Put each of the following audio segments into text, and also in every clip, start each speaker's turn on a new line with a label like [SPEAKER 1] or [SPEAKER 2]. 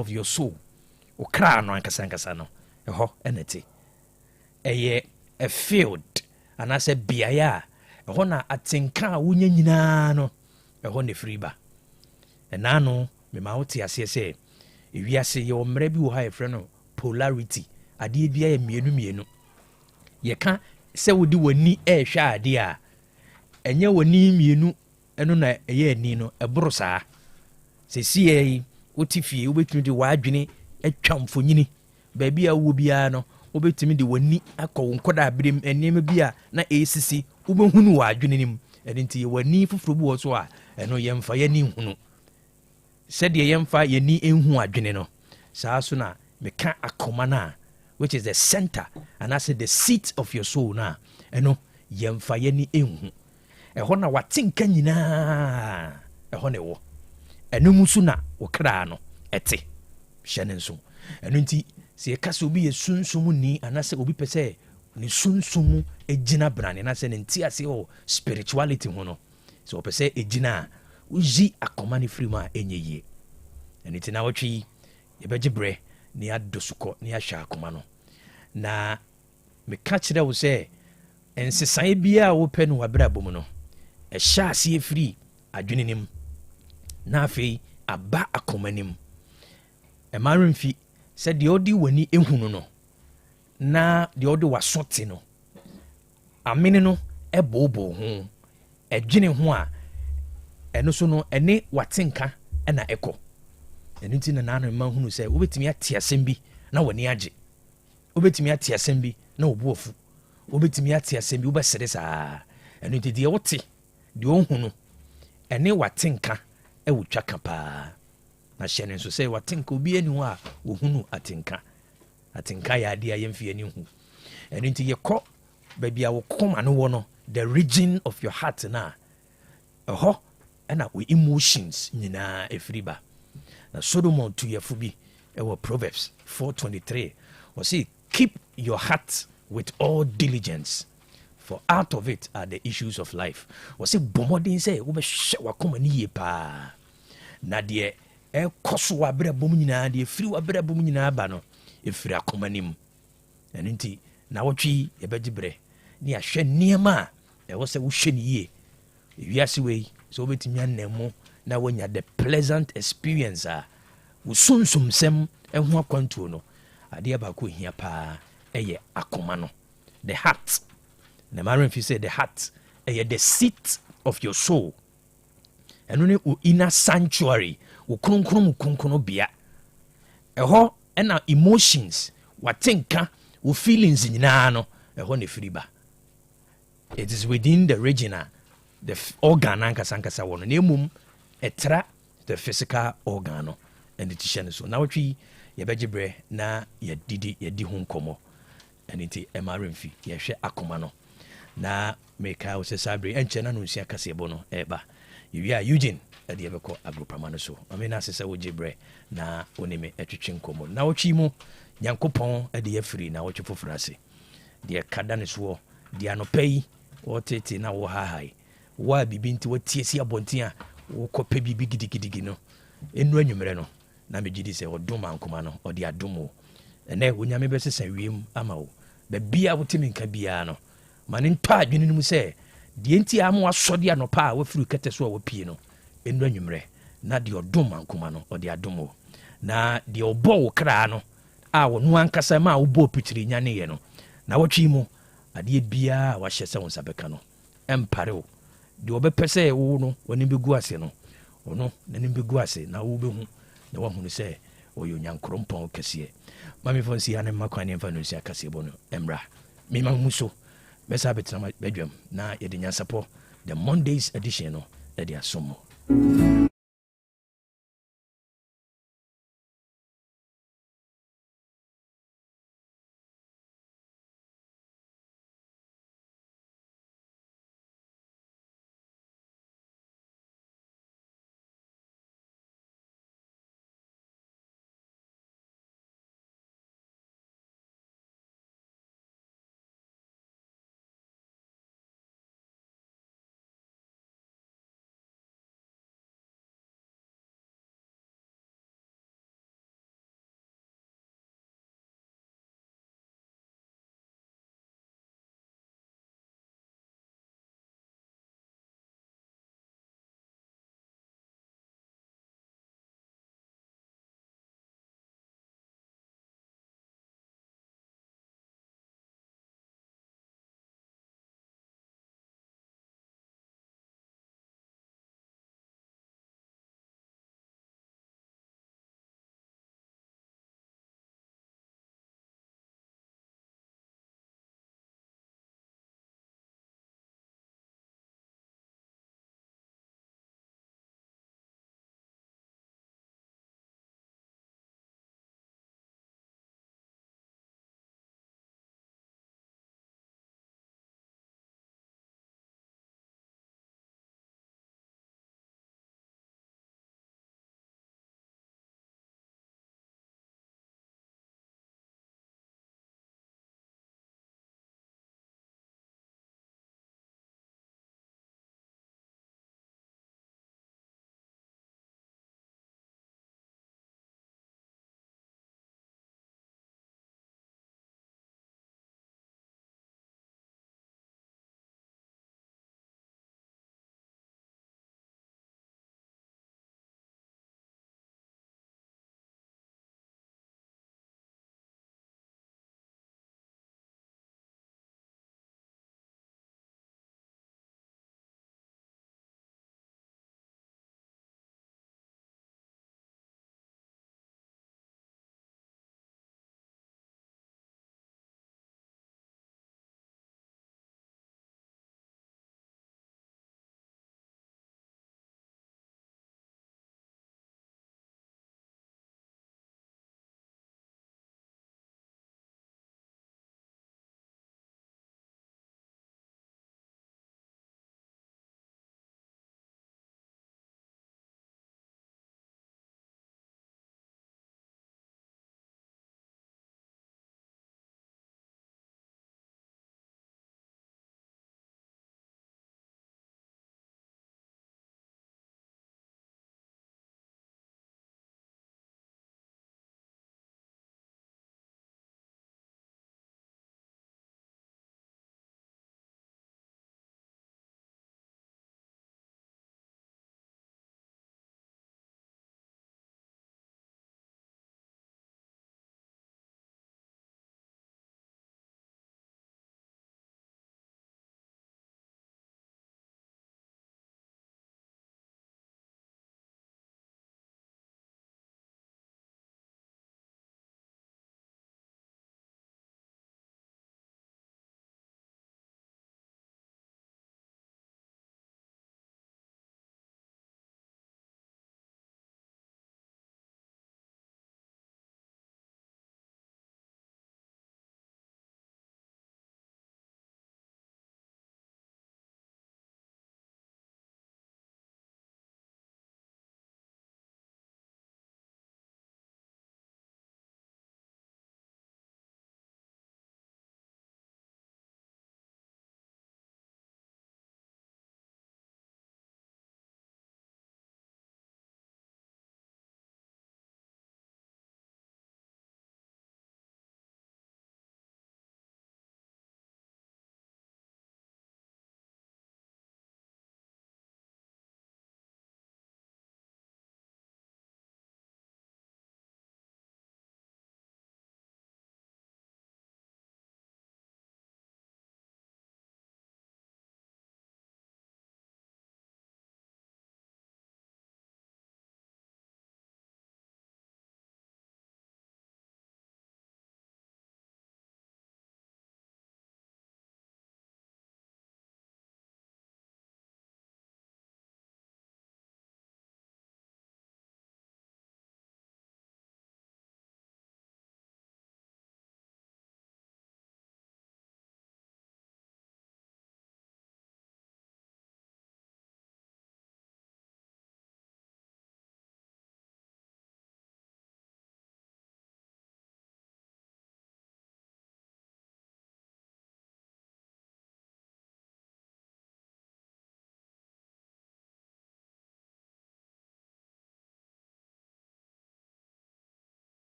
[SPEAKER 1] of your soul okra no ankasa no eho enete eye a field and as a biaya eho na atenka wonya nyina no eho ne friba enano me ma wote ase se ewiase ye omre bi wo ha e frɛ no polarity ade bia ye mienu ye ka se wodi wani ehwɛ ade a enye wani mienu eno na eye ani no eboro saa se sie woti fie wobetumi de wadwene atwa mfonyini baabi a wo bia no wobetumi de wani akɔ nkoda abrem enema bia na esisi wobehunu wadwene nim edinti ye wani foforo bi wo so a eno yemfa yani hunu sɛdeɛ yɛmfa yɛni enhu adwene no saa so na meka akoma na which is the center and as the seat of your soul na ɛno yɛmfa yɛni enhu ɛhɔ na watenka nyinaa ɛhɔ na ɛwɔ ɛno mu so na wokra no ɛte hyɛ ne nso ɛno nti sɛ yɛka sɛ obi yɛ sunsum ni anasɛ obi pɛ sɛ ne sunsum egyina brane na sɛ ne nti ase wɔ spirituality ho no sɛ ɔpɛ sɛ egyina a uzi akoma ne firi mu a ɛnyɛ yie ɛno nti na wɔtwe yɛbɛgye berɛ ne yɛadɔ sukɔ ne yɛahwɛ akoma no na meka kyerɛ wo sɛ nsesaeɛ biara a wopɛ no wabrabɔ mu no ɛhyɛ aseɛ firi adwene nim na afei aba akoma nim ɛma remfi sɛ deɛ ɔde w'ani ehunu no na deɛ ɔde w'aso te no amene no ɛbɔɔbɔɔ ho ɛdwene ho a ɛno so no ɛne watenka ɛna ɛkɔ ɛno nti na naano ma hunu sɛ wobɛtumi ate asɛm bi na w'ani agye wobɛtumi ate asɛm bi na wɔbu afu wobɛtumi ate asɛm bi wobɛsere saa ɛno nti deɛ wote deɛ ɔhu no ɛne watenka ɛwɔ twa ka paa na hyɛ ne nso sɛ watenka obi ani hɔ a wɔhunu atenka yɛ adeɛ a yɛmfi ani hu ɛno nti yɛkɔ baabi a wokoma no wɔ no the region of your heart na ɛhɔ ɛna wo emotions nyinaa ɛfiri ba na Solomon tuyɛfo bi ɛwɔ Proverbs 4:23 wɔse keep your heart with all diligence for out of it are the issues of life wɔse bɔ mmɔden sɛ wobɛhwɛ wakoma no yie paa na deɛ ɛkɔ so wabrabɔ mu nyinaa deɛ ɛfiri wabrabɔ mu nyinaa ba no ɛfiri akoma no mu ɛno nti na wɔtwe yɛbɛgye berɛ ne yɛahwɛ nneɛma a ɛwɔ sɛ wohwɛ no yie ewiase wei sɛ wobɛtumi anam mu na woanya the pleasant experience a wo sunsumsɛm ɛho akwantuo no adeɛ baako hia paa ɛyɛ akoma no the heart na maremfi sɛ the heart ɛyɛ the seat of your soul ɛno ne wo inner sanctuary wo kronkron bea ɛhɔ ɛna emotions watenka wo feelings nyinaa no ɛhɔ ne firi ba it is within the region the organ ankasa wɔ no na mmom ɛtra the physical organ no ɛne ti hyɛ no so na wotwi yɛbɛgye berɛ na yɛdi ho nkɔmmɔ ɛne nti ɛma remfi yɛhwɛ akoma no na meka wo sɛ saa berɛ ɛnkyɛ na no nsia kaseɛbɔ no ɛba yɛwie a Eugene ɛde yɛbɛkɔ agropama no so ɔme no ase sɛ wogye berɛ na wo ne me ɛtwetwe nkɔmmɔ na wotwi mu nyankopɔn ɛde yɛfiri na wotwe foforɔ ase deɛ kada ne soɔ deɛ anɔpa yi wɔtete na wɔ hahae wo a biribi nti watie si abɔnten a wokɔpɛ biribi gidigidigi no ɛnu anwummerɛ no na megye di sɛ ɔdom ankoma no ɔde adom wo ɛnɛ onyame bɛsesa wiem ama wo baabia wotemi nka biara no ma ne ntɔ adwene no mu sɛ deɛ nti a ma wasɔde anɔpa a wafiri kɛtɛ so a wapie no ɛnu anwummerɛ na deɛ ɔdom ankoma no ɔde adom wo na deɛ ɔbɔ wo kraa no a wɔno ankasa ma a wobɔɔ pitiri nyaneyɛ no na wɔtwe mu adeɛ biara a wahyɛ sɛ wo nsa bɛka no ɛmpare wo deɛ ɔbɛpɛ sɛ wo no wɔne bɛgu ase no ɔno n'anim bɛgu ase na wobɛhu na wahunu sɛ ɔyɛ onyankorompɔn kɛseɛ ma mefɔ nsi ha ne mma kwan ne mfa no nsi akaseɛbɔ no mmra mema mu so bɛsa bɛtena badwam na yɛde nyansapɔ the Mondays edition no ɛde asom mo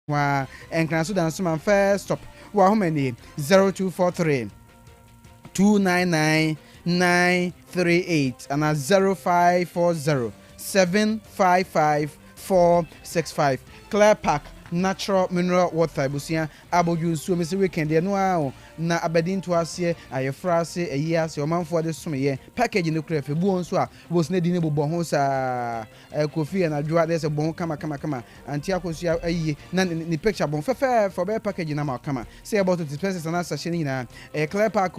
[SPEAKER 2] Wa enkran so dan so man first stop. Wa ho mani 0243 299 938 and 0540 755 465. Clear Park Natural Mineral Water busia aboju nsuo mesi weekend no a na abedin to ase ayefrase ayase omanfo de somye package no kra fe buo nso a bos na di ne bobɔ ho sa kofi na dwa de se bon kama anti akosia ayi na ni picture bon fe for be package na ma kama say about 20 pesos na sachet ni na Clear Park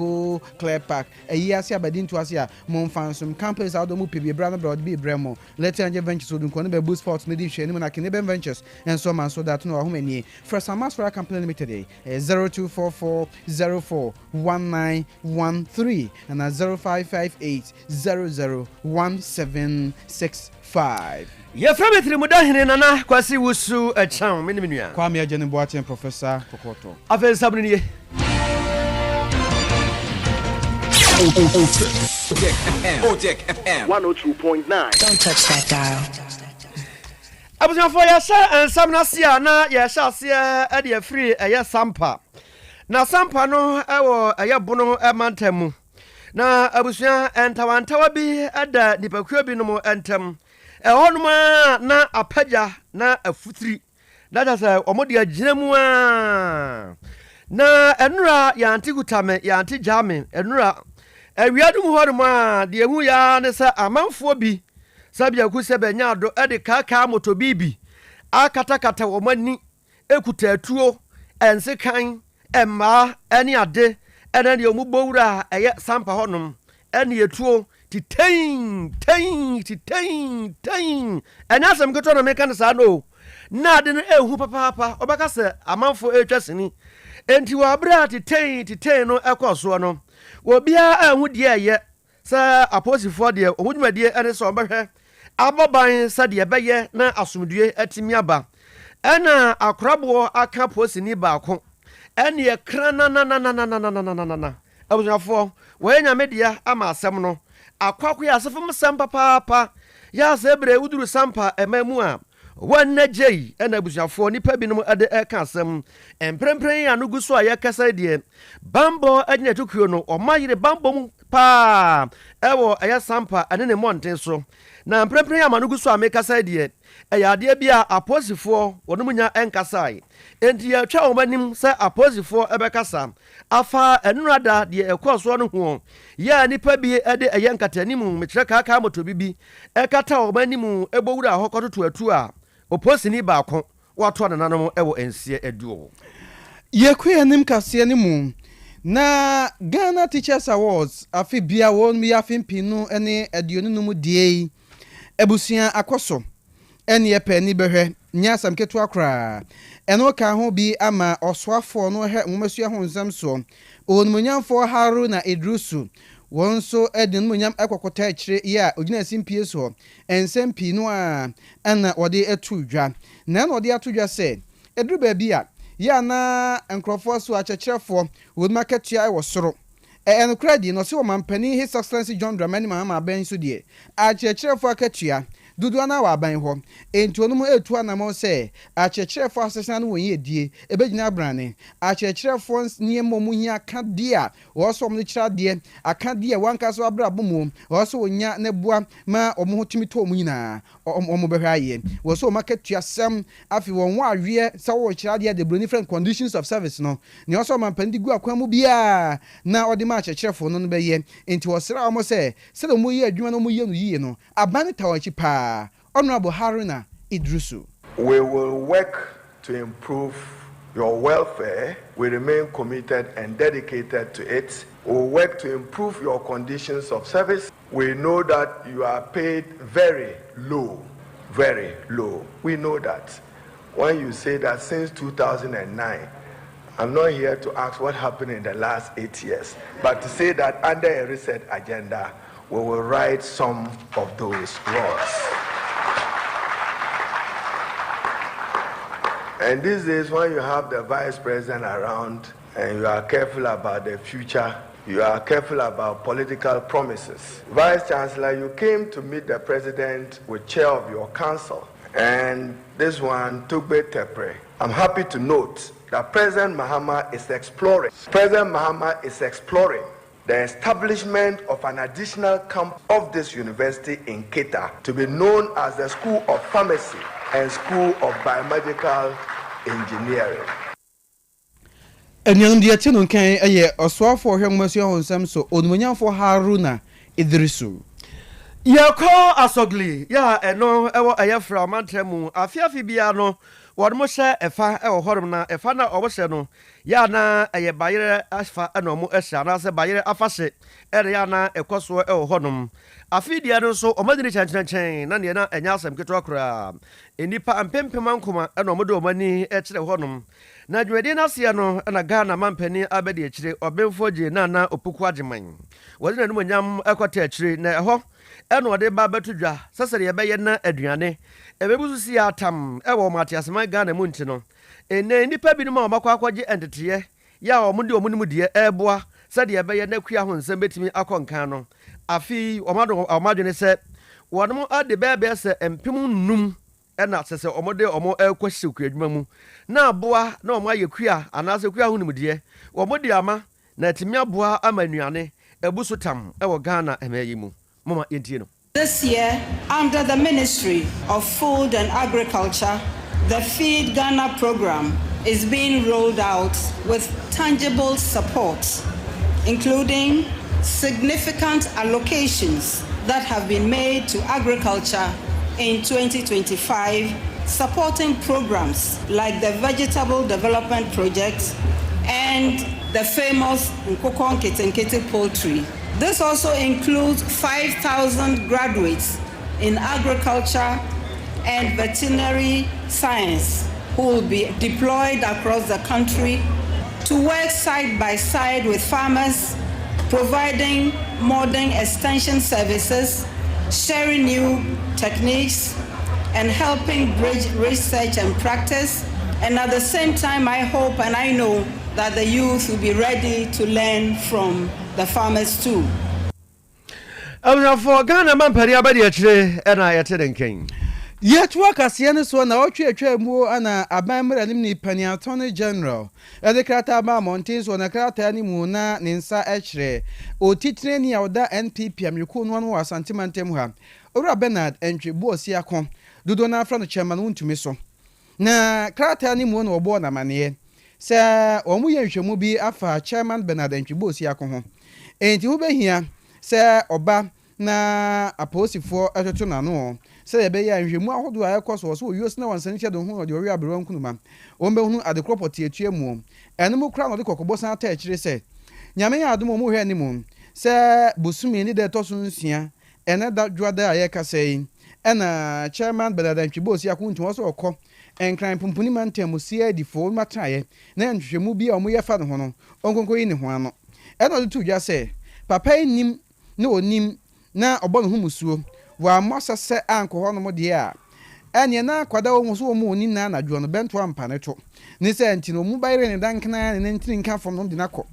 [SPEAKER 2] ayase abedin to ase a mon fansum campus out do mu pebie bra no bra de bi bremo later anje ventures odun ko no be boost sports no di hwe ni na kene ben ventures and so man so that no ahomani first amas for a company limited 0244 041913 and 0558 001765.
[SPEAKER 3] Ye from it mudahine nana kwasi wusu a cham minimia.
[SPEAKER 2] Kwame Ajeni Boateng Professor Kokoto.
[SPEAKER 3] Afen sabni
[SPEAKER 4] Otec FM 102.9.
[SPEAKER 5] Don't touch that dial.
[SPEAKER 3] Abuja for ya sha ansam sia na ya sha sia e de free eye sampa. Na sampa no ewo eye bono emantamu. Na abusuya entawantawa bi ada nipakuo bi no mo entam. Ehonuma na apaja na afutiri. Dada say omodi aginemu a. Na enura ya antigutame ya antijame enura ewiadum horuma de ehu ya ne sa amanfo bi sabia ku se benya ado e de kaka motobibi akatakata wo mani ekutatuo ensekan emma eni ade ena de omubowura eye sampa honum eni etuo titen ena asem keto na meka ne sa no na ade no ehu papa obaka se amanfo etwasini enti wa bra titen no ekoso no obia ehu de eye sa aposifo de ohudwumade ene so obehwe aboban sade beye na asomdue atimi aba ena akorabo aka posini baako ene ekra na abuzafo we nyamedia ama asem no akwakwo ya asefom sampa papa ya sebre uduru sampa emamu a wanna jei ena abuzafo nipa binom ade eka asem emprempren ya no guso a yakasa de bambo agina tukuo no omayire bambo mu pa ewo aya sampa ane ne monten so na mprempren ya manugu so amekasa de ade bia aposifo wonomunya enkasai enti ya twa omanim se aposifo ebekasa afa enurada de ekoso no ho ya nipa bi ede eyenkatanimu mekyere kaka motobibi ekata omanim ebowura ahokoto atu a oposini baako wato nanom ewo ensie eduo
[SPEAKER 2] Yekwenim kase ne mu na Ghana Teachers Awards afi bia won mi afin pinu ene aduonu no die ebusia akoso ene yepe ni behwe nyasam ketu akra eno ka ho bi ama osoafo no he nwomasua ho nsam so onmunyamfo Haruna Idrusu wonso edin munyam ekokota akire ya ogina simpie so ensem pinu a ana ode atudwa na na ode atudwa se edru ba bia ya na enkrofo so achecherefo would market ya wo soro en kredi no se wo mampani His Excellency John Dramani Mahama ben so de achecherefo akatua dudu na wa ban ho enti onu mu etu anamo se achecherefo asesa no won yedie ebegina brane achecherefo niemo mu hia kadia wo so mo kira de akadia wanka so abrabo mu wo so wonya ne boa ma omo hotimi to mu nyina omo behwa aye wo so marketua sam afi won wa awie sa wo kira de the different conditions of service no ne wo so mampandi gu akwa mu bia na odi ma achecherefo no be ye enti wo sra omo se do mu ye adwuma no mu ye no yiye no abane tawachi pa Honorable Haruna Idrusu.
[SPEAKER 6] We will work to improve your welfare. We remain committed and dedicated to it. We will work to improve your conditions of service. We know that you are paid very low. We know that. When you say that since 2009, I'm not here to ask what happened in the last 8 years, but to say that under a reset agenda, we will right some of those wrongs. And these days, when you have the vice president around and you are careful about the future, you are careful about political promises. Vice Chancellor, you came to meet the president with chair of your council. And this one, Tugbe Tepre, I'm happy to note that President Mahama is exploring the establishment of an additional camp of this university in Keta to be known as the School of Pharmacy and School of Biomedical Engineering.
[SPEAKER 2] Enyam dia tinu kan eye oswafo hwemmasu honsam so onumunyafo Haruna Idrisu
[SPEAKER 3] Yako asogli ya eno ewo ayefra mantremu afiafi bia no wadmo hye efa ewo horom na efa na obose no ya na eye bayere afa eno mu ehya na se bayere afahye ere ya na ekoso ewo honom afidia no so omadini chanchanchen na ne na enya asem keto akra enipa ampempem ankoma eno mo de omani ekire honom na dwedi na se no na Ghana mampani abedi ekire obemfo je na opuku ageman wodi na numonyam ekota ekire na eho eno de ba betudwa sesere ye beye na aduane ebebusu si atam ewo matiasema Ghana mu nti no ene nipa bi no ma makwa akwaje entete ya omudi omunimu de eboa sede ye beye na kua ho nsem betimi akonkan no afi omadwene se wonom ade bebe se empem num ena sese omode omo ekwahyɛ kua adwuma mu na aboa na omo ayekua anase kua ho nimde omode ama na etimi aboa amanuane ebusu tam ewo Ghana emayi mu mama yentie no.
[SPEAKER 5] This year, under the Ministry of Food and Agriculture, the Feed Ghana program is being rolled out with tangible support, including significant allocations that have been made to agriculture in 2025, supporting programs like the Vegetable Development Project and the famous Nkoko Nkete Poultry. This also includes 5,000 graduates in agriculture and veterinary science who will be deployed across the country to work side by side with farmers, providing modern extension services, sharing new techniques, and helping bridge research and practice. And at the same time, I hope and I know that the youth will be ready to learn from the farmers too.
[SPEAKER 3] For Ghana mampari abadi ekire ena yete denken.
[SPEAKER 2] Yet work as yen so na otwe mu ana abamra nim ni pani attorney general ede krata ba mountains so na krata ni mu na ne nsa ekire otitire ni awda NPP amriku no no Asante mantem ha owura Bernard Entwebu Osiakon dodo na afra no chairman wontumi so na krata ni mu na obo na mane se omu ye nhwemu bi afa chairman Bernard Entwebu Osiakon ho enti wo behia se oba na aposifo atoto na no se ebe ya nhwemu ahodo ayekoso so oyos na wansani chedo ho de ori abero nkunuma ombe hu adekropoti etuemu enemu kra no de kokobo san ta ekire se nyame ya adom mu hwe ni mu se busumi ni de toso nsia ene da dwada ayeka sei ena chairman Bernard Entwebu Osiakon ntu so okọ enkran pumpuni mantem sia difo matraye na nhwemu bi a omo ye fa no ho no onkonko yi ni ho ano ena de tu dwa se papa nim na onim na obono hu musuo wa mosase anko hono mo de a ene na kwada wo so mo oni na anadwo no bento ampa ne to ni se enti no mu bayre ne dankana ne ntiri nka fom no de nakọ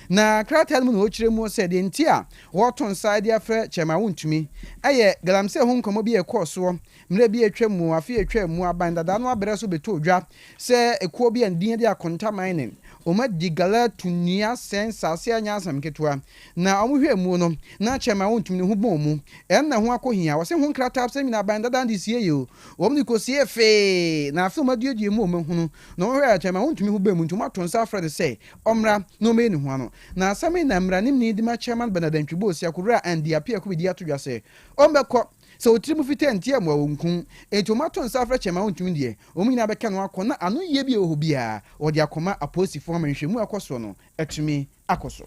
[SPEAKER 2] na kratel mu no okire mu se de enti a woton side afre chema wontumi aye galamse hu nkomo bi ekoso mre bi etwa mu afi etwa mu abanda da no abere so beto odwa se ekuo bi andin de akonta mining oma digala tunia sensase anya asam ketwa na omuhwe mu no na chema wontumi ne hu bom mu en na ho akohia wose hu krata apse mi na abanda da ndi sie yo omni ko sie fe na afi omaduadie mu omehunu no hwe chema wontumi hu bem ntuma tonsa afrede se omra no me ni ho ano na asame na mra nim ni di ma chairman Bernard Entwebu Osiakon and dia pia ko bi dia to dwa se ombekọ so otirimu fite ntia mu awunkun etomato nsafra chema wontumi die omina beka no akọ na anu ye bi ohobia odi akoma aposifo amanhwemu akoso no etumi akoso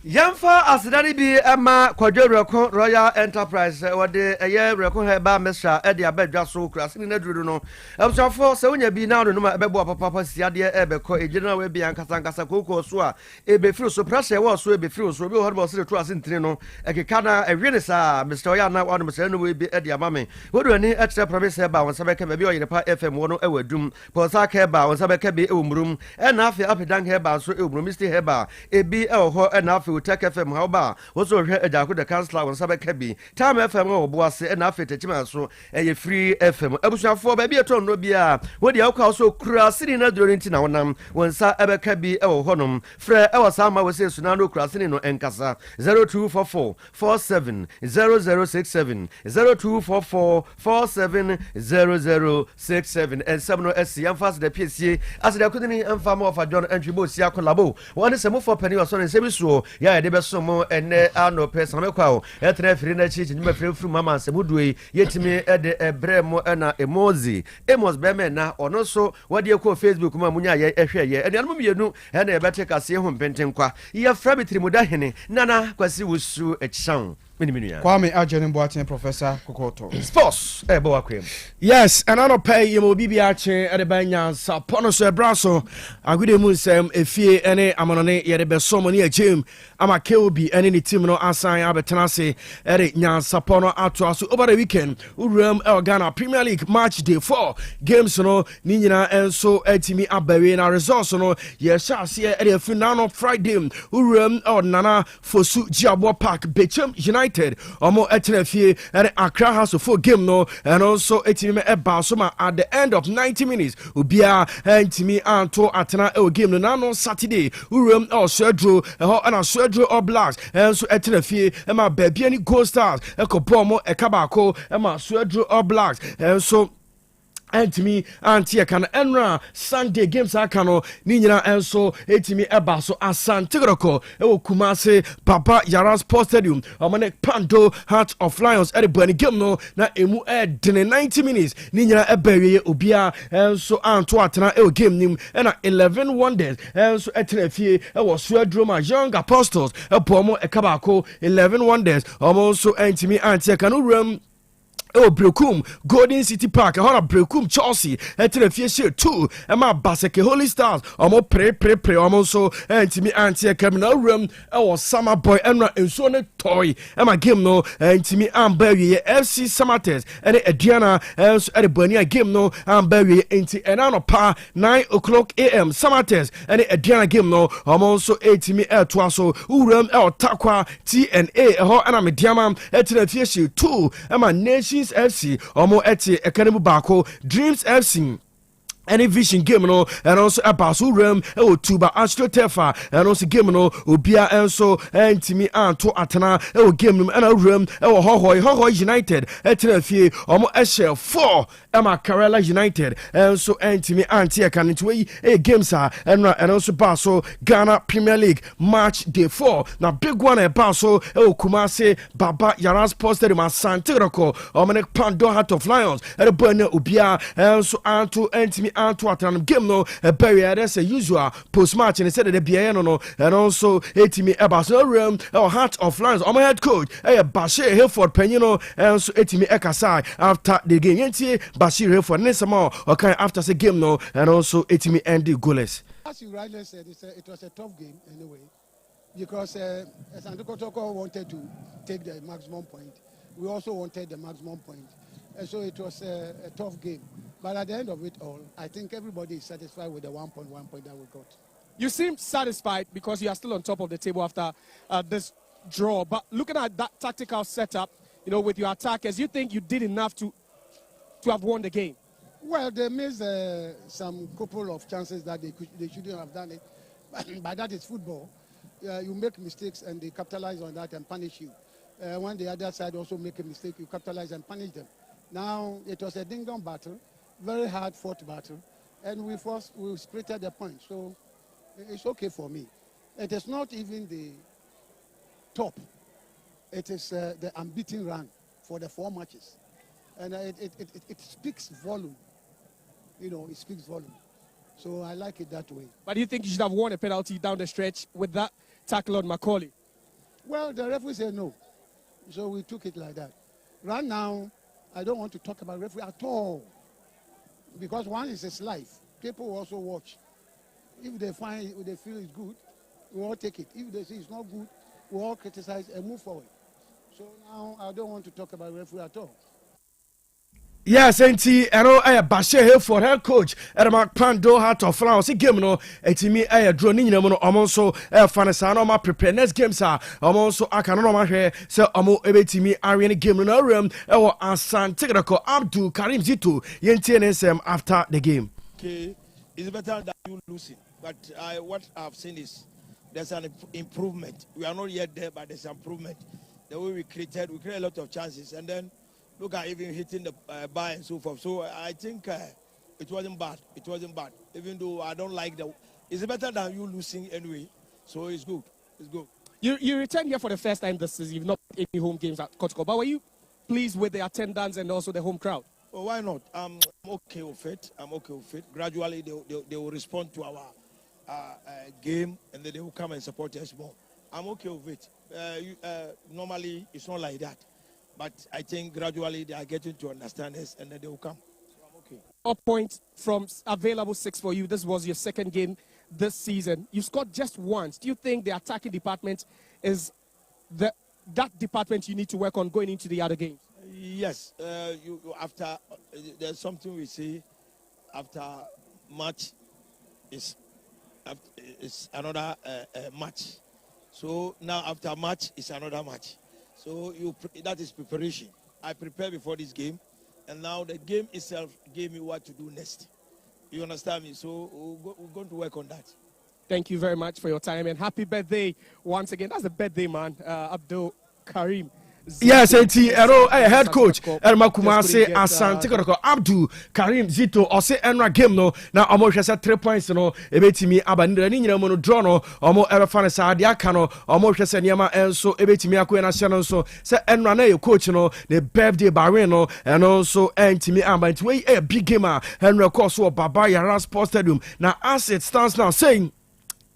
[SPEAKER 3] Yamfa asidani bi ema kwadwo reko Royal Enterprise wode eye reko heba mesha ede abadwa so krasini na duru no absafo se wonya bi na no ma ebebo papa siade ebeko ejina we bi ankasa koko so a ebefiri so pressure wo so ebefiri so bi ho bo se to asintini no ekeka na ewie ne sa Mr. Oya na wano mse no we bi ede amame wodu ani extra promise heba won sabeka be bi oyerepa FM wo no ewadum posa ka heba won sabeka be ewumurum na afi apedan heba so ewumurum Mr. heba ebi ewo ho na afi Otec FM how ba also hwe ejako the councilor won sabe ka bi time FM wo bo ase na afi techima so eye free FM abusuafo ba bi eto no bia wo dia kwa so kura sini na duro nti na wonam wonsa ebe ka bi e wo honom frɛ e wo sama wo se suna no kura sini no enkasa 0244 470067 0244 470067 and 7 S yamfas the PCA as the kudini emfama of John Entrybo sia kolabo one se mo for penny or so nsemi so ya de be so mo ene ano person me kwa o etre firi na chi nyima firi furu mama se mudue yetimi e de ebre mo na emozi emos be me na ono so wode ekọ Facebook ma munya ye ehwe ye ene anum mienu ene ebete kase ho mpenten kwa ye fra bitiri mudahene nana kwasi wusu echan
[SPEAKER 2] Kwame Ajenin Boateng Professor Kokoto.
[SPEAKER 3] Sports, Boakwem.
[SPEAKER 7] Yes, and I don't pay you will be at the Banyans, Ponos Brasso. I would have some if you any Amonone, yet be so many a gym. I'm a Kilby and any team no assign Abetanasi, Eric Nyan Sapono Atras over the weekend. Urum El Ghana Premier League match day 4 games no Nina and so Etimi Abbey and our results no yes, see at the final Friday. Urum El Nana Fosu Jiabo Park Bechem United. Omo etenefie at Accra House of 4 game no and also etimi ebasoma at the end of 90 minutes ubia entimi anto atena e game no na Saturday urum Swedro and Swedro All Blacks and so etenefie e ma baby any Gold Stars e ko bomo e kabako e ma Swedro All Blacks and so Antimi anti kan enra Sunday games akano ni nyina enso etimi eba so Asante Groko e wo Kumase Papa Yara Sports Stadium omane Pando Heart of Lions e bani game no na emu e dene 90 minutes ni nyina ebawie obia enso anto atena e game nim e na 11 wonders enso etena fie e wo Swedroma Young Apostles e pomo e kabako 11 wonders omo so antimi anti kan uram Brekum Golden City Park hona Brekum Chelsea etere share 2 ema Baseke Holy Stars omo pre omo so entimi anti criminal room Summer Boy enra enso ne toy ema game no entimi ambawie FC Samates ene Ediana enso ere bani game no ambawie enti enano pa 9 o'clock am Samates ene Ediana game no omo so entimi to so uram takwa TNA ho ana mediama etere share 2 ema Nation FC omo eti ekanemu bako Dreams FC any vision game no and also about so room Tuba Astro Tefa and also game no obia enso entimi anto atana game no and a room Hohoi United etenafie omo ehye 4 Emma Karela United and so entimi anti kan into games are and also baso Ghana Premier League match day 4 na big one e baso Kumase Baba Yara Sports Stadium Asante Groko omo Pando Heart of Lions and burn obia and so anto entimi anto atana game no barrier as a usual post match and said the BN no and also etimi ebaso room Heart of Lions my head coach Bashir Hilford Penino and so etimi ekasai after the game yenti Bashir Hilford nesama okay after the game no and also etimi end goalless.
[SPEAKER 8] As you rightly said, it was a tough game anyway because Asante Kotoko wanted to take the maximum point. We also wanted the maximum point. And so it was a tough game. But at the end of it all, I think everybody is satisfied with the 1.1 point that we got.
[SPEAKER 9] You seem satisfied because you are still on top of the table after this draw. But looking at that tactical setup, with your attackers, you think you did enough to have won the game?
[SPEAKER 8] Well, they missed some couple of chances that they shouldn't have done it. But that is football. You make mistakes and they capitalize on that and punish you. When the other side also make a mistake, you capitalize and punish them. Now, it was a ding-dong battle, very hard-fought battle, and we splitted the point. So it's okay for me. It is not even the top. It is the unbeaten run for the 4 matches. And it speaks volume. It speaks volume. So I like it that way.
[SPEAKER 9] But do you think you should have won a penalty down the stretch with that tackle on Macaulay?
[SPEAKER 8] Well, the referee said no. So we took it like that. Right now, I don't want to talk about referee at all. Because one is his life. People will also watch. If they feel it's good, we all take it. If they say it's not good, we all criticize and move forward. So now I don't want to talk about referee at all.
[SPEAKER 7] Yes, enti eno Bashe here for head coach Mark Pando Heart of Flowers game no etimi draw ni nyina mu no omo so fanesa no ma prepare next games omo so aka no ma hwe se omo ebetimi arena game no ram Yaw Asante Abdul Karim Zito yentie nsem after the game.
[SPEAKER 10] Okay, it's better than you losing, but what I've seen is there's an improvement. We are not yet there, but there's improvement. The way we created a lot of chances, and then look at even hitting the bar and so forth. So I think it wasn't bad. It wasn't bad. Even though I don't like it's better than you losing anyway. So it's good. It's good.
[SPEAKER 9] You returned here for the first time this season. You've not played any home games at Kotoko, but were you pleased with the attendance and also the home crowd?
[SPEAKER 10] Well, why not? I'm okay with it. I'm okay with it. Gradually, they will respond to our game, and then they will come and support us more. I'm okay with it. Normally, it's not like that. But I think gradually they are getting to understand us, and then they will come. So I'm okay.
[SPEAKER 9] 4 points from available 6 for you. This was your second game this season. You scored just once. Do you think the attacking department is that department you need to work on going into the other games?
[SPEAKER 10] Yes. After there's something we say after match is another match. So now after match is another match. So that is preparation. I prepared before this game, and now the game itself gave me what to do next. You understand me? So we're going to work on that.
[SPEAKER 9] Thank you very much for your time, and happy birthday once again. That's the birthday, man. Abdul Karim.
[SPEAKER 7] Yes, enti head coach Kumase Asante Abdul Karim Zito ose enra game no na omo hwese 3 points no ebetimi abanira ni nyina mu no draw no omo ebefa ne saade aka no omo hwese niama enso ebetimi akoe na hye no so se enra na ye coach no the birthday barren no and also entimi amba we a big game enra course so Baba Yara Sports Stadium na as it stands now saying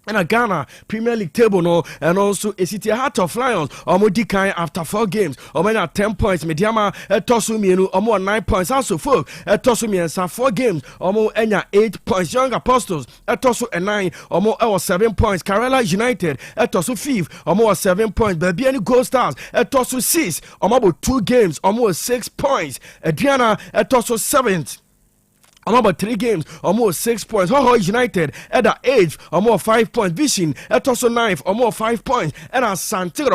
[SPEAKER 7] and a Ghana Premier League table no and also a city Heart of Lions omo di kan after 4 games omo na 10 points mediama tosu mienu omo 9 points also folk tosu miensa 4 games omo enya 8 points Young Apostles tosu 9 omo 7 points Karela United tosu 5 omo 7 points Baby any Gold Stars tosu 6 omo 2 games omo 6 points Adriana tosu 7th. About 3 games, almost 6 points. Ho United at the 8th, almost 5 points. Vision at also 9th, almost 5 points. And Asante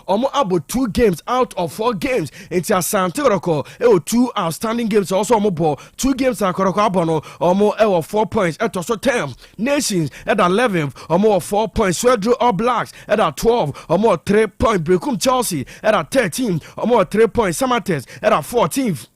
[SPEAKER 7] almost about 2 games out of 4 games. It's Asante 2 outstanding games. Also, almost 2 games. Koroko almost 4 points. At also 10 Nations at 11th, almost 4 points. Swedro All Blacks at 12, almost 3 points. Brekum Chelsea at 13, almost 3 points. Samates at 14th.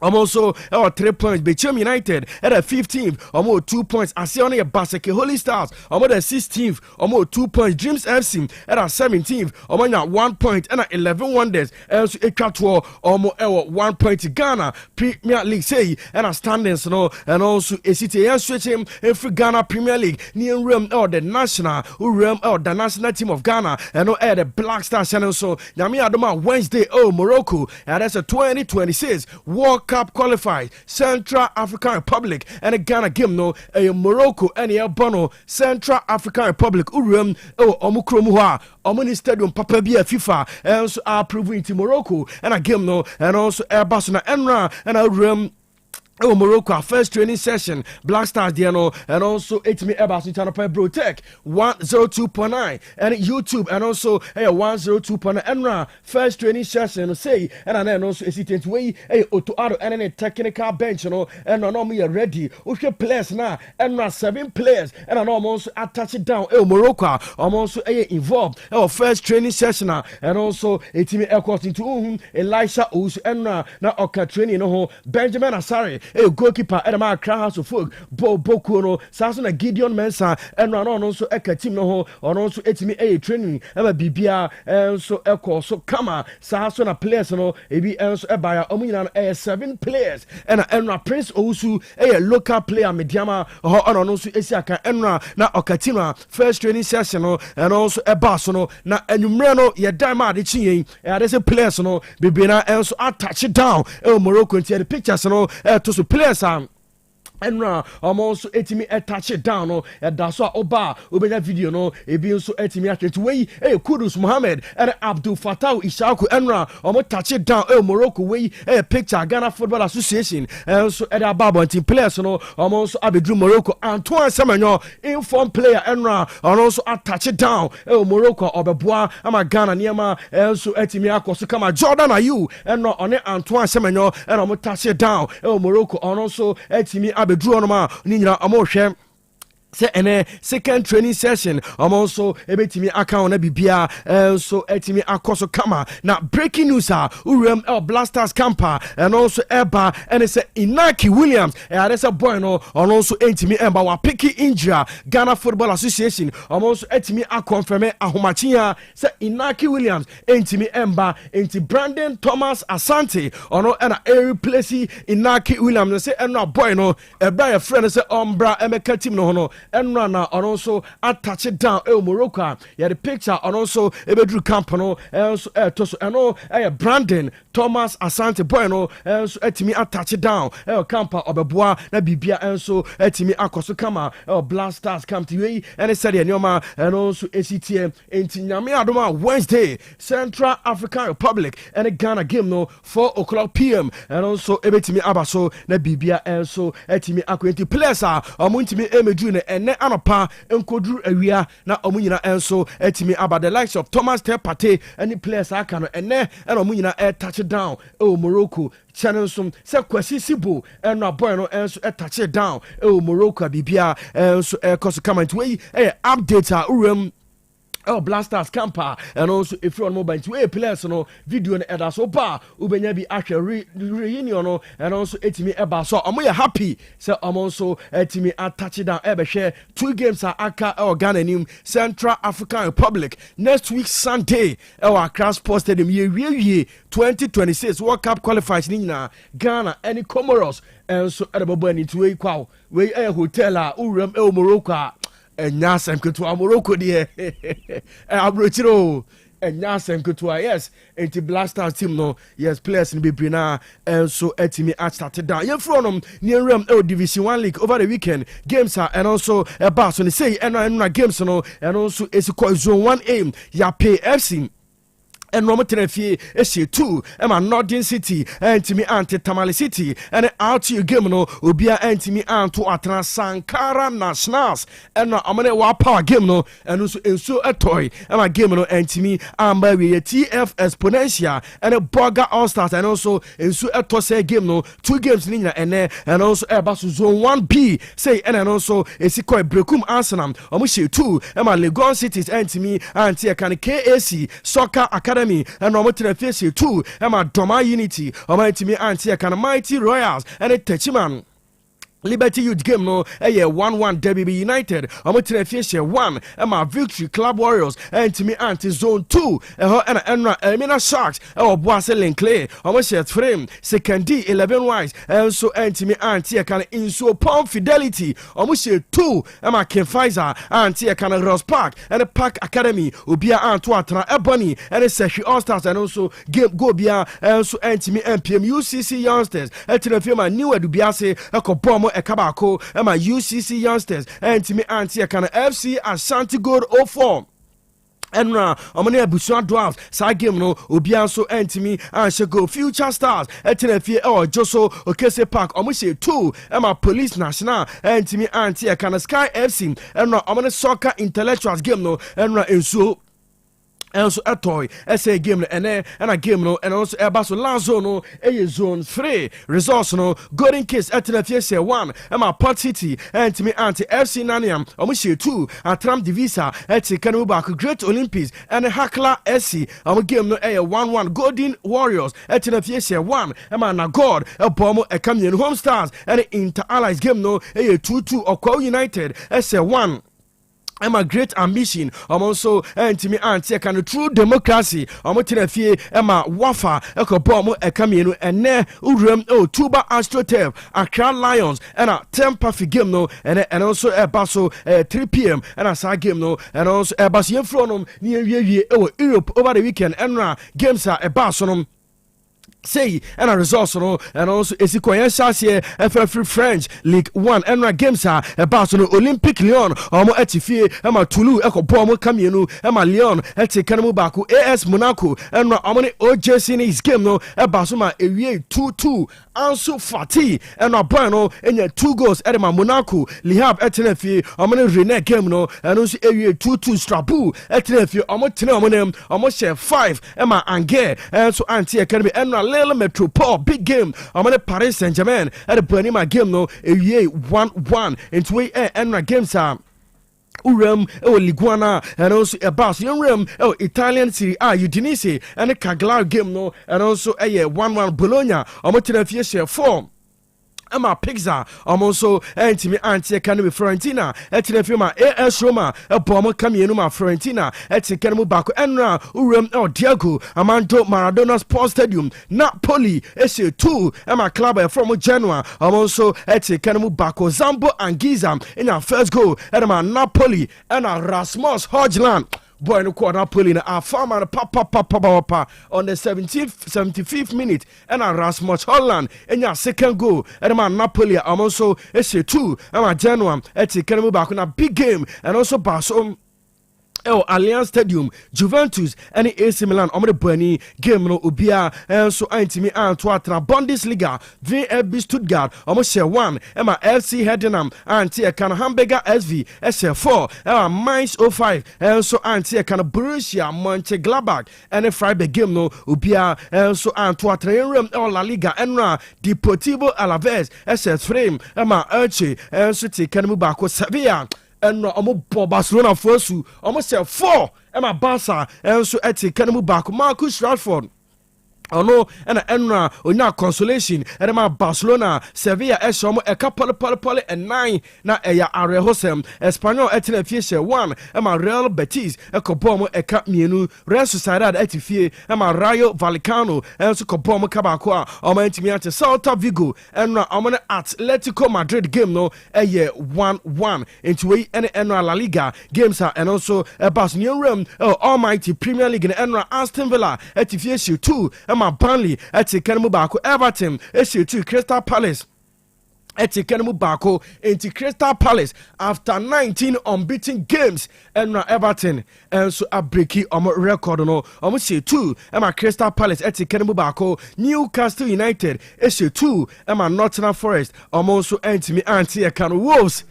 [SPEAKER 7] Also, 3 points. Bechem United at a 15th, almost 2 points. Asione Baseke Holy Stars, almost a 16th, almost 2 points. Dreams FC at a 17th, almost 1 point. And 11 Wonders, also a catwalk, almost 1 point. Ghana Premier League say, and a standings, no, and also a city switching every Ghana Premier League near realm or the national, the national team of Ghana, and no the Black Star channel. So, Yami Adoma Wednesday, Morocco, and that's a 2026 World Cup qualified Central African Republic and a Ghana game no Morocco and a Bono Central African Republic Urum Omukromuha Omuni Stadium Papa Bia FIFA and so are proving to Morocco and a game no and also Airbus and Enra and a room Morocco, our first training session, Black Stars Diano, and also 8 Airbus in Channel Otec 1029 and YouTube, and also 102.9 Enra first training session, say, and then also a sit way, to add and a technical bench, you know, and I know me ready. Okay, players now, Enra 7 players, and I know I'm also attached down, Morocco, I'm also involved, first training session, and also a team according to Elisha Us, Enra, now okay training, Benjamin Asari. Goalkeeper at the Crown House of Folk, Boku no, Sasson Gideon Mensa, and run also a team no, or also a training, and a BBR, and so Echo, so Kama, Sasson a players no, a also a buyer, a 7 players, and Enra Prince Osu, a local player, Mediama, or also Isiaka, Enra, na Okatima, first training session, and also a Basono, na Enumrano, ya Dama, the Ching, and there's a players no, Bibina, and so I touch it down, Morocco, and the pictures no, to players Enra almost etimi touch it down no that's why oba obenya video no ebi nso etimi atwet wey Kudus Mohammed and Abdul Fattah Ishaku Enra almost touch it down Morocco wey picture Ghana Football Association and so at ababo team players no almost abedru Morocco Antoine Semenyo inform player Enra and also touch it down Morocco obeboa ama Ghana niema and so etimi akoso kama Jordan Ayew Enra on Antoine Semenyo and almost touch it down Morocco and also etimi bedru onoma ni nyina amohwe say ene second training session also ebetimi account na bibia so etimi akoso kama na breaking news urem Blasters camper and also eba and say Inaki Williams and say boy no also etimi emba wa picky injury Ghana Football Association also etimi akonfirm ahomachia say Inaki Williams etimi emba enti Brandon Thomas Asante ono na replace Inaki Williams say eno boy no ebra your friend say ombra emeka team no no Enra na also attach it down Morocco yeah the picture and also ebedru camp no also toso eno Brandon Thomas Asante boy no also etimi attach it down camper obeboa na bibia enso etimi akoso kama Blasters camp we and said nyoma and also ACTM enti nyame adoma Wednesday Central African Republic and Ghana game no 4:00 p.m. and also ebetimi abaso na bibia enso etimi akwenti players omuntimi emedu ne ene anopa enkodru awia na omunyina enso etimi about the likes of Thomas Tepate any players aka no ene and omunyina touch down Morocco channel some se kwasi sibo and boy no enso touch it down Morocco bibia enso koso comment we update urem Blasters camper and also if you're on mobile to players no video and that's so bar ubenya bi ahwe reunion no and also etimi eba so am happy so I'm also etimi attach down share 2 games are aka Ghana nim Central African Republic next week Sunday Accra Sports Stadium ye 2026 World Cup qualifiers ni na Ghana and Comoros and so at the ni to kwa we hotel urem Morocco and Asem Beba Morocco dear Abrochiro and Asem Beba yes anti Blasters team no yes players in Bibrina and so etimi at started down you from near Division 1 League over the weekend games are and also a bass on the say and games no and also it's called Zone 1 aim ya pay FC and Romatenefie SC2 Emma Northern City and Timmy Ante Tamale City and out to game no Ubia and Timmy Anto Atana Sankara Nationals and Amane Wa Power game no and also in so a toy Emma game no and Timmy Ambawi TF Exponential and a Burger All Stars and also in so a toss game no 2 games Nina and also a Basu Zone 1B say and also a Sikoi Brekum Arsenal Omushi 2 Emma Legon Cities and Timmy Anti KAC Soccer Academy and Romotina Face 2 Emma Doma Unity Omaitimi Anti Mighty Royals and a Techiman Liberty Youth game no 1-1 Derby United Omotina Face 1 Emma Victory Club Warriors and Timmy Anti Zone 2 and Emina Sharks Boise Linclay Omosia Frame second D 11 wise and so Timmy Anti Inso Palm Fidelity Omosia 2 Emma Ken Pfizer Anti Ross Park and a Park Academy Ubia Antoine Ebony and a Seshi All Stars and also game Gobia and so Timmy MPM UCC Youngsters and Tinafima New Edubiase Ekobomo Ekabako and my UCC Youngsters and Timmy Anti FC Ashanti Gold 04 and Omania Bushra Dwarfs, side game no, Obianso Antimi, and Shago Future Stars, Etenefie or Joso, Okese Park, Omushi 2, Emma Police National, Antimi Anti, Sky FC, and Omana Soccer Intellectuals game no, and Enso. And also a toy, SA game and a game no, and also a basso Lanzo no, a zone 3 resource no, Golden Kiss at the 1, Emma Port City, and to me anti FC Naniam, Omushi 2, and Tram Divisa, at Kanubak Great Olympics, and a Hakla SC, our game no a 1-1 Golden Warriors, at the 1, Emma Nagod, a Bomo, a Camion Home Stars, and Inter Allies game no a 2-2 or Co United, SA 1. I'm a great ambition. I'm also anti anti kind true democracy. I'm a tenafie. Emma Wafa Ekobomo Ekamino and ne Urem Tuba Astrotev Accra Lions and a Tempa game no and also a basso 3 p.m. and a side game no and also a basso from near Europe over the weekend and games are a basso say and a resource no and also esikoyen shasie FF French League 1 enra games a about no Olympic Lyon omo etifie ema Toulouse ekobo omo kamienu ema Lyon eti kanemu baako AS Monaco enra omo ne OJC ne his game no about ma ewie 2-2 Ansu Fati enra boy no enya 2 goals edema Monaco Lihab etenefie omo ne Rennes game no eno so ewie 2-2 Strasbourg etenefie omo tene omo nem omo share 5 ema Angers enso anti academy enra Lille Metropole big game among Paris Saint-Germain at the Burnima game no a 1-1 into we enra games are Urem Liguana and also a Bas Urem Italian Serie A Udinese and a Cagliari game no and also a 1-1 Bologna Omotina Fiesha 4 Emma Pizza, also Antimi Anti Academy Fiorentina, Etinefima AS Roma, a bomber Camienuma Fiorentina, Etikanamu Bako Enra, Urem El Diego, Amando Maradona Sports Stadium, Napoli, SC2, Emma Club from Genoa, also Etikanamu Bako Zambo and Giza in our first goal, Emma Napoli, and Rasmus Hodgland. Boy, no quarter Napoli na a farmer papa on the 75th minute and a Rasmus Holland in your second goal and man Napoli also SC2 and my Genoa at the Kenemu back on a big game and also Barcelona Allianz Stadium, Juventus, and AC Milan, the Bunny game no Ubia, and so Antimi Antoine, Bundesliga, VfB Stuttgart, almost share 1, Emma FC Heidenheim, Antia Can Hamburger SV, SL4, Emma Mainz 05, and so Antia Can Borussia, Mönchengladbach, and a Friday game no Ubia, and so Antoine, La Liga, Enra, Deportivo Alaves, SL3, Emma Elche, and so Canubako Sevilla. And Barcelona first, almost 4. Emma Barca, and so at Canemu back, Marcus Rashford. Oh no, and Enra, or now consolation, and my Barcelona, Sevilla, Esom, a couple and 9, na Eya Arehosem, Espanyol Etina Fiesha 1, and my Real Betis, a Cobomo, a Cap Mienu, Real Sociedad Etifie, and my Rayo Vallecano, and so Cobomo Cabacua, or my Intimiante Salta Vigo, and Amana Atletico Madrid game no, a year 1-1 into a Enra La Liga games are, and also a Barcelona, Almighty Premier League, and Enra Aston Villa, Etifie 2, and Burnley at Kenemu Bako Everton SC2 Crystal Palace at Kenemu Bako into Crystal Palace after 19 unbeaten games and Everton and so a breaky record no almost 2 and Crystal Palace at Kenemu Bako Newcastle United SC2 and Nottingham Forest almost anti Wolves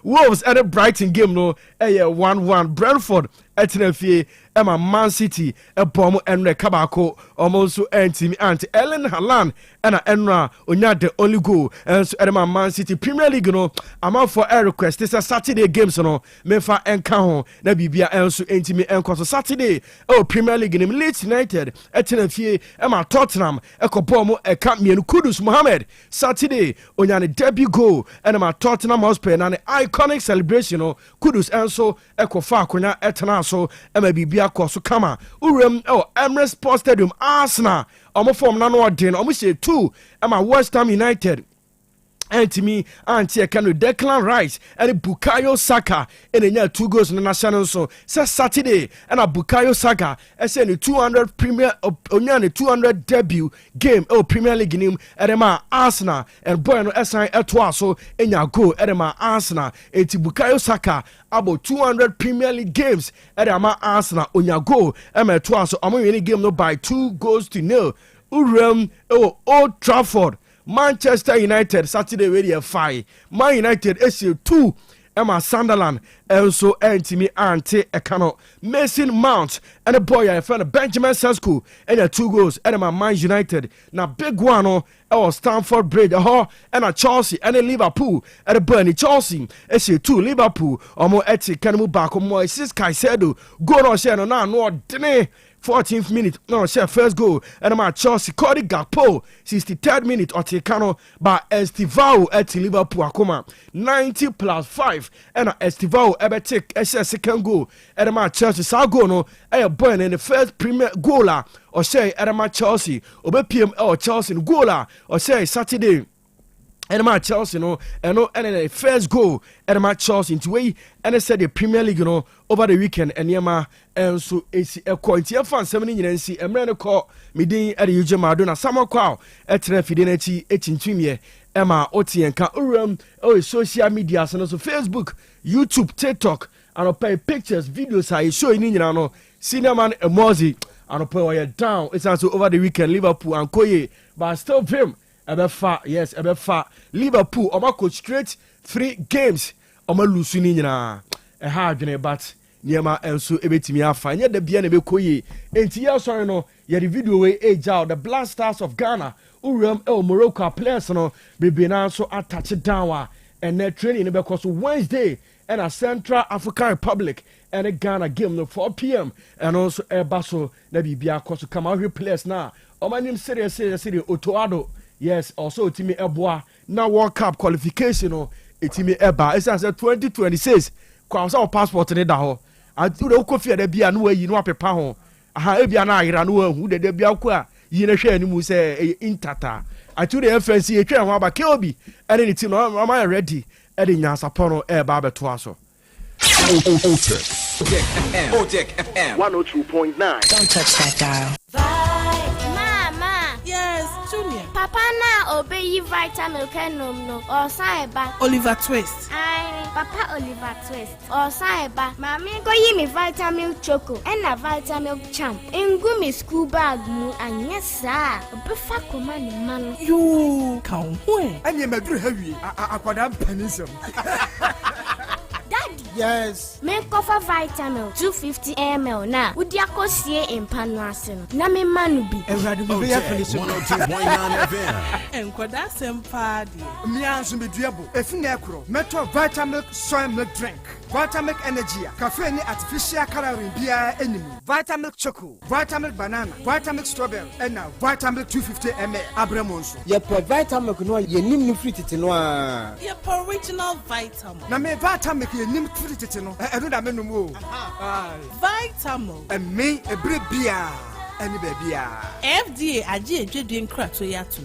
[SPEAKER 7] Wolves at a Brighton game no a 1-1 Brentford Etinefie Emma Man City a bomb and Kabako almost anti Ellen Haaland and Enra Onya the only goal and so Emma Man City Premier League no I'm out for a request this is Saturday games no Mefa Enkaho na bibia enso anti enko Saturday Premier League in Leeds United Etinefie Emma Tottenham ekobom e ka mienu Kudus Mohammed Saturday Onya the debut goal and Emma Tottenham Hotspur na iconic celebration no Kudus enso ekofa akonya etena so Emma bibia so kama urem Emirates Sports Stadium Arsenal form na no den say 2 Emma West Ham United Antimi anti Kanu Declan Rice and Bukayo Saka and enya 2 goals in the national so Saturday and Bukayo Saka SN 200 Premier Onyane 200 debut game Premier League nim Edema Arsenal and boy no SN etwa so enya goal Edema Arsenal enti Bukayo Saka about 200 Premier League games Edema Arsenal onya goal etwa so amwe game no by 2-0 urem Old Trafford Manchester United Saturday radio 5 Man United SC2 Emma Sunderland also Antimi Ante Ekano Mason Mount and a boy I found Benjamin Sesko and 2 goals and Man United na big one Stamford Bridge and a Chelsea and a Liverpool and a Burnley Chelsea SC2 Liverpool omo eti kanemu baako Moises Caicedo goal on share no dene 14th minute, no, share first goal, and my Chelsea, Cody Gakpo, 63rd minute, or Tekano, by Estivao at Liverpool, Akoma, 90+5, and Estivao ever take a second goal, and my Chelsea, Sagono, a burn in the first premier goaler, or say, at my Chelsea, or PM or Chelsea goaler, or say Saturday. Enema Chelsea no eno ene first goal enema Chelsea into way ene said the Premier League no over the weekend enema enso esi ekọ ntia fan 7 nyina nsi emre ne kọ midin e de Eugene Maradona Samuel Kwao etre fide na chi echintumye ema otienka uram social media so Facebook, YouTube, TikTok and pay pictures videos I show ni nyina no cinema emoji and pay down it's also over the weekend Liverpool and Koye but still him Ebefa Liverpool Omako straight 3 games Oma lusu ni nyina adwene but niema enso ebetimi afa nya da bia na bekoye enti ya sorry no ya the video we age out the Black Stars of Ghana uram Morocco players no bebe na so attach down and their training because Wednesday and a Central African Republic and a Ghana game no 4 p.m. and also a basso na bibia koso come out players now omanim serious Otoado. Yes, also Timi Eboa now World Cup qualification no Timi Eba. It's as 2026. Kwasa passport ne da ho. Atu de kofi de bia no ayi no apepa ho. Aha ebia na ayira no ahu de bia ko a yi na hwe animu se intata. Atu de FNC etwa ho aba Keobi ene ni ti no am ready e de nyansapo no eba beto aso.
[SPEAKER 4] Otec FM 102.9.
[SPEAKER 11] Don't touch that dial.
[SPEAKER 12] Yes, Junior.
[SPEAKER 11] Papa na obey vitamin kenom no or saiba.
[SPEAKER 12] Oliver Twist.
[SPEAKER 11] Aye, Papa Oliver Twist or saiba. Mami go yi me vitamin choco and a vitamin champ. Engu me school bag mu and yes sir. Befa koma ni man.
[SPEAKER 12] You count when?
[SPEAKER 13] And you medru heavy. Akwada penism.
[SPEAKER 11] Daddy.
[SPEAKER 12] Yes.
[SPEAKER 11] Make cover vitamin 250 ml na. Udiako sie empanu aseno. Na me manu bi.
[SPEAKER 13] Everybody be here for this
[SPEAKER 4] 102.9 FM.
[SPEAKER 12] Enkoda sempa di.
[SPEAKER 13] Me anso be duabo. Efi na ekro. Metro Vitamilk soy milk drink. Vitamilk energy. Caffeine artificial calorie bia enemy. Vitamilk choco. Vitamilk banana. Vitamilk strawberry. And now Vitamilk 250 ml. Abremonso.
[SPEAKER 14] Ye pro Vitamilk no ye nim no fruit tete no a.
[SPEAKER 12] Ye pro original Vitamilk.
[SPEAKER 13] Na me Vitamilk ye nim fruit tete no. Eno da me no mo.
[SPEAKER 12] Vitamilk.
[SPEAKER 13] And me ebre bia. Any baby.
[SPEAKER 12] FDA aje edwedwe nkrato ya to.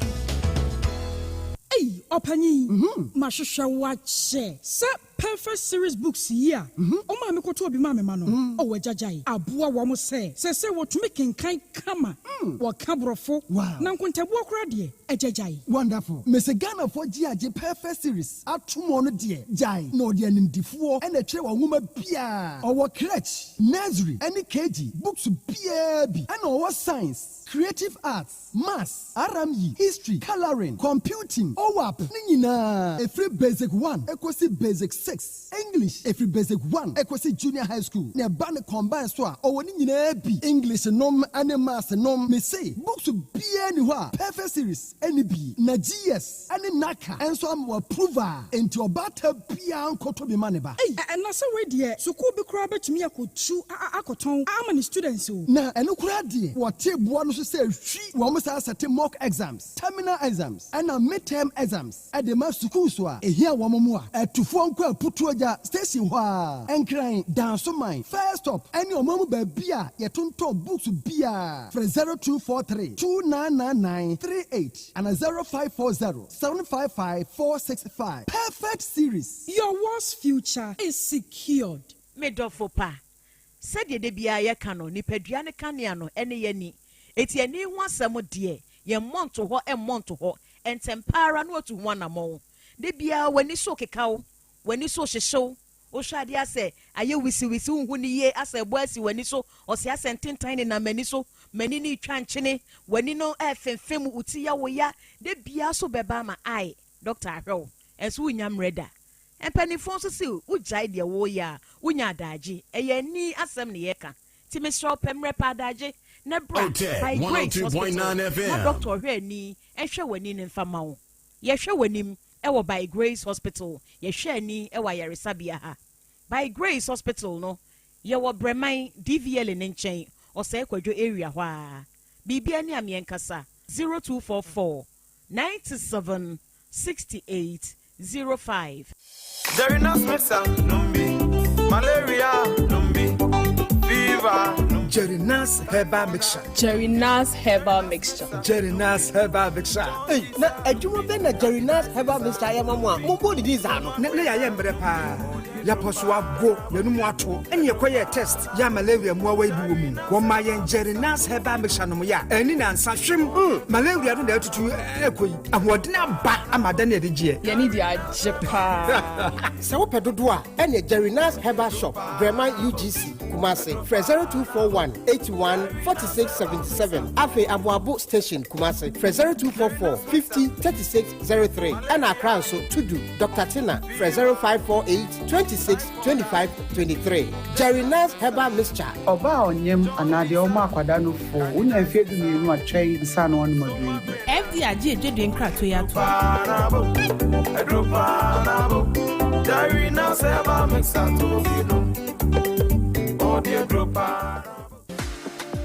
[SPEAKER 15] Hey, Opani. Mashusha wache. Sa perfect series books here. Oma me koto obi ma me ma no. O wajajai. Aboa wo mo se wo to make kan kama. Wo kabrofo. Na nkontabu okra de ejajai.
[SPEAKER 16] Wonderful. Mese Ghana for GAG perfect series. Atumo no de jai. No de animdifo and a tre wa nwoma bia. Owo crèche, nursery, any KG, books bia bi. And owo science, creative arts, maths, RME, history, coloring, computing, OWAP. Ni nyina. Every basic 1, equals basic 6. English, every basic 1, equals junior high school. Ne bane combine so owo ni nyina bi. English nom and maths nom. Me say books bia ni wa. Perfect series. NB, na GS, and Naka, and so I'm approver into a battle pian koto be maneba.
[SPEAKER 15] Hey, and na say we there, so could be crab to me akotu akoton. How many students o?
[SPEAKER 16] Na eno kura die, what table one so say three, we almost have certain mock exams, terminal exams, and a midterm exams. At the mass school so a here wamomua, at to phone call putuaja station wa, and crying down so mine. First stop, and your mama beer, yet to books beer for 0243 2999 38. And a 0540-755-465. Perfect series.
[SPEAKER 15] Your worst future is secured.
[SPEAKER 12] Medofopa. Said ye de bia ye kano ni peduane kaniano ene ye ni. Eti eni ho asemo de ye monto ho e monto ho entempara no to one amon. De bia wani so kekawo, wani so hyehyew. O hwade ase aye wisi hu ni ye ase boasi wani so o se asententan ni na mani so mani ni twa nkyene wani no efemfem uti ya wo ya de bia so beba ma ai Dr. Ahwew enso unyam reda empanifo so se ujai de wo ya unya adaje eye ni asem ne yeka ti Mr. Pemre padaje na bra by Grace 102.9 FM na Dr. Ahwew ni ehwe wani ne mfama wo ye hwe wanim ewo by Grace Hospital ye hwe ni ewa yaresabia ha by Grace Hospital no ye wo breman DVL ne nchen o say kwadwo area hwa bibia ni amienkasa 0244 97 68 05
[SPEAKER 17] There is no smell, numbi malaria, numbi fever, numbi
[SPEAKER 13] Jerry Nas Herbal Mixture.
[SPEAKER 17] Jerry Nas Herbal Mixture.
[SPEAKER 13] Jerry Nas Herbal Mixture.
[SPEAKER 14] Hey, na adwuma be na Jerry Nas Herbal Mixture ya mama. Mo body dis ano.
[SPEAKER 13] Na ya ye mbre pa. Ya poso ago, ya nu mu ato. Ene ye koye test. Ya malaria mu awa ibu mu. Wo ma ye Jerry Nas Herbal Mixture no ya. Eni na nsa hwem. Malaria no da tutu ekoyi. Ahodena ba amada na de gie.
[SPEAKER 17] Ya ni dia jepa.
[SPEAKER 14] Se wo pedodo a, ene Jerry Nas Herbal Shop, Bremen UGC, Kumasi, 0241 81 46 77. Afe Abuabu Station, Kumasi, 0244 50 36 03. And Accra so Tudu, Dr. Tina, 0548 26 25 23. Jerry Nas Herbal Mixture.
[SPEAKER 18] Oba onyem anade oma kwada no fo. Unya fiedu ni nu atwei nsa no on madwe.
[SPEAKER 12] FD aje ejedu nkrato ya to.
[SPEAKER 4] Jerry Nas Herbal Mixture to fino.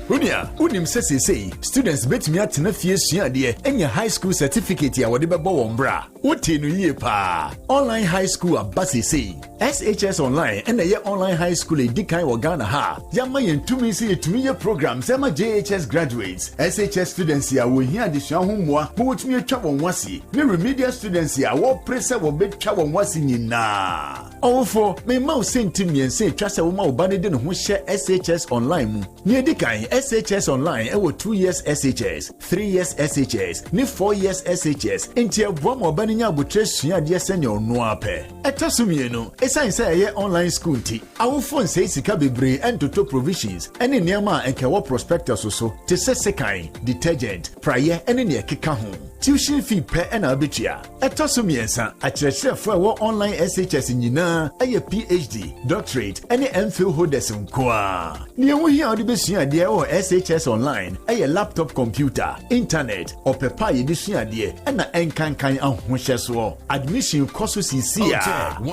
[SPEAKER 19] Unia, unim say students bet me at na fie suade enya high school certificate ya wode bebo wombra. Wote no yie pa. Online high school abase say. SHS online and ye online high school edikan wo Ghana ha. Yama yentumi say etumi ye programs ema JHS graduates. SHS students ya wo hia adesua homoa, mo wotumi atwa won wase. Ne remedial students ya wo pressure wo betwa won wase nyina. Ofo, me ma o sentimi ense twa se wo ma obane de no ho hye SHS online mu. Ne edikan SHS online ewo 2 years SHS, 3 years SHS, ni 4 years SHS. Enti abo ma obane nya abotre suade sene ono ape. Etasumienu, esanse ye online school ti. Awo phone say sika bebre entoto provisions. Ene niama enkewo prospectus so. Te sekan, detergent, prayer ene ne ekeka ho. Tuition fee per ena abetua. Etasumiensa, akyerɛkyerɛfo ewo online SHS nyina eye PhD, doctorate ene MPhil holders nkoa. Ne wo hia ode besua de o SHS online eye laptop computer, internet, opepa ye de suade ena enkankan ahohyeso. Admission course CC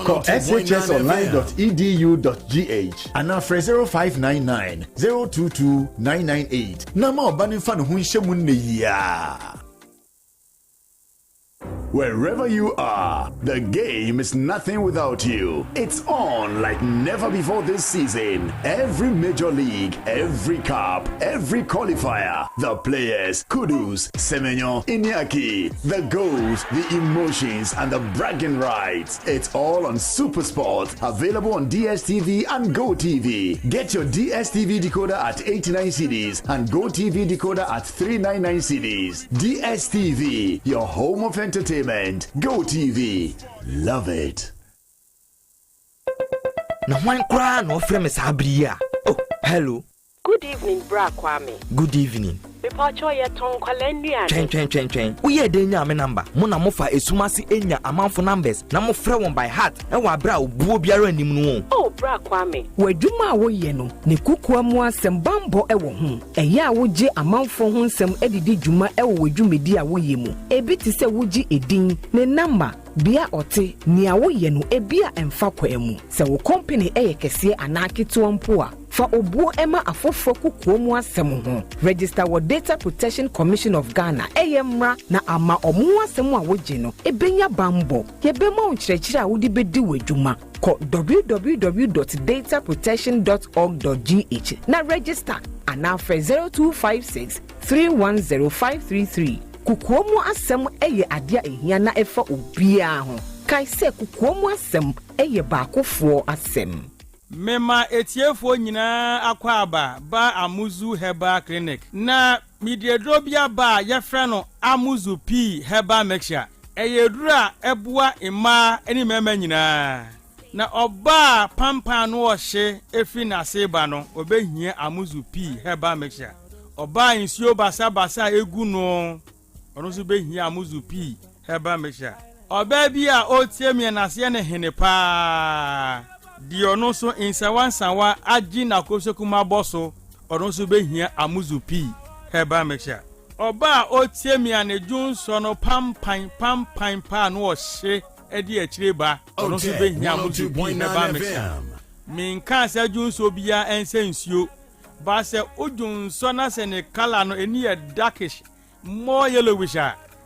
[SPEAKER 19] call shsonline.edu.gh and now 0599 022 998. Nama obani fan hu nhemu ne ya. Wherever you are, the game is nothing without you. It's on like never before this season. Every major league, every cup, every qualifier, the players, kudos, Semenyo, Iñaki, the goals, the emotions, and the bragging rights. It's all on SuperSport, available on DSTV and GoTV. Get your DSTV decoder at 89 cedis and GoTV decoder at 399 cedis. DSTV, your home of entertainment. Go TV, love it.
[SPEAKER 20] No one cry no frame Sabria. Oh, hello.
[SPEAKER 21] Good evening, Bra Kwame.
[SPEAKER 20] Good evening.
[SPEAKER 21] Mepacho ye ton kwalendua.
[SPEAKER 20] Chen. We ye de nya me number. Mo na mo fa esumasi enya amanfo numbers. Na mo frɛ won by heart. E wa bra obuo biara anim no.
[SPEAKER 21] Oh, Bra Kwame.
[SPEAKER 22] Wadwuma wo ye no. Ne kukua mu asɛm bambo e wo ho. Ɛyɛ a wo gye amanfo ho nsɛm edidi dwuma e wo wadwumedi a wo ye mu. Ebi ti sɛ wo gye edin ne number bia ote nia wo ye no ebia emfa kwa emu. Sɛ wo company eye kɛse anaketo mpo a fa obuo ema afofo kukuo mu asɛm ho. Register wo Data Protection Commission of Ghana eyemra na ama omu asɛm a wo gye no ebenya bambo. Yebema onkyerɛkyerɛ a wo di bedi wadwuma. Call www.dataprotection.org.gh na register and now for 0256 310533. Kukuomu asem eye adia ehia na efa obia ho. Kai se kukuomu asem eye baakofo asem.
[SPEAKER 23] Mema etiefo nyina akwaba ba Amuzu Herbal Clinic. Na midiedrobia ba yefra no Amuzu P Herbal Mixture. Eye dura ebua ima eni mema nyina. Na oba pampa no ohye efi na seba no obehia Amuzu P Herbal Mixture. Oba insuo basa egu no ono so behia Amuzu P Herbal Mixture. Oba bi a otie mi na se ne hene pa di ono so insawansawa agi na kosokuma boso ono so behia Amuzu P Herbal Mixture. Oba otie mi anedun so no pampan pa no ohye edi akire ba ono so behia Amuzu P Herbal Mixture. Min kan se jun so bia ense nsuo ba se ojun so na se ne color no eni e darkish more yellowish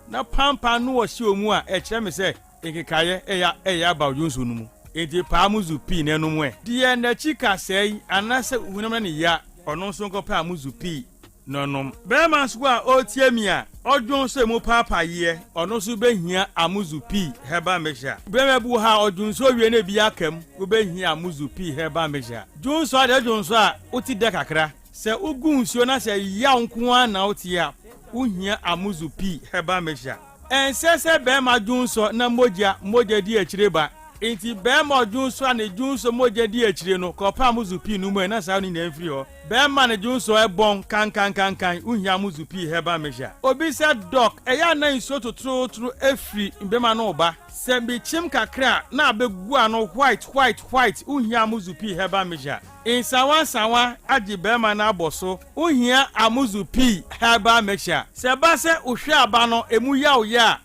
[SPEAKER 23] na pampa no ohye omu a e kire me se ekekaye eya ba ojun so no mu enti pa Amuzu P na no mu e die na chika sei anase hunam na ya ɔno nso nkɔpɛ amuzu pii nonom bɛrima nso a ɔtie mi a ɔdwon so mu paapayeɛ ɔno nso bɛhia amuzu pii herbal mixture bɛrima bu ha ɔdwon so wie na bi akam wobɛhia amuzu pii herbal mixture dwon so ade dwon so a ɔti dɛ kakra sɛ ugu nsuo na sɛ yaw nko a na ɔtie a wohia amuzu pii herbal mixture ɛnsɛ sɛ bɛrima dwon so na mogya di akyire ba enti bɛrima dwon so a ne dwon so mogya di akyire no kɔpa amuzu pii no mu na saa no nyina mfiri hɔ bɛrima ne dwon so ɛbɔn kankankankan wohia amuzu pii herbal mixture obi sɛ dɔk ɛyɛ na nsuo totorotoro efiri bɛrima no ba sɛ bikyim kakra na abegu ano white wohia amuzu pii herbal mixture insawa agye bɛrima na abɔ so wohia amuzu pii herbal mixture sɛ ba sɛ ohwe aba no emu yaw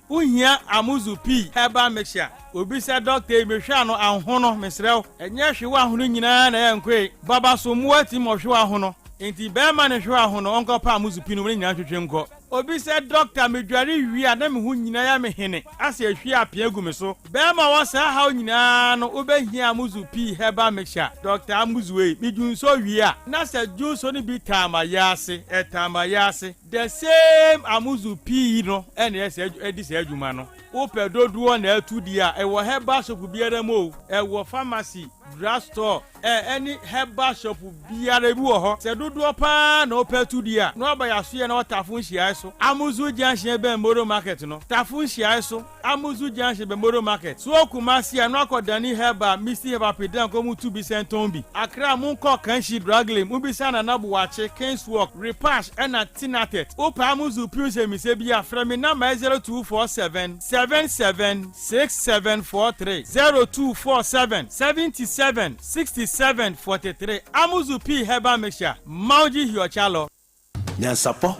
[SPEAKER 23] wohia amuzu pii herbal mixture obi sɛ dɔkta mehwe ano ahono mesrɛw ɛnyɛ hwe wa ahono nyinaa na ɛnkwe baba so mu ati mo hwe ahono enti bɛrima ne hwe ahono ɔnkɔpa amuzu pii no ne nyinaa twetwe nkɔ obi sɛ dɔkta medware wi a na me ho nyinaa ya me hene ase ahwi apia gu me so bɛrima wɔ saa haw nyinaa no wobɛhia amuzu pii herbal mixture dɔkta amuzu wei medwunso wi a na sɛ dwunso no bi tamayase the same amuzu pii no ɛne ɛsɛ edi sɛ adwuma no wopɛ dodoɔ na atu di a ɛwɔ herbal shop biara mu ɛwɔ pharmacy drugstore any herbal shop biara bi wɔ hɔ sɛ dodoɔ paa na wopɛ tu di a na ɔba yaso na ɔtafo nhyiae so amuzu junction bɛn moro market no tafo nhyiae so amuzu junction bɛn moro market so Kumasi a na akɔdani herbal misi herbal pedan ko mu tu bi sɛntɔn bi akra mu nkɔ kanhyi draglem mu bi sa na nabowache kingswalk repash ɛna tinatet opa amuzu puse mi se bi afrɛ mi na 0247 776743 0247 77 6743 amuzu pii herbal mixture mauji hiochalo
[SPEAKER 1] nyansapo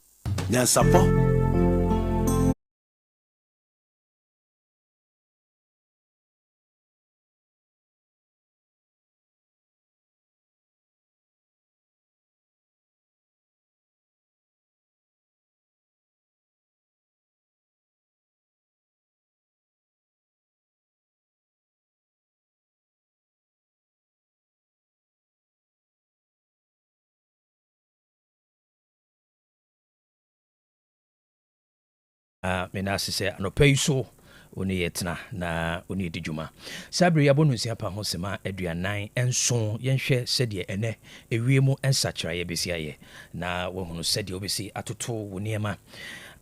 [SPEAKER 5] menase sɛ anɔpa yi so one yɛtena na one di dwuma sabere yɛabɔ no nsia pa ho sema aduanan nso yɛnhwɛ sɛdeɛ ɛnɛ ewie mu nsakyera yɛbɛsi ayɛ na wɔhunu sɛdeɛ wobɛsi atoto wo nneɛma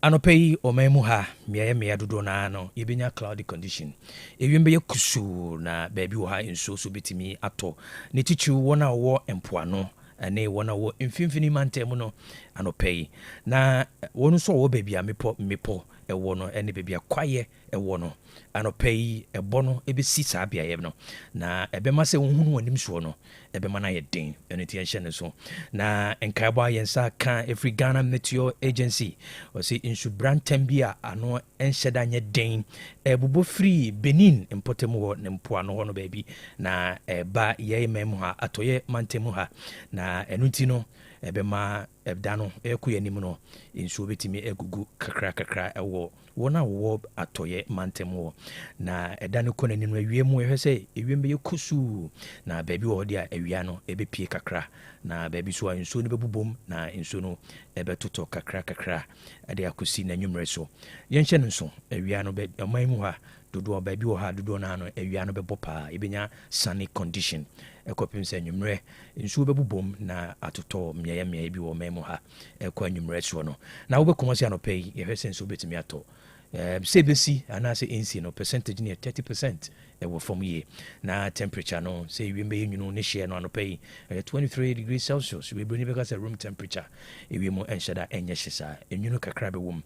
[SPEAKER 5] anɔpa yi ɔman mu ha mmea dodoɔ naa no yɛbɛnya cloudy condition ewiem bɛyɛ kusuu na baabi wɔ ha nsuo so bɛtumi atɔ ne tikyiw wɔn a wɔwɔ mpoano ɛne wɔn a wɔ mfimfini mantam no anɔpa yi na wɔn nso wɔ baabi a mmepɔ ɛwɔ no ɛne baabi a kwaeɛ ɛwɔ no anɔpa yi ɛbɔ no ɛbɛsi saa beaeɛ no na ɛbɛma sɛ wɔhunu wɔn anim soɔ no ɛbɛma no ayɛ den ɛno nti yɛnhyɛ no so na nkaebɔ a yɛnsa ka ɛfiri Ghana Meteor Agency ɔsɛ nsubrantam bi a ano ɛnhyɛ da nyɛ den ɛbobɔ firi Benin mpɔtam hɔ ne mpoano hɔ no baabi na ɛba yɛyɛ man mu ha atɔyɛ mantam mu ha na ɛno nti no ɛbɛma ɛda no ɛkɔ yɛ anim no nsuo bɛtumi agugu kakra ɛwɔ wɔn a wɔwɔ atɔyɛ mantam hɔ na ɛda no kɔ n'anim no awie mu ɛhwɛ sɛ ewiem bɛyɛ kusuu na baabi wɔ hɔ deɛ a awia no ɛbɛpie kakra na baabi so a nsuo no bɛbobom na nsuo no ɛbɛtotɔ kakra ɛde akɔsi n'anwummerɛ so yɛnhyɛ no nso awia no ɔman mu ha dodoɔ baabi wɔ ha dodoɔ no ano awia no bɛbɔ paa ɛbɛnya sunny condition ɛkɔpem sɛ anwummerɛ nsuo bɛbobom na atotɔ mmeaeɛ bi wɔ ɔman mu ha ɛkɔ anwummerɛ soɔ no na wobɛkɔmmɔ sɛ anɔpa yi yɛhwɛ sɛ nsuo bɛtumi atɔ sɛ bɛsi anaasɛ ɛnsi no percentage no yɛ 30% ɛwɔ fam yie na temperature no sɛ ewiem bɛyɛ nwunu ne hyeɛ no anɔpa yi ɛyɛ 23 degrees Celsius bebree bɛka sɛ room temperature ewiem mu ɛnhyɛ da ɛnyɛ hye saa nwunu kakra bɛwɔ mu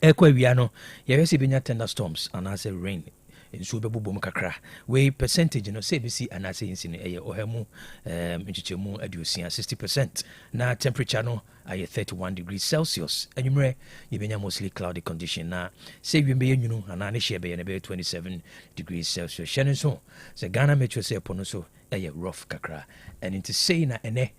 [SPEAKER 5] ɛkɔ awia no yɛhwɛ sɛ bɛnya thunderstorms anaasɛ rain nsuo bɛbobom kakra wei percentage no sɛ bɛsi anaasɛ yɛnsi no ɛyɛ ɔha mu nkyekyɛmu 60% na temperature no ayɛ 31 degrees Celsius anwummerɛ yɛbɛnya mostly cloudy condition na sɛ wiem bɛyɛ nwunu anaa ne hyeɛ bɛyɛ no bɛyɛ 27 degrees Celsius hyɛ no nso sɛ Ghana Metro sɛ ɛpɔ no so ɛyɛ rough kakra ɛno nti sei na ɛnɛ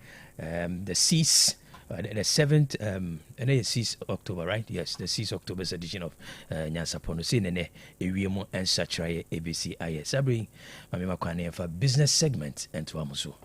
[SPEAKER 5] the seas the 7th and 6th October, right? Yes, the 6th October's edition of Nyansapo no say nene ewiemu ensatraye ABC aye sabri mami makwane for business segment and to amuso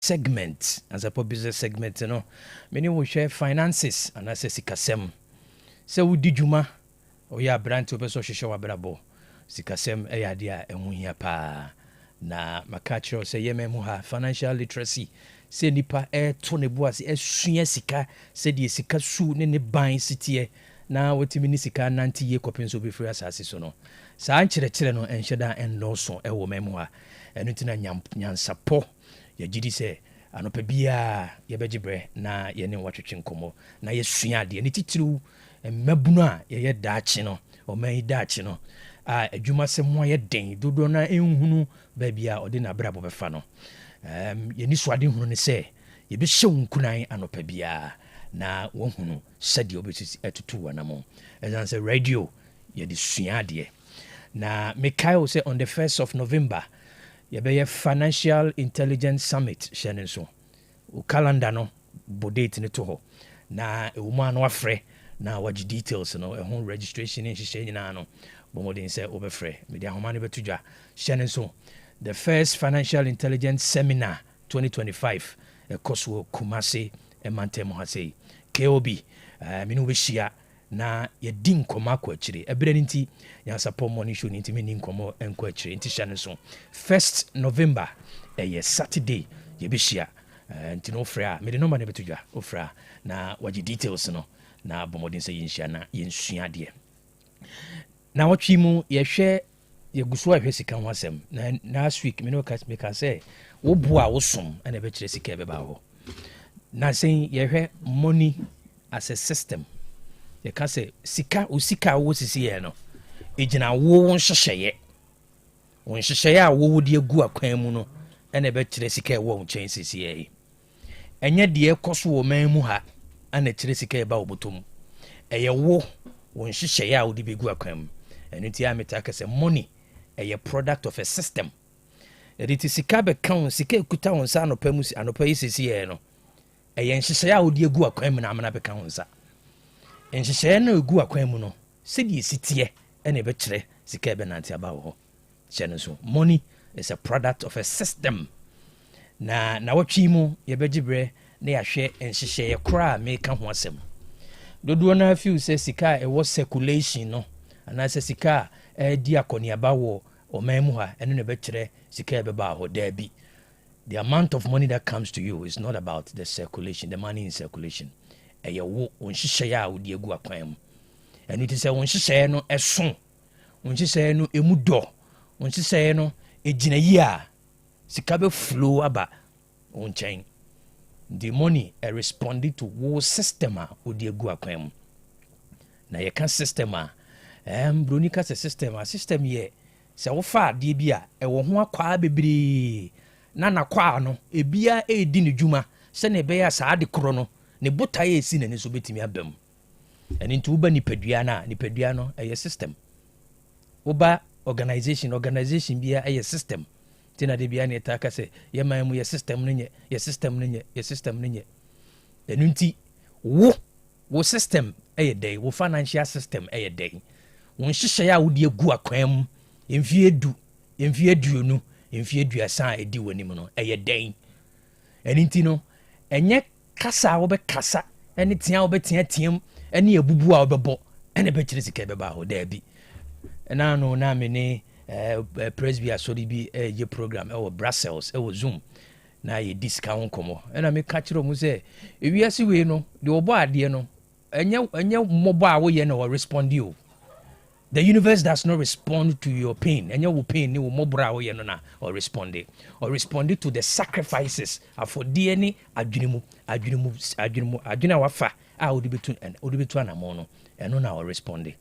[SPEAKER 5] segment as a business segment no many will share finances and as sikasem se wodi dwuma oya brand obeso hwehwe wa brabo sikasem eyade a ehu hia pa na makachiro se yememu ha financial literacy se nipa to ne boase esua sika se die sika su ne ban sitie na wotimi ni sika nanti ye kopenso be free asase so no saa nkyerɛkyerɛ no enhyeda ennoso ewo memu ha enu tina nyansapo ya gidi se anopa bia ye begibre na ye ne watwetwe nkomo na ye sua ade ne titiru mmabunu a ye daachi no o man daachi no adwuma se mo ye den dodo na enhunu ba bia ode na brabo befa no ye ni so ade hunu ne se ye be hye nkunan anopa bia na wohunu sade obetisi etutu wanamo ezanse radio ye di sua ade na Mikael say on the 1st of November ye be financial intelligence summit shene so o calendar no bodate ne to ho na ewuma no afre na wagi details no ehon registration in hye nyina no bomodin say obefre media homa ne betudwa shene so the first financial intelligence seminar 2025 ekoso Kumasi emantem ha say KOB minu be shia na ye din koma kwa chire ebere nti ya support money show nti me nin komo enko chire nti hye ne so 1st November ye Saturday ye be shia nti no fra me de number ne betudwa ofra na wagi details no na bomodin say yinhia na yensua de na watwi mu ye hwe ye guso ahwe sika ho asem na last week me no ka say wo bo a wo som na be kire sika be ba ho na say ye hwe money as a system ye ka say sika wo sisi ye no ejina wo nhyehyeye a wo de agu akwan mu no na be kire sika wo nchen sisi ye enye de ekoso wo man mu ha ana kire sika ba obotom eye wo nhyehyeye a wo de begu akwan mu enu ti ameta ka say money a product of a system. It is sika be kan sika ekuta wonsa anopa mu anopa yisisi ye no nhyehyeye a wo de agu akwan mu na amana be kan wonsa nhyehyeye na egu akwan mu no se die sitie ene be kire sika be nanti aba wo kyene so money is a product of a system na watwi mu ye begibre na ya hwe nhyehyeye kora me ka ho asem dodo na afiu se sika e was circulation no ana se sika di akoni aba wo o memu ha eno ne be kire sika be ba ho da bi. The amount of money that comes to you is not about the circulation, the money in circulation. Eye wo nhyehyeye a wo de agu akwan mu eno ti se nhyehyeye no eso nhyehyeye no emu do nhyehyeye no ejina yi a sika be flow aba onchen. The money responding to wo system a wo de agu akwan mu na ye kan system a bronika se system ye se wo fa de bi a e wo ho akwa bebre na kwa no ebia edi ne dwuma se ne be ya sa ade kro no ne botaye esi ne so betimi abam eni nti uba nipadua no eye system uba organization bia eye system tina de bia ne ta ka se ye man mu ye system no nye enu nti wo system eye dey wo financial system eye dey won hyehyɛ a wo de agu akwan mu emfie aduonu emfie aduasa edi wanim no eye den eni nti no enye kasa wo be kasa eni tia wo be tiam eni ebubu a wo bebo eni be kire sika be ba ho da bi na no na me ne presbya sorry bi ye program e wo Brussels e wo Zoom na ye discount komo ena me ka kire mu se ewiase we no de obo ade no enye mobo a wo ye no respond you. The universe does not respond to your pain. And your pain, you will or respond to the sacrifices for DNA. Adjuna wafa. I would be between and amono. And no now respond.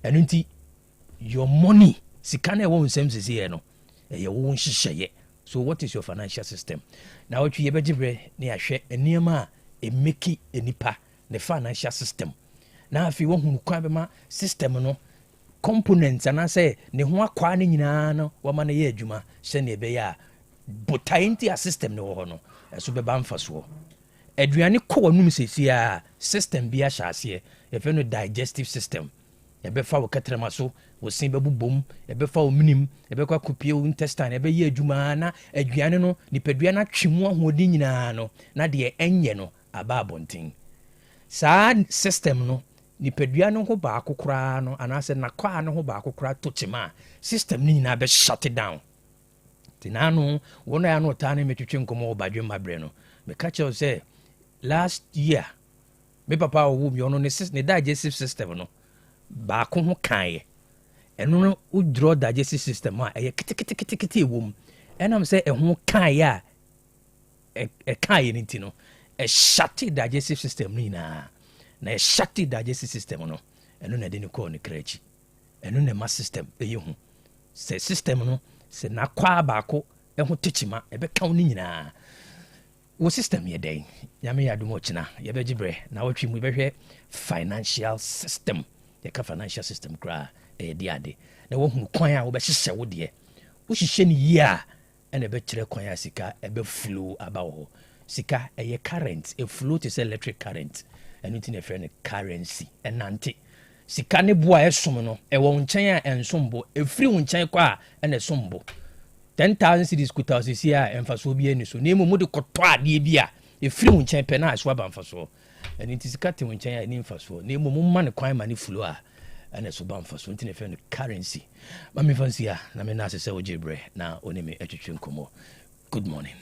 [SPEAKER 5] And until your money, sikane won't same as here no. You won't share. So what is your financial system? Now what you bejibre near share a nearma a meki a nipa the financial system. Now if you want to kwabema system no. Components and I say ne ho akwa ne nyina no wo ma na ye adwuma hye ne be ya botainti a system ne wo ho no eso be ba mfaso aduane ko wanum sesia system bi a hyase e fe no digestive system e be fa wo katrama so wo sen bɛbu bom ɛbɛfa wo minim ɛbɛkɔ akopie wo intestine ɛbɛyɛ adwuma na aduane no nipadua no atwe mu ahoɔden nyinaa no na deɛ ɛnyɛ no aba abɔnten saa system no nipadua no ho baako koraa no anaasɛ nakɔa no ho baako koraa to kyema a system no nyinaa shut down nti naano wɔn a no ɔtaa ne metwetwe nkɔmmɔ wɔ badwe mabrɛ no meka kyerɛw sɛ last year me papa ɔwɔ mi ɔno ne digestive system no baako ho kaeɛ ɛno no wodwerɛ digestive system a ɛyɛ ketekete ɛwɔ mu ɛnam sɛ ɛho kaeɛ a ɛkaeɛ no nti no ɛhyate digestive system no nyinaa na ɛhyate digestive system no ɛno na ɛde ne kɔɔ ne kra akyi ɛno na ɛma system ɛyɛ hu sɛ system no sɛ nakwaa baako ɛho tekyima ɛbɛka wo no nyinaa wo system yɛ dɛn nyame yɛ adom ɔkyena yɛbɛgye berɛ na wɔtwe mu yɛbɛhwɛ financial system yɛka financial system koraa ɛyɛ de ade na woahunu kwan a wobɛhyehyɛ wo deɛ wohyehyɛ no yie a ɛna ɛbɛkyerɛ kwan a sika ɛbɛflow aba wɔ hɔ sika ɛyɛ current ɛflow te sɛ electric current ɛno nti na ɛfrɛ no currency ɛnante sika ne boa ɛsom no ɛwɔ wo nkyɛn a ɛnsom bo ɛfiri wo nkyɛn kɔ a ɛna ɛsom bo 10,000 cities kuta osisi a emfaso bi ani so na emu de kɔtɔ adeɛ bi a ɛfiri wo nkyɛn pɛ na aso aba mfaso ɛno nti sika te wo nkyɛn a ɛni mfaso na emu ma ne kwan ma ne flow a ɛna so ba mfaso nti na ɛfɛ no currency ma me fancy a na me na asɛ wo gyebrɛ na oni me atwetwe nkɔmmɔ good morning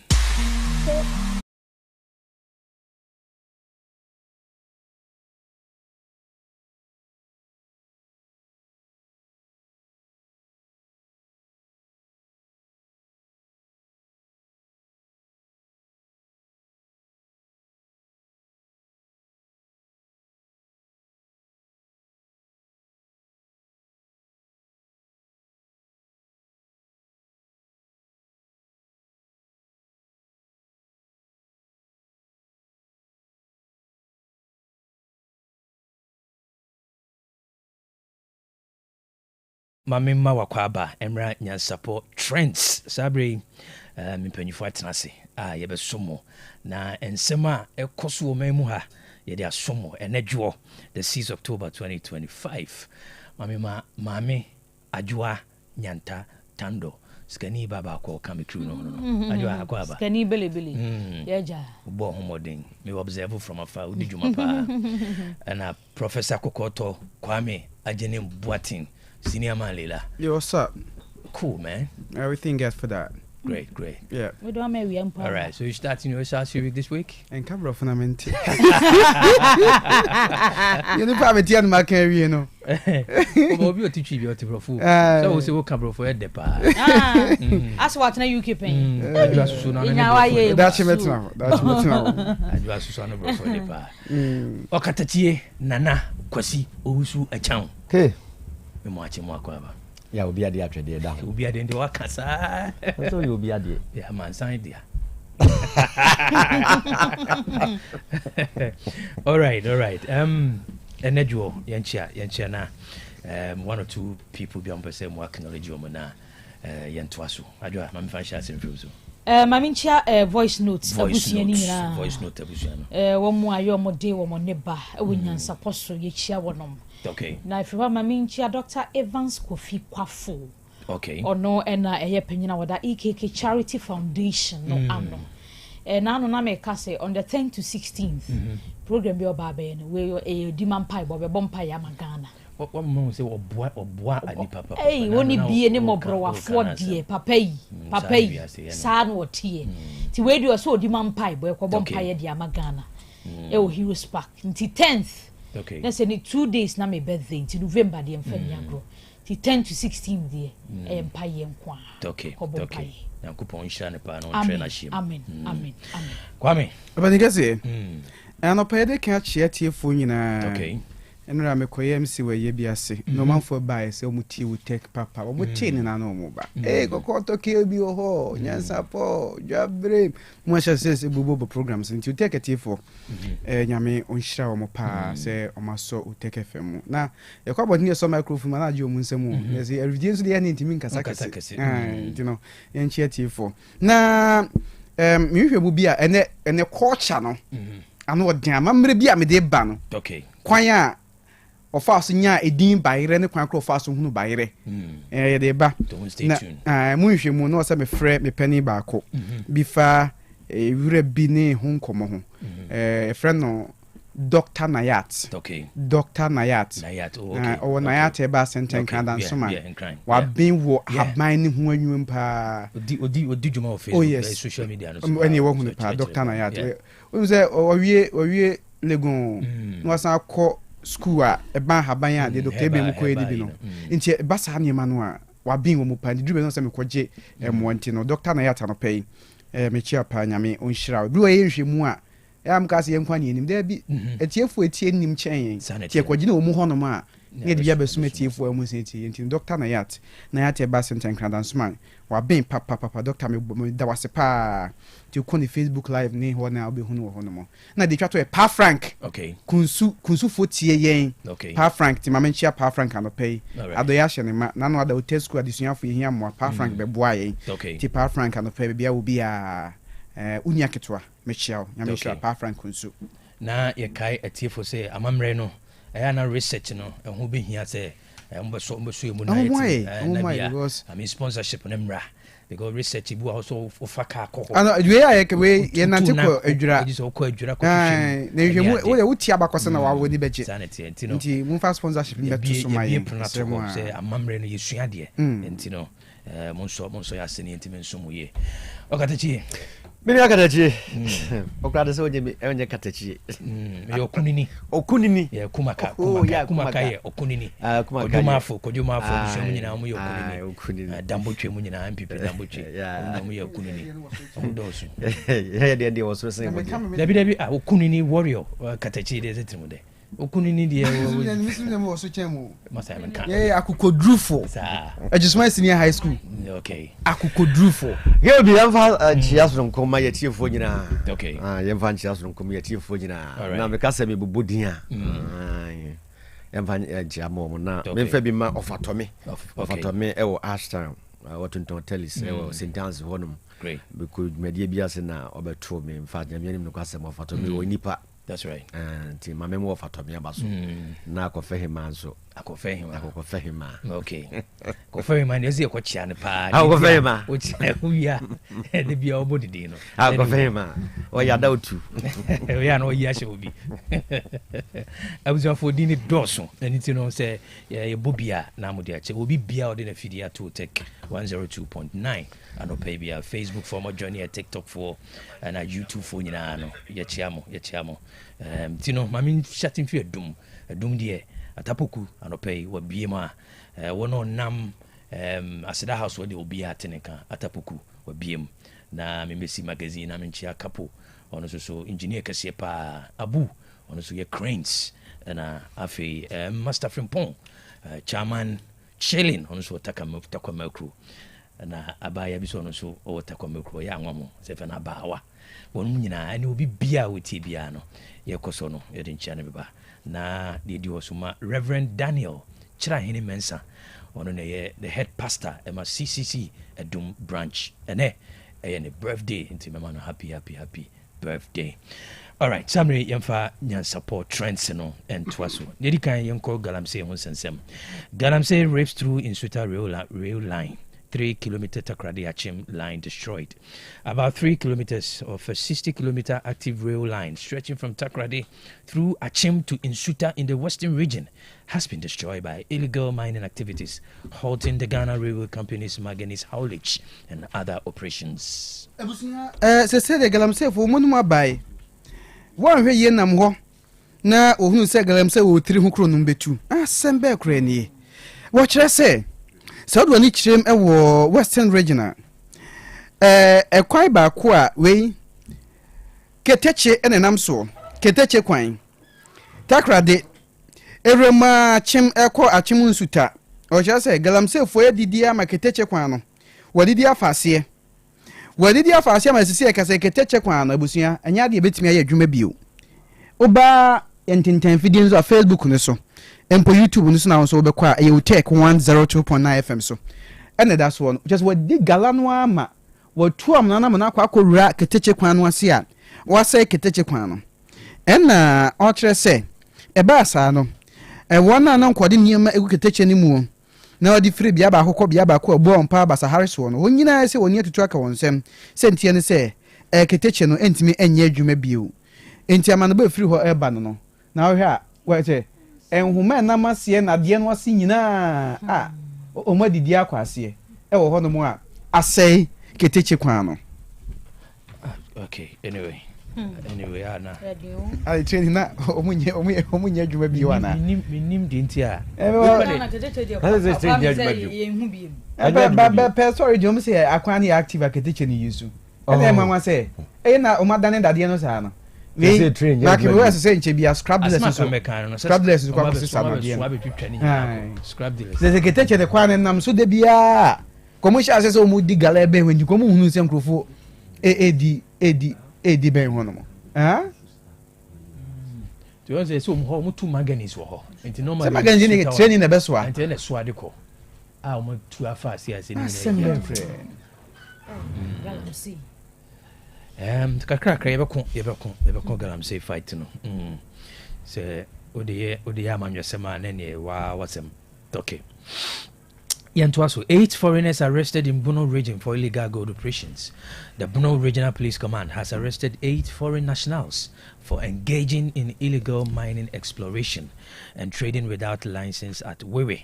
[SPEAKER 5] mame ma wakɔ aba emra nyansapo trends sabre mpanyifo atena ase a yɛbɛsomo na ensɛm a ɛkɔ so wɔ man mu ha yɛde asomo ɛnɛdwo the 6th October 2025 mame adwoa nyanta tando skani baba ko come true no adwoa akɔ aba
[SPEAKER 1] skani belebele yaja
[SPEAKER 5] bo homodin me observe from afar udi dwuma pa and professor Kokoto Kwame Ajenim Boatin Senior man, Leila.
[SPEAKER 2] Yo, what's up?
[SPEAKER 5] Cool, man.
[SPEAKER 2] Everything gets for that.
[SPEAKER 5] Great.
[SPEAKER 2] Yeah.
[SPEAKER 1] We don't marry empire.
[SPEAKER 5] All right, so you're starting your week this week?
[SPEAKER 2] And camera fundament. You don't have a tea and macaroni, you know.
[SPEAKER 5] We'll be teaching you to food. So we'll say we'll come for a depart.
[SPEAKER 1] That's what now you keep paying.
[SPEAKER 5] That's
[SPEAKER 2] it.
[SPEAKER 5] I do as soon as for depart. Okatatie, Nana, Kwasi, Owusu, a chow.
[SPEAKER 2] Okay.
[SPEAKER 5] Mwachi mwakwaba.
[SPEAKER 6] Ya obi ade atwede da.
[SPEAKER 5] Obi ade ndi wakasa.
[SPEAKER 6] So you obi ade.
[SPEAKER 5] Ya man sign dia. All right. Enedwo yenchia na one or two people be on person mo acknowledge you na yentoaso. Adwa mami fan share sem so.
[SPEAKER 1] Mami nchia voice note abusia ni nyina.
[SPEAKER 5] Voice note abusia no.
[SPEAKER 1] Wo mo ayo mo de wo mo neba e wo nyansa poso ye chia wonom.
[SPEAKER 5] Okay.
[SPEAKER 1] Na ifiwa mami nchia Dr. Evans Kofi Kwafo.
[SPEAKER 5] Okay.
[SPEAKER 1] Ono ena eye penyina wada EKK Charity Foundation no ano. Na ano na me kase on the 10th to 16th. Program bi oba be no we demand pie bo be bompa ya magana.
[SPEAKER 5] What mom say oboa ani papa.
[SPEAKER 1] Eh woni bie ne mobrowafo de papa yi sa no tie. Ti we do so demand pie bo e ko bompa ya de magana. E o Heroes Park. Nti 10th.
[SPEAKER 5] Okay.
[SPEAKER 1] Let's say 2 days na my birthday in November the agro. The 10 to 16 there empire nkwa.
[SPEAKER 5] Okay. Yankopon nhyira ne pa no
[SPEAKER 1] Amen.
[SPEAKER 5] train ahiem.
[SPEAKER 1] Amen.
[SPEAKER 5] Kwame.
[SPEAKER 2] Abanigase. And opede kan chia tie fo nyina.
[SPEAKER 5] Okay.
[SPEAKER 2] Enra me koyem si we ye biase. No man for buy say omuti Otec papa. Omuti ni na no mo ba. Kokoto ke bi ho, nyansa po, jabre. Mo sha se bubo programs nti Otec tie fo. Nyame onhyira wo mo pa say omaso Otec FM. Na ye kwa bodi ne so microphone na age omu nsemu. Yes everyday so dey na ntimi nkasa kase. You know, yen chia tie fo. Na mi hwe bu bia ene culture no. Ano odi amamre bia me de ba no.
[SPEAKER 5] Okay.
[SPEAKER 2] Kwan a ɔfa so nya edin bayere ne kwan kro ɔfa so hunu bayere ye de ba na mu hwɛ mu na ɔsɛ me frɛ me pani baako bifa wura bi ne ho nkɔmɔ ho frɛ no Dr. Nayat.
[SPEAKER 5] Okay.
[SPEAKER 2] Dr. Nayat.
[SPEAKER 5] Okay.
[SPEAKER 2] Or Nayat Eba Senten Kandan Suma. Wa bin wo haban ni ho anwum pa.
[SPEAKER 5] Odi juma of Facebook, social media no.
[SPEAKER 2] Any wo hu pa Dr. Nayat. We say owie legon. No san akọ school a eba haban a de Dr. Ebe mu ko edi bi no. Nti ba sa ne ma no a wa bin wo mu pa. Dru be no say me koje mo nti no Dr. Nayat no pay. Me chia pa nyame onhira. Bi wo ye hwe mu a am kasi yenkwa ni nim da bi etiefo etie nim chen tie kwagina omu honom a ne de bia besum etiefo amu se etie nti Dr. Nayat Eba Senten Kandan Suma wa ben papa Dr. me da wase pa ti ko ni Facebook live ni ho na obe hunu ho no na de twato e Pa Frank
[SPEAKER 5] okay
[SPEAKER 2] kunsu fotie yen
[SPEAKER 5] okay
[SPEAKER 2] Pa Frank ti mamenchia Pa Frank anopei adoya hye ne ma na no ada otesku adesuafo ehia mo Pa Frank be boa yen ti Pa Frank anopei bia obi a unia ketwa mechiao nyamesha Pa Frank kunsu
[SPEAKER 5] na ye kai atiefo se amamre no eya na research no ho be hia se mbeso emu na
[SPEAKER 2] because
[SPEAKER 5] I mean sponsorship na mra because research bu also ofaka akọ
[SPEAKER 2] ano we aye we ye nante ko adwura
[SPEAKER 5] so ko adwura ko
[SPEAKER 2] hwem na hwem we wuti abakose na wawo ni beje nti mu fa sponsorship ni beto so maye
[SPEAKER 5] se amamre no yesua de nti no monso ya sene nti menso mu ye okatachi
[SPEAKER 6] Mini akatachi. Okrada se onye katachi. Okunini.
[SPEAKER 5] Yeah, kumaka ye okunini. Kojumafo shemu nyina mu ye okunini. Dambochwe mu nyina ampipe dambochwe. Mu ye okunini. Omudosu.
[SPEAKER 6] De was saying.
[SPEAKER 5] Dabi okunini warrior katachi de zetrimude. Okunini de
[SPEAKER 2] misime mo so chemu.
[SPEAKER 5] Masaman kan.
[SPEAKER 2] Yeah, akukodrufo. Ejusman senior high school.
[SPEAKER 5] Okay.
[SPEAKER 2] Akukodrufo.
[SPEAKER 6] Ge bi amfa chiasron koma ye tiefo nyina.
[SPEAKER 5] Okay.
[SPEAKER 6] Yemfa chiasron koma ye tiefo nyina. Na me kasa me bubodin a. Yemfa chiamo na. Me fa bi ma ofatome. Ofatome e wo Ashtown. Washington Tellis e wo St. John's honum.
[SPEAKER 5] Great.
[SPEAKER 6] Because media bi ase na obeto me mfa nyame no kwasa mo ofatome wo nipa.
[SPEAKER 5] That's right.
[SPEAKER 6] Nti mame mo fato me abaso na akofehima nso akofehima
[SPEAKER 5] okay akofehima ne ezi ekochia ne pa
[SPEAKER 6] akofehima
[SPEAKER 5] uya de bia obodidi no
[SPEAKER 6] akofehima o ya da otu
[SPEAKER 5] o ya no ya sheobi abuzo for dini doso aniti no say ye bobia na mudi ache obi bia ode na fidia to Otec 1029 anopay bia Facebook for more journey at TikTok for na YouTube for nyina no ye chiamo tino mami shatin fi adum de atapoku anopay wa biema wono nam asida house wode obi ateneka atapoku wa biem na memesi magazine na menchia kapo ono so engineer kase pa abu ono so ye cranes na afi master frimpon chairman chilling ono so takwa crew na abaya bi so ono so o takwa crew ya anwamo se fa na bawa wonu nyina ani obi bia woti bia no ye koso no ye dincha na beba na de di osuma Reverend Daniel Chira Hini Mensa ono ne ye the head pastor ema CCC Edum branch ene ne birthday inti mama no happy birthday. All right, Samri yemfa nyan support trends no entwaso. Dedi kan yenko Galamsey ho sensem. Galamsey rips through in Suta rail line. 3 kilometer Takrady Achim line destroyed. About 3 kilometers of a 60-kilometer active rail line stretching from Takrady through Achim to Insuta in the western region has been destroyed by illegal mining activities, halting the Ghana Railway Company's manganese haulage and other operations.
[SPEAKER 2] Se de Galamsey for monuma by one hwe ye nam ho na ohunu se Galamsey wo 3 hu kro no betu. Asem be kro ani. Wo kire se Saudwa ni chirem ewo Western Regional. Kwai ba ko a we keteche enenam so. Keteche kwan. Takrady erema chim ekọ achim nsuta. O ja say Galamsey fo edidi ama keteche kwan no. Wadidi afase. Wadidi afase ama sisi ekase keteche kwan no abusua. Anya de betimi aye adwuma bio. Oba entintan fidi nso Facebook ne so. Empo YouTube nusu na so obekwa Otec 1029Fm so ene that's one just what di galano ama watu amna na akwa keteche kwan no ase a wase keteche kwan no ena o kire se eba asa no wana na nkwade niema egu keteche ni mu na odi free bia ba akokọ bia ba ko ebo mpa basa Harris wo no onyina se woni atutu aka wonsem se ntie ne se keteche no entimi enye adwuma bio enti amana ba free ho eba no na wo hwe a wache enhuma na masie na de no ase nyina o ma didi akwase wo ho no mu a asai keteche kwa no.
[SPEAKER 5] Okay, anyway, Anna.
[SPEAKER 2] I train na omunye adwuma bi wana.
[SPEAKER 5] Minim di ntia.
[SPEAKER 2] Sorry, Jom say akwani active keteche ni yusu. And mama say, na o madane dade no sa no. We train. Like we was say nche bia scrabless so. Scrabless so kwa so sama bia. Scrabless. Ze keteche de kwan nam so de bia. Komo sha say so mu di gala ebe when you komo hunu se nkrofo edi ben hono mo.
[SPEAKER 5] To you say so mo two manganese wo ho. Enti no
[SPEAKER 2] ma manganese training na beso a.
[SPEAKER 5] Enti na so ade ko. Mo two afa see as ni.
[SPEAKER 2] Asem friend.
[SPEAKER 1] Galamsey.
[SPEAKER 5] Kakra yebekon galamsey fight no. Se ode ya manwesema na ne wa wasem. Okay. Yantuaso, 8 foreigners arrested in Bono region for illegal gold operations. The Bono Regional Police Command has arrested 8 foreign nationals for engaging in illegal mining exploration and trading without license at Wewe,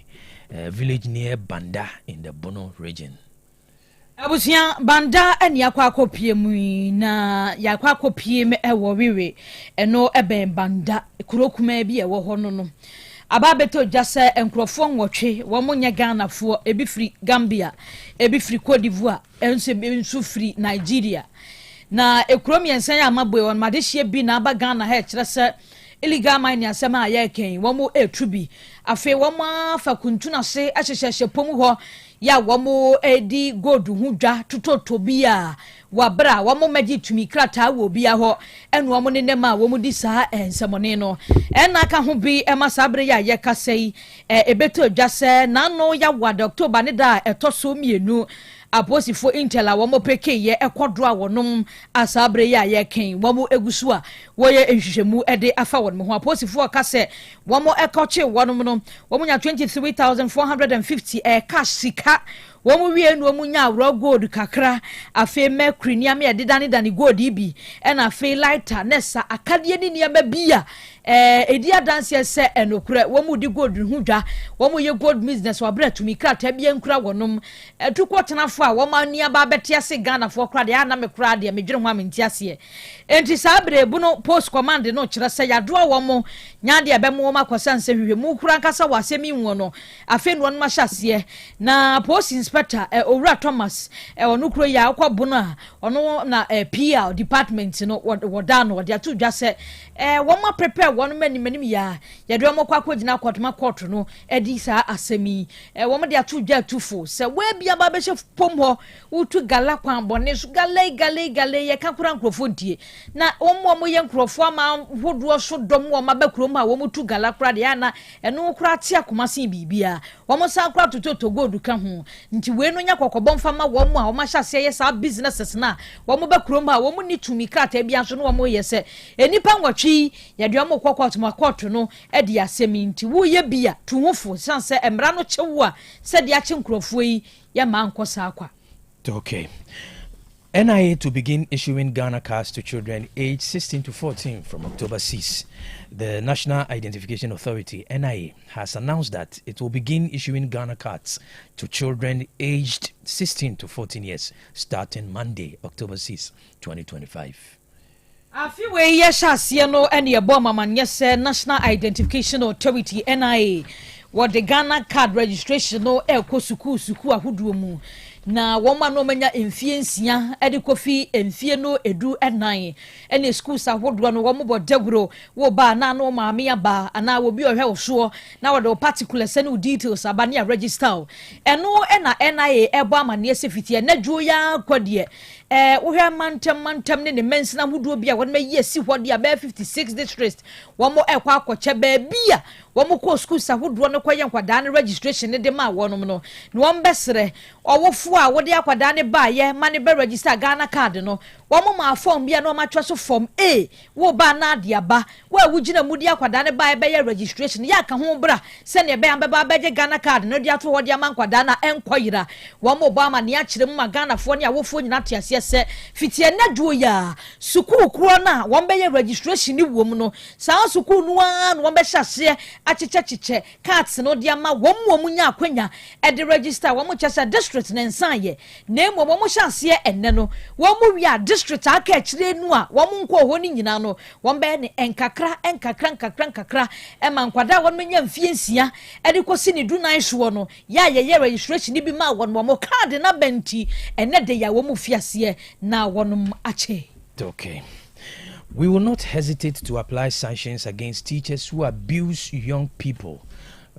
[SPEAKER 5] a village near Banda in the Bono region.
[SPEAKER 1] Abusia Banda and Yakwako PM na Yakwako PM ewo Wewe eno ebe Banda kurokume bi ewo hono no. Ababeto jase enkrofo nwotwe womunya Ghana fo ebi free Gambia ebi free Cote d'Ivoire enso free Nigeria na ekrom yensan ya mabwe won madehie bi na aba Ghana ha kire se illegal mining asema ayeken womu etrubi afi womu afa kuntuna se ahyehye pomu ho ya womu edi gold hu dwa tototo bia wabra womu magi tumi krata wo bia ho enu womu ne nema womu di saa ensemone no ena ka ho bi emasabre ya ye kasei ebeto dwase na no ya wa October ne da etoso mienu aposifo intela womo peke ye ekodro a wonom asabre ya ye ken womo egusu a woye ehwehwemu ede afa wonom ho aposifo ka se womo ekoche wonom no womo nya 23450 cash sika womo wie no womo nya raw gold kakra afi mercury niam ye dani gold ibi ena afi lighter nessa akade ni niam bia edi adanse se enokura womu di gold hudwa womu ye gold business wabra tumi krata bia nkura wonom etukotena fo a woma nia ba betiase Ghana fo kra de ana me kra de medwere ho amentiase enti sabre bu no post command no kire se yado womo nya de abemo woma kwasanse hwehwe mu kura nkasa wasemi nwo no afi no ma hyase na post inspector Owura Thomas onukuro ya akwa bu no a ono na PR department no woda no de atu dwase woma prepare one many ya do mokwa kwagina kwatoma court no edi sa asemi wo de atu dwa tufo se we bia ba be hye pom ho utu gala kwan bone so gale ye kakura nkrofo die na wo ye nkrofo ama hodo so dom wo ma bakrom a wo mutu gala kura de ana eno kura tia komase bibia wo san kura tototo gold ka ho nti we no nya kokobon fama wo a wo ma hyase ye sa businesses na wo bakrom a wo ni tumi krata bia so no wo ye se enipa nwatwi ye de mo kwakwato no e de asemi nti wo ye bia tuhufo sanse emra no chewo a se de ache nkrofo yi ya ma nkosa akwa.
[SPEAKER 5] Okay. NIA to begin issuing Ghana cards to children aged 16 to 14 from October 6. The National Identification Authority, NIA, has announced that it will begin issuing Ghana cards to children aged 16 to 14 years starting Monday, October 6, 2025.
[SPEAKER 1] Afi we yeshasie no ene ebo mamanye se National Identification Authority NIA what the Ghana card registration no suku ahuduo mu na woma no manya emfie nsia ede kofi emfie no edu enan ene schools ahodoɔ no wɔn bɔ daguro wo ba na no maame aba ana wo bi ohwɛ wo so na wɔde particular send details aba ne register eno na NIA ɛbɔ amane se fitie na dwo ya kɔdeɛ wohwɛ mantam ne mensina ahodoɔ bi a wɔn mayi si hɔ de aba 56 districts wɔn mo ɛkɔ akɔkyɛ ba bi a wɔn kɔ schools ahodoɔ no kɔyɛ nkwadaa no registration ne de ma wɔn no na wɔn bɛsrɛ ɔwɔfo a wɔde akwadaa ne baayɛ ma ne bɛ register Ghana card no wɔn ma form bia na wɔn atwa so form A wo ba na ade aba wo a wogyina mu de akwadaa ne baayɛ bɛyɛ registration yɛ aka ho bra sɛ ne bɛyɛ bɛba bɛgye Ghana card no de ato wɔde ama nkwadaa na ɛnkɔyira wɔn mo ba ma ne akyerɛ mu ma Ghana foɔ ne awɔfoɔ nyina te aseɛ sɛ fitie na duo ya sukuu kuro na wɔn bɛyɛ registration ni wɔ mu no saa sukuu no a wɔn bɛhyɛ aseɛ akyekyɛ cards no de ama wɔn nya akwanya ɛde register wɔn kyɛ sɛ district ne nsan yɛ na emu wɔn hyɛ aseɛ ɛnɛ no wɔn wi a district aka akyire nu a wɔn nkɔ hɔ ni nyina no wɔn bɛyɛ ne nkakra ɛma nkwadaa wɔn nya mfie nsia ɛde kɔsi ne dunan soɔ no yɛ registration ni bi ma wɔn card na bɛnti ɛnɛ de ya wɔn fi aseɛ na wɔn akyɛ.
[SPEAKER 5] Okay. We will not hesitate to apply sanctions against teachers who abuse young people,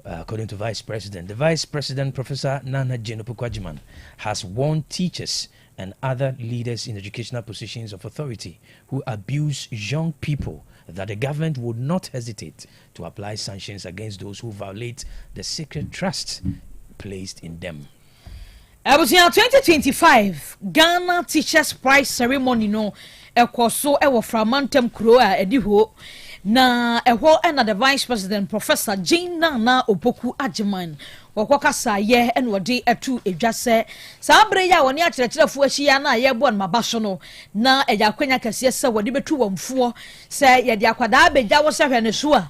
[SPEAKER 5] according to Vice President. The Vice President, Professor Nana Jenopukwajiman, has warned teachers and other leaders in educational positions of authority who abuse young people that the government would not hesitate to apply sanctions against those who violate the sacred trust placed in them.
[SPEAKER 1] Abusia 2025 Ghana Teachers Prize Ceremony no ekoso ewo framantem Krobea ediho na eho na the Vice President Professor Jane Nana Opoku Ajiman wakokasa ye enwode atu edwase sabre ya woni akyerɛkyerɛfo ahia na ye bo no mabaso no na eya kwanya kase se wode betu wamfo se ye de akwada abegya wo se hwɛ ne so a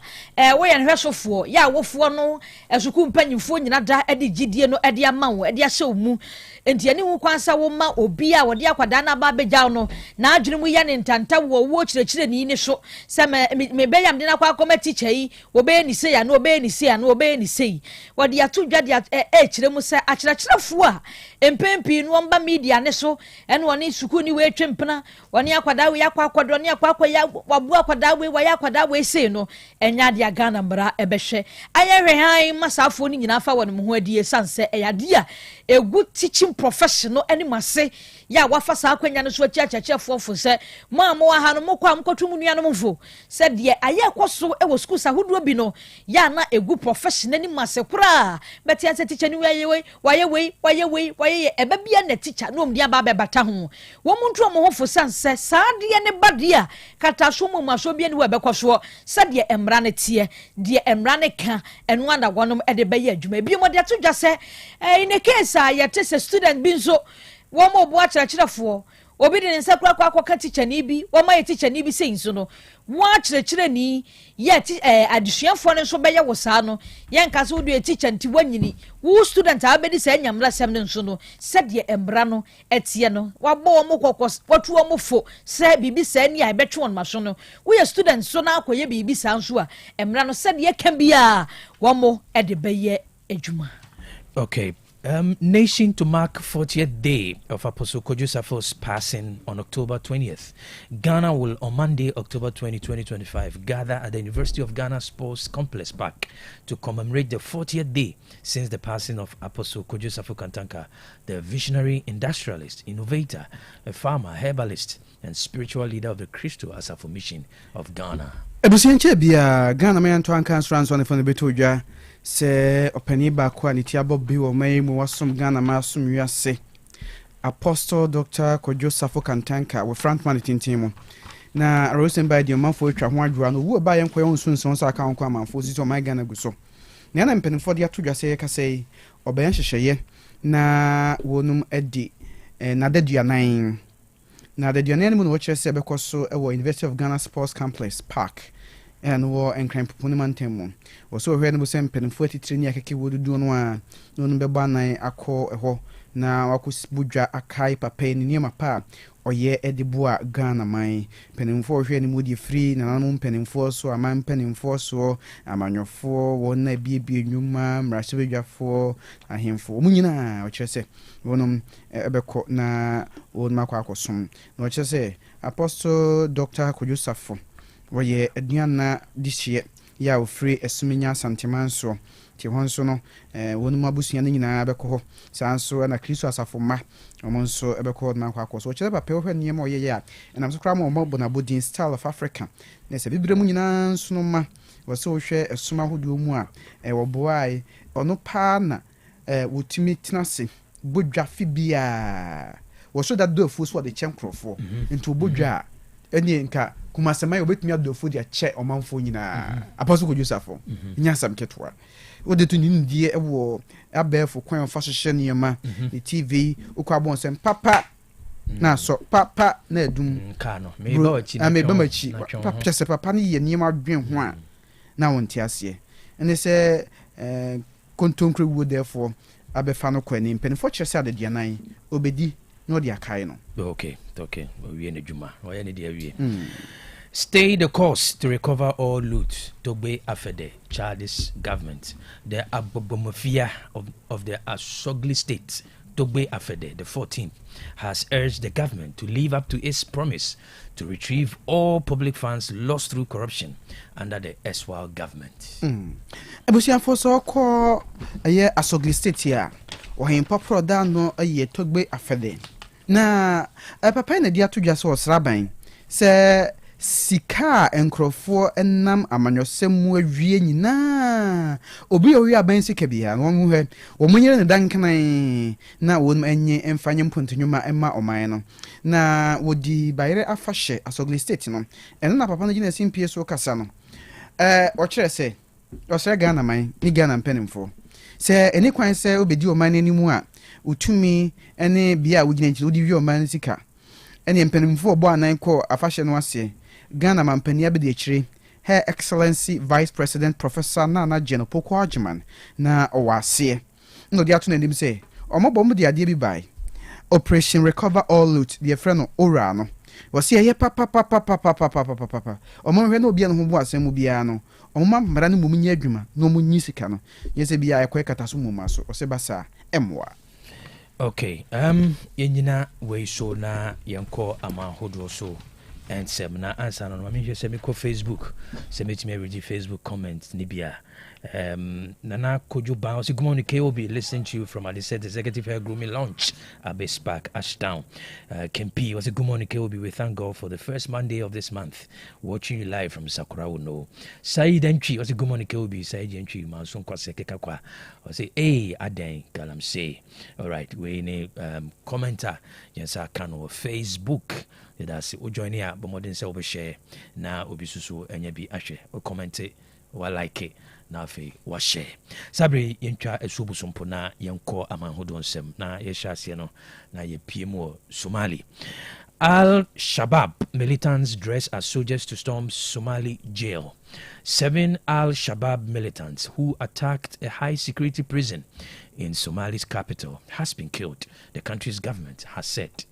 [SPEAKER 1] wo ye ne hwɛsofo ya wofo no esuku mpanyimfo nyina da ede gidie no ede ama wo ede ahyɛ mu enti ani hu kwansa wo ma obi a wode akwada na ba abegya no na adwene mu ye ne ntanta wo kyerɛkyerɛ ni ne so se me be yam de na kwa akoma teacher yi wo be ni se ya no be ni se ya no be ni se wode ato kyerɛ mu sɛ akyerɛkyerɛfo a empempi no ɔmba media ne so ɛne wɔne suku ni we twempena wɔne akwada we akwakwado ne akwakwa ya wabu akwada we waya akwada we sei no ɛnya de Ghana mbra ɛbɛhwɛ ayɛhwɛ han masafo ni nyina fa wɔne mu ho adie sanse ɛyade a egu teaching professional ɛne mase ya wafa sa akwanya no so akyerɛkyerɛfo fo sɛ mo ha no mokɔ amkɔto mu nua no mfo sɛ de ayɛ kɔso ɛwɔ school sa hodoɔ bi no ya na egu professional ni mase kura beti ase teacher ni waye ebe bia na teacher no mdia ba beta ho wo muntu mo ho fo sanse saade ne bade a kata so mo maso bia ni we bekoso se de emra ne tie de emra ne ka eno anda wonom e de beye adwuma bi mo de to dwa se in a case a ye tese student bi nso wo mo bo akyerɛkyerɛfo obi de nsa kura kwa teacher ni bi wo ma ye teacher ni bi sei nso no wo akyerɛkyerɛ ni ye adesuafo ne so bɛyɛ wo saa no ye nka so do teacher nti wanyini wo student a bɛdi sɛ nyamra sɛm ne nso no sɛ de embra no etie no wabɔ mo kokos watu mo fo sɛ bibi sɛ ni a bɛtwe on maso no wo ye student so na akoye bibi saa nso a embra no sɛ de ka bia wo mo e de bɛyɛ adwuma.
[SPEAKER 5] Okay. Nation to mark 40th day of Apostle Kojo Safo's passing on October 20th. Ghana will on Monday, October 20, 2025, gather at the University of Ghana Sports Complex Park to commemorate the 40th day since the passing of Apostle Kojo Safo Kantanka, the visionary industrialist, innovator, a farmer, herbalist, and spiritual leader of the Christo Asafo Mission of Ghana.
[SPEAKER 2] Ebusienche bia Ghana mayanto anka strans on the betuja se opani ba kwa nitiabo bi wo mai mu wasom Ghana ma asom wiase Apostle Dr. Kojo Safo Kantanka we frontman tintimu na Rosen by the manfo atwa ho adwura no wo ba yenko ye nsunsun so aka ho amanfo si so my Ghana guso na na mpenfo de atodwa se ka sei obayan hyehyeye na wonum edi na daduanan na daduanan mu no kire se bekoso e wo University of Ghana Sports Complex Park and war and crime ponimantem wo so hwe no bo sem penfo atitire ni akeke wodudu no a no no beba nan akọ eho na wakosbudwa akai papa ni niema pa oye edibua Ghana man penimfo hwe ni mudi free na nanom penimfo so aman penimfo so amanyofo wona biebie nwuma mrasebedwafo ahemfo munyina o kyerese wonom ebekọ na won makọ akosom na o kyerese Apostle Dr. Kojo Safo woye aduana dihye ya ofre esumenya santemanso ti hon so no wonu mabusua no nyinaa bɛkɔ hɔ saa nso na Kristo asafo ma ɔmo nso ɛbɛkɔ na akɔ so kyerɛ papa hɔ nneɛma ɔyɛyɛ a ɛnam so kra ma ɔmo bonabodin style of Africa na sɛ bibire mu nyinaa nso no ma wɔsɛ wohwɛ ɛsoma hodoɔ mu a ɛwɔ boae ɔno paa na wotumi tena se bodwa fi bia wɔso da do afuo so wɔde kyɛ nkrɔfoɔ nti obodwa ɛne nka kumasɛma yɛ obetumi adofo de akyɛ ɔmanfo nyinaa apostle ko Joseph nya sam ketwa wode to nimdie ɛwɔ abɛɛfo kwan fa hyehyɛ nneɛma ne TV ukɔ abɔn sɛm papa na so papa na adum
[SPEAKER 5] ka no me ba
[SPEAKER 2] machi papa kyese papa ne yɛ nneɛma adwen ho a na wonte aseɛ ɛne sɛ kontonkre wo therefore abɛfa no kɔ ani mpanifo kyerɛ sɛ adeduanan obedi no dia kai no.
[SPEAKER 5] Okay. We in the Juma. Stay the course to recover all loot. Togbe Afede, Chadi's government. The Abobomofia of the Asogli state, Togbe Afede, the 14th, has urged the government to live up to its promise to retrieve all public funds lost through corruption under the Eswal government.
[SPEAKER 2] Ebusia for so call a Asogli state here. Or him papa no a ye Togbe Afede. Na papa na dia to dwa so sraban se sika enkrofo enam amanyosem mu awie nyina obi owi aban sika bia no hu he wo munyere ne dankan na won enye emfanye mpontonwuma emma oman no na wodi bayre afahye Asogli state no eno na papa no gina simpie so kasa no o kire se o sere Ghana man ni Ghana mpanimfo se eni kwan se obedi oman animu a utumi ene bia wugina nchi odi wi oman sika ene mpanimfo obo anan ko afahye no ase Ghana mampani abedi akire Her Excellency Vice President Professor Nana Jeno Poko Agyeman na owase no dia to nanim say omobom de ade bi bai Operation Recover All Loot the friend no ora no wase ye papa omomhwe no bia no ho bo asem bia no omma mara no mum nya adwuma no mu nyi sika no yese bia ekwa so mum aso ose basa emwa.
[SPEAKER 5] Okay, yenyina we so na yenko ama hodo so and semna answer no me hwe se me ko Facebook se metime read Facebook comments ni bia Nana Kojo Bounce good morning KOB listen to you from Alice Executive Hair Grooming Launch at Base Park Ashtown. Kempi was a good morning KOB. We thank God for the first Monday of this month watching you live from Sakura Uno. Said Entry was a good morning KOB. Said Entry Manson Kwaseke Kakwa was a Aden Galam say. All right, we in a commenter yes I can on Facebook. That's o join here but more than say share na obi susu enye bi ahwe o comment or like it na fe wa share sabre yentwa esuobusompo na yenko amanhodo nsem na yehyaase no na ye PMO Somali. Al-Shabaab militants dress as soldiers to storm Somali jail. 7 Al-Shabaab militants who attacked a high-security prison in Somali's capital has been killed, the country's government has said.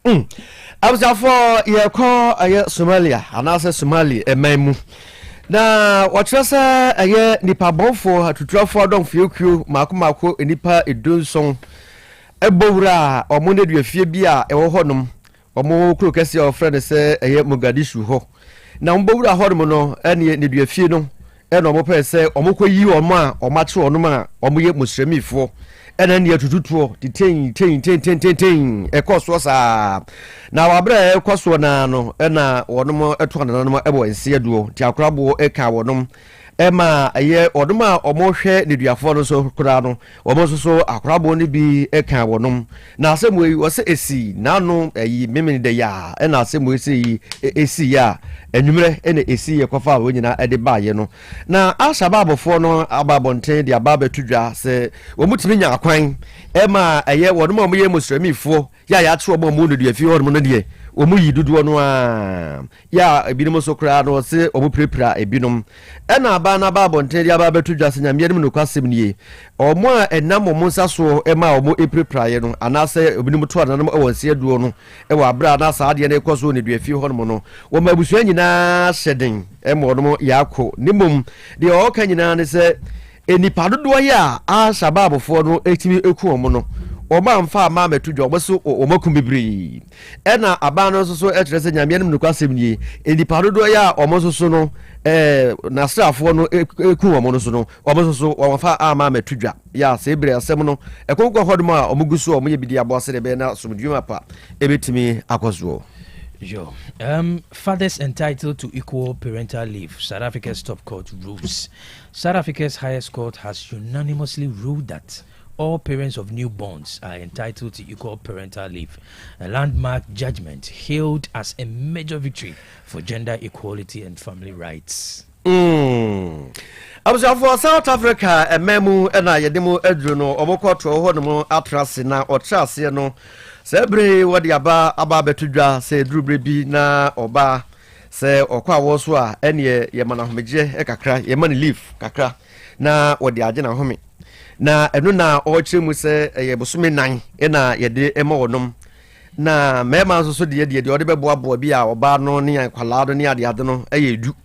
[SPEAKER 6] I was out for your call Somalia, and also Somali, a memu. Na wachasa aye nipa bonfo atutrafo don fiokio makomako enipa edunson ebowura omonde duafie bia ewo honom omo kuro kese ofrede se aye Mogadishu ho na mbowura hodom no ene ne duafie no ene omo pese omo koyi omo a omache onom a omo ye musremifo ene ne atututuo ten ekoso sa na wabra ekoso na no ena wonom eto na no ebo ense aduo ti akorabo eka wonom ema aye onom a omohwe ne duafo no so kura no omo so akorabo ne bi eka wonom na asemwe wose esi na no ayi memene de ya ena asemwe esi ya enwumre ene esi ye kofa wo nyina ede baaye no na Al-Shabaab fo no ababonten de ababa tudwa se wo mutimi nya akwan ema aye wonom a moye musremifo ya tro mo mu no de afi wonom no de omu yi duduo no a ya ebinom so kra no se omu prepra ebinom ena aba na babonten de ababa tudwa se nyamyem no kwasem nie omu a enam omu nsaso ema omu eprepra ye no anase ebinom to anam ewonse duo no ewa abra na sa ade na ekoso ne de afi wonom no wo mabusu nyina shedin emonom yakọ nimum de oka nyina ne se enipa dodo ya Al-Shabaab fo no etimi eku omo no ɔma mfa ama metudwa ɔmo so ɔmakum bebree ɛna aban no so ɛkyerɛ sɛ nyame no kwasɛm nie enipa dodo ya ɔmo so no nasrafoɔ no eku ɔmo no so no ɔmo so ɔmfa ama metudwa ya sɛ ebre asɛm no ɛkonkɔ hɔdom a ɔmo gu so ɔmo yɛ bidi abo asɛ de bɛ na somdwuma pa ebetimi akɔso.
[SPEAKER 5] Sure. Fathers entitled to equal parental leave. South Africa's top court rules. South Africa's highest court has unanimously ruled that all parents of newborns are entitled to equal parental leave. A landmark judgment hailed as a major victory for gender equality and family rights.
[SPEAKER 6] For South Africa, a memu and I demo edruno, Omokoto, Honomo, Atrasina, or Trasiano. Sebre what the aba betudra say Drubribi na oba say okwa woswa enye yemana homeje kakra yemani leaf kakra na what the agena home na eno na oche mu se ye bosume nan na yede ema wonom na mema so de de ode beboa bi a oba no ne kwalado ne ade no edu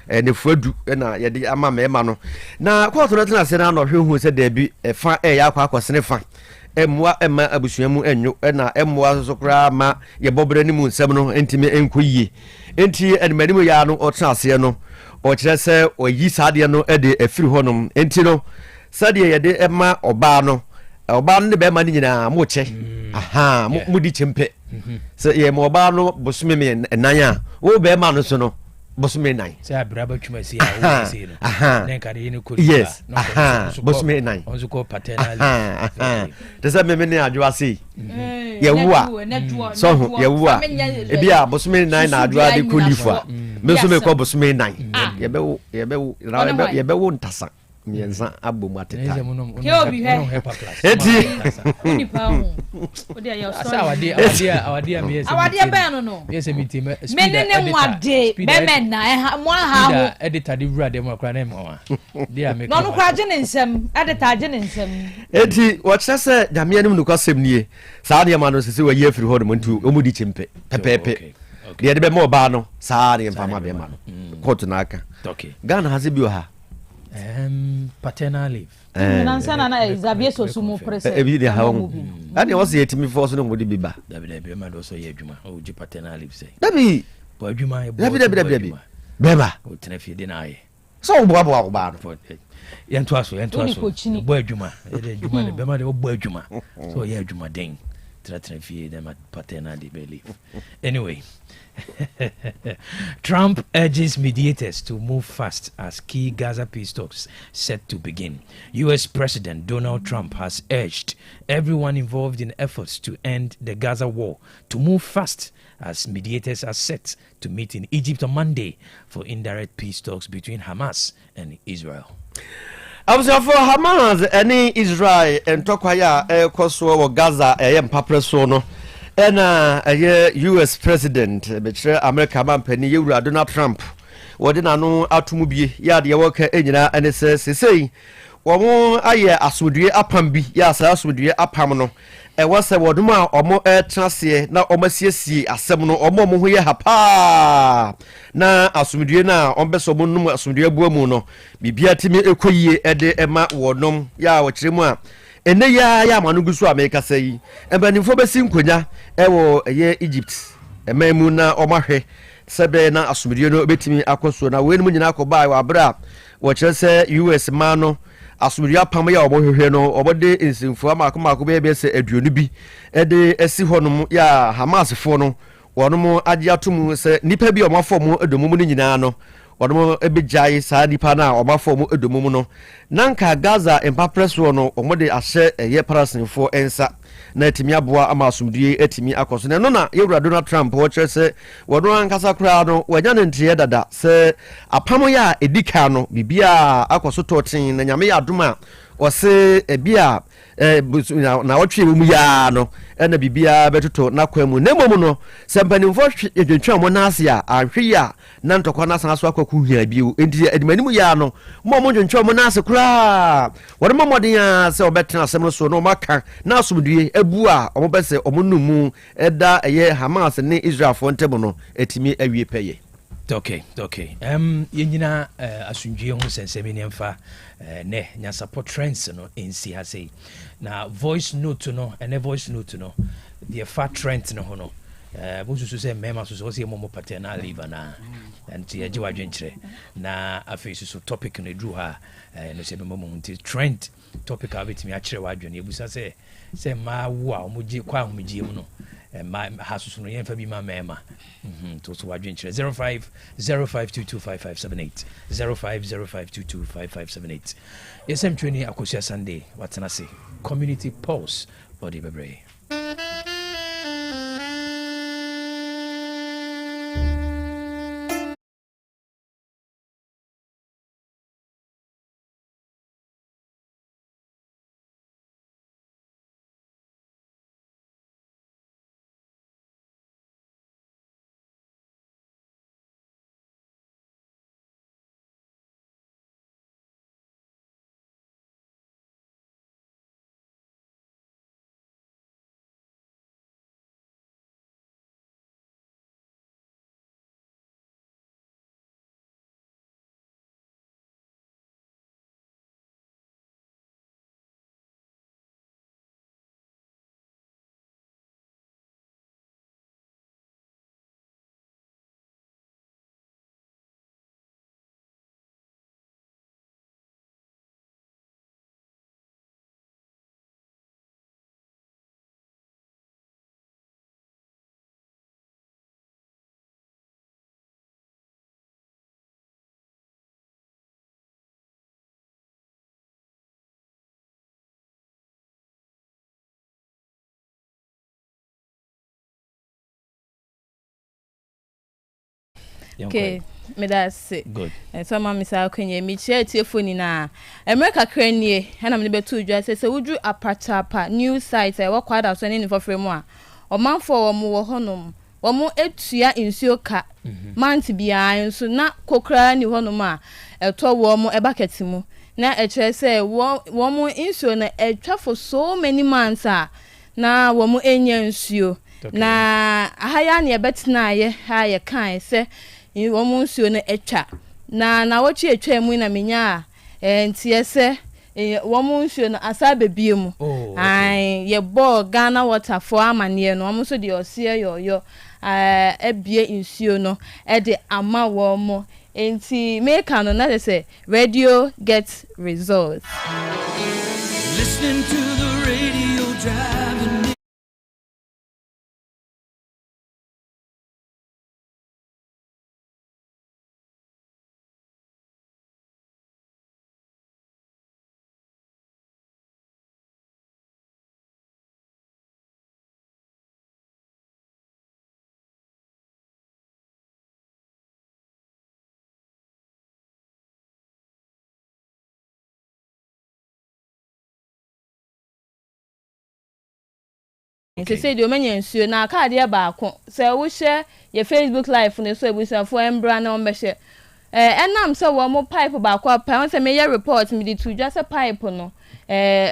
[SPEAKER 6] ne fuadu na yede ama mema no na kwото no tena se na no hwe hu se da bi fa ya akwa fa emwa ema abusuamu enyo na emwa so kra ma ye bobre ni mu nsem no entime enkoyie enti enmanimu ya no otrase no o kire se oyi sade no ede afiri honom enti no sade yede ema oba no ne be ma ni nyina mo che aha mo di chempe se ye mo oba no bosume me nan a wo be ma no so no bosume nan
[SPEAKER 5] se abraba twuma si a wo si no nen ka de ni ko
[SPEAKER 6] yes bosume nan
[SPEAKER 5] on so ko paternal
[SPEAKER 6] desa me ne adwa sei yewua so yewua ebia bosume nan na adwa de kolifa me so me ko bosume nan yebewo ntasa mienza abomu ateta eti
[SPEAKER 1] unipa ho odi ayo so
[SPEAKER 5] awade
[SPEAKER 1] no
[SPEAKER 5] yes meeting
[SPEAKER 1] menene mwade memena mo ha ho
[SPEAKER 5] editor de wura dem akra na mo dia make
[SPEAKER 1] no kra je ne nsem editor je ne nsem
[SPEAKER 6] eti watcha se jamia nim nukwasem nie saa de ma no sese wa ye free hod mo ntu omudi chimpe pepepe de be mo ba no saa de mpa ma be ma no court na aka Ghana has bi o ha
[SPEAKER 5] paternal leave.
[SPEAKER 1] Nansana na Xavier Sosumu prese.
[SPEAKER 6] Ebi de ha wo. Ani wo se yetimi force no ngodi biba.
[SPEAKER 5] Dabi ma do so ye adwuma. O ji paternal leave say.
[SPEAKER 6] Dabi.
[SPEAKER 5] Bo adwuma e bo.
[SPEAKER 6] Dabi. Beba.
[SPEAKER 5] O tena fie de na aye.
[SPEAKER 6] So bo abo ba no.
[SPEAKER 5] Yento aso. Bo adwuma. E de adwuma ne bema de bo adwuma. So ye adwuma den. Tena fie de paternal leave. Anyway. Trump urges mediators to move fast as key Gaza peace talks set to begin. U.S. President Donald Trump has urged everyone involved in efforts to end the Gaza war to move fast as mediators are set to meet in Egypt on Monday for indirect peace talks between Hamas and Israel.
[SPEAKER 6] For Hamas and Israel and Tokwaya Kosovo Gaza Papreso no. US President betre America man pani yewura Donald Trump wode nano atumubie ya de woka enyina ene sei wo aye asodue apam bi ya sa asodue apam no wo se wodum a omo trase na omo siesie asem no omo ho ye hapa na asodue na ombeso mo num asodue abuamu no bibia timi ekoyie ede ema wodum ya wo kiremu a ene ya manugusu America sei ebanifo besi nkonya ewo ye Egypt ememu na omahwe sebe na asumdie no betimi akoso na wenu nyina akoba wa bra wo kyerese US ma no asumdie apam ya omohwehwe no obode nsimfu amakoma be se aduonu bi ede esi honum ya Hamas fo no wonom agye atom se nipa bi omafom edomum no nyina no wonom ebejai saa nipa na omafom edomum no nanka Gaza empapreso no omode ahye eye parasinfo ensa na etimi aboa amasumdie etimi akoso ne no na yewura Donald Trump wo kyerese wono ankasa kra no wanya ne ntie dada se apam ya edika no bibia akoso totin na nyame ya adoma wose ebia na wotwe mu ya no na bibia betoto na kwamu na momu no sempanimfo edwetwa mo na ase a ahwe ya na ntokwa na san so akwaku hia biu enti edimanimu ya no mo dwetwa mo na ase kura wode momoden ya se obetena asem no so no maka na asumdue ebu a omobese omonumu eda eye Hamas ne Israel fo ntemo no etimi awie peye.
[SPEAKER 5] Okay. Yenyina asundue ho sensemi ne mfa ne nya support trends no ensi ha sei. na voice note no ene voice note no the fat trend no ho no bosusu say mema so so mo paternal leave na and ye jiwa dwenkyere na afei so topic no dru ha no se memo nti trend topic a betimi a kyere wa adwene ebusa say ma wo a omoji kwa omoji mu no ma hasusu no yemfa bi ma mema to so wadwenkyere 0505225578 0505225578 yesem twini akosia Sunday watena say community pulse body bebre.
[SPEAKER 3] Okay, me that's it.
[SPEAKER 5] Good.
[SPEAKER 3] So mama say akwenye mi share telephone na America kranie na me betu udwa say wudru apachapa new site e wo kwada so ne for frame a omanfo wo mo wo honom wo mo etua insuo ka month bia nso na kokra ni honom a eto wo mo bucket mu na e kire say wo mo insuo na etwa for so many months a na wo mo enya nsuo na ahaya ne betina ye ha ye kan say womu nsuo no etwa na wochi etwa mu na menya ntie se womu nsuo no asa bebie mu ai ye bo Ghana water for amane no womu so de osie yoyo ebie nsuo no e de ama womu enti make no na say radio gets results.
[SPEAKER 4] Listening to the radio driving.
[SPEAKER 3] Nti say de omanya nsuo na card ya baako say wo share your Facebook live ne so ebusafo embra na ombehye enam say wo mo pipe baako apa won say me ya report me di to just a pipe no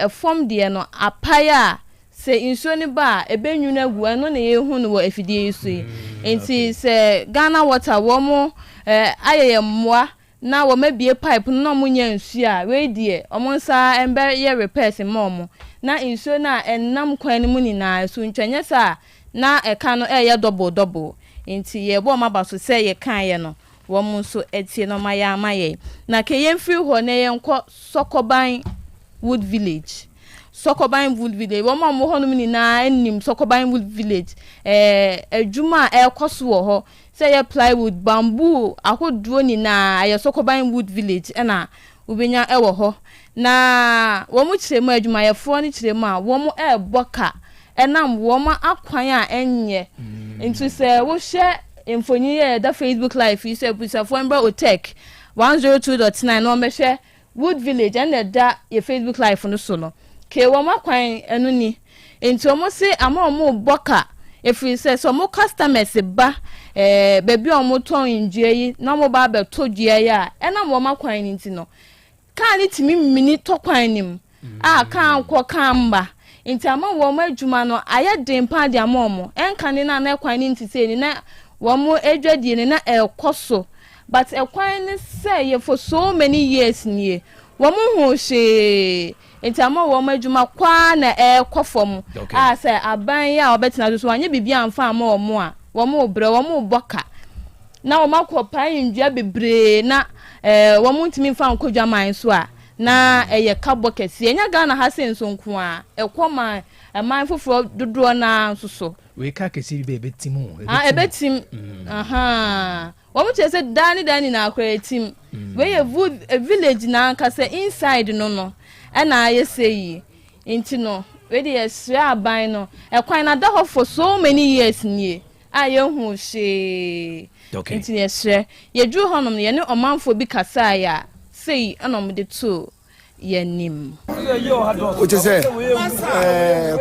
[SPEAKER 3] form de no apaya say nsuo ni ba ebenyu na agu eno na ye hu no wo afidie yiso yi nti say Ghana water wo mo ayeye mmoa na wo mabie pipe no mo nya nsuo a we die omonsa embe ye repairs mo na insuo na enam kwan mu ni na so ntwenye sa na eka no ye double nti ye bo ma ba so se ye kan ye no wo mu so etie no ma ya amaye na ke ye mfiri ho na ye nko Sokoban Wood Village wo ma mo ho no ni na enim Sokoban Wood Village adwuma ekoso wo ho se ye plywood bamboo akoduo ni na ye Sokoban Wood Village na ubenya ewo ho na wo mu kiremu adwuma ye fo ni kiremu a wo mu eboka enam wo ma akwan a enye nti se wo hye emfonyi ye da Facebook live yi se busafo embra Otec 1029 no mehwe Wood Village and da ye Facebook live no so no ke wo ma kwan enu ni nti wo mu se ama wo mu boka efiri se so mo customers ba bebi o mo ton indue yi na mo ba be to due ya enam wo ma kwan ni nti no kan itimi mini tokwan nim kan kwo kan ba nti ama wo ma adwuma no aye dempa de amomo enka ni na kwan ni nti se ni na wo mo edwadie ni na ekoso but ekwan ni say ye for so many years ni wo mo ho hye enti ama wo ma adwuma kwa na kofom a say aban ya obetina so anye bibia amfa ama wo mo a wo mo bre wo mo boka na wo makopa ndua bebre na wo mo ntimi mfa nkodwa man so a na eye kabo kese enya Ghana ha se nsonko a ekoma man foforo dodo na soso
[SPEAKER 5] we ka kese be betimu
[SPEAKER 3] ebetim aha wo mo chese dani na akwa etim we a village na nkase inside no na ayesei inti no we dey esra aban no ekwan na da ho for so many years nie ayehu she inti esre ye dru honom ye ne omanfo bi kasa ya sei anom de to yenim
[SPEAKER 8] which is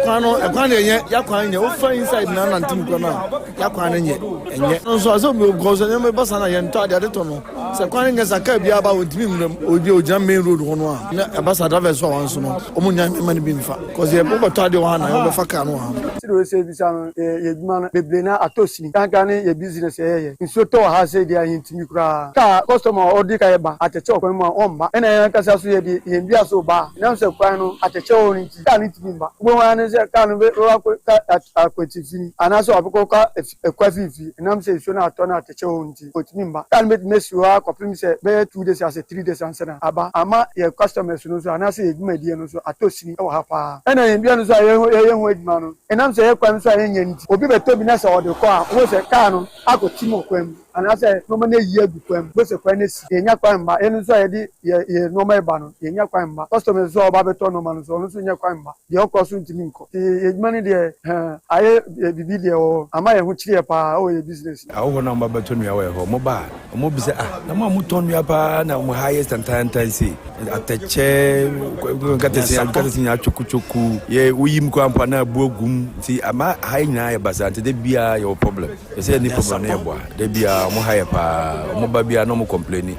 [SPEAKER 8] kwano yenye yakwan nye o fa inside na nantim kwano yakwan nye enye so so me go so me basa na ye nto ade to no se kwan nye saka bia ba odimi mnem obi ojan main road hono a na basa driver so wan so no omunya man bi mfa cause ye bo to ade wa na ye be fa ka no ha si do se bi sa ye djuma na beble na atosini kan ne ye business ye nso to ha se dia hintimi kura ka customer odi ka ye ba ateche okwan mu omba ena ye kasa so ye di bia so ba na se kwan no ateche oni ti ta ni timba gbo wa ne se ka no be ro akwati fini ana so abiko ka ekwafifi na se so na ato na ateche oni ti otimba ka no be mesi wa kopim se be 2 days as 3 days ansana aba ama ye customers no so ana se eduma die no so atosini e wa ha pa ena ye bia no so ye hu eduma no enam se ye kwan so ye nyanti obi beto bi na se ode ko a wo se ka no akotimo kwam ana se no ma na yi agu kwam bo se kwan na si ye nya kwan ba enu so ye di ye no ma ba no ye nya kwan ba customers so ba beto no ma no so no so nya kwan ba de okọ so ntimi nko ye eduma ni de aye bibi de o ama ye hu chire pa o ye business
[SPEAKER 9] awo na ma beto nua we ho mo ba mo bi se na ma mu ton nua pa na mo highest and si ateche katesi nya chokuchoku ye uyim kwa mpa na buogum ti ama hai nyina ye basa ante de bia your problem ye say ni problem na ye boa de bia mo haye pa mo ba bia no mo complain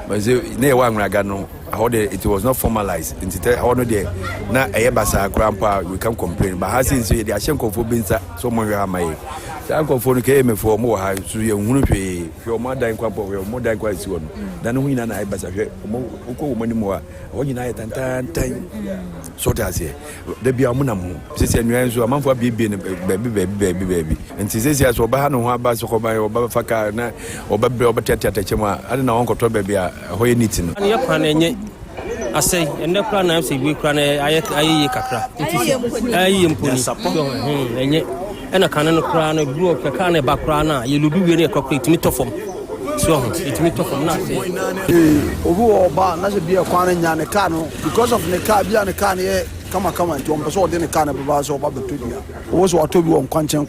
[SPEAKER 9] but say na ye wa nraga no how it was not formalized into how no there na eye basa grandpa we can complain but has in so ye dey ashenko binsa so mo hwe amaye sanko fo no ke me fo mo ha so ye hunu hwe hwe mo dan kwa po hwe mo dan kwa si wono dan hu nyina na eye basa hwe mo uko mo ni mo a o nyina ye tantan so that's here de bia mo na mo sese nwan so amanfo abie ne baby nti sese so ba ha no ho aba so ko ba o ba faka na o ba bre o ba tete chema ade na won koto baby a ho ye niti no
[SPEAKER 10] ye kwa na enye asay ende kura na amse bi kura na ayi kakra ayi mponi enye ena kana no kura na bro ka na ba kura na ye ludu we ne kokko itimi tofom so itimi tofom na say
[SPEAKER 8] obu oba na se bi e kwa na nya ne ka no because of ne ka bia ne ka ne kama nti on person de ne ka na baba so ba beto bia wo so atobi won kwanchen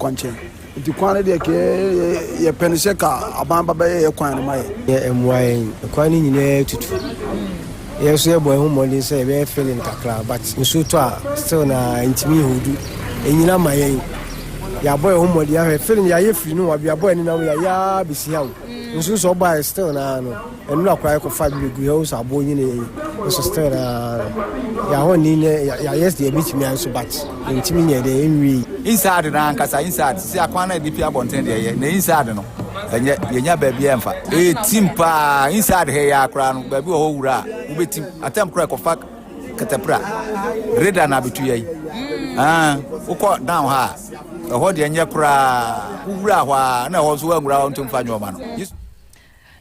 [SPEAKER 8] nti kwan de ke ye penise ka aban baba ye kwan ne mai ye emwai kwan ni nyine tutu ye so ye boy hu mo ni say be feeling kakra but nso to a still na intimi hudu enyina mai ya boy hu mo dia feeling ya ye free no wa bia boy ni na ya bisi hawo nso so boy still na no enu akwa ko fa bi gu ho so abo nyine nso still na ya ho ni ne ya yes dey beat me so but intimi nye dey enwi
[SPEAKER 24] inside na nkasa inside si akwa na DP abonten dey ye na inside no enye yenya ba bia emfa timpa inside he ya akra no ba bi ho wura ubetim atem kra ko fa katapra reda na bitu ye uko down ha ho de enye kra wura hwa na ho so wura ontum fa nyoma no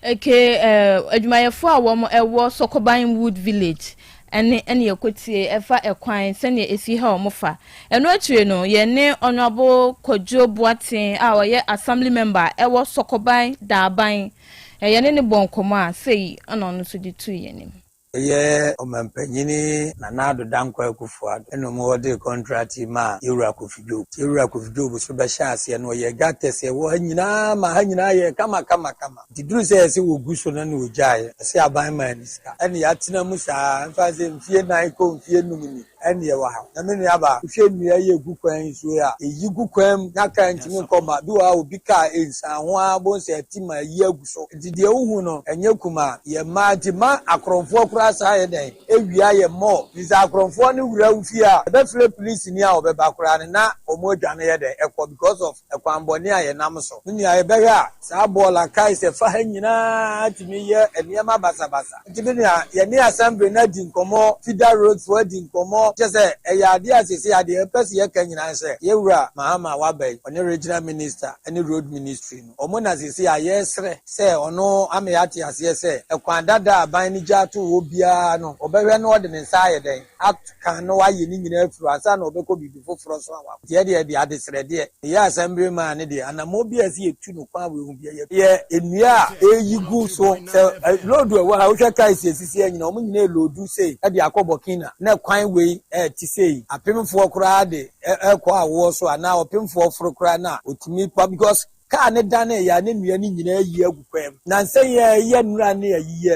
[SPEAKER 3] adwumayefo a wo ewo Sokoban Wood Village ene yekotie efa ekwan sene esi ha omofa eno atire no ye ne Honorable Kojo Boaten a wo ye assembly member ewo Sokoban Daban ye ne bonkomo a sei ana no so ditu ye nim
[SPEAKER 25] ye omampanyini na nado dankwa akufuado eno mo wode contract ma Yewura Kofijo so be sha ase no ye gates ye wo hanyina ma hanyina ye kama diduru se se wo guso na no ojaye se aban man niska ene ya tena mu sa mfa se mfie nan ko mfie numuni ɛne ɛwɔ ha na me nua ba hwɛ nnua yɛ gu kwan so a ɛyi gu kwan na ka ntimi nkɔma bi wɔ a obi ka ɛnsa ho a bɔnsɛ atima yi agu so nti deɛ wohu no ɛnyɛ kuma yɛ mmaa nti ma akorɔmfoɔ koraa saa yɛ dɛn ɛwia yɛ mmɔ nti akorɔmfoɔ no wura wo fie a ɛbɛfrɛ police ni a ɔbɛba koraa no na ɔmo adwane yɛ dɛn ɛkɔ because of ɛkwanbɔne a yɛnam so me nua yɛbɛhwɛ a saa bɔɔla kae sɛ fa ha nyinaa tumi yɛ nneɛma basabasa nti me nua yɛne assembly no adi nkɔmmɔ fida road foɔ adi nkɔmmɔ kyɛ sɛ ɛyɛ adeɛ a sese adeɛ ɛpɛ sɛ yɛka nyinaa sɛ yɛwura mahama wabɛn ɔne regional minister ɛne road ministry no ɔmo na sese a yɛsrɛ sɛ ɔno ama yɛate aseɛ sɛ ɛkwan dada aban no gya ato wɔ biara no ɔbɛhwɛ no ɔde ne nsa ayɛ dɛn aka no wayɛ ne nyinaa afiri asa na ɔbɛkɔ biribi foforɔ so awa deɛ de adesrɛdeɛ yɛ assembly man ne deɛ anamɔ bi a sɛ yɛtu no kwan wɔ hu bi yɛ nnua a ɛyi gu so sɛ road ɛwɔ ha wohwɛ kae sisi nyina ɔmo nyinaa lodu sei ɛde akɔ Burkina na kwan wei ɛti sei apemfoɔ koraa de ɛkɔ awoɔ so anaa ɔpemfoɔ foro koraa na otumi pa because kaa ne dan ne ya ne nua ne nyinaa yi agu kwam na nsɛ yɛ nura ne yi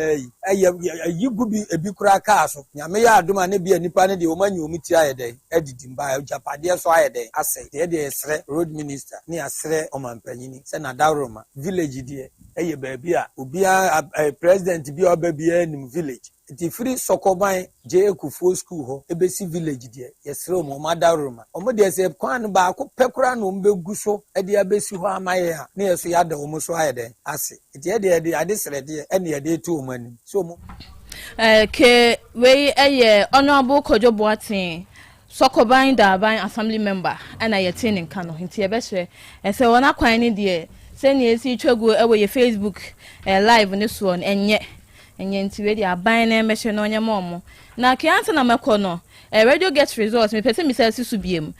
[SPEAKER 25] ayi gu bi ebi kura kaa so nyame yɛ adoma ne bi nipa ne de ɔma nyi ɔmu ti ayɛ dɛn adidi mba japadeɛ so ayɛ dɛn asɛ deɛ yɛsrɛ road minister ne yɛsrɛ ɔmampanyini sɛ nadaroma village deɛ ɛyɛ baabi a obiara president bi a ɔba biara nim village nti firi sɔkɔban gye ekufuo school hɔ ebesi village deɛ yɛsrɛ ɔmo adaroma ɔmo deɛ sɛ kwan no baako pɛ koraa na ɔmo bɛgu so ɛde abɛsi hɔ ama yɛ a ne yɛ so yɛada ɔmo so ayɛ dɛn ase nti yɛde ade srɛdeɛ ɛne yɛde etu ɔmo anim so ɔmo.
[SPEAKER 3] ke wei ɛyɛ honourable Kojo Boateng sɔkɔban daaban assembly member ɛna yɛte ne nka no nti yɛbɛhwɛ ɛsɛ wɔn akwan ne deɛ sɛnea esi twagu ɛwɔ yɛ Facebook live ne soɔ no ɛnyɛ nti we dia ban na mehwe no nya momo na kiansa na mekọ no radio get results me pese me say su biem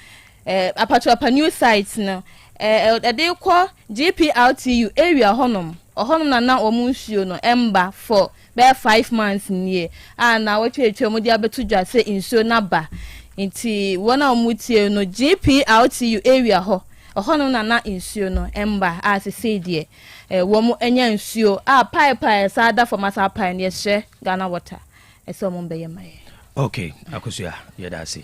[SPEAKER 3] apatu apa new site no de kọ GPRTU area honom na omu nsuo no emba for be 5 months nie na wetwe mo dia betu dwa se nsuo na ba nti wona omutie no GPRTU area ho na nsuo no emba asese die womu enya nsuo pipe sada for masa pipe ne hye Ghana water eso mo mbeye mai
[SPEAKER 5] okay akusua yedasi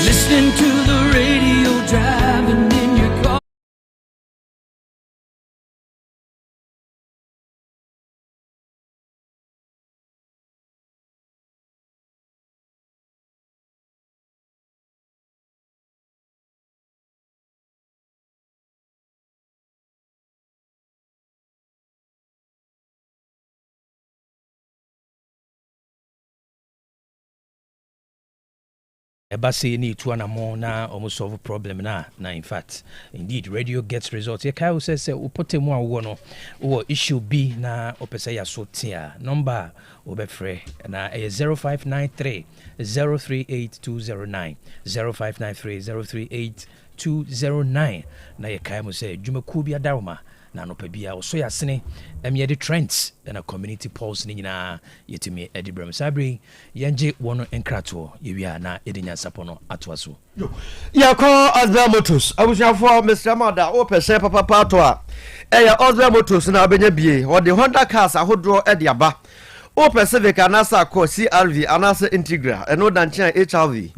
[SPEAKER 7] listening to the radio driving in your car.
[SPEAKER 5] Ebase ni tuanamo na almost solve problem na in fact indeed radio gets results ye kai say upotemu awo no wo issue B na opese ya sotia number obefre na 0593 038209 0593 038209 na ye kai mo say dwumaku bi adaroma na no pa bia wo so ya sene de trends na community polls ni nyina yetimi edibram sabri yenje wono enkrato yewia na edinya sapono atwaso
[SPEAKER 6] yakọ Asem Motors abusuafo Mr. Mada o pese papa pato a eya Asem Motors na obenya bie o de Honda cars ahodo e de aba o Pacific anasa ko CRV anasa Integra eno danche HRV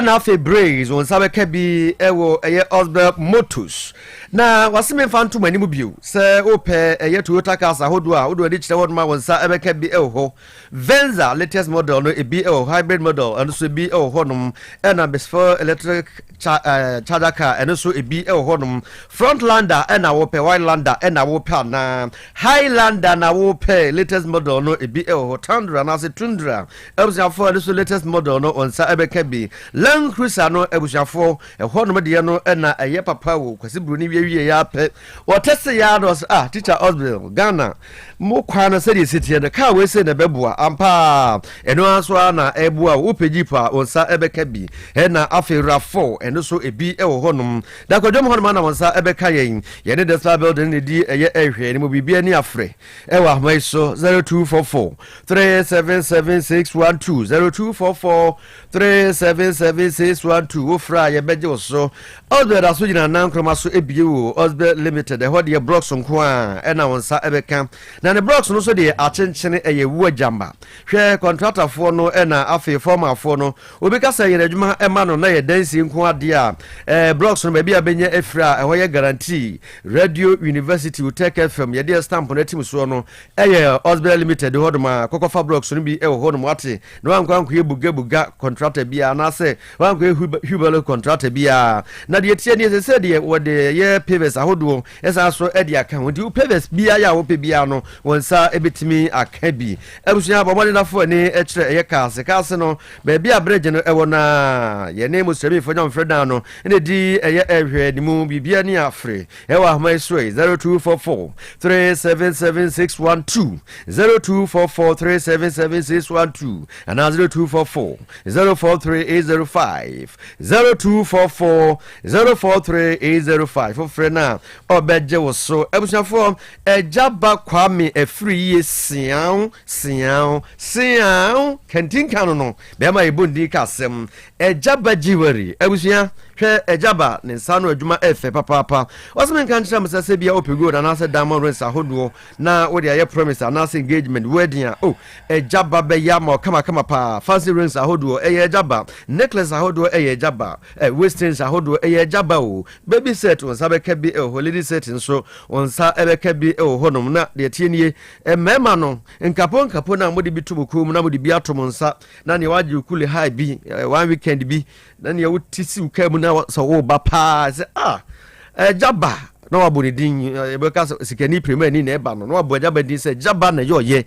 [SPEAKER 6] na afi Braze on sabe ka bi ewo eye Asem Motors na wasime fanto mani mu bio se o pe eye Toyota cars ahodo a odo de kire wodma wonsa ebe ka bi ewo Venza latest model no ebi ewo hybrid model and so bi ewo honum na before electric charger car and so ebi ewo honum Frontlander na wo pe Wildlander na wo pe na Highlander na wo pe latest model no ebi Tundra na se Tundra ebusiafo the latest model no on sa ebeka bi Land Cruiser no ebusiafo honum de no na eye papa wo kwasi bruni wie ya pe wo tese ya no teacher Osbill Ghana mo kwa na se de sitie de car we se na beboa ampa eno aso na ebua wo pegipa on sa ebeka bi na afera 4 eno so ebi honum da kwadom honum na on sa ebeka yen ye de the building ne di eye ehwe ni mo bibia ni afre ewa mai so 0244 02443776612 02443776612 wofra yɛbɛgye so Osbert aso gyina nankroma so ebiewo Osbert Limited ɛhɔ deɛ blocks nko a ɛna wɔn nsa ɛbɛka na ne blocks no so deɛ akyenkyene ɛyɛ wu agyamba hwɛ contractorfoɔ no ɛna afei formerfoɔ no obi ka sɛ yɛn adwuma ɛma no na yɛ dansi nko adeɛ a blocks no baabi a bɛnya efira ɛhɔ yɛ guarantee radio university Otec FM yɛde stamp no atim so no ɛyɛ Osbert Limited hɔ doma kokɔfa blocks no bi ɛwɔ hɔ no ate na wankɔ yɛ buga contractor bia na sɛ wankɔ hubelo contractor bia na deɛ tie ne sɛ deɛ wɔde yɛ pavers ahodoɔ ɛsa so ɛde aka ho nti pavers bia ya wo pe bia no wɔnsa ɛbɛtumi aka bi abusua bɔmɔde nafo ne ɛkyerɛ ɛyɛ kaase no baabi a bridge no ɛwɔ na yɛne musremi fo nyam freda no ɛne di ɛyɛ ɛhwɛ ne mu bibia ne afre ɛwɔ ahoma soi 0244 377612 0244 377612 and 0244 043805 0244 043805 for frena obeje wo so ebusuafo ejaba kwame efiri sian kantinka no be ma ebondi kasem ejaba jiwari ebusua hwe ejaba ne nsa no adwuma efe papa wasem kan kyerɛ msase bia opego na nase diamond rings ahodo na wo de aye promise anase engagement wedding a ejaba be ya ma kama pa fancy rings ahodo ejaba necklace ahodo ejaba western ahodo ejaba o baby set on sabeka bi holiday set nso on sa ebeka bi honom na de tienie mema no nkapo na modi bitubuku na modi bi atom nsa na ne waje kule high bi one weekend bi na ne wutisi ukamu na so wo ba pa se ejaba na waboni din ebeka sikani premier ni na eba no wabo ejaba din se jaba na yoye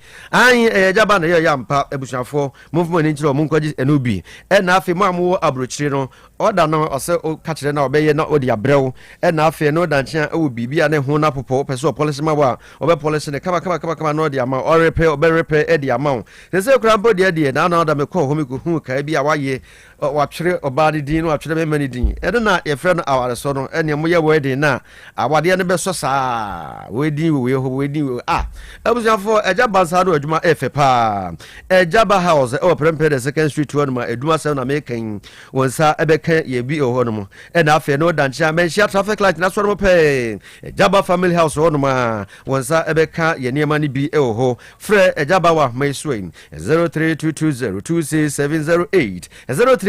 [SPEAKER 6] ejaba na yoye ampa ebusuafo movement ni nchiro munkoji enubi na afi mamu abrochire no oda no ose ka kire na obeye na odi abrew na afi no da nchia ewo bibia ne ho na popo peso policy ma wa obe policy ne kama no odi ama o repair edi ama se krampo de na oda me ko ho me ko hu ka bia waye wapchire obadi din no wapchire me mani din na ye frɛ no aware so no ene mo ye wedding na awade ne beso saa wedding abusuafo ejaba nsado adwuma efe pa ejaba house prempeh the second street one ma eduma sɛ na mekan wonsa ebeka ye bi ho no mo na afi no danchia menhia traffic light na so no pe ejaba family house ho no ma wonsa ebeka ye niema ne bi ho frɛ ejaba wa maiswin 03220267008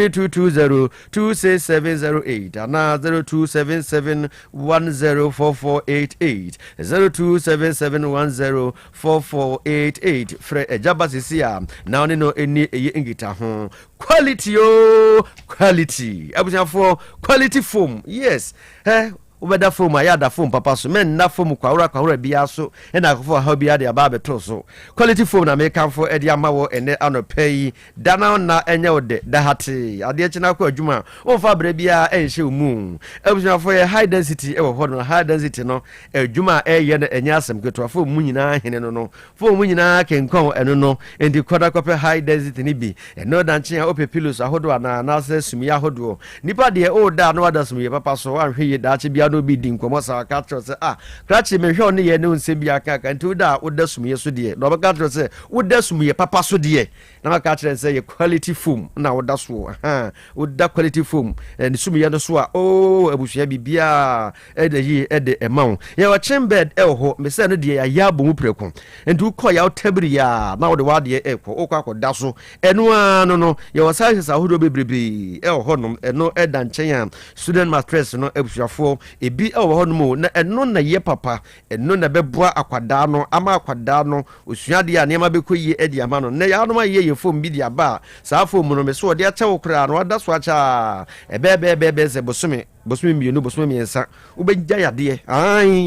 [SPEAKER 6] 03220267008 ana 0277104488 0277104488 frɛ ejaba sisia na one no eni eye ngita ho quality abusiafo quality foam yes ubeda foam ayada foam papa so men na foam kwawura bia so na akofo ha bia de aba beto so quality foam na make am for edi amawo ene anopai dana na enye ode dahate ade china kwa adwuma o fa bra bia enhye mu abuja for high density e wo ho no high density no adwuma eye na enye asem keto foam mu nyina hene no foam mu nyina kenkon eno no endi kwada kope high density ni bi eno danche ope pillows ahodo na se sumia ahodo nipa de o da no wada sumia papa so anhwe ye dache bia no bi din komo sa ka tro se krachi me hwe ne ye ne nse bia ka ntu da woda sumie so de no ba ka tro se woda sumie papa so de na ka tro se ye quality foam na woda so woda quality foam ne sumie no so abusia bibia ede emaw ye wa chimbed ho me se no de ya bomu preko ntu ko ya tabiri ya na wode wade okwa so eno no ye wa sizes ahodo bebrebe ho no eno eda nchen student mattress no abusiafo ebi ho no mo na eno na ye papa eno na beboa akwada no ama akwada no osuade ya niam bekoyi edi ama no na ya no ma ye fom bi dia ba sa fom no me so de acha wokra no wada so acha ebe se bosome mienu bosome miensa ubegya yade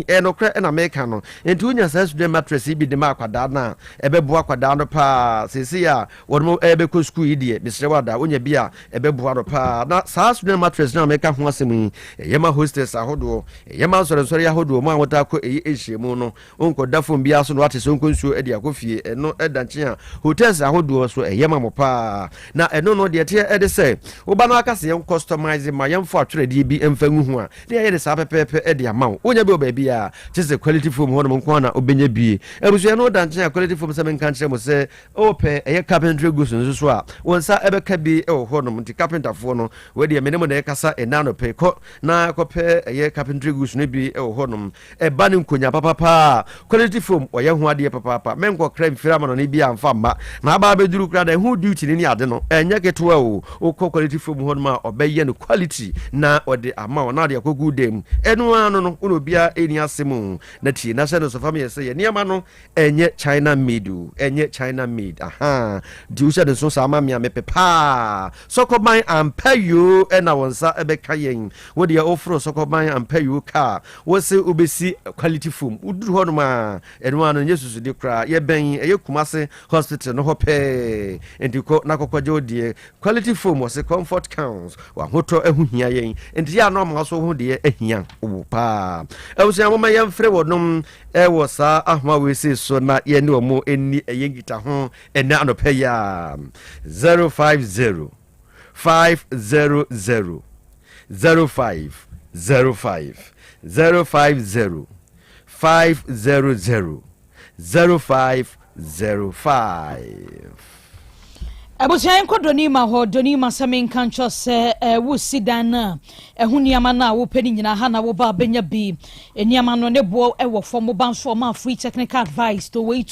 [SPEAKER 6] enokra na meka no enti unya sa student mattress bi de ma akwada na ebeboa akwada no pa sesi a wonmo ebeko school yi de bisre wada unya bia ebeboa no pa na sa student mattress na meka ho asem yema hostess ahodo yema sore ahodo ma wota ko ehyemu no onko dafom bia so no ate so nkonsuo edi akofie eno edanche a hotels ahodo so yema mo pa na eno no de te ede se wo ba no akase yen customize ma yen fo atwere de bi emfa hu a na yɛ de saa pepepe e de ama wo onya bi obabi a kyese quality foam ho no nko na obenya bi ebusua no da nkyɛn quality foam sɛ menka nkyerɛ mo sɛ ope ɛyɛ carpentry goods nso so a wonsa ebɛka bi e wo ho no nti carpenter fo no we de menemo na ɛkasa ɛna no pe kɔ na kɔpɛ ɛyɛ carpentry goods no bi e wo ho no ɛba ne nkonya papa quality foam ɔyɛ ho ade papa menkɔ kra mfira ma no ne bi amfa mba na aba beduru kra da ho duty ne ade no ɛnyɛ ketewa o okɔ quality foam ho no ma ɔbɛyɛ no quality na ɔde ama na ade akogu dem ɛno ano no ono bia eni asemu na tie na sɛ no so fam yɛ sɛ yɛ niama no ɛnyɛ China made aha di usha de so sama me amepepa sokoban ampayo ɛna wonsa ɛbɛka yɛn wo de ofro sokoban ampayo ka wo se obesi quality foam uduru hɔ no ma ɛno ano yesusu de kra yɛ bɛn ɛyɛ kumase hospital no hɔ pɛ entiko na kokɔgye odie quality foam wo se comfort counts wa hoto ɛho hia yɛn enti ya no ma so ho de ɛhia wo pa ɛwusia mo ma yɛn frɛ wodom ɛwɔ saa ahoma we se so na yɛ ne omo eni ɛyɛ gita ho ɛna anɔpɛ ya 050 500 0505 050 500 0505
[SPEAKER 1] Abusian ko donima ho donima samin kancho se wo sidan na ehu niama na wo pani nyina ha na wo ba benya bi eniama no ne bo e wo fom ban so ma free technical advice to we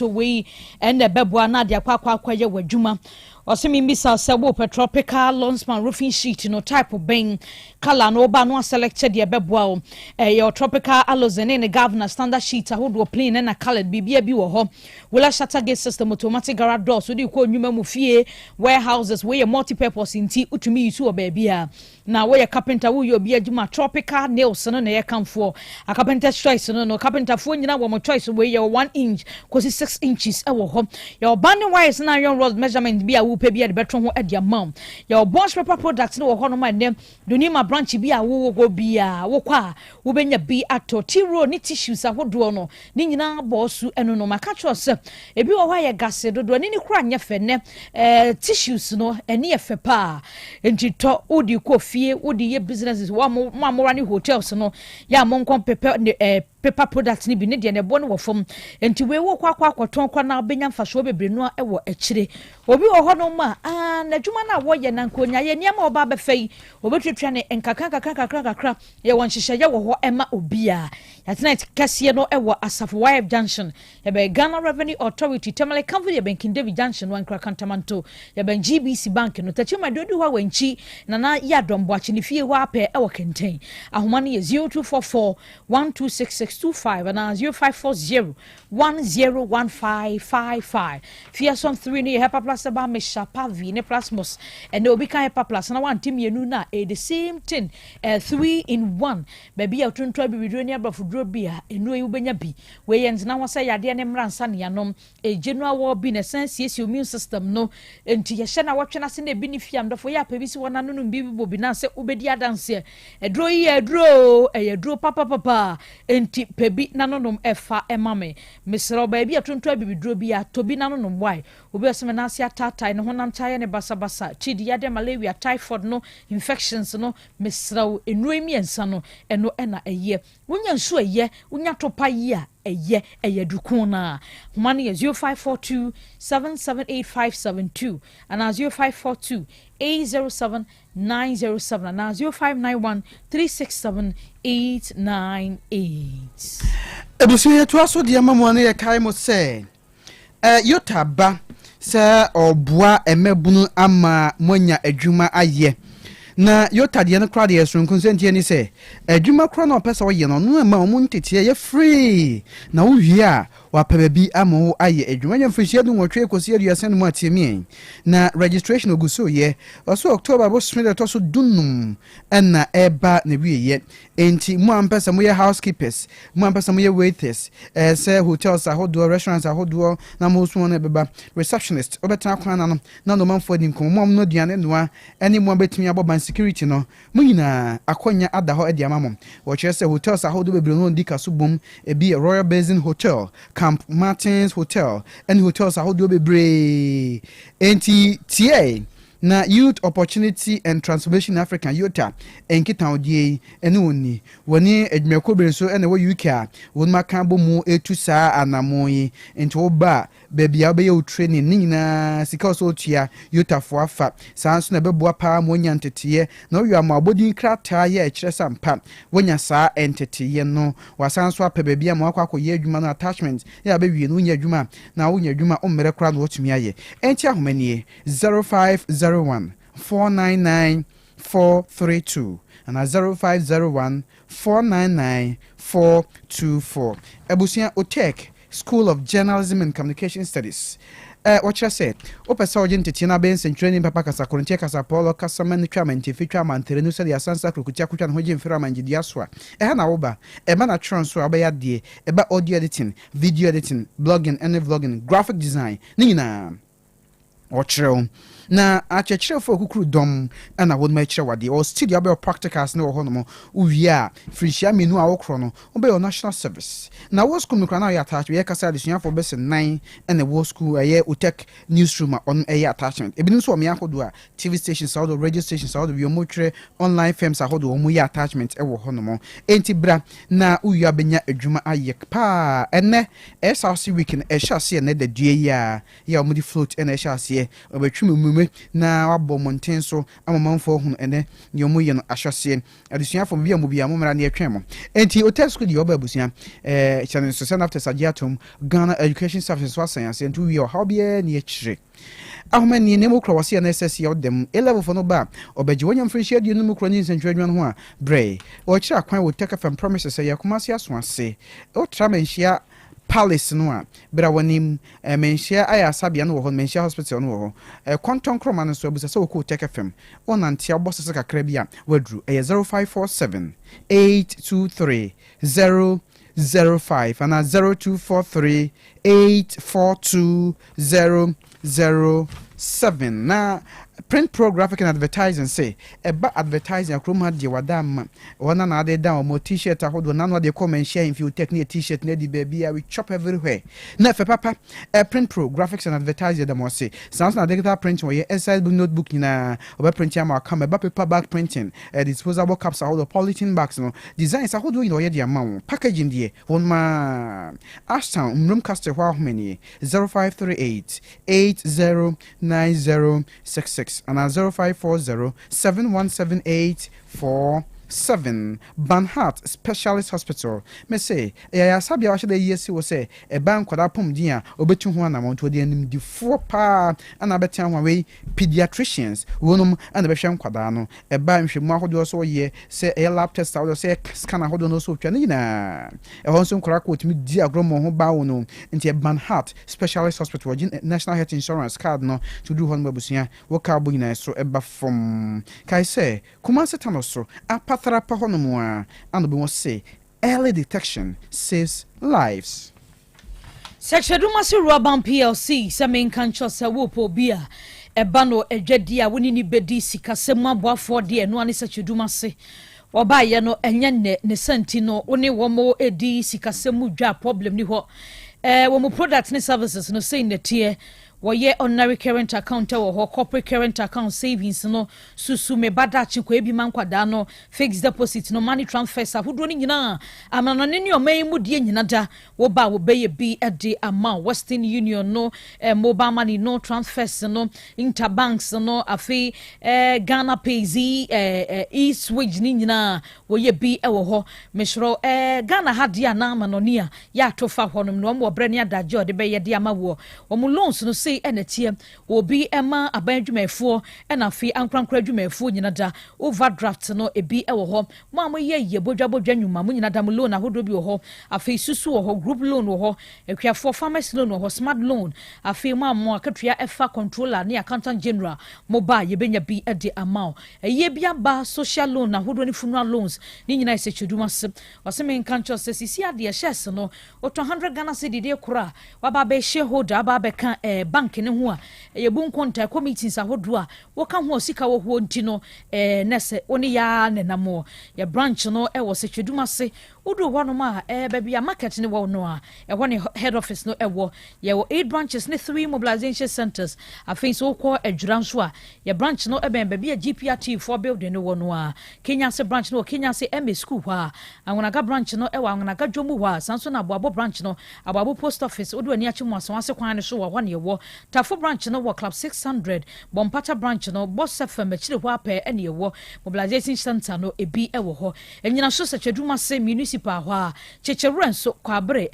[SPEAKER 1] and bebo na de akwa ye wadwuma Osimi misa sebo tropical lawnsman roofing sheet no type of ben color no ba no selected ye beboa your tropical alozene ne governor standard sheet ahodo plain na colored bibia bi wo ho wala shutter gate system automatic garage doors so di ko nwuma mu fie warehouses we multi purpose inti utumi yisu obabia na we carpenter we obi adwuma tropical nails no na ye kamfo a carpenter choice no carpenter fo nyina wo mo choice we ye 1 inch kosi 6 inches e wo ho your banding wires na iron rod measurement bi wo pe bia de betron ho ade amount your bonds paper products no wo ho no ma ne donima branch bia wo go bia wo kwa wo benya bi ato tiro ni tissues ahodo no ni nyina bossu eno no maka cho se ebi wo hwa ye gase dodo ni kura nya fe ne tissues no ene ye fe pa enti to odi ko fie odi ye businesses wa mo rani hotels no ya mo nkon paper products ni bi ne de ne bo no wo fom enti we wo kwa akoton kwa na benya mfaso bebre no e wo akire obi wo ho no ma na dwuma na wo ye na nkonya ye niam oba be fei obetwetwa ne nkaka ye won hihye ye wo ho ema obia ya tonight kase no e wo Asafo Wife Junction ye be Ghana Revenue Authority Temale Company ye ben King David Junction wan kra kantamanto ye ben GBC Bank no tachima dodu ho wanchi na ya dombo achi ne fie ho ape e wo kenten ahoma ne ye 0244 126625 and 0540 101555 fia som 3 ne hepa plus ba me shapa vi ne plasmos and obi kan hepa plus na wan tim yenu na the same thing 3 in 1 baby ya tuntu bi video ne abafo dro bia enu e ubenya bi we yens na wasa yade ne mransa ne yanom general war bi na sense immune system no enti ye hye na wotwe na se na bi ne fiam dofo ya pa bi si wona no bi bobi na se ubedi adanse edro yi edro papa enti pebi nanonom efa emame misro ba bi atonto abibidro bi atobi nanonom why obi oseme na asia tatai ne honam taye ne basa chidi yade malaria typhoid no infections no misro enuemi ensa no eno ena eye wonya nso eye wonya topa yi a eye dukuna money is 0542 778572 and 0542 807 907 and 0591 367 898.
[SPEAKER 2] Ebusu yetu aso de amamu ne ye kai mo se yotaba se obua emebunu ama monya adwuma aye na yotade no kra de yeso nkonsentie ni se adwuma kra na opesa wo ye no no ma omu ntete ye free na wo hwie a wapaba bi amo aye adwuma nya mfishia du nwotwe kosi aduasen mu atiemi na registration oguso ye oso October bo swede to so dunum na eba na wiye enti mu ampesa mu ye housekeepers mu ampesa mu ye waiters say hotels ahodo restaurants ahodo na mo so na beba receptionist obeta kwan na no manfo di nkomo no duane noa eni mu betimi aboban security no mu nyina akonya adaho edi amamo wo kire say hotels ahodo bebre no ndika so bom ebi Royal Basin Hotel, Camp Martins Hotel, and hotels ahodo bebre enti tie na Youth Opportunity and Transformation African Yota enkita odie ene oni woni adwumakobre so ene wo UK a won maka bo mu etu saa anamoyi enti oba bebia obe ye training ni nyina sika so tua Yota fo afa saa nso na beboa pa mo nya ntetiye na oyo amabodi krata ye ekire sampa wonya saa entetiye no wasan so apa bebia mo akwa ye adwuma no attachment ya be wie no nya adwuma na wonya adwuma o mmere kra no otumi aye enti ahomanie 0501 499 432 and 0501 499 424. Ebusia Otec School of Journalism and Communication Studies. What you said, Opa Sergeant Titina Benz and training Papa Casacorintia Casapolo, Casaman, Traman, Tifitra, Terenusa, the Asansa, Kukuchakutan, Hojin Feraman, Diaswa, Ehana Oba, Ebana Transfer, Abaya D, Eba audio editing, video editing, blogging, and vlogging, graphic design, Nina. Ochero na achechero for kukuru dom ana wod ma chero wade o studio be practicals na ho no mo uwia frishia menu a wokro no obe o national service na wo school mikra na ya attach we kasa adesua for best 9 and wo school Otec newsroom on attachment ebi nso o me akodo a TV stations all the radio stations all the yomotre online firms ahodo o mu ya attachment e wo ho no mo enti bra na uwia benya adwuma ayek pa ene SRC weekend e sha se na da due ya o di float ene sha se obetwum mume na wabo monten so amamanfo hu ene yomu ye no ahwase adesua fo bia mu bia mo mra na etwen mo enti Otec school di oba abusua channel so send after sagiatum Ghana Education Services was science and we how bia na ekire ahomani ne mo krowase na SSC odem level for no ba obaji wonyam friendship di no mo kroni nsentwadwan ho a bre o kira akwan Otec FM promises ya kumase aso ase o tramenhia Palace no a bra wanim menhia aya sabia no wo menhia hospital no wo konton kroma no so abusa se wo ko Otec FM onantia boss kakra bia wadru 0547 823 005 and 0243 842 007 na print pro graphic and advertising say eba advertising akroma de wadam ona na ade down mo t-shirt ahodo na no de come share in Otec na t-shirt na di baby we chop everywhere na fe papa print pro graphics and advertising da mo say sounds na digital print we inside notebook na oba print ya ma come eba paper bag printing disposable caps ahodo polythene bags no designs ahodo you ye amount packaging de one ma Ashtown Mrumcaster how many 0538 809066 and 0540 717847 Banhart Specialist Hospital. Me say, sabia wa shede yesi wo say e ban kwada pom din a obetu ho anamont odi anim di 4 pa ana betia ho we pediatricians wonum ana be hwem kwada no e ba nhwemu ahodo so ye say e lab test ahodo say scan ahodo no so twa na e ho so nkora ko otimi di agromo ho ba wo no nti Banhart Specialist Hospital National Health Insurance card no to do hon babusia wo ka bo nyina so e ba from kai say kuma setano so apatrapa hono mo a and be say early detection saves lives.
[SPEAKER 1] Seksheduma si Roban PLC se men kancho se wo po bia eba no edwadi a woni ni bedi sika se mu aboafo de eno ani seksheduma se oba ye no enye ne santi no woni wo mo edi sika se mu dwa problem ni ho wo mo product ni services no say ne tie woye ordinary current account wo corporate current account savings no susu me bada chikwa ebi mankwada no fixed deposit no money transfers ahodo ni nyina amana ne ne omai mu die nyina da wo ba wo be ye bi ede amount Western Union no mobile money no transfers no interbanks no afi Ghana Pays e-switch ni nyina woye bi ewo ho meshro Ghana hadia na amanonia ya tofa honom no mo bre ne adaje ode be ye de amawo wo mo loans no enetie obi ema abanadwumafo enafi ankrankra adwumafo nyina da overdraft no ebi ewo ho mo amoye bodwa nwuma mo nyina da mo loan ahodo bi wo ho afi susu wo ho group loan wo ho ekwiafo pharmacy loan wo ho smart loan afi mo amo akatua efa controller ne accountant general mo ba ye benya bi ede amount eye bia ba social loan ahodo ni funeral loans ni nyina ise chuduma se waseme nkancho se sisi ade shares no oto 100 Ghana cedi de kura wa ba be shareholder aba be kan bank ne ho a ye bu nkonta committees ahodo a wo ka ho sika wo ho ntino nese oni ya ne namo ye branch no e wo se cheduma se Udu Wanoma, baby, a market in the Wanoa, a one head office no ewo, ye 8 branches, 3 mobilization centers, a face so called a Dranswa, your branch no eben, baby, a GPRT 4 building no Wanoa, Kenya se branch no, Kenya se MA school, and when I got branch no, ewa, when I got Jomuwa, Sansona, Babo branch no, a Babu post office, Udu and Yachimwas, once a quine show 1 year war, Tafo branch no, war club 600, Bompata branch no, Boss FM, Chihuahua, any war, mobilization center no, a B ewo, and you know, so such a Duma say municipal, Checheran so quabre,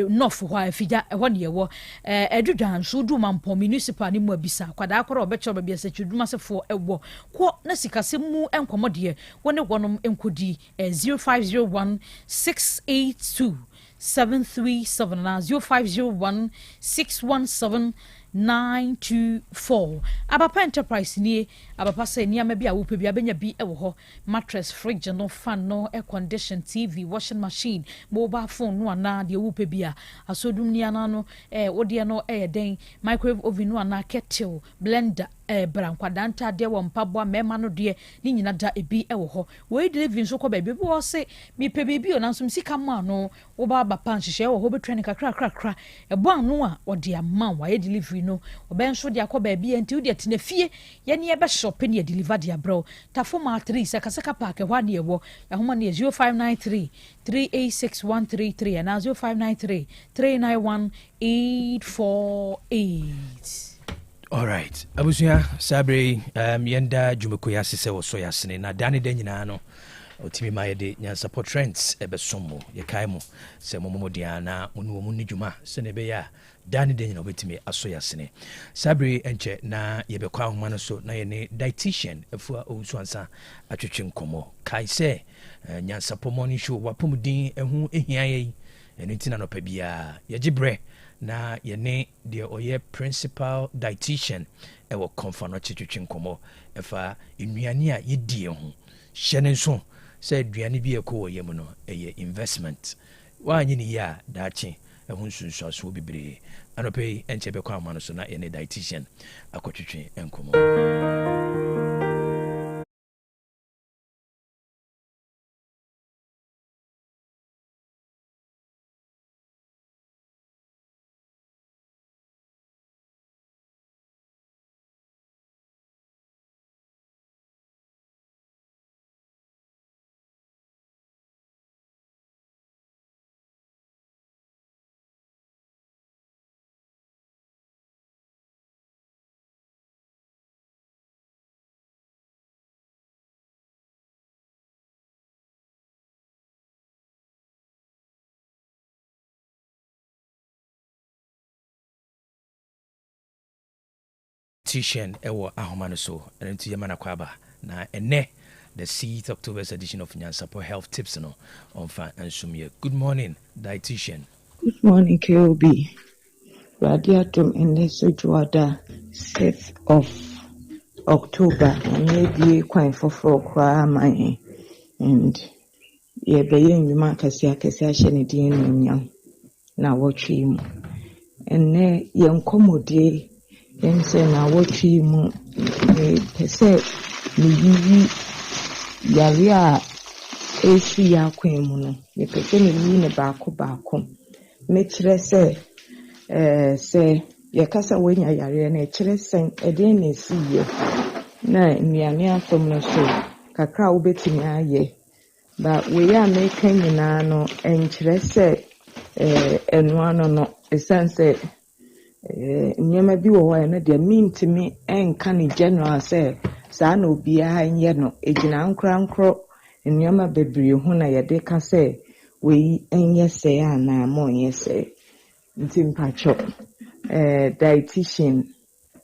[SPEAKER 1] north, why figure 1 year war, Edudan, so do mampo municipal ni Mobisa, Quadacro or Betcha be such a Duma for a war, quote Nessica Simu and Commodie, when the one encodi 0501 682 737 0501 617 924 Abapa Enterprise ni abapa say ni amabi a wo pe bi abenya bi ewo ho mattress fridge no fan no air condition TV washing machine mobile phone no ana de wo pe bi a asodum ni ana no wo de no den microwave oven no ana kettle blender brankwadanta de wo mpabo mema no de ni nyina da ebi ewo ho we delivery so ko ba bi wo say mi pe bi o nanso msika ma no wo ba pan hihye wo ho betwene kakra ebo anu a wo de ama wa ye delivery no oben so de akoba bi enti wo de tena fie ye ne be shop ne deliver de abro tafo ma 3 saka park hwa ne ewo ahoma ne 0593 386133 and 0593 391 848.
[SPEAKER 5] All right. Abusuya Sabre yenda jumukoya sise wo so yasene na dane de nyina no otimi maye de nya support trends ebesomo ye kaimo se momodia na onu mu ni juma se ne be ya dane de nyina obetimi aso yasene Sabre enche na ye be kwa homa no so na ye ne dietitian afua owusu ansa atwetwe nkomo kai se nya support morning show wapomudin ehu ehia ye enitina no pa bia ye gibre na yene de oye principal dietitian ewo konfano chitwetwe nkomo efa enuane a yedie ho hyene nso se aduane bi ekọ yemu no eye investment wa nyi ni ya dachi ehun sunsu aso bibre anope enche be kwa amano so na yene dietitian akotwetwe nkomo. Tishan ewo ahomano so enti yamana kwaba na ene the 6th October's edition of Nyansapo Health Tips no on fan and sumye. Good morning, dietitian.
[SPEAKER 11] Good morning, KOB. Radiatum in the Sujuada 6th of October, and maybe quite for my and ye being the Marcasia Cassation young now watch him and ne young commodity. Then say na wochi mu pese ni yari a esi ya kwemu no me pese ni ne baako me kire se ye kasa wenya yari na kire sen ede na esi ye na nnuane atom no so kakra wo betimi aye ba we ya me kan nyina no enkire se enuano no esanse nyema bi wo wa na de mintimi enka ni general say sa na obi a nye no ejina nkro nyema bebre hu na ye de ka say we enye say ana mo nye say ntimpacho dietitian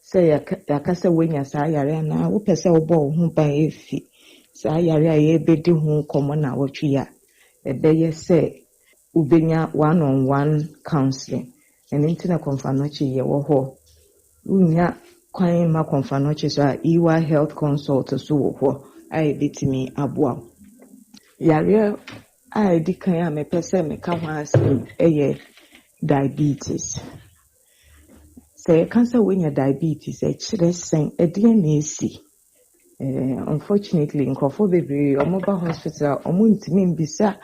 [SPEAKER 11] say ya ka say wenya sa yare na wo pese wo bo hu ban efi sa yare a ye bedi hu komo na wo twi ya ebeye say ubenya one-on-one counseling and internet confanochi ye wo ho unya kwan ma confanochi so iwa health consult so wo ho ai bitimi aboa yare ai dikan ya me pese me ka hwase eye diabetes say cancer when your diabetes e chire sen e de na esi unfortunately nkofo bebre omoba hospital omo ntimi mbisa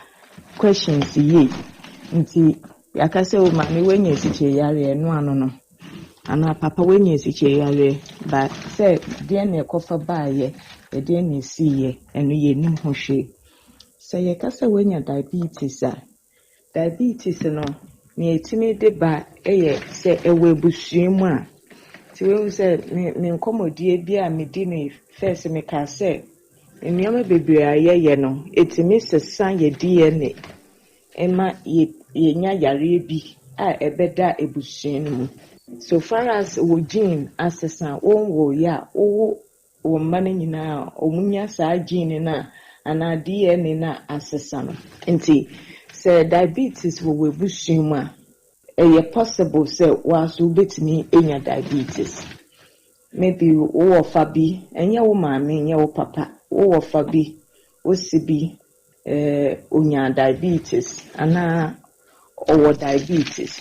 [SPEAKER 11] questions ye nti yakase o ma me wenye siche yare no ano no ana papa wenye siche yare but say de na ekofa baaye de na siye eno ye nim ho hwe say yakase wenya diabetes diabetes no me etimi de ba eye say ewe busuemu a ti we say me nkomodie bi a me di no first me ka say nneoma bebre ayeye no etimi sesa ye DNA ema yenya yare bi a ebeda ebusuenu mu so far as wo gene asesa wo ya wo mane nyina omunya sa gene na ana DNA na asesa no nti say diabetes wo webusuenu a eye possible say waso betimi enya diabetes maybe wo fabi enye wo maame enye wo papa wo fabi wo sibi onya diabetes ana or diabetes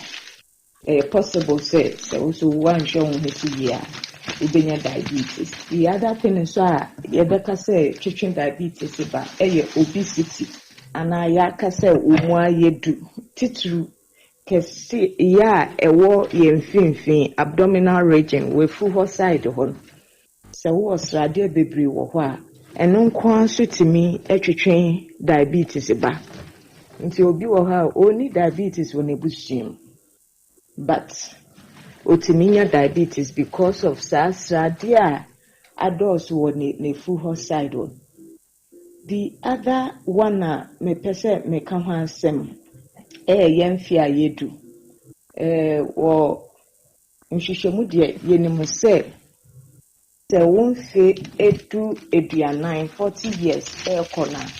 [SPEAKER 11] possible say also one show here ubenya diabetes. The other thing is yebeka say treating diabetes ba obesity ana yaka say umwa yedu titru kesi ya ewo yemfinfin abdominal region we full side ho so was radio bebre wo ho a eno nkwa so timi etwetwen diabetes ba nti obi wo ha oni diabetes wo nebushim but otiminya diabetes because of sasradia adults wo ne full side one. The other one me pese me kan ho asem yemfia yedu wo nhwehwemu de yenim se wonfe edu eduanan 40 years kona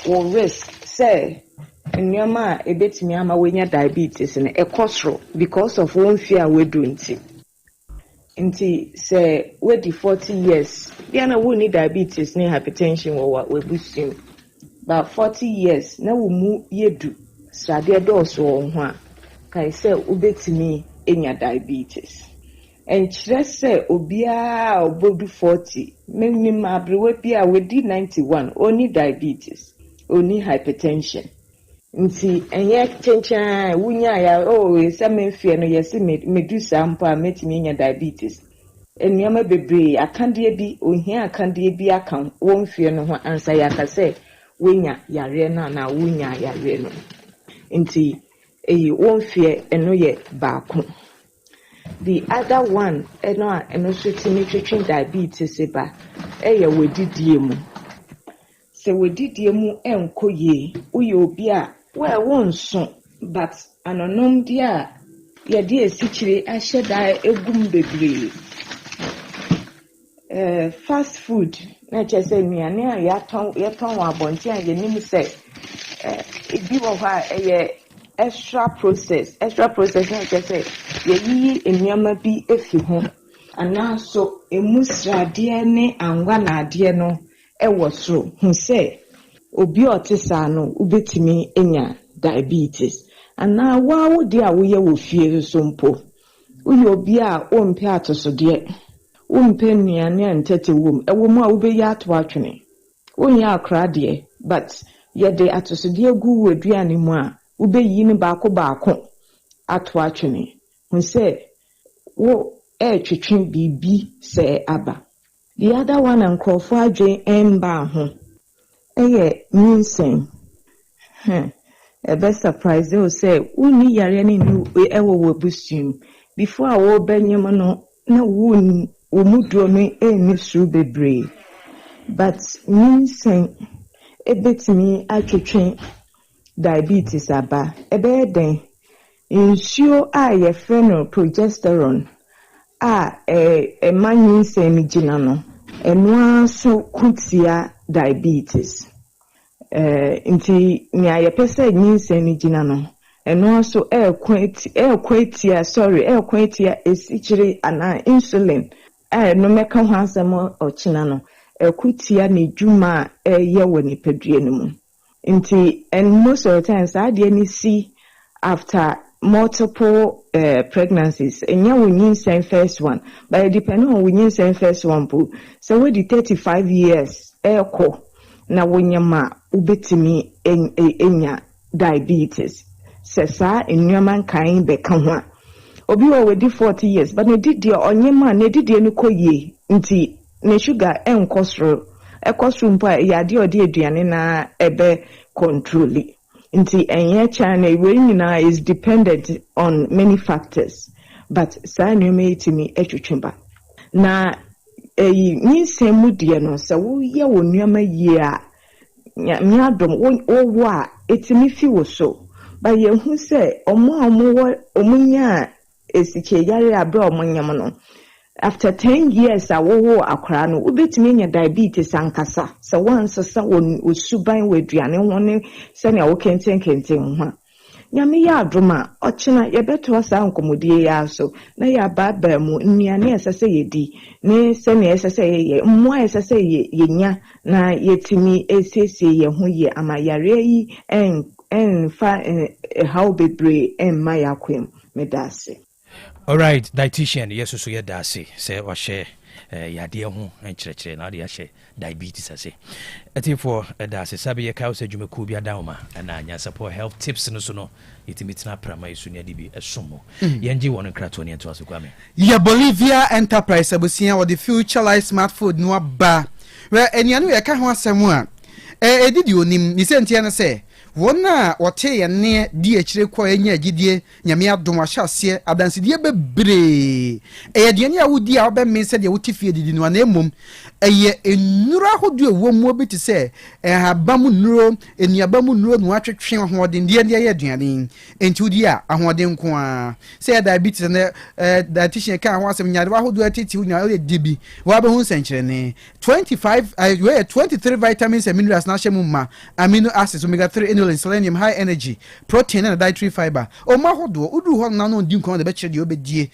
[SPEAKER 11] wo risk say nyoma ebetimi ama wenya diabetes ne ekosro because of wonfe a wedu nti say we di 40 years dia na wo ni diabetes ne hypertension wo busim but 40 years na wo mu yedu srade dose wo ho a kai say ubetimi enya diabetes enkyere say obia obodu 40 menim abrewe bia we di 91 oni diabetes oni hypertension nti enye chenchan wunya ya se menfie no yesi medusa mpo a metimi nya diabetes eniama bebre akandie bi ohia akandie bi aka wonfie no ho ansa ya ka se wonya yare na wunya yare no nti wonfie eno ye baako. The other one eno so timi treating diabetes ba wedidie mu se wedidie mu enkoye uye obi a we wonso but anonom dia ye de esichire ahyeda egum bebre fast food na chese nuane a yaton abonti a yenim se ebi wo ha extra process na chese ye enyama bi efi ho ana so emusrade ne angwa na ade no ewo so hu se obi otisa no ubetimi enya diabetes ana wawo de a wo ye wo fie so mpo uyo obi a ompe atosode umpe nuane antete wom ewom a wo be ya ato atwene wonya akra de but ye de atosode gu waduane mu a wo be yi ne baako ato atwene hu se wo twetwen bibi se aba. The other one ankrofo adwen emba ho nsen best surprise they will say uni yare ni ewo wobusum before a wo banyem no na wo omudo no eni suru bebre but nsen ebetimi atwetwen diabetes aba ebeden nsuo a ye freno progesterone manyi nsen gina no eno so kutia diabetes nti ni ayepese nsen gina no eno so ekwatia esichiri ana insulin no meka ho asem ochina no ekutia ne dwuma ye woni padue no mu nti and most of the times I dey see after multiple pregnancies and you will send first one but depending on when you send first one po so we the 35 years eko na wonyama ubetimi enya diabetes se saa ennuama nkan be ka ho a obi wo wedi 40 years but ne didi onyema ne didi no koye nti ne sugar enkosro ekosro mpo ya de odi aduane na ebe control nti enye chana we nyina is dependent on many factors but saa nnuama etimi etwetwemba na ninsemu die no se wo ye wo nnuama yie a miadom wo a etimi fi wo so ba ye hu se omunya esike yare abra omonyam no after 10 years awo akwara no ubetimi nya diabetes ankasa se once sa wo suban waduane ho ne se ne wo kenten ho nyame ya adoma ochina ye beto asa nkomodie ya so na ya baba mu nnuane esese yedi ne se ne esese ye mmo esese ye nya na yetimi esese ye ho ye ama yare yi fa how bebre ma yakwem medase.
[SPEAKER 5] All right, dietitian yes so ye dase say wa share yade ho enkyerɛkyerɛ na de yɛhyɛ diabetes ase ɛtifo dase sabe ye kawo sɛ dwumaku bia dawma ana nya support health tips no so no yɛtimi tena prama yesu ne de bi ɛsomo yɛngye wɔn krato ne to asokwa me
[SPEAKER 2] ya Bolivia Enterprise abusia with the future life smartphone no ba we enianu ye ka ho asɛm a edidi onim ni sɛ ntia no sɛ wona wote ye ne di akire kwa enya agidie nyame adom ahyase adansedie bebre de ne awudi a obemme sɛ de wotifie didi no na emom enura hodu ewo mu obiti sɛ habamu nuro eniabamu nuro no atwetwe ahoden de ye aduane entudi a ahoden ko a sɛ diabetes ne dietitian ka ho asɛm nyaade hodu atiti nya o dibi wa be hu sɛnkyerɛ 23 vitamins and minerals na hyɛ ma amino acids omega 3 selenium, high energy, protein and dietary fiber. O mahodo udu ho na no di nkon de be kire de obedie.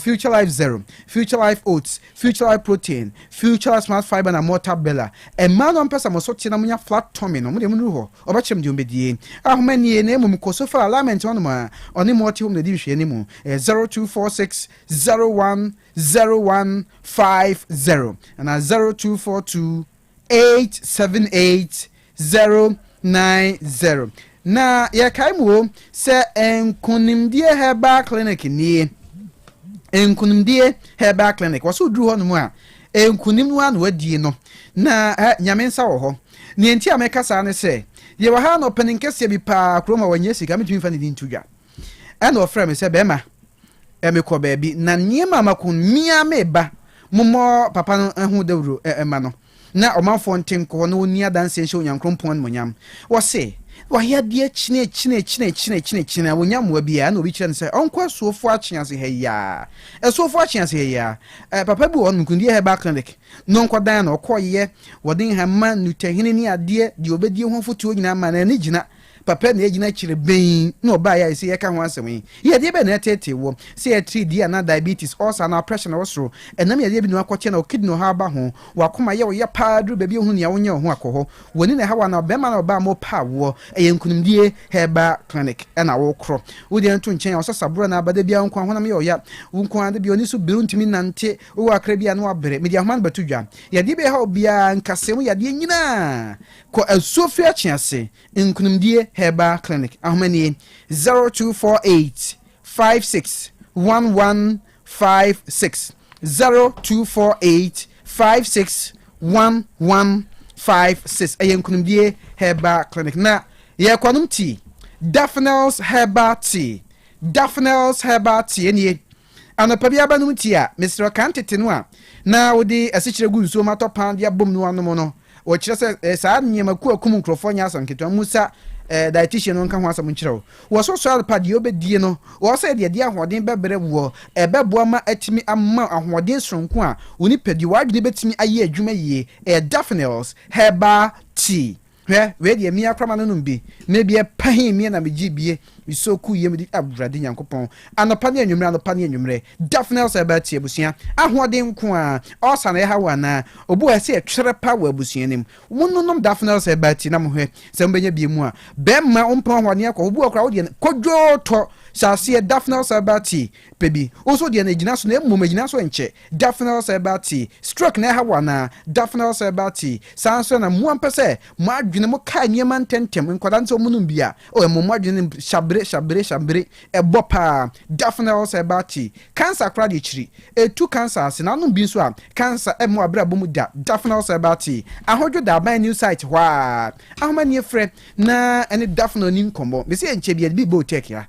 [SPEAKER 2] Future Life Zero, Future Life Oats, Future Life Protein, Future Life Smart Fiber na Mortabella. E man on pesa mo so tina munya flat tummy no mo de mu ho. Obachem de obedie. Ahomani na emu ko so for alignment on ma oni mo ti hom de di hwe ni mu. 0246 010150 and 0242 878 090 na ya kaimu se enkunimdie herbal clinic ni enkunimdie herbal clinic waso duru ho no mu a enkunim no an wadie no na nyamensa wo ho ne enti ameka sa ne se ye wa ha no peninkese bi pa kroma wanye sika metumi fa ne din tudwa and ofra me se be ma emekọ baabi na niema makon mia meba momo papa no hu dawro ema no na omanfo ntenko no ni adanse nhyɛ onyankrompon monyam wo se wa ya die chine wonyam wa bia na obi kyerɛ ne sɛ ɔnkɔ suofo akyease ha ya suofo akyease ha ya papa bi wɔ nkundie herbal clinic no nkɔdan na ɔkɔyɛ wɔden hama nutahini ni ade de obedie ho foto nyina ma na ni gyina papa na ejina kyire ben na oba ya ise yeka ho asem ye de be na tete wo se ya 3D na diabetes ulcer na pressure na wosoro enam ye de bi no akɔkye na kidney no ha ba ho wakoma ye wo ya paadru ba bi hu ne ya wonya ho akɔhɔ woni na ha wa na be ma na oba mo pa wo enkunimdie herbal clinic na wo kro wo de nto nkyɛn osasabro na abada bia nkwa ho na me ya wo nkwa de bi oni so biru ntimi nante wo akra bia na wabere me de ahman batudwa ye de be ha obia nkasem ye de nyina ko asofia kyease enkunimdie Herbal Clinic. Ahmani 0248 561156 0248 561156 ayenkunimdie Herbal Clinic. Na ye kwanum tea Daphne's Herbal Tea. Daphne's Herbal Tea enie anopabi abanum tea a Mr. Kantete no a na wodi asikyire gu nso matopan dia bom no anom no wo kyerɛ sɛ saa nyema ku akum nkrofo nya asanketo musa dietitian no kan ho asam nkyerɛw wo so so pad ye obedie no wo so de ahoden bebere wo ebeboa ma atimi amma ahoden sonko a oni padi wadwene betimi aye adwuma yie Daphne's Herbal Tea we de mi akrama no bi na bi pahin mi na megibie mi so ku yem di abrade nyankopon anopa ne anwumre Daphne Sabati abusia ahoden ko a osa na ha wana obu ase etwere pa wa abusia nim wononom Daphne Sabati na mohwe se mbenya bi mu a bemma ompon hwane akọ obu akra wo de kodwo to Shasi Daphne Sabati, baby. Also, the Niginaso name, Mumaginaso and Che, Daphne Sabati, stroke Nehawana, Daphne Sabati, Sanson and 1%, Marginamo Kanyaman Tentem, and Quadanso Munumbia, or a Mumargin Shabre, a Bopa, Daphne Sabati, Cancer Cradichri, a 2 cancers, and Anum Binswa, Cancer and Moabra Bumuda, Daphne Sabati, I heard you that my new site, what? How many friend, na, and a Daphne Ninkombo, Miss Enchebi and Bibo take ya.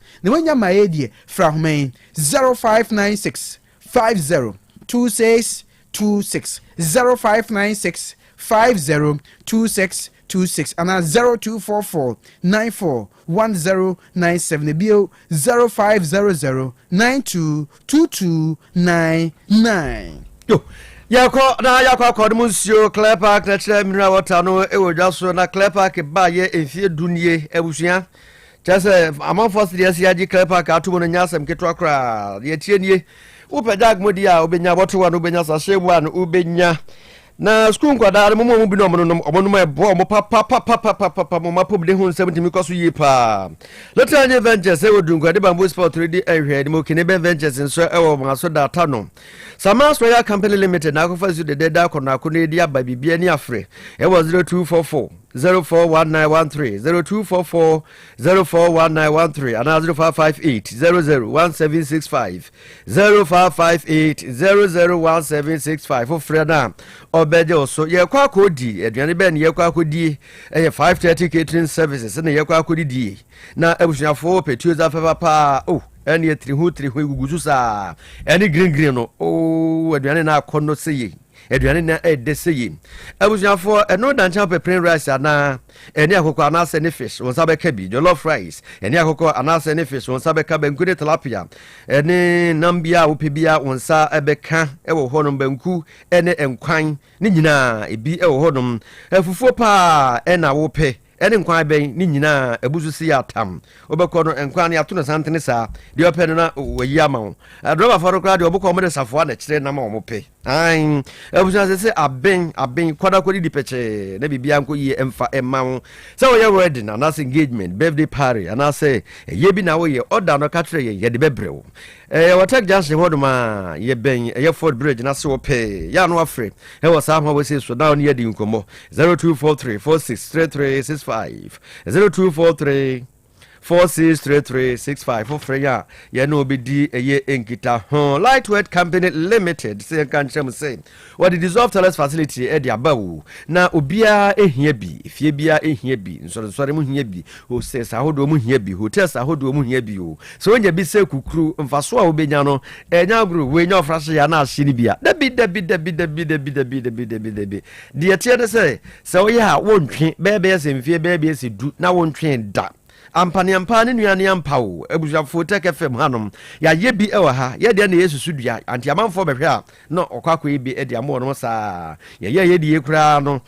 [SPEAKER 2] My idea from main 0596 502626 0596 502626 and 0244 941097 bio 0500 922299
[SPEAKER 6] yo yakọ kodmusio Clear Park na chere mira water no ewojaso na Clear Park ba ye enfie dunie ebusua just among first the SCG Clear Park atumo no nyasem ketwa kra ye tienie upedag modi a obenya boto wa no obenya sahyebu an ubenya na school kwada mo mo bi no mo ebo mo papa mo mapom de hu 70 mikoso yi pa Lotanya Ventures e wodunkwade bamboo sport 3D ehwe mo Kinebe Ventures nso e wo maso data no Samas Royal Company Limited na kofa su de deda kono akone dia ba bibia ni afre e wo 0244 041913 0244 041913 and 0558 001765 0558 001765 for Freda obeje oso ye kwa kodi aduane be ne ye kwa kodi 530 catering services ne ye kwa kodi die na abusuafo petuo za papa eni etri hu gugusu sa eni green no aduane na akono seye aduane na edeseye abusuafo eno dancha pepper rice na eni akoko anase ne fish won sabe kabi jollof rice eni akoko anase ne fish won sabe ka banku tilapia eni nambia opebia won sa ebeka ewo honom banku ene enkwan ni nyina ebi ewo honom afufuo pa ena wo pe ene nkwan ben ni nyina abuzu si atam obekọ no nkwan ne ato no santene sa de ope no na wayi ama wo adroba faro kra de obekọ mo de safo na kire na ma wo pe ai abuzu se aben kwada kwadi di peche na bibia nko yi emfa emma wo se wo ye wedding na nas engagement birthday party and I say ye bi na wo ye order no ka kire ye de bebre wo Otec just hold ma ye ben ye Ford Bridge na se wo pe ya no afre e wo sa ho we se so down ye di nkomo 0243 463365 0243 463365 for freya ye no be di eye enkita Lightweight Company Limited say kan chem say what the dissolved tellers facility e dia bawo na obia ehia bi fie bia ehia bi nsore mu hia bi o se sahodo mu hia bi hotel sahodo mu hia bi o so onya bi se kukuru mfaso a obenya no enya guru we nya ofrase ya na ahye ni bia dabi die tie de say o ya wontwe bebe se mfie bebe se du na wontwe da ampani nuane ampawo ebusuafo Otec FM hanom ya yebi ewa ha ye de na yesusu dua anti amanfo behwe a no okwakọ ebi e de amo no sa ye de ekura no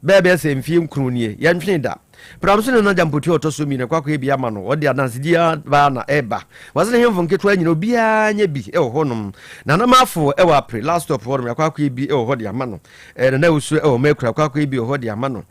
[SPEAKER 6] bebe se mfie nkrunie ye ntwe da Pramso no jampoti otoso mi ne kwakọ ebi ama no ode adanse dia ba na eba wasene hemfo nketo anyina obia nya bi e honom na na mafo e wa pre last stop honom kwakọ ebi e ho de ama no na usu e mekura kwakọ ebi ho de ama no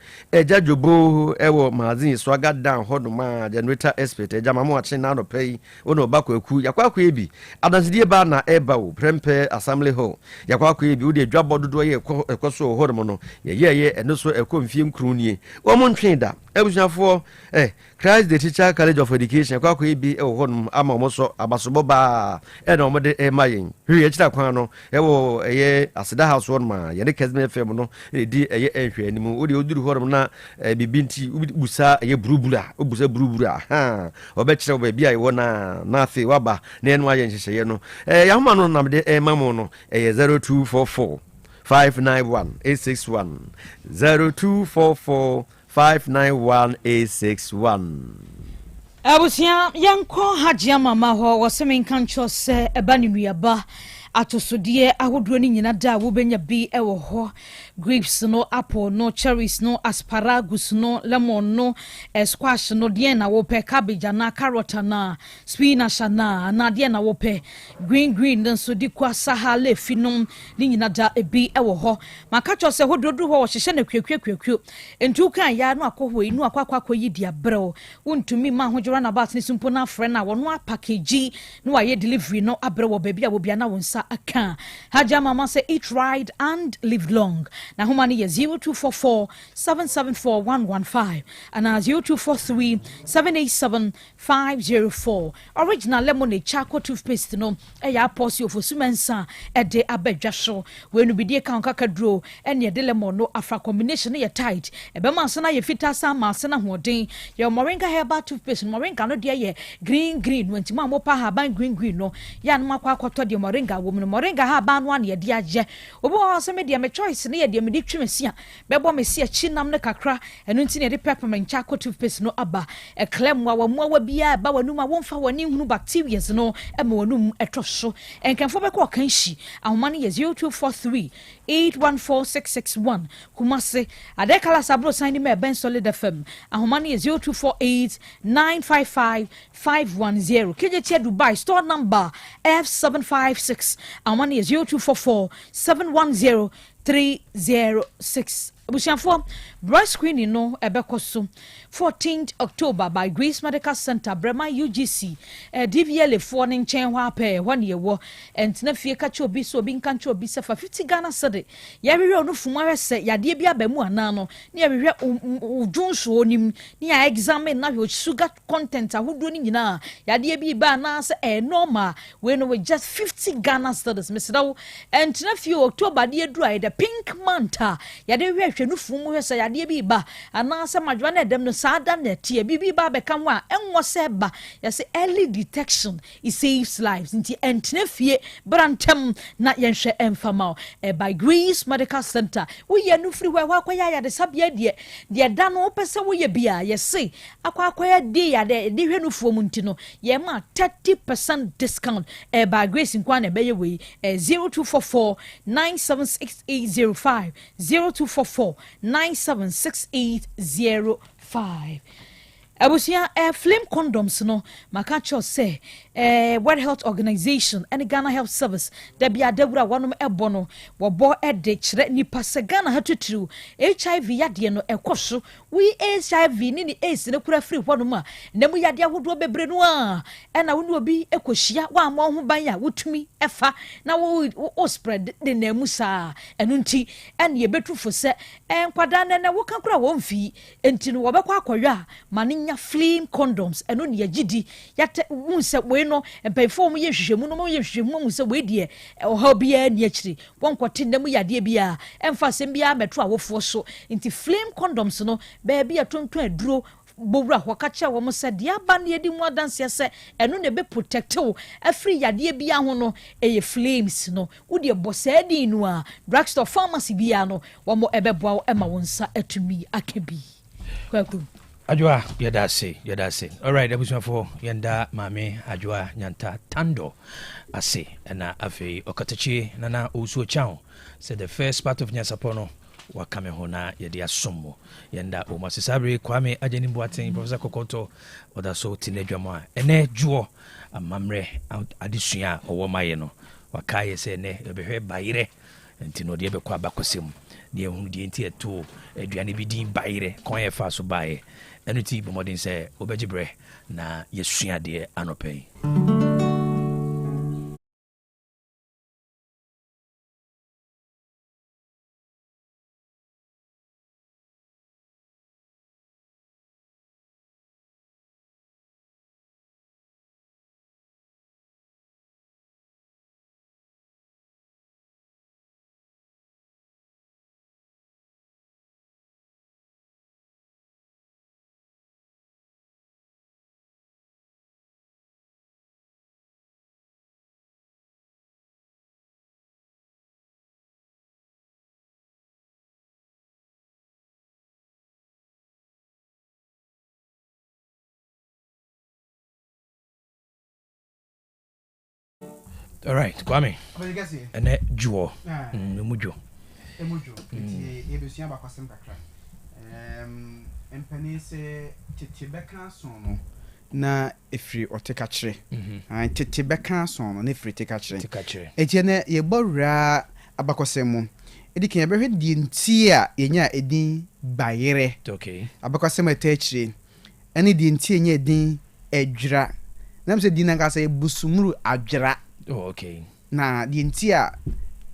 [SPEAKER 6] jajobo e wo magazine swaga down honom generator expert jama mo ache na no pay ono bakọ aku yakwakọ ebi adanse dia ba na eba wo prempe assembly hall yakwakọ ebi wo de dwabo dodo ye ekoso honom no ye eno so ekomfie nkrunie wo mo ntwe da ebusuafo Christ the Teacher College of Education kwakọ ebi honum ama omoso abasobo ba na omode emayin hwe ekira kwan no ewo eye aseda house one ma ye de Kesme FM no di eye ehwe animu odi oduru honum na bibinti busa eye burubura obusa burubura obekire oba bia ye na afi waba na enu aye nhyehyeye no ya homa no namde emamu no eye 0244 591 0244 591
[SPEAKER 1] Abusia yanko hajia mama ho waseme nkancho se eba ni nuaba atosodie ahodo ni nyina da wo benya bi ewo ho grapes no, apple no, cherries no, asparagus no, lemon no, squash no, deɛ na wopɛ, cabbage na, carrot na, spinach na deɛ na wopɛ, green nso di kwa saha lefi no, ni nyina da ebi ɛwɔ hɔ. Maka kyerɛ sɛ hododo hɔ wɔhyehyɛ na kwekwe. Entu kan ya no akɔhɔ yi no akɔ yi dia brɛw. Wontumi ma hodwora na bat ne sumpo na frɛ na wɔno package no ayɛ delivery no abrɛ wɔ baabi a wo bia na wo nsa aka. Haja mama say eat right and live long. Na homa ne yɛ 0244 774 115 and 0243 787 504. Original lemonade charcoal toothpaste no ɛyɛ apostle for sumensa ɛde abɛdwa so. We no bidie kan kakadro ɛne ɛde lemon no afra combination yɛ tight. Ɛbɛma nsa na yɛ fita sa ma nsa na hoɔden. Yɛ moringa herbal toothpaste moringa no deɛ yɛ green wentima mo pa haban green no ya no makwa akɔtɔ de moringa wo no moringa haban no an yɛ de agye. Obi wɔ sɛ me de me choice ne yɛ de me de twemesi a bɛbɔ me si akyinam ne kakra ɛno nti ne de peppermint charcoal toothpaste no aba ɛklem wa wa bia ba wanum a wonfa wani hunu bacteria no ɛma wanum ɛtɔ so. Ɛnkanfo bɛkɔ kan hyi ahoma ne yɛ 0243 814661 Kumase adekala sabro sign me ben solid FM ahoma ne yɛ 0248 955 510 KJT Dubai store number F756 ahoma ne yɛ 0244 710 306. Busianfo breast screening no ebeko so 14th October by Grace Medical Center Brema UGC DVL for nin chen hwa pe hwa ne yewo entina fie ka che obi so obi nka che obi se fa 50 Ghana cedi ya wewe no fuma hwese yade bia ba mu ana no ne ya wewe odwunso onim ne ya examine na hwe sugar content ahodo ni nyina yade bi ba na se normal we no we just 50 Ghana cedis mesdawo entina fie October de dura the pink manta yade we hwe no fumu hwese yade bi ba ana se madwa na dem no sada na tie bibi ba be kam wa enwo se ba ya se early detection it saves lives nti entene fie brantem na yenhwe emfama by Grace Medical Center wo ye no free wa akoya ya de sabia de da no pese wo ye bia ye se akoya de ya de hwe no fumu nti no ye ma 30% discount by Grace nkwa na be ye we 0244 976805 0244 976805. Abusia flame condoms no maka cho say World Health Organization and Ghana Health Service da bia dawura wonom ebo no wo bo ede kire nipa se Ghana hatuturu HIV yade no ekoso we HIV ni AIDS ne kura free wonom a nemu yade ahodo bebre no a na wo obi ekohia wa ma ho ban ya wotumi efa na wo spread de nemu saa enu nti ene ye betufo se enkwada ne wo kan kura wo mfi enti no wo bekwa akọwa maninya flame condoms eno ne yagidi yate unse we no empefo ye hwehwemu no ye hwehwemu se we die oha bia ni akiri wonkote ndemu yade bia emfa sem bia meto awofo so nti flame condoms no ba bia tonton aduro bowura hwakacha wo se dia ba ne edi mu adanse se eno ne be protect wo afri yade bia ho no eye flames no wo de bosadi nu a drugstore pharmacy bia no wo mo ebeboa wo ema wonsa atumi akabi kwaku
[SPEAKER 5] Ajwa yada say all right abusafo yenda mame Ajwa nyanta tando ase na afi okatachi nana osuo chao said the first part of nyasapono wakame hona yede asommo yenda o masesabre kwame ageni boaten professor kokoto oda so tinedwama ene juo amamre adesua owo maye no wakaye se ne ebehwe bayire nti no de bekwa bakosem de hu de nti eto aduane bi din bayire kon ye fa so baye enu ti bomodin se obegibre na yesua de anopai. All right, Kwame. And that jewel, Mujo.
[SPEAKER 2] emojo e besia ba kwasem kakra empani se tete beka so no na efiri oteka kire tete beka so no na efiri teka kire etie na ye bowra abakosem mu edike ye behwe die nti a yenya edin bayere abakosem atachire ene die nti yenya edin edwira na mse din nanga say busumuru adwira na die nti a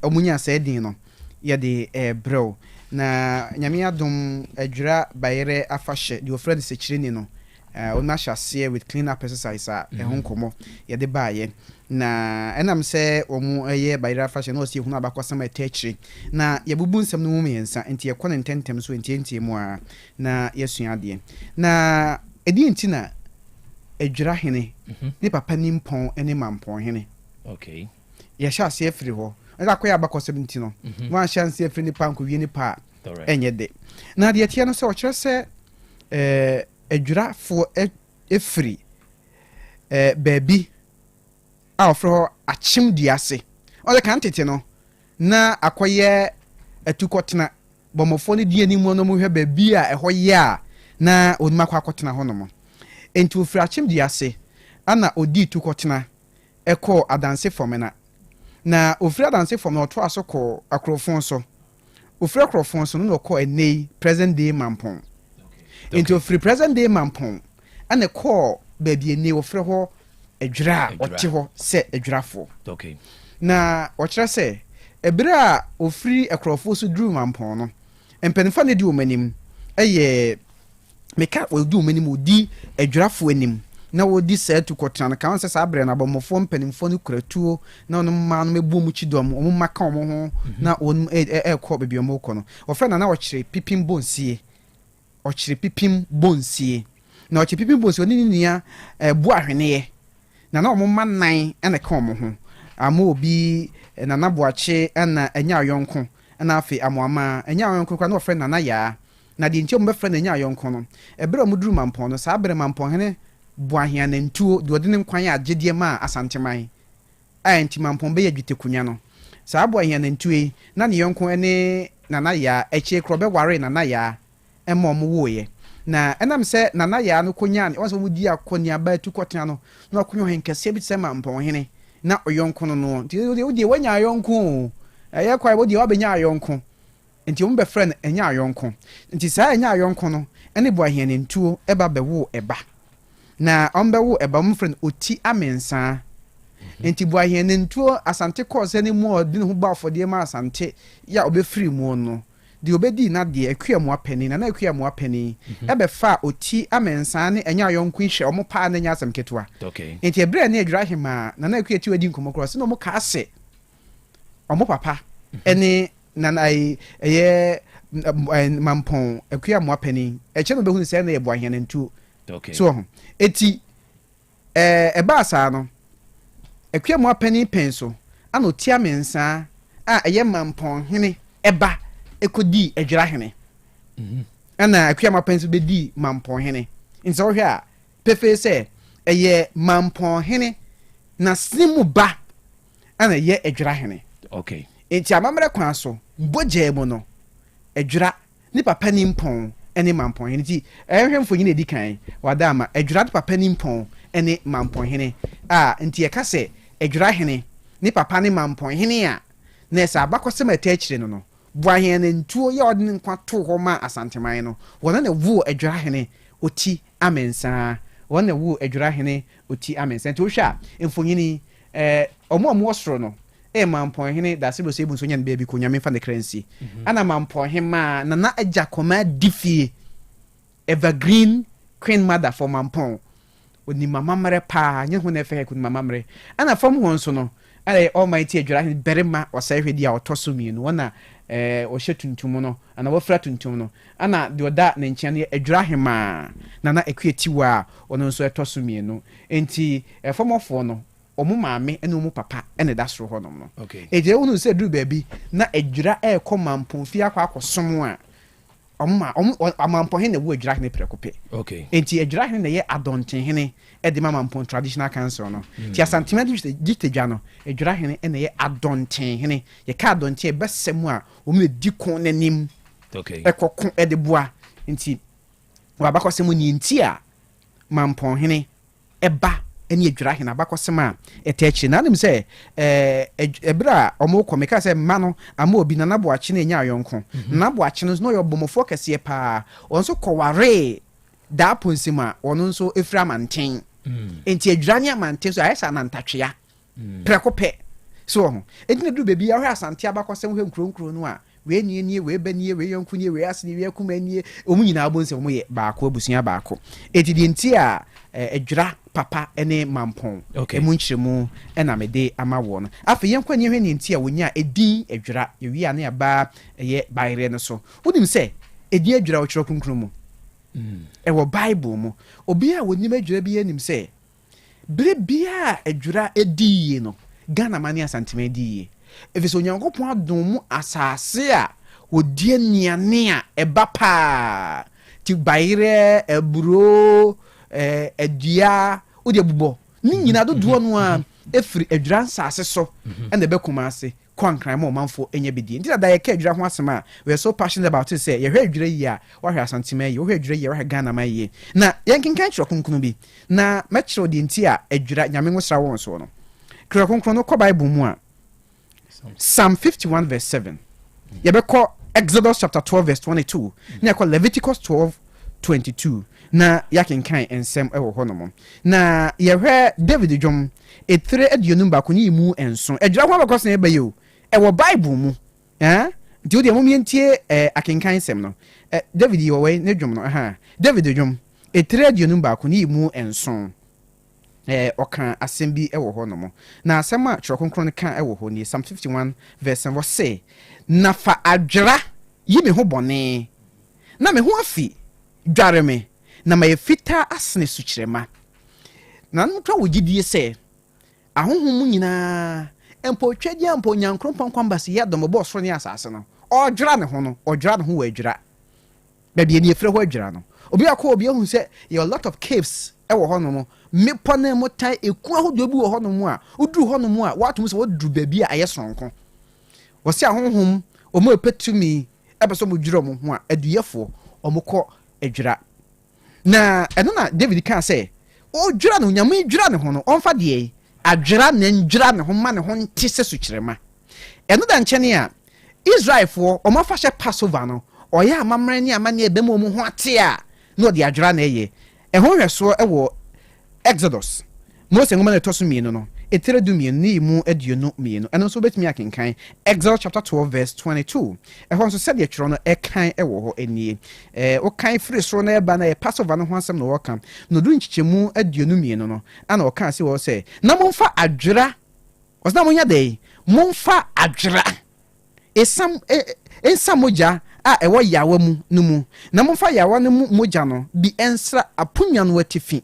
[SPEAKER 2] omunya say din no ye de bro na nyame adom adwira bayere afahye de ofra de sekire ni no ona hyase with clean up exercise a ehonkomo ye de baaye na enam se omu eye bayere afahye no osie hunu abakosam atachire na ye bubu nsem no mu yensa enti ye kone ntentem so enti mu a na yesua de na edi nti na adwira hene ni papa ni mpon ene mampon hene ye hyase afiri ho eza koya abakosam nti no wan chance afiri ni panko wie ni pa enye de na de tie no se o kire se adwira fo efiri baby a ofro achim diase o de kan tete no na akoye atukotena bomofo ne die ni mu no mu hwe baby a eho ye a na onima kwa akotena ho no mo enti ofiri achim diase ana odi tukotena eko adanse fomena na ofiri adanse fomena oto asoko akrofon so ofiri akrofon so no ko enei present day mampon enti ofiri present day mampon ana ko baby enei ofiri ho adwira ote ho se adwirafo na okire se ebira ofiri akrofo so dru mampon no empenfa ne di omanim eye meka odi omanim odi adwirafo anim na wodi se to kotran kan se sabre na bomofo mpanimfo ne kuratuo na ono ma no mebu mu chidom omo maka omo ho na on ko bebi omo ko no ofra na okire pipim bonsie na okire pipim bonsie oni nia bu ahwene na omo manan ene ka omo ho ama obi na naboache na enya ayonko na afi amoama enya ayonko kwa na ofra na ya na di ntio mbefra na enya ayonko no ebere omuduru mampon no sabre mampon hene buahia na ntuo de odene nkwan ya agedie ma asanteman anti mampon be yadwite kunya no saa buahia na ntue na ne yonko ene nana ya eche krobe ware nana ya emom woye na enam se nana ya no konya ne waso mudi akoni aba tukotena no na okonyo henkase bi se mampon hene na oyonko no nti odi wanya ayonko eye kwa odi wabenya ayonko nti ombe friend enya ayonko nti saa enya ayonko no ene buahia na ntuo eba bewo eba na ombewo eba mfren oti amensa enti buahia nentuo asante course ne mu odin hu ba afode ma asante ya obefiri mu no de obedi na de akuamu apani na akuamu apani ebe fa oti amensa ne enya yonku hwe omo pa na nya asem ketua enti ebre na adwira hema na akuati wadi nkomo cross no mo ka ase omo papa ene na eye mampon akuamu apani eche no behunu se na ye buahia nentuo so eti eba asa no akuamu apani penso ana otia mensa a eye mampon hene eba ekodi adwira hene ana akuamu apani be di mampon hene nso hwe a pefe se eye mampon hene na simu ba ana ye adwira hene eti amamre kwan so mboje mu no adwira ni papa ni mpon ene mampon hene ti ehwemfo nyina edikan wada ama adwira papa ni mpon ene mampon hene nti ye ka se adwira hene ni papa ni mampon hene a na esa abakosema atachire no buahia na ntuo ya odin nkwa to ho ma asanteman no wona na wu adwira hene oti amensa wona wu adwira hene oti amensa nti wo hwa emfonyini omo osoro no mampon hene da se so ebunso nya ne baby ko nyame fa ne currency ana mampon hema na agya koma difi evergreen queen mother for mampon oni mama mre pa nye hu na fe ku mama mre ana fam ho nso no ale almighty adwira hene berema osahwe dia otoso mienu wona o shetuntum no ana wo fra tuntum no ana de oda na nkyia ne adwira hema na ekuetiwa ono nso etoso mienu enti famofo no omu maame ene omu papa ene da soro honom no eje wonu se duru baby na adwira ekọ mampon fi akwa akosom a amampo hene wo adwira hene prekope
[SPEAKER 5] okay
[SPEAKER 2] enti adwira hene na ye adonten hene e de mamampo traditional council no ti asantema digitedwa no adwira hene na ye adonten hene ye ka adonten besemu a o me di kon nanim
[SPEAKER 5] okay
[SPEAKER 2] ekoko e de boa enti wabakosemu ni enti a mampo hene eba eni adwira hene abakosema etechi na nim se ebra omoko meka se mano ama obi na nabo achi na enya ayonko nabo achi no yo bomofo kese pa onso koware da ponsima ono nso efra manten enti adwira ne manten so ayesa na ntatwea prekope so edina du bebi ahwe asante abakosem hwe nkronkro no a we nie we banie we yonku nie we asne we kuma nie omu nyina abonsem mo ye baako abusia baako etidi enti a adwira papa ene mampon emu nkyeremu ena mede ama wo no afa yenkwa ne hwe ne enti a wonya edin adwira yewi ane aba ye bayre no so wonim se edin adwira wo kyerɛ kunkunu mu ewo bible mu obi a wonim adwira bi anim se bere bia adwira ediye no Ghana mania santime ediye efeso nyankopon adom mu asase a wodie niane a eba pa ti bayre eburo adua odi abubo ni nyina dodo no a efiri adwira nsase so ene be kuma ase kwankran ma manfo enye bedie nti da ye ka adwira ho asema we so passionate about it say ye hwe adwira yi a wa hwe asantime yi wo hwe adwira yi wa hwe Ghana ma yi na yenkenkan kyerɛ kunkunu bi na mɛkyerɛ di nti a adwira nyame ngosra won so no kyerɛ kunkunu no kɔ bible mu a Psalm 51 verse 7 ye be kɔ Exodus chapter 12 verse 22 na kɔ Leviticus 12:22 na yakenkan ensem ewo hɔ no na ye hwɛ David dwom etre aduonum ba ko ni mu enso adwira ho abakɔ sen eba yo ewo bible mu nti wo de mo mientie akenkan ensem no David yo we ne dwom no David dwom etre aduonum ba ko ni mu enso oka asem bi ewo hɔ no na asem a kyerɛkonkron kan ewo hɔ ni Psalm 51 verse 7 say na fa adwira yi me ho bɔne na me ho afi dware me na ma yefita asne sukyerema na ntwa wogidie se ahohom nyina empo twadi ampo nyankropon kwambase ya dombo soro ne asase no odwira ne ho no odwira ne ho wa adwira baabi ne efre ho adwira no obi akọ obi ehun se a lot of caves ewo ho no me pone motai eku ahodo bi wo ho no a oduru ho no a watum se woduru baabi a ayesonko wo se ahohom omo epetumi ebeso mo dwuro mo ho a aduyefo omokọ adwira na eno na David kan say o dwira no nyame dwira ne ho no onfa de adwira na ndwira ne ho ma ne ho ntise sukyerema eno da nkyene a Israelfo omafa hye Passover no oya amamre ne amane ebem omu ho ate a no de adwira na eye ehon hweso ewo Exodus Mose ngoma na toso mienu no etere du mienu ni mu aduonu mienu eno so betimi akenkan Exodus chapter 12 verse 22 ehon so said ye twro no ekan ewo ho enie o kan free so na eba na Passover no ho asem no wo kan no du nchichemu aduonu mienu no ana o kan se wo se na momfa adwira osna monya dey momfa adwira esam moja a ewo yawa mu no mu na momfa yawa no mu moja no bi ensra apunwa no atifi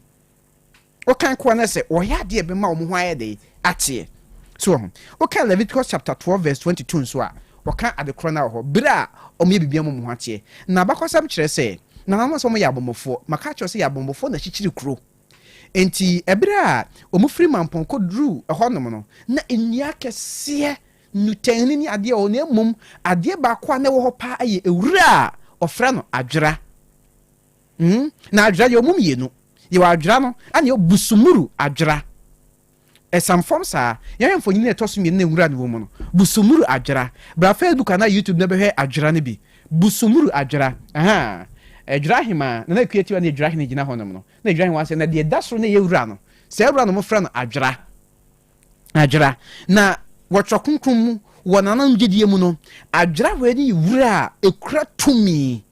[SPEAKER 2] okan kwa na se oya de be ma omo ho ayede atie so okan Leviticus chapter 12 verse 22 so a okan adekro na ho bra omo ye bibia mo ho atie na bakosam kire se na mama so mo ya bomofo maka kire se ya bomofo na chichiri kro enti ebra omo free mampon ko dru ho no na enia kese nutani ni ade o na mum ade ba kwa na wo ho pa aye ewura ofra no adwira na adwira ye omum ye no ye wa adwira no ane busumuru adwira esamfom sa ye mfo nyine etoso mi na ewura ne wo mu no busumuru adwira bra Facebook na YouTube na behwe adwira ne bi busumuru adwira adwira hima na creative na adwira hina gina ho no na adwira hima se na de dasro na ye ewura no se ewura no mo fra no adwira na watwa kunkun mu wonana ngedie mu no adwira we ni wura ekura tumi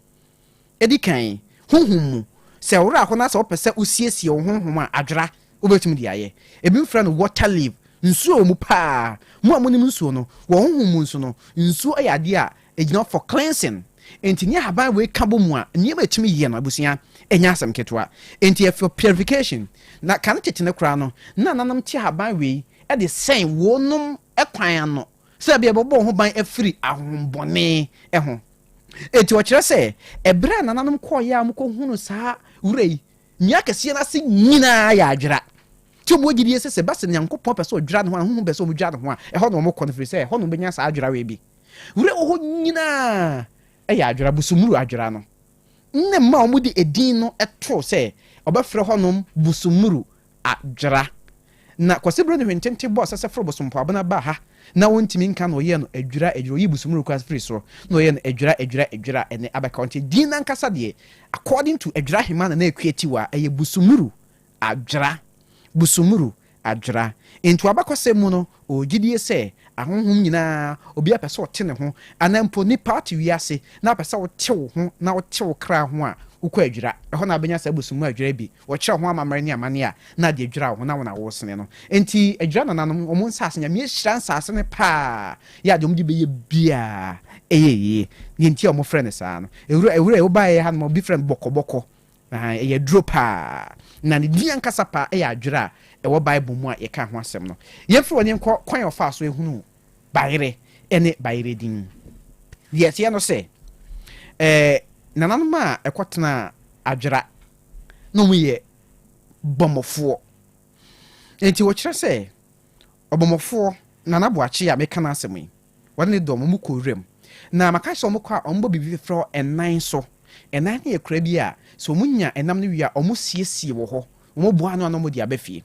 [SPEAKER 2] edikan honhom se wura ho na se opese usiesie honhom a adwira obetum di aye ebi mfra no water leaf nsuo mu pa mu amonim nsuo no wo honhom nsuo no nsuo ayade a egina for cleansing enti ni haban we kabo mu a ni emetumi ye no abusia enya asem ketwa enti for purification na kan tete ne kra no na nanam ti haban we e de sen wonum ekwan no se bia bobo ho ban afiri ahombone ho eti wɔkyerɛ sɛ ɛbrɛ nananom kɔɔyɛ a mokɔhunu saa wura yi nya kɛseɛ no ase nyinaa yɛ adwera ti mo gidi sɛ bɛsɛ nyankopɔn pɛ sɛ ɔdwera ne ho a hohu pɛ sɛ ɔmodwera ne ho a ɛhɔ na ɔmokɔ no firi sɛ ɛhɔ na ɔbɛnya saa adwera wei bi wura wɔ hɔ nyinaa ɛyɛ adwera busumuru adwera no nne mma ɔmode edin no ɛtoo sɛ ɔbɛfrɛ hɔ nom busumuru adwera na kwasebro ne hwentente bɔ sɛ foro bosompo abana ba ha na wontimi nka no ɔyɛ no adwura yi busumuru kwas firi so na ɔyɛ no adwura ɛne abɛkaunti din na nkasa deɛ according to adwura hema na ekweti wa ɛyɛ busumuru adwura into abakɔsɛ mu no ogidie sɛ ahonhom nyinaa obi apɛ sɛ ɔte ne ho anampo ni party wiase na apɛ sɛ ɔtew ho na ɔtew kra ho a ukɔ adwura ɛhɔ na abɛnya sɛ busumuru adwura bi wɔkyerɛ ho amamare ne amane a na de adwura ho na wona wo sene no enti adwura nananom ɔmo nsase nyame hyira nsase ne pa ya de ɔmo de bɛyɛ bia ɛyɛ enti ɔmo frɛ ne saa no ewura wo bae ha no obi frɛ no bɔkɔbɔkɔ ɛyɛ duro pa na ne dia nkasa pa ɛyɛ adwura ɛwɔ bible mu a yɛka ho asɛm no yɛmfiri wɔne nkɔ kwan ɔfa so ehunu bayere ɛne bayere din deɛ ɛteɛ no sɛ nananom a ɛkɔtena adwera na ɔmo yɛ bɔmmɔfoɔ enti wɔkyerɛ sɛ ɔbɔmmɔfoɔ nanaboakye a meka no asɛm yi wɔde ne dɔm ɔmo kɔ wuram na maka sɛ ɔmo kɔ a ɔmo bɔ biribi frɛ ɛnan so ɛnan ne yɛ kora bi a sɛ ɔmo nya ɛnam no wie a ɔmo siesie wɔ hɔ ɔmo boa no a na ɔmo de aba fie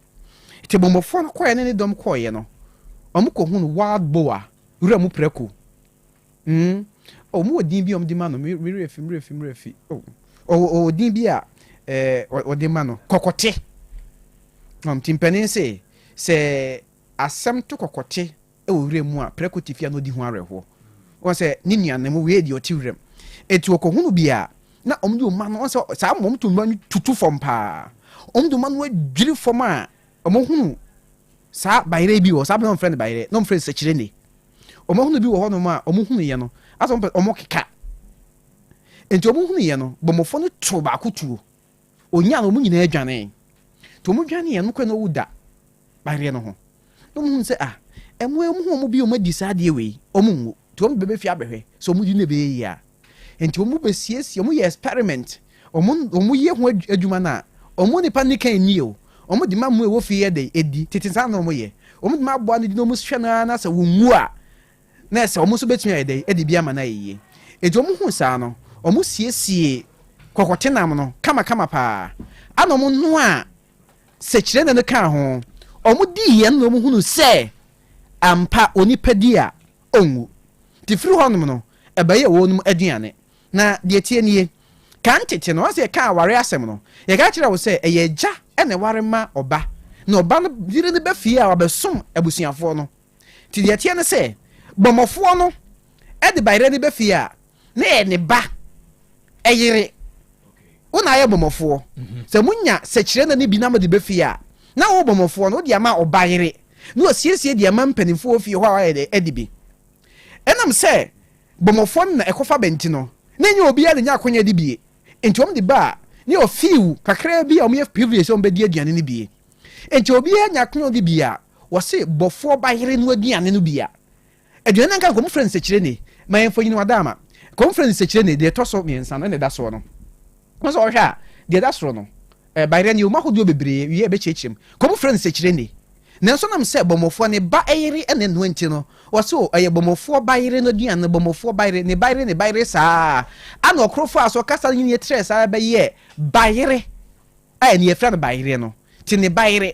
[SPEAKER 2] nti bɔmmɔfoɔ no kɔɛ ne dɔm kɔɔyɛ no ɔmo kɔhu no wild boa wura mu prɛko ɔmo wɔ din bi ɔmo de ma no mmerɛfi ɔwɔ din bi a ɔde ma no kɔkɔte nti mpanin sɛ asɛm to kɔkɔte ɛwɔ wura mu a prɛko te fia no di ho awerɛhoɔ wɔn sɛ ne nuanam wei deɛ ɔte wura mu eti wɔkɔhu no bi a na ɔmo de ɔma no wɔn sɛ saa ɔmo to ɔmo tutu fam paa ɔmo de ɔma no adwiri fam a ɔmo hunu saa bayere bi wɔ saa bɛn ɔmo frɛ no bayere na ɔmo frɛ no sɛkyerɛne ɔmo hunu bi wɔ hɔ nom a ɔmo hunu yɛ no asɛ ɔmo keka nti ɔmo hunu yɛ no bɔmmɔfoɔ no to baako tuo onya no ɔmo nyinaa adwane nti ɔmo dwane yɛ no kɔ na ɔwu da bayere no ho na ɔmo hunu sɛ ɛmo hu ɔmo bi ɔmo adi saa adeɛ wei ɔmo nwo nti ɔmo bɛbɛ fie abɛhwɛ sɛ ɔmo di ne bɛyɛ yie a nti ɔmo bɛsiesie ɔmo yɛ experiment ɔmo yɛ ho adwuma no a ɔmo nipa ne kan ni o ɔmo de ma mu ɛwɔ fie yɛ de edi tete saa na ɔmo yɛ ɔmo de ma aboa no di na ɔmo hwɛ na sɛ wɔnwu a na sɛ ɔmo nso bɛtumi ayɛ de ɛde bi ama na yie eti ɔmo hu saa no ɔmo siesie kɔkɔte nam no kama paa ana ɔmo no a sɛkyerɛ na no ka ho ɔmo di yɛ no ɔmo hunu sɛ ampa onipa di a ɔnwu ti firi hɔ nom no ɛbɛyɛ wɔn nom aduane na deɛ tie nie kan tete no wɔsɛ ka aware asɛm no yɛka kyerɛ wo sɛ ɛyɛ gya ɛna ware ma ɔba na ɔba no dire ne bɛfie a ɔbɛsom abusuafoɔ no ti deɛ tie ne sɛ bɔmmɔfoɔ no ɛde bayerɛ ne bɛfie a na yɛ ne ba ɛyere wona ayɛ bɔmmɔfoɔ sɛ munya sɛkyerɛ na ne bi na mo de bɛfie a na wo bɔmmɔfoɔ no wode ama ɔba yere na ɔsiesie de ama mpanimfoɔ fie hɔ a wɔyɛ de ɛde bi ɛnam sɛ bɔmmɔfoɔ no na ɛkɔfa bɛnti no na nyɛ obiara ne nya akonya de bie nti ɔmo de ba a ne ɔfiiw kakra bi a ɔmo yɛ privilege sɛ ɔmo bɛdi aduane no bie nti obiara nya akonya de bie a wɔse bɔfoɔ bayere no aduane no bie a aduane nka nkɔmo frɛ nsɛkyerɛ ne ma yɛmfa nyina wada ama kɔmo frɛ nsɛkyerɛ ne deɛ ɛtɔ so mmiɛnsa no ɛna ɛda soɔ no wɔn sɛ ɔhwɛ a deɛ ɛda soro no bayerɛ ne ɔmo ahodoɔ bebree wie ɛbɛkyerɛkyerɛm kɔmo frɛ nsɛkyerɛ ne nanso nam sɛ bɔmmɔfoɔ ne ba ɛyere ɛne no nti no wɔso ɛyɛ bɔmmɔfoɔ bayere no duane bɔmmɔfoɔ bayere ne bayere saa ana ɔkorofo a so kasa nyine trɛ saa bɛyɛ bayere a ɛne yɛfrɛ no bayere no ti ne bayere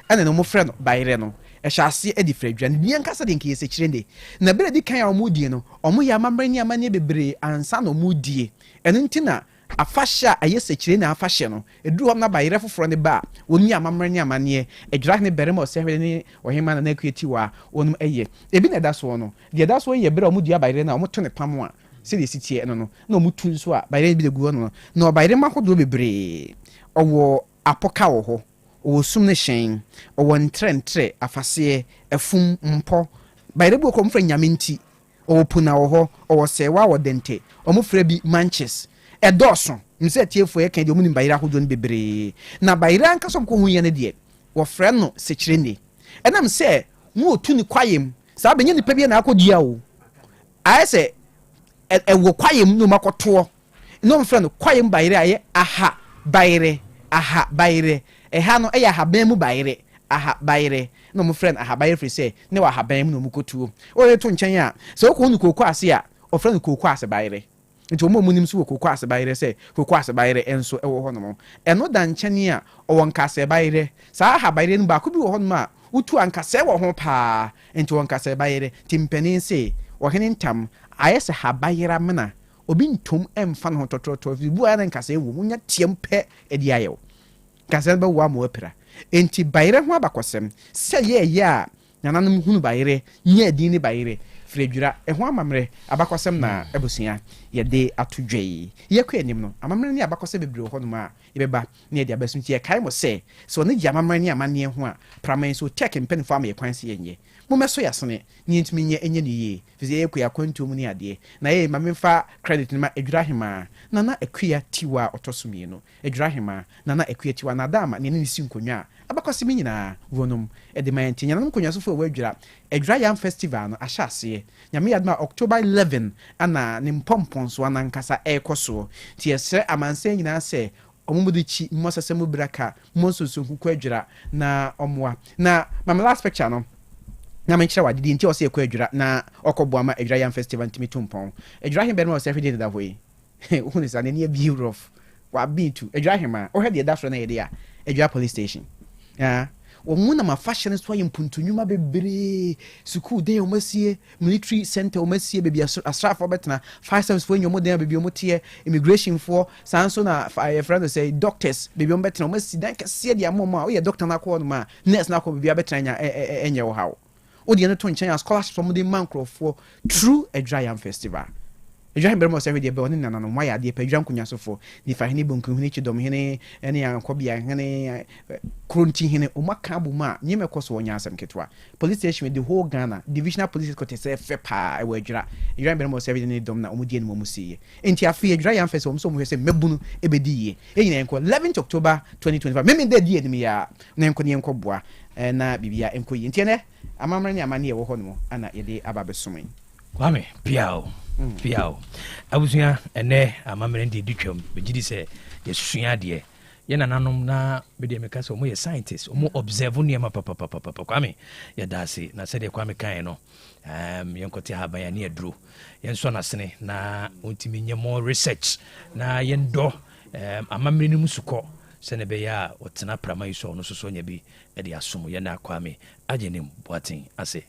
[SPEAKER 2] ɛne no mo frɛ no bayere no ɛhyɛ aseɛ ɛde frɛ dwane ne nkasa de nkiyɛ sɛkyerɛ ne na bere di kan a ɔmo die no ɔmo yɛ amammerɛ ne amanneɛ bebree ansa na ɔmo die ɛno nti na afahyɛ a ɛyɛ sɛkyerɛ na afahyɛ no ɛduru hɔ na bayerɛ foforɔ ne ba a wɔn nyɛ amammerɛ ne amanneɛ ɛdwira ne bɛrima ɔsɛhwɛ ne ɔhema na n'akuati wɔ a wɔn ɛyɛ ebi na ɛda soɔ no deɛ ɛda soɔ yɛ bere a wɔn dua bayerɛ na wɔn to ne pam a sɛdeɛ esi tie no na wɔn tu nso a bayerɛ bi de gu hɔ no na ɔbayerɛ ma ahodoɔ bebree ɔwɔ apɔka wɔ hɔ ɔwɔ sum ne hyɛn ɔwɔ ntrɛntrɛ afaseɛ ɛfum mpɔ bayerɛ bi wɔ kɔn fɛ nyame nti ɔwɔ puna wɔ hɔ ɔwɔ sɛwa wɔ dente wɔn fɛ bi manches ɛdɔɔso nsɛ tiefo yɛ kan deɛ ɔmo nim bayerɛ ahodoɔ no bebree na bayerɛ ankasa ɔmo kɔ ho yɛ no deɛ wɔfrɛ no sɛkyerɛ ne ɛnam sɛ mo otu ne kwayem saa bɛnyɛ nipa bi na akɔdua o ayɛ sɛ wo kwayem no makoto no friend kwayem bayire aye aha bayire ha no eya ha ban mu bayire aha bayire no mo friend aha bayire free say ne wa ha ban mu no mukotuo o ye to nchen a se wo ko nu kokwa ase a o friend kokwa ase bayire nti omo munim so kokwa ase bayire say kokwa ase bayire enso ewo ho no eno da nchen a o won ka ase bayire sa aha bayire no ba ko bi wo ho no ma utu anka se wo ho pa nti won ka ase bayire timpani say wo hene ntam ayese ha bayira mena obi ntom emfa no tototo bu ana nka se wo munya tiempe edi ayew kasa ba wa mo apira enti bayire ho abakosem se ye a nananom hunu bayire nya edi ni bayire fredwura ho amamre abakosem na ebusia ye de atodwei ye kwa enim no amamre ni abakosem bebre ho no ma yebeba na ye de abasunti ye kai mo se so ne gya amamre ni amane ho a praman so tek mpen fa ma ye kwan se yenye momeso yasone ni ntimi nye enye ni ye fizi ye kwa kwantum ni ade na ye mamemfa credit ni ma edwurahema na ekua tiwa otosumie no edwurahema na ekua tiwa na dama ne ni sinkonwa abakosem nyina wonom edimanti nyanam konwa so fo wadwura edwurayam festival no ahyase nyame yadma October 11 ana ne mpompon so anankasa ekoso ti yesre amanse nyina se omudichi mmosasemu braka monsoso kuku adwura na omwa na my last picture no na menchira wadidi nti ose ekwadwura na okoboa ma edwurayam festival ntimi tumpon edwurahim be no se everyday that way unu sa ne ne beautiful wa bintu edwurahim o hede da so na yede a edwura police station omuna ma fashion so yimpuntunwuma bebre school dey omasie military center omasie bebi asrafo betna fire service for nyomo dey bebi omotie immigration for sanso na fire friend say doctors bebi ombetna omasi dan kase dia mama o ye doctor na ko no ma nurse na ko bebi abetna nya enye wo hawo odi ene to nchen scholarship from the mancro for true edwurayam festival edwurayam bermo say we dey be oni nana no why ade pa edwuram kunya so for ni fa hene bonku hene chidom hene ene ankobia hene kronti hene omaka buma nyeme koso wonya asem ketwa police station with the whole Ghana divisional police court say fe pa e wadwura edwuram bermo say we dey dom na omudi ene mo siye enti afi edwurayam festival so mo say mebunu ebedi ye nyina enko 11th October 2025 meme dey die ene ya na enko ne enko boa na bibia enko yi enti ene amamra ni amane ye wo ho no ana ye de ababesomen
[SPEAKER 5] kwame piao abusuya ene amamra ndi ditwam begidi se yesusua de ye nananom na bede meka se omo ye scientist omo observe niema papa kwame ye dase na se de kwame kan no yenkote haba ya ne aduro yenso na sene na ontimi nye more research na yendo amamra ni musuko sene be ya otena prama iso no so nya bi e de asomo ye na kwame ajenim boatin ase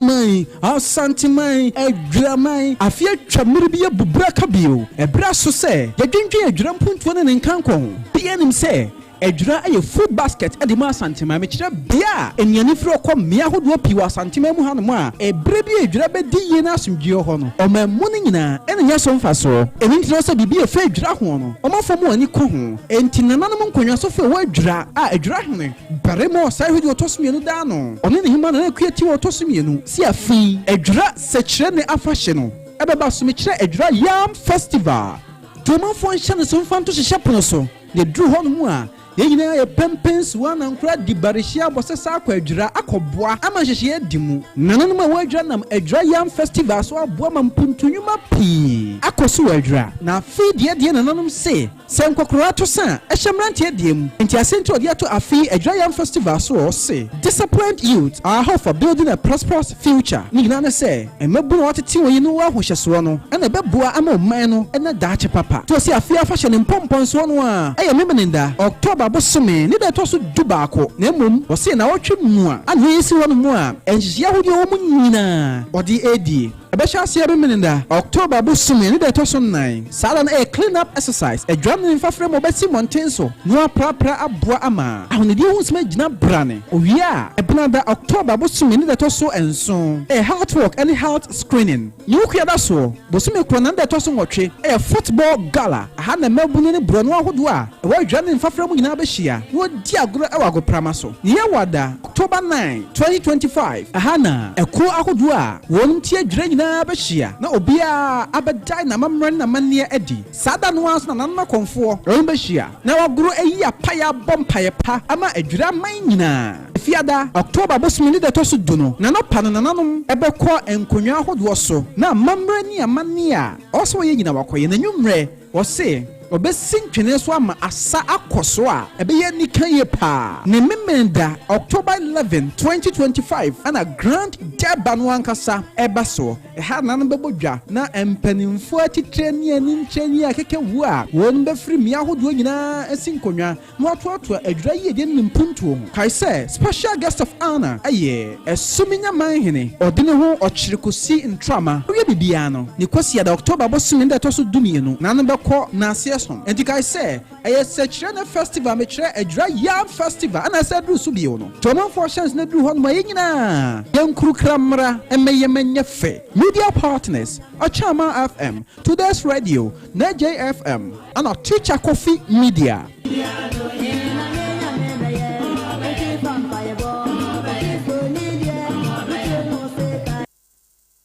[SPEAKER 13] Mãe, Asante mãe, edra mãe, afia chamir bia bubra kabio, e braço se, ya dwendwe edra mpuntuo ne nkankon, bia nim se, edra aye food basket e de ma Asante mãe me kire bia, enyani fro kwa mia hodo piwa Asante mãe mu hanom a, e bre bia edra be di ye na asumdwe ho no, o ma mu ne nyina, e nya so mfa so, e nin tino se bibia fe edra ho no, o ma fomu ani ko ho, enti nananom nkonwa so fe wa edra, a edra hene, bare mo sai hodo otosumie no da no, one ne hima na akuati wo otosumie no, si afi edra se kire ne afahye no, ebeba so me kire edra yam festival, to ma fo nhyɛ ne so mfa nto hyehyɛ pono so, ne dru ho no mu a yeyina ye pempens wana nkura di barishia bosesa akwa adwura akɔboa ama hyehye adimu nananom a wadwura nam adwura yam festival so aboa mampuntunwuma pii akoso wadwura na afi de nananom se nkokora to sa ehyemrante adiem nti asenti odi ato afi adwura yam festival so se disciplined youth are hope for building a prosperous future ni gina ne se emabunu watete wo yinu wa hohyeso no na beboa ama oman no na daache papa to se afi afahye ne mpompon so no a memeninda October bosome ni da to so dubako na mum wo se na wotwe mu a ana yesi wo no mu a enhye ahodi wo mu nyina odi edi ebesha se memeninda October bosome ni da to so 9 sala na clean up exercise edwam ni fafre mo besi montenso no aprapra aboa ama ahonedi hu sma gina brane owia ebnada October bosome ni da to so enso health work and health screening you kwada so bosome krona da to so nwotwe football gala aha na mabuni ni brono ahodo a wadwa ni fafre mo nyina behia wo di agoro ewago prama so ni wada October 9 2025 aha na eko ahodo a won tie dwere nyinaa bɛhyia na obiara abɛdae na mammerɛ na manneɛ adi saa da no anso na nanma kɔmfoɔ ɔmo bɛhyia na wɔagoro ayi apaya bɔ mpaeɛ pa ama adwira man nyinaa fiada October bosome ne da tɔ so du no nanɔpa no nananom ɛbɛkɔ nkonnwa ahodoɔ so na mammerɛ ne amanne a ɔsɛ wɔyɛ nyina wakɔyɛ n'anwummerɛ wɔse obesi ntwene so ama asa akɔ so a ɛbɛyɛ nika yɛ paa ne memenda October 11 2025 ana grand deba no ankasa ɛba so ɛha nanom bɛbɔ dwa na mpanimfoɔ atitire ne ani nkyɛni a keke wu a wɔn bɛfiri mmea ahodoɔ nyinaa asi nkonnwa na wɔatoatoa adwira yie de ne mpuntuo mu kae sɛ special guest of honor ɛyɛ ɛsuminya manhene ɔde ne ho ɔkyerɛkosi ntrama ɔyɛ bibiara no ne kwasi da October bɔsome da ɛtɔ so dumienu nanom bɛkɔ naase and you guys say, I said, a festival, me try a dry yam festival, and I said, do so be on. Toman for chance, no do on my young crew cramra, and may ye fe. Media partners, a Chama FM, Today's Radio, Naja FM, and our Teacher Coffee Media.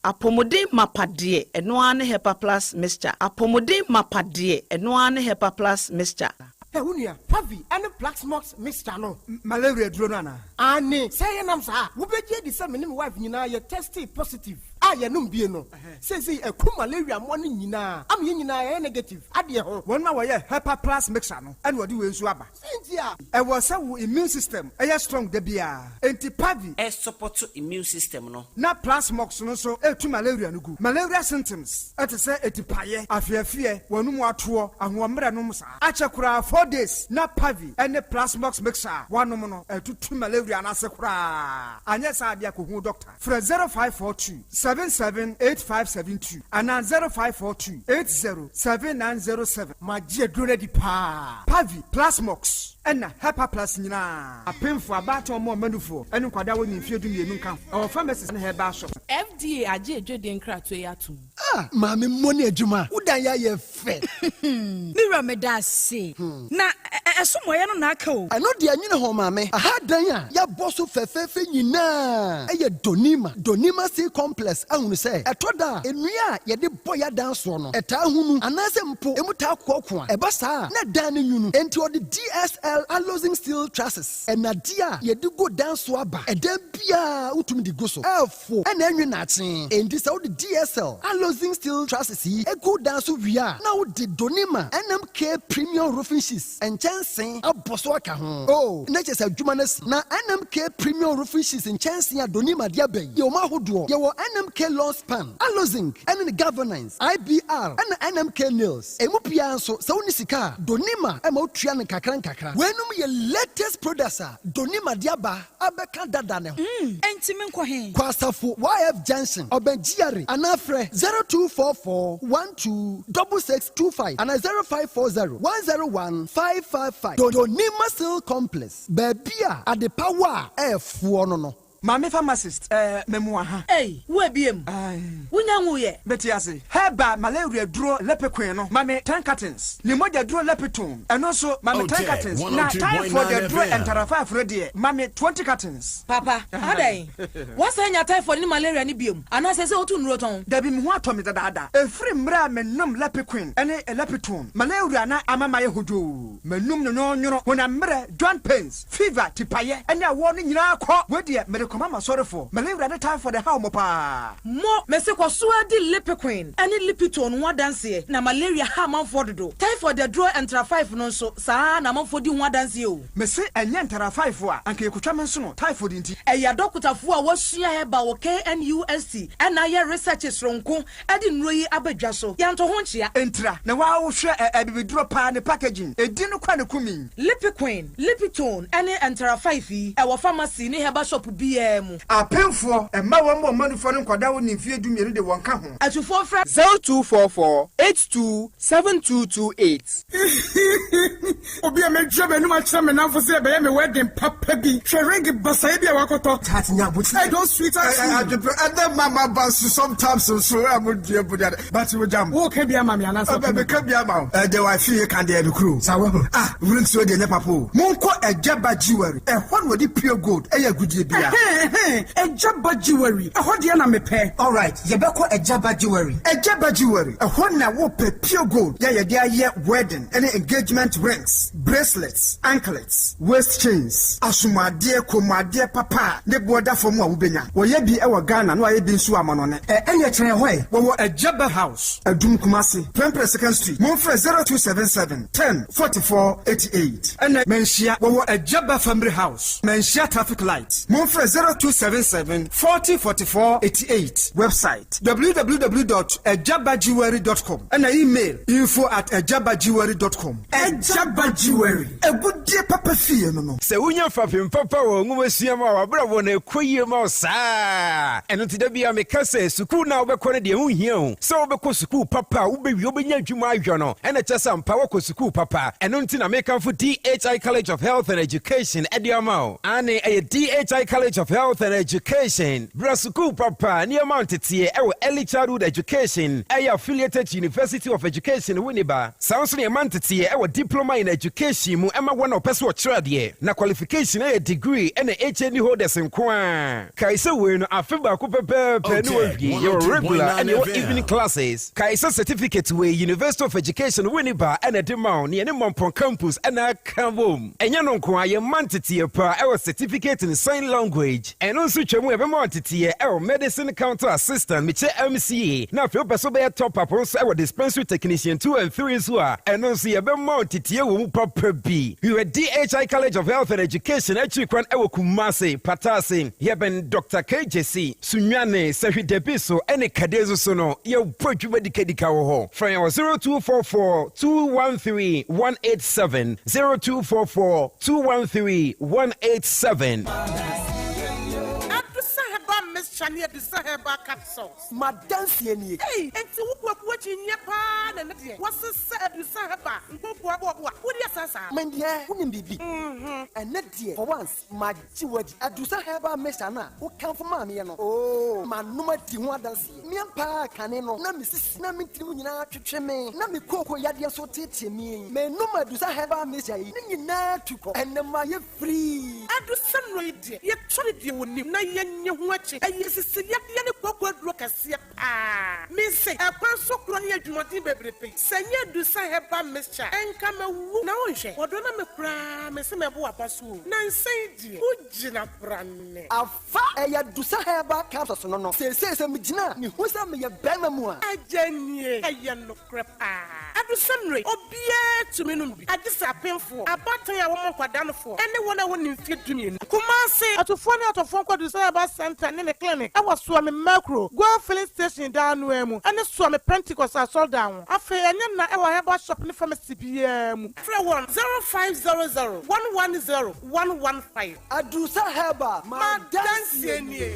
[SPEAKER 14] Apomode mapadie eno hepa plus mixture. Apomode mapadie eno hepa plus mixture.
[SPEAKER 15] Unia, Pavi, and the Black Smokes Mr. No, malaria dronana. Anne, say an answer, who be the same wife, you know, you're tested positive. I am no. Says he a cool malaria morning, you know, I'm in negative. Adia, 1 hour, Hepa plus mixture, and what do you swabber? Cynthia, I was so immune system, a strong debia, anti Pavi, a support immune system, no. Not plus smokes, no, so to malaria, no good. Malaria symptoms, at a say, a tipaye, a fear, one more tour, and 1 meranomsa. Achakura 4 days, not Pavi, and the plasmox mixer, 1 mono, and 2 malaria, and asakura. And yes, I be a cool doctor. For 0542 778572 and 0542 807907. My dear Grady Pa Pavi Plasmox. And Hepa Plus Nina. A pin for about or more manufo, and Quadaw in Fidu Nunca. Our pharmacist in her bar shop. FDA, I did in Cratwayatu. Ah, Mammy Money Juma, would I ye fed? Mirror me does say. Na, somewhere on Nako. I know the Anina home, mammy. I had Danya, ya boss of Fefe Nina. A Donima C complex, I will say. A toda, and we are yet the boy dance one. A town, and as a Emuta Kokwa, a bassa, not Danny Yunu, and to the DSL. Are losing steel trusses and Nadia ye do go down swaba and then bia utum di goso F4 and then you not saying and this out the DSL are losing steel trusses e go down so we are now the Donima NMK premium roofing sheets and chancing a boswaka oh natures a jumanes na NMK premium roofing sheets and chancing a Donima diabe yo mahodo yo NMK law span are losing and the governance IBR and NMK nails e mupia so unisika Donima e mo tria ne kakran Wenum ye latest producer Donima Diaba Abeka Dadane. Entimen Kwahin. Kwasafu YF Johnson Obenjiari Anafre 0244 126625 and 0540 101 555. Donima Steel Complex. Bebia at the power F no. Mami pharmacist, memoir. Hey, where be him? Unyanguye. Betiasi. Heba malaria draw lepequeno. Mami 10 cartons. Limoja draw lepetone. And also Mami 10 cartons. Now time for the draw and tarafa ready. Mami 20 cartons. Papa, how day? What's the time for the malaria nibium? And I say so to roton. There be more to me that a free mra menum lepequin and a lepetone. Malaria na amamaya hudu. Menum no when I'm joint pains, fever, tipaye, and a warning in our court. Where dear Mama sorry for malaria the time for the how mopa mo mese kwa suadi lepequin any lipitone one dance na malaria ha man for do time for the draw and 5 no so sa na man for di one dance o mese enye ntara 5 a anke kutwa menso no typhoid nti eya dokutafo a wasua he ba wo KNUST and aye researches ronko edi nroyi abadwa so yanto ho nchia entra na wa wo hwe ebibidro pa ne packaging edi no kwa ne kumi lepequin lipitone any ntara 5 e wo pharmacy ni heba shop bi Apemfo emma won manufo no kwada wo nimfie dumire de won ka ho atufo fra 0244 827228 obi a medje be no ma kire me nanfo se be me wedding papa bi hwerege basa bi a wakoto tatnya buti I don't sweet as and then mama bas sometimes so am die budia but we jam wo ka bia mama anasa be ka bia ma de wa fie kan de crew sawo wrin so de ne papo monko ejaba jiwari e hon wodi pure gold e ya gudie bia Ejaba jewelry. Ehọ de na mepe. All right, yebekọ Ejaba jewelry. Ejaba jewelry. Ehọ na wo pe pure gold. Ya ye de aye wedding, any engagement rings, bracelets, anklets, waist chains. Asumade komade papa. Ne boda from wa wo benya. Wo ye bi e wo Ghana no aye bi nso amanone. Enye kire hoy. Wo Ejaba house. Adum Kumasi, Prempre 2nd Street. Monfre 0277 10 44 88. And Menshia wo Ejaba family house. Menshia traffic lights. Monfre 0277 40 44 88. Website www.ejabajewelry.com and email info@ejabajewelry.com. Ejaba Jewelry. A good day papa fee no.
[SPEAKER 12] Se unya fapim papa wo ngwasua ma wabra wo na ekoyie ma saa. Eno ti da bia me kase suku na obekọ ne de hu hia hu. Se obekọ suku papa ubewi obenya adwuma ahwo no. Ena chesa mpa wo suku papa. Eno nti na make am for DHI College of Health and Education ediamao. Ane a DHI College of Health and Education. Brasuku papa near Mount Tie early childhood education. Affiliated University of Education Winneba. Sounds near Mount Tie diploma in education mu ema one person trade na qualification a degree and a HND holders in kwa. Kaisa we no afeba ko pepe your regular and your evening classes. Kaisa certificate we University of Education Winneba and a demand near Mompon campus and a kabum. Enya no kwa ye Mount Tie pa certificate in sign language and also chemu e be Mount Tie medicine counter assistant meche MCA na fe opeso be top up also dispensary technician 2 and 3 so and also ye be Mount Tie wo papa bi. You at DHI College of Health and Education actually kwan ewo Kumase Patase ye ben Dr. KJC Sunyane Sehi Debiso ene kadezo so no ye podwuma dikadika wo ho. From 0244 213 187 0244 213 187.
[SPEAKER 15] Miss Chania de Sahaba capsules. Madame Sieni. Hey, and so what in Japan and what's the sad to Sahaba? What is Sasa? My dear, wouldn't be. And not dear, for once, my jewelry at Dusahaba Messana, who come from Mammy. Oh, my number Tiwadansi. Miampa Caneno, Namis, Namitruna to Cheme, Nami Coco Yadia so teaching me. May no matter Dusahaba Messa, Nina to go, and the Maya free. I do some radio, yet tried you would name Nayan watching. Yes, it's a young cocoa rockers. Miss, a person crying to Martin Baby. Sanya do Sahaba Mr. and come a woo now. What don't I promise him about Pasu? Nan say, Ujina Brand. A fire do Sahaba capsules no. Says a Mijina, who's a me a Bamamua. A Jenny, a young crap. I do some rate, or be to me. I just a painful. A button I want for down for anyone I want to fit to me. Kumasi, at 4 out of 4 to Sahaba Center in the clinic. I was swimming macro, go filling station down Wemu, and a swam Pentecost I saw down. I feel I have a shopping from a CPM. 0500110 115. I do Sahaba, my dancing.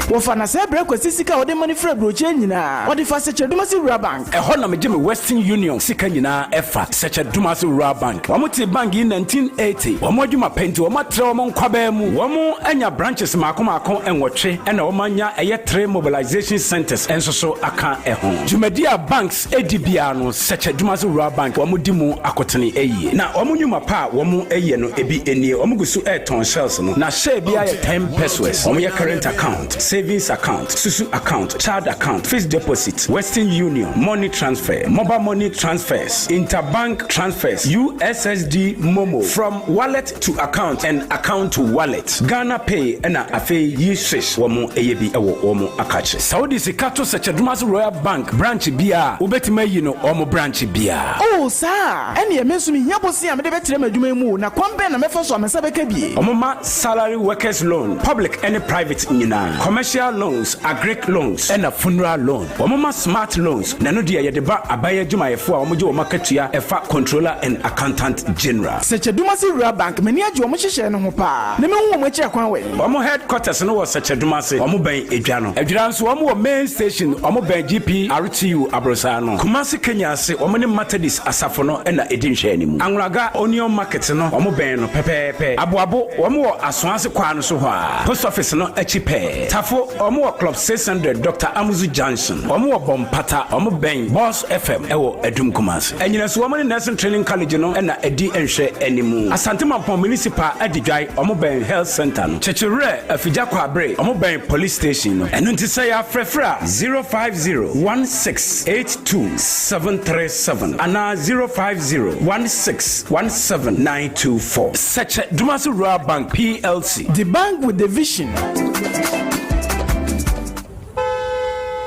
[SPEAKER 16] Wofana se break sika ode money free broche nyina ode fa seche dumasi rural bank
[SPEAKER 17] ehɔ na megye me Western Union sika nyina efa seche dumasi rural bank wɔmote bank in 1980 wɔmo adwuma penti wɔmo atre wɔmo nkwaba mu wɔmo anya branches maako enwɔtwe ɛna wɔmo anya ɛyɛ 3 mobilization centers enso so aka ɛho dwumadi a banks edibia no seche dumasi rural bank wɔmo di mu akotene ɛyie na wɔmo nyuma pa wɔmo ɛyɛ no ebi enie wɔmo gusu airton shells no na share bia yɛ 10 pesos wɔmo yɛ current account savings account, Susu account, child account, fixed deposit, Western Union, money transfer, mobile money transfers, interbank transfers, USSD Momo, from wallet to account and account to wallet, Ghana Pay, and Afe Yishish, Womo Eyebi Ewo Womo Akache. Saudi Sikato Sachadumas Royal Bank, branch Bia, Ubetime Yino, Omo branch Bia.
[SPEAKER 16] Oh, sir, and you miss me, Yabosi, and the veteran Dumu, na Kwambe, and Mefos, and Sabekebi.
[SPEAKER 17] Omoma salary workers loan, public and private Nina, commercial loans, agric loans, and a funeral loan. Omoma smart loans, Nanodia Yadeba, Abaya Juma Efua, Omojo Makatia, Efa controller and accountant general.
[SPEAKER 16] Such a Dumasi Rural Bank, many of you and Hopa. Nemo Mocha Kwanway.
[SPEAKER 17] Omo headquarters no was such a Dumasi, Omo Bay Ejano. Ejans Omo main station, Omo Bay GP, RTU Abrosano. Kumasi Kenya say Omani Matadis Asafono and Edin Shenimu. Angraga Onion Market no, Omo Bay no Pepe, Abuabo, Omo Aswansi Kwano Soha. Post office no Echipe. Tafo nso ɔmo club 600 Dr. Amuzu Johnson ɔmo bompata ɔmo bɛn Boss FM ɛwɔ Adum Kumasi ɛnyina so ɔmo ne nursing training college no ɛna ɛdi ɛnhwɛ animu Asante Mampɔn municipal ɛdidwai ɔmo bɛn health center no kyekyewerɛ afigya kwabre ɔmo bɛn police station no ɛno nti sɛ yɛ afrɛfrɛ 05016827737 ana 05016179224 Seche Dumasu Rural Bank PLC,
[SPEAKER 16] the bank with the vision.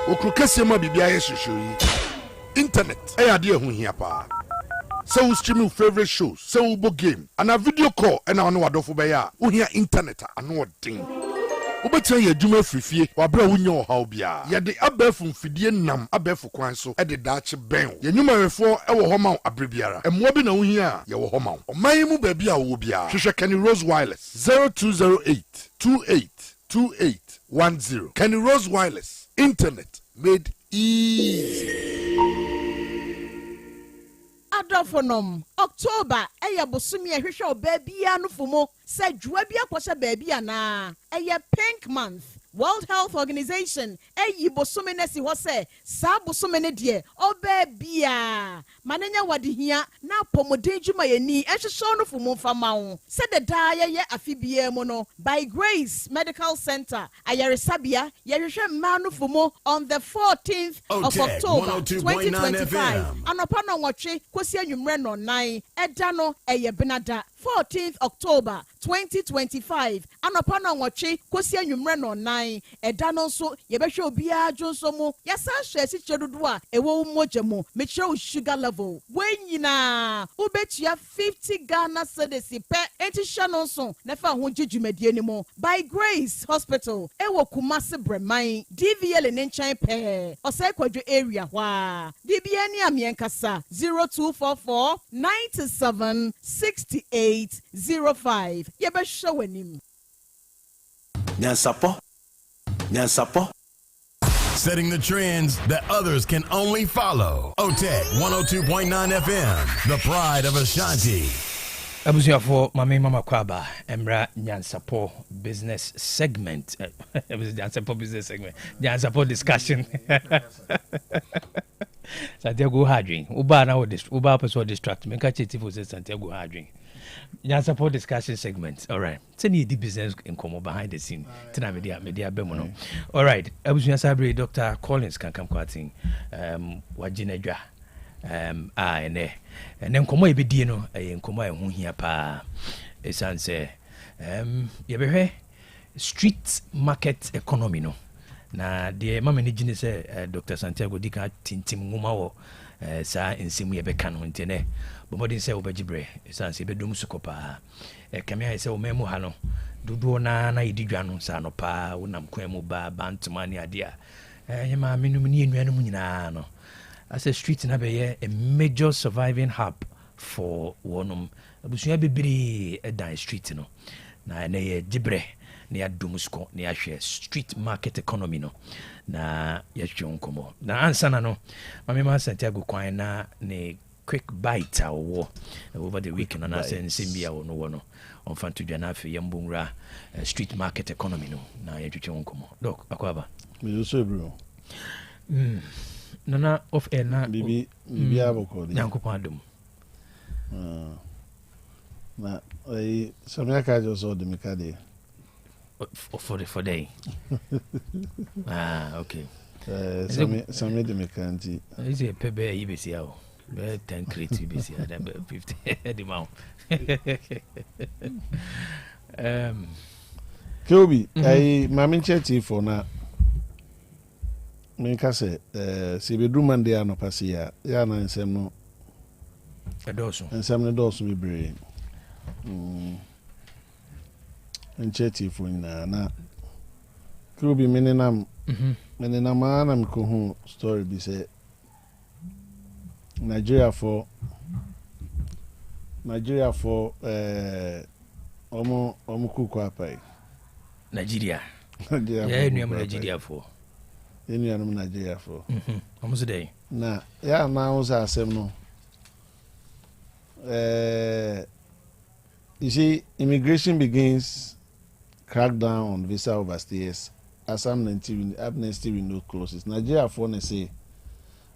[SPEAKER 18] Okrukese ma bibia yeshoshori. Internet ade hu hia pa. So we stream favorite shows, so we book game, and a video call and on wadofo be ya. We hear internet ano ding. Obetia ye dwuma frifie wa bra wonyo haw bia ye de abafu mfidie nam abafu kwan so e de daache ben ye nwumarefo e wo homa abrebiara emmo bi na wo hia ye wo homa oman mu ba bia wo bia hwehwe Kenny Rose Wireless 0208 282810 Kenny Rose Wireless internet made easy.
[SPEAKER 19] Adofonom October eya bosumi ehwehwe obabia no fumo se djua bia kwose babia na eya pink month World Health Organization eyi bosumi nesi ho se sa bosumi ne de obabia manenya wadihia na pomode djuma yeni ehwehwe no fumo famawo se de da ye afibia mu no by Grace Medical Center ayaresabia ye hwehwe ma no fumo on the 14th of October 2025 anopa no nwotwe kosi anwumre no 9 eda no eye benada 14th October 2025 anopa no nwotwe kosi anwumre no 9 eda no so ye behwe obia dwonso mu yasa hwe si chedudu a ewo mogyamu metro sugar level wenyina ubetua 50 Ghana cedis pe enti no so na fa ho djudwumadie ni mo by Grace Hospital ewo Kumasi Breman DVL ne nchan pe osai kwadwo area hwa DBA ni amienkasa 0244 97 6805 ye behwe wanim
[SPEAKER 20] Nyansapo. Setting the trends that others can only follow. Otec 1029 FM, the pride of Ashanti.
[SPEAKER 5] Abusuafo mame mama kwaba emra nyansapo business segment. Nyansapo business segment. Nyansapo discussion. Santiago Hadring. Uba na uba person distract me. Catch it for Santiago Hadring. Nyansapo discussion segment. All right. Send the business in come behind the scene. Tina media bemono. All right. Abusuya Sabre Dr. Collins can come quoting wajinedwa ene nkomo ebedie no nkomo ehu hia pa esanse yebehwe street market economy no na de mama ni gine se Dr. Santiago dika tintim nguma wo sa ensimu yebeka no ntene bomodin se obagibre esanse bedum sukopa kamia se o memu ha no dodo na yedidwa no sa no pa wonam kwan mu ba bantumani ade a yema menum ni enuanum nyina no as a street na be a major surviving hub for wonum abusuya bebere edan street no na ye gibre na ya dumusko na ya hwe street market economy no na ya hwonkomo na ansana no mame ma Santiago kwan na ne quick bite awo over the weekend na sense bia no no on fan to dwana afi yambunra street market economy no na ya hwonkomo doc akwaba
[SPEAKER 21] me so bro
[SPEAKER 5] Nana of air na
[SPEAKER 21] bibi aboko
[SPEAKER 5] Nyankopon adom
[SPEAKER 21] na ai samia ka jo so de mekade
[SPEAKER 5] for day okay
[SPEAKER 21] samia de mekanti
[SPEAKER 5] is a pebe ibesi awo be 10 crate ibesi ada 50 the mount
[SPEAKER 21] Kobi ai mami cheti for na Menka se se bedru mande ano pase ya na nsem no
[SPEAKER 5] edoso
[SPEAKER 21] nsem ne doso bebre encheti fo na Krobi menenam ana mko hu story bi se Nigeria for omo kuku apai
[SPEAKER 5] Nigeria yeah Nigeria for
[SPEAKER 21] Enu Nigeria for.
[SPEAKER 5] Almost a day.
[SPEAKER 21] Na ya na usa asem no. You see, immigration begins crack down on visa overstayers Asam Amnesty with no closes. Nigeria for ne say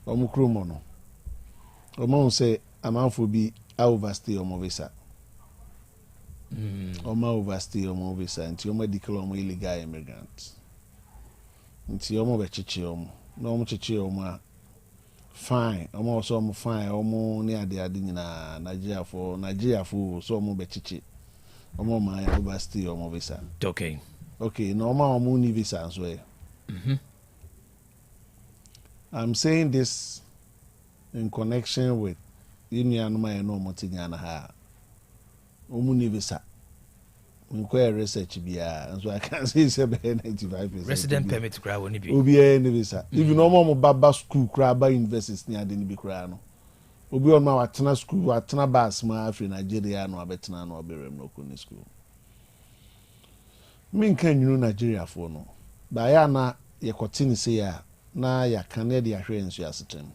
[SPEAKER 21] omukromo no. Say amanfo bi overstay omo visa. Omo overstay omo visa nti omo declare omo illegal immigrants. Nti omo be chichi omo. No omo chichi omo fine. Omo also omo fine. Omo ni ade nyina Nigeria for so omo be chichi. Omo ma overstay omo visa.
[SPEAKER 5] Okay.
[SPEAKER 21] Okay, normal omo ni visa as well. I'm saying this in connection with union my no motinyana ha. Omo ni visa. Inquire research bia and so I can say 95%.
[SPEAKER 5] Resident permit kra woni bi.
[SPEAKER 21] Obi any visa. If no more baba school kra ba universities ni ade ni bi kra no. Obi on ma watena school watena bus ma afri Nigeria no abetena no oberem no kuni school. Min kan you Nigeria for no. Ba ya na ye kotini say ya na ya kanede ya hwe nso asetem.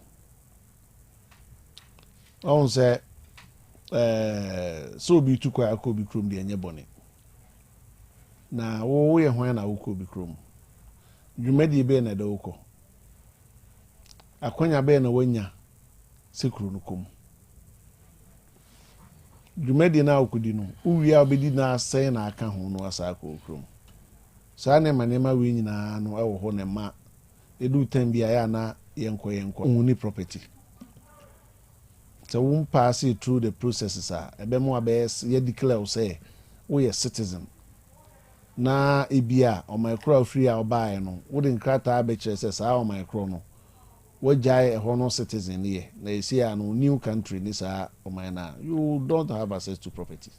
[SPEAKER 21] On say so bi tukwa akobi krom de enye bone. Na wo ye hwan na wo bi krom. Dwumadi be na da wo akonya be na wanya sekuru no kom. Dwumadi na okudi no uwi a obedi na asɛn na aka ho no asa akɔ krom. Saa ne manema we nyina no ɛwɔ ho ne ma edu tambia ya na yenko uni property. So we pass it through the processes ebe mo abes ye declare say we a citizen. Na ebia o my crowd free a obae no wo de nkrata abekire say saa o my crowd no wo jai ho no citizen here. Na you see no new country ni saa o my na you don't have access to property.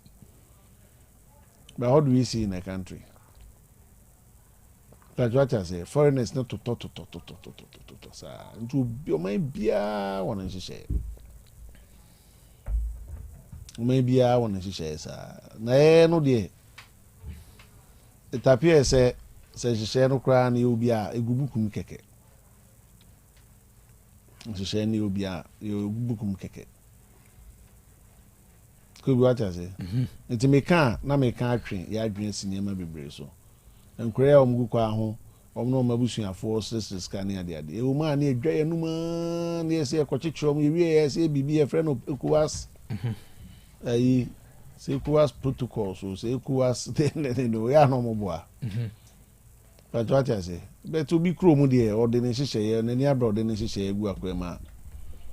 [SPEAKER 21] But how do we see in a country? That's what I say. Foreigners not to sa. Ntu bi o my bia wona nhihye. Maybe I want to share na no de it appears say share no kra na you bia egubukum keke share ni obia you egubukum keke ko bi what I say it me kan na me kan atwen ya adwen sinema bebre so enkure omgu kwa ho omno mabusuafo sisters kan ya de e o ma na edwa no ma na ese ekochichom ye wie ese bibi e friend okuwas say ECOWAS protocol so say ECOWAS no ya no mo boa but what I say but to be krom there or the nhihye na ni abroad the nhihye egu akwema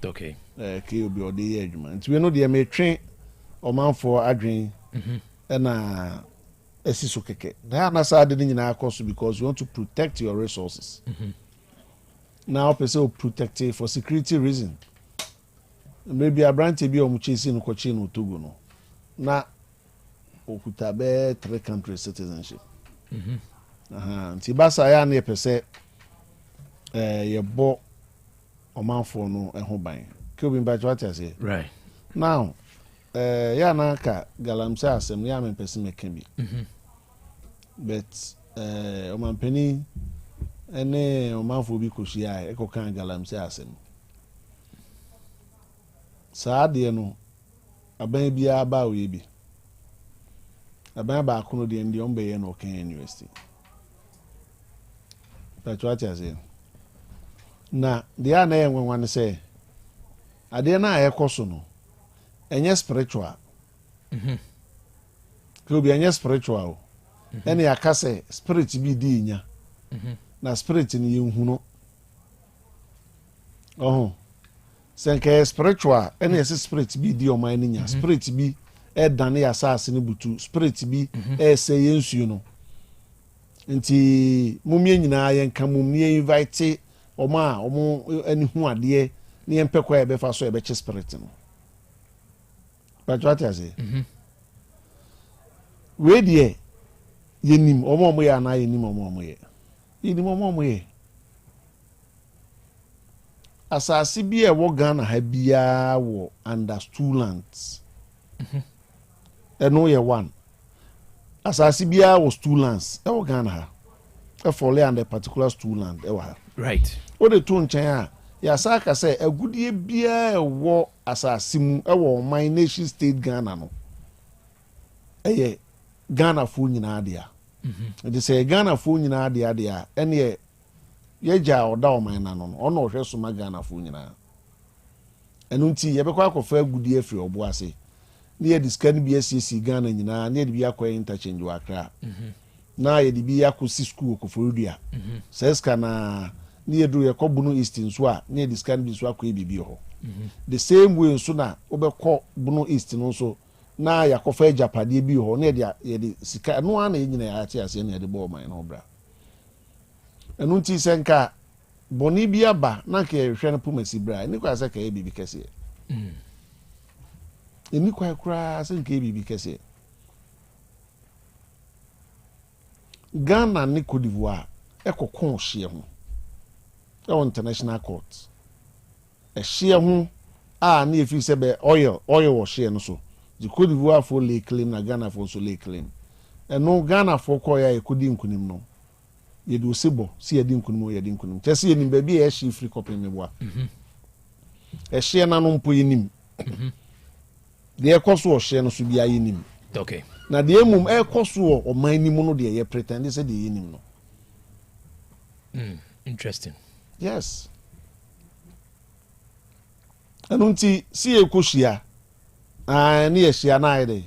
[SPEAKER 5] okay
[SPEAKER 21] ke obi o de adwuma nti we no de me twen omanfo adwen na esiso keke na sa de nyina akoso because you want to protect your resources now person protect it for security reason. Maybe a branch be on chasing no coaching Togo no. Na okuta be 3 country citizenship. Nti basa ya na pese ye bo omanfo no ho ban. Ke obi mba what I say.
[SPEAKER 5] Right.
[SPEAKER 21] Now ya na ka galamse asem ya me pese meka bi. But omanpeni ene omanfo bi koshia e ko kan galamse asem. Saa de no aban bia ba we bi aban ba kono de ndi on be ye no kan university that's what I say na de ana ye nwanwan say ade na ayekoso no enye spiritual ko bi enye spiritual ene yakase spirit bi di nya na spirit ni ye hu no senke spiritual and yes spirit bi di o man nya spirit bi e dane ya saase ne butu spirit bi e se yensu no nti mumye nyina ye nka mumye invite omo ani hu ade ne ye mpekwa e be fa so e be che spirit no but what I say we die yenim omo ya na yenim omo ye yenim omo ye asasi bi e wo Ghana ha bia wo under 2 lands eno ye one asasi bia wo 2 lands e wo Ghana ha e fall under particular 2 land e wo ha
[SPEAKER 5] right
[SPEAKER 21] o de to nchen a ya saka say agudie bia e wo asasi mu e wo my nation state Ghana no e ye Ghana fu nyina dia It say Ghana phone nyina de ade a ene ye gya oda oman na no ono hwe so ma Ghana phone nyina enu nti ye bekwa akofa agudi afri obo ase ne ye discan bi asisi Ghana nyina ne ye bi akwa interchange wa Accra na ye bi akosi school Koforidua seska na ne ye do ye kobuno east nso a ne ye discan bi so akwa bibi ho the same way nso na obekọ buno east no so na yakofa japade bi ho na ye de sika no ana nyina ya ati ase na ye de bo man na obra enu nti senka boni bi aba na ka hwe na pumasi bra ni kwa se ka e bibi kese eni kwa kura se ka e bibi kese Ghana ni Cote d'Ivoire ekokon hye ho e international court e hye ho a na efi se be oil wo hye no so the Cote d'Ivoire for lay claim na Ghana for so lay claim eno Ghana for ko ya e kodi nkunim no ye do sebo si ye di nkunim ye di nkunim tese ye nim ba bi e hye free copy me boa e hye na no mpo yenim de e koso o hye no so bia yenim
[SPEAKER 5] okay
[SPEAKER 21] na de emum e koso o man nim no de ye pretend say de yenim no
[SPEAKER 5] interesting
[SPEAKER 21] yes anunti si e koshia ni e hye na ide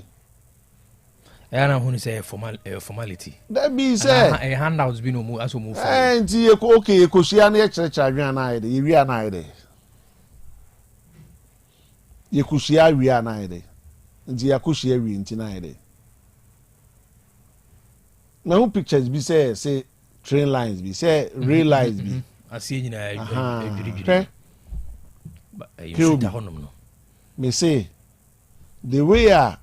[SPEAKER 5] ana hu ni say formality
[SPEAKER 21] that be say
[SPEAKER 5] a handouts bi no mu aso mu for
[SPEAKER 21] nti e ko okay e koshia na e kyerekya adwan na ide ye wi ana ide ye koshia wi ana ide nti ya koshia wi nti na ide na who pictures be say train lines be say rail lines be
[SPEAKER 5] asi nyina
[SPEAKER 21] edwiri you ta honum no me say the way a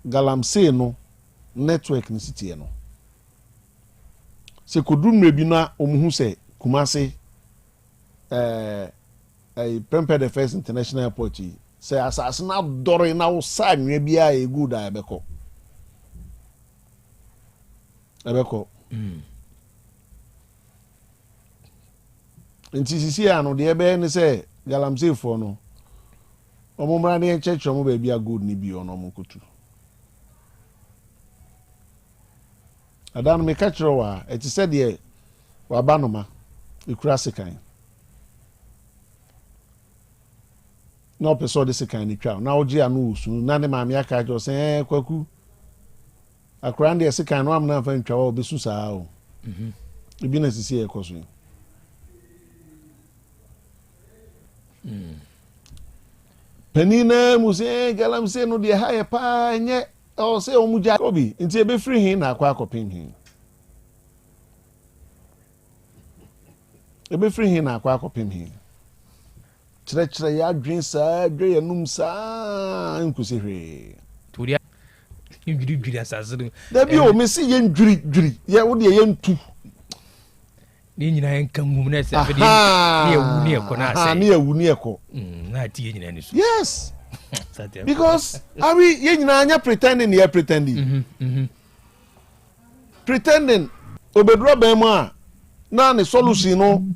[SPEAKER 21] galamsey no network ni city no se kodumre bi na omuhu se Kumasi Prempeh the first international airport say asase na dore na wo sa anwe bia e good a ebeko nti sisi ano de ebe ni say galamsey for no omumra ne church omo ba bia good ni bi ono monkotu adan me catch wa eti said ye wa banoma ikura sekan no person de sekan ni twa na oje anu usu na ne maami aka jo se kwaku akura de sekan no am na fa ntwa wa obesu saa o ibi na sisi e koso penina muse galamsey no de haye pa nye o se o muja obi nti e be free hin na akwa akopin hin e be free hin na akwa akopin hin kire ya adwen saa adwe yanum saa nkusi hwe
[SPEAKER 5] to dia indwiri asase
[SPEAKER 21] da bi o me si ye ndwiri ye wo de ye ntu
[SPEAKER 5] ni nyina en kan ngum na se afedi ni ewu ni eko na ase
[SPEAKER 21] ni ewu ni eko
[SPEAKER 5] na ti ye nyina ni so
[SPEAKER 21] yes because are we ye nyina anya pretending ye pretending pretending obedro ban mu a na ne solution no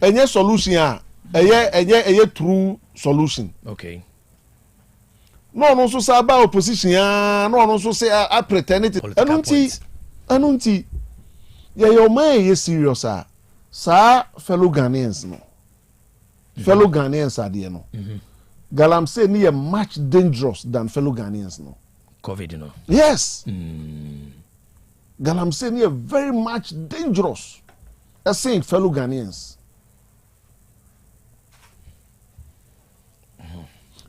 [SPEAKER 21] enye solution a eye true solution
[SPEAKER 5] okay
[SPEAKER 21] no so say about opposition no so say a pretend anunti ye your man ye serious a sa fellow Ghanaians no fellow Ghanaians ade no galamsey ni much dangerous than fellow Ghanaians no
[SPEAKER 5] covid no
[SPEAKER 21] yes galamsey ni very much dangerous as saying fellow Ghanaians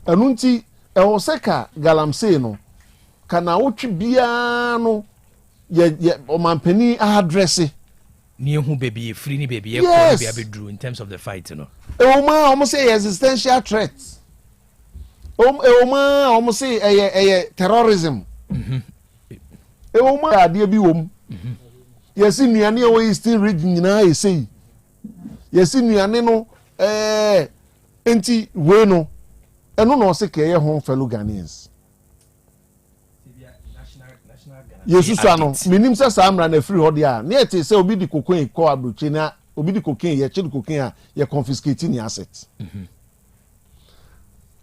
[SPEAKER 21] anunti e o seka galamsey no kana wotwe bia no ye o mampani address
[SPEAKER 5] ni ehu baby free ni baby e ko be abedru in terms of the fight no
[SPEAKER 21] o ma o say existential threat o ma o say terrorism o ma ade bi wom yes nuane o eastern region nyina e sei yes nuane no enti we no eno no se ke ye ho fellow Ghanaians yesu sano minim se samra na free hodi a na ete se obi di cocaine ko abrochi na obi di cocaine ye chiri cocaine a ye confiscate ni asset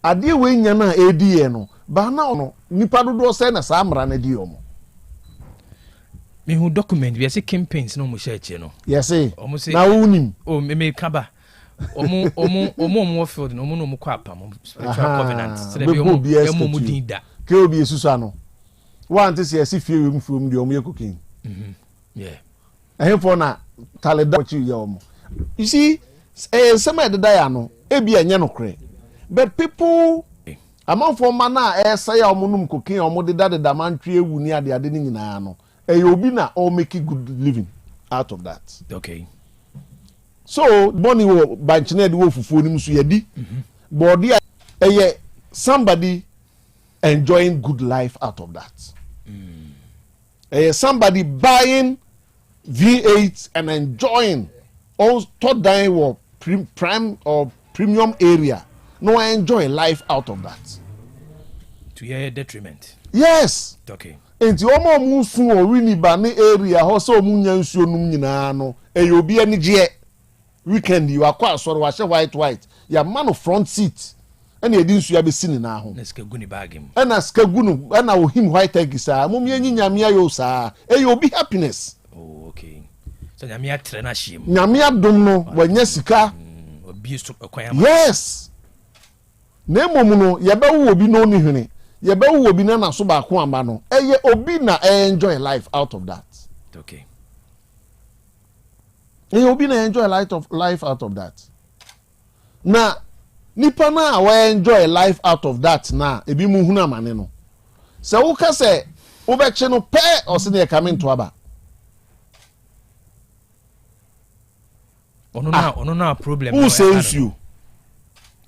[SPEAKER 21] ade we nya na edi ye no ba na no nipa dodo se na samra na di omo
[SPEAKER 5] me who document we say campaigns no mo share che no
[SPEAKER 21] yes na unim
[SPEAKER 5] o me kaba omo field no mo kwa apam spiritual covenant so be omo din da
[SPEAKER 21] ke obi esusu ano want to see fie wem from the omo cooking
[SPEAKER 5] yeah
[SPEAKER 21] for na taleda what you omo you see some of the dia no e bia enye no kre but people among for mana say omo num cooking omo de da mantwe ewu ni ade ni nyina no obi na all make good living out of that.
[SPEAKER 5] Okay.
[SPEAKER 21] So money wo banchine de wo fufu nim so yedi. Body somebody enjoying good life out of that. Somebody buying V8 and enjoying all third dying or prime or premium area. No, I enjoy life out of that.
[SPEAKER 5] To your detriment.
[SPEAKER 21] Yes.
[SPEAKER 5] Okay.
[SPEAKER 21] Enti omo mu sun o wini ba ne area ho so mu nya nsuo num nyina no obi ani je weekend you akwa asoro wa she white ya man front seat ena edi nsuo be sini na ho
[SPEAKER 5] na ska guni bagim
[SPEAKER 21] ena ska gunu ena wo him white egg sa mum ye nyamia yo sa obi happiness.
[SPEAKER 5] Oh okay. So nyamia tre na hiem
[SPEAKER 21] nyamia dom no wanya sika
[SPEAKER 5] obi so kwan
[SPEAKER 21] yes na mom no ye be wo obi no ni hwene ye be wo obi na so ba ko amba no obi na enjoy life out of that.
[SPEAKER 5] Okay.
[SPEAKER 21] Obi na enjoy life out of that. Na nipa na we enjoy life out of that na ebi mu huna mane no. Se wo ka se wo be che no pe o se na e come into aba.
[SPEAKER 5] Ono na problem.
[SPEAKER 21] Who says you?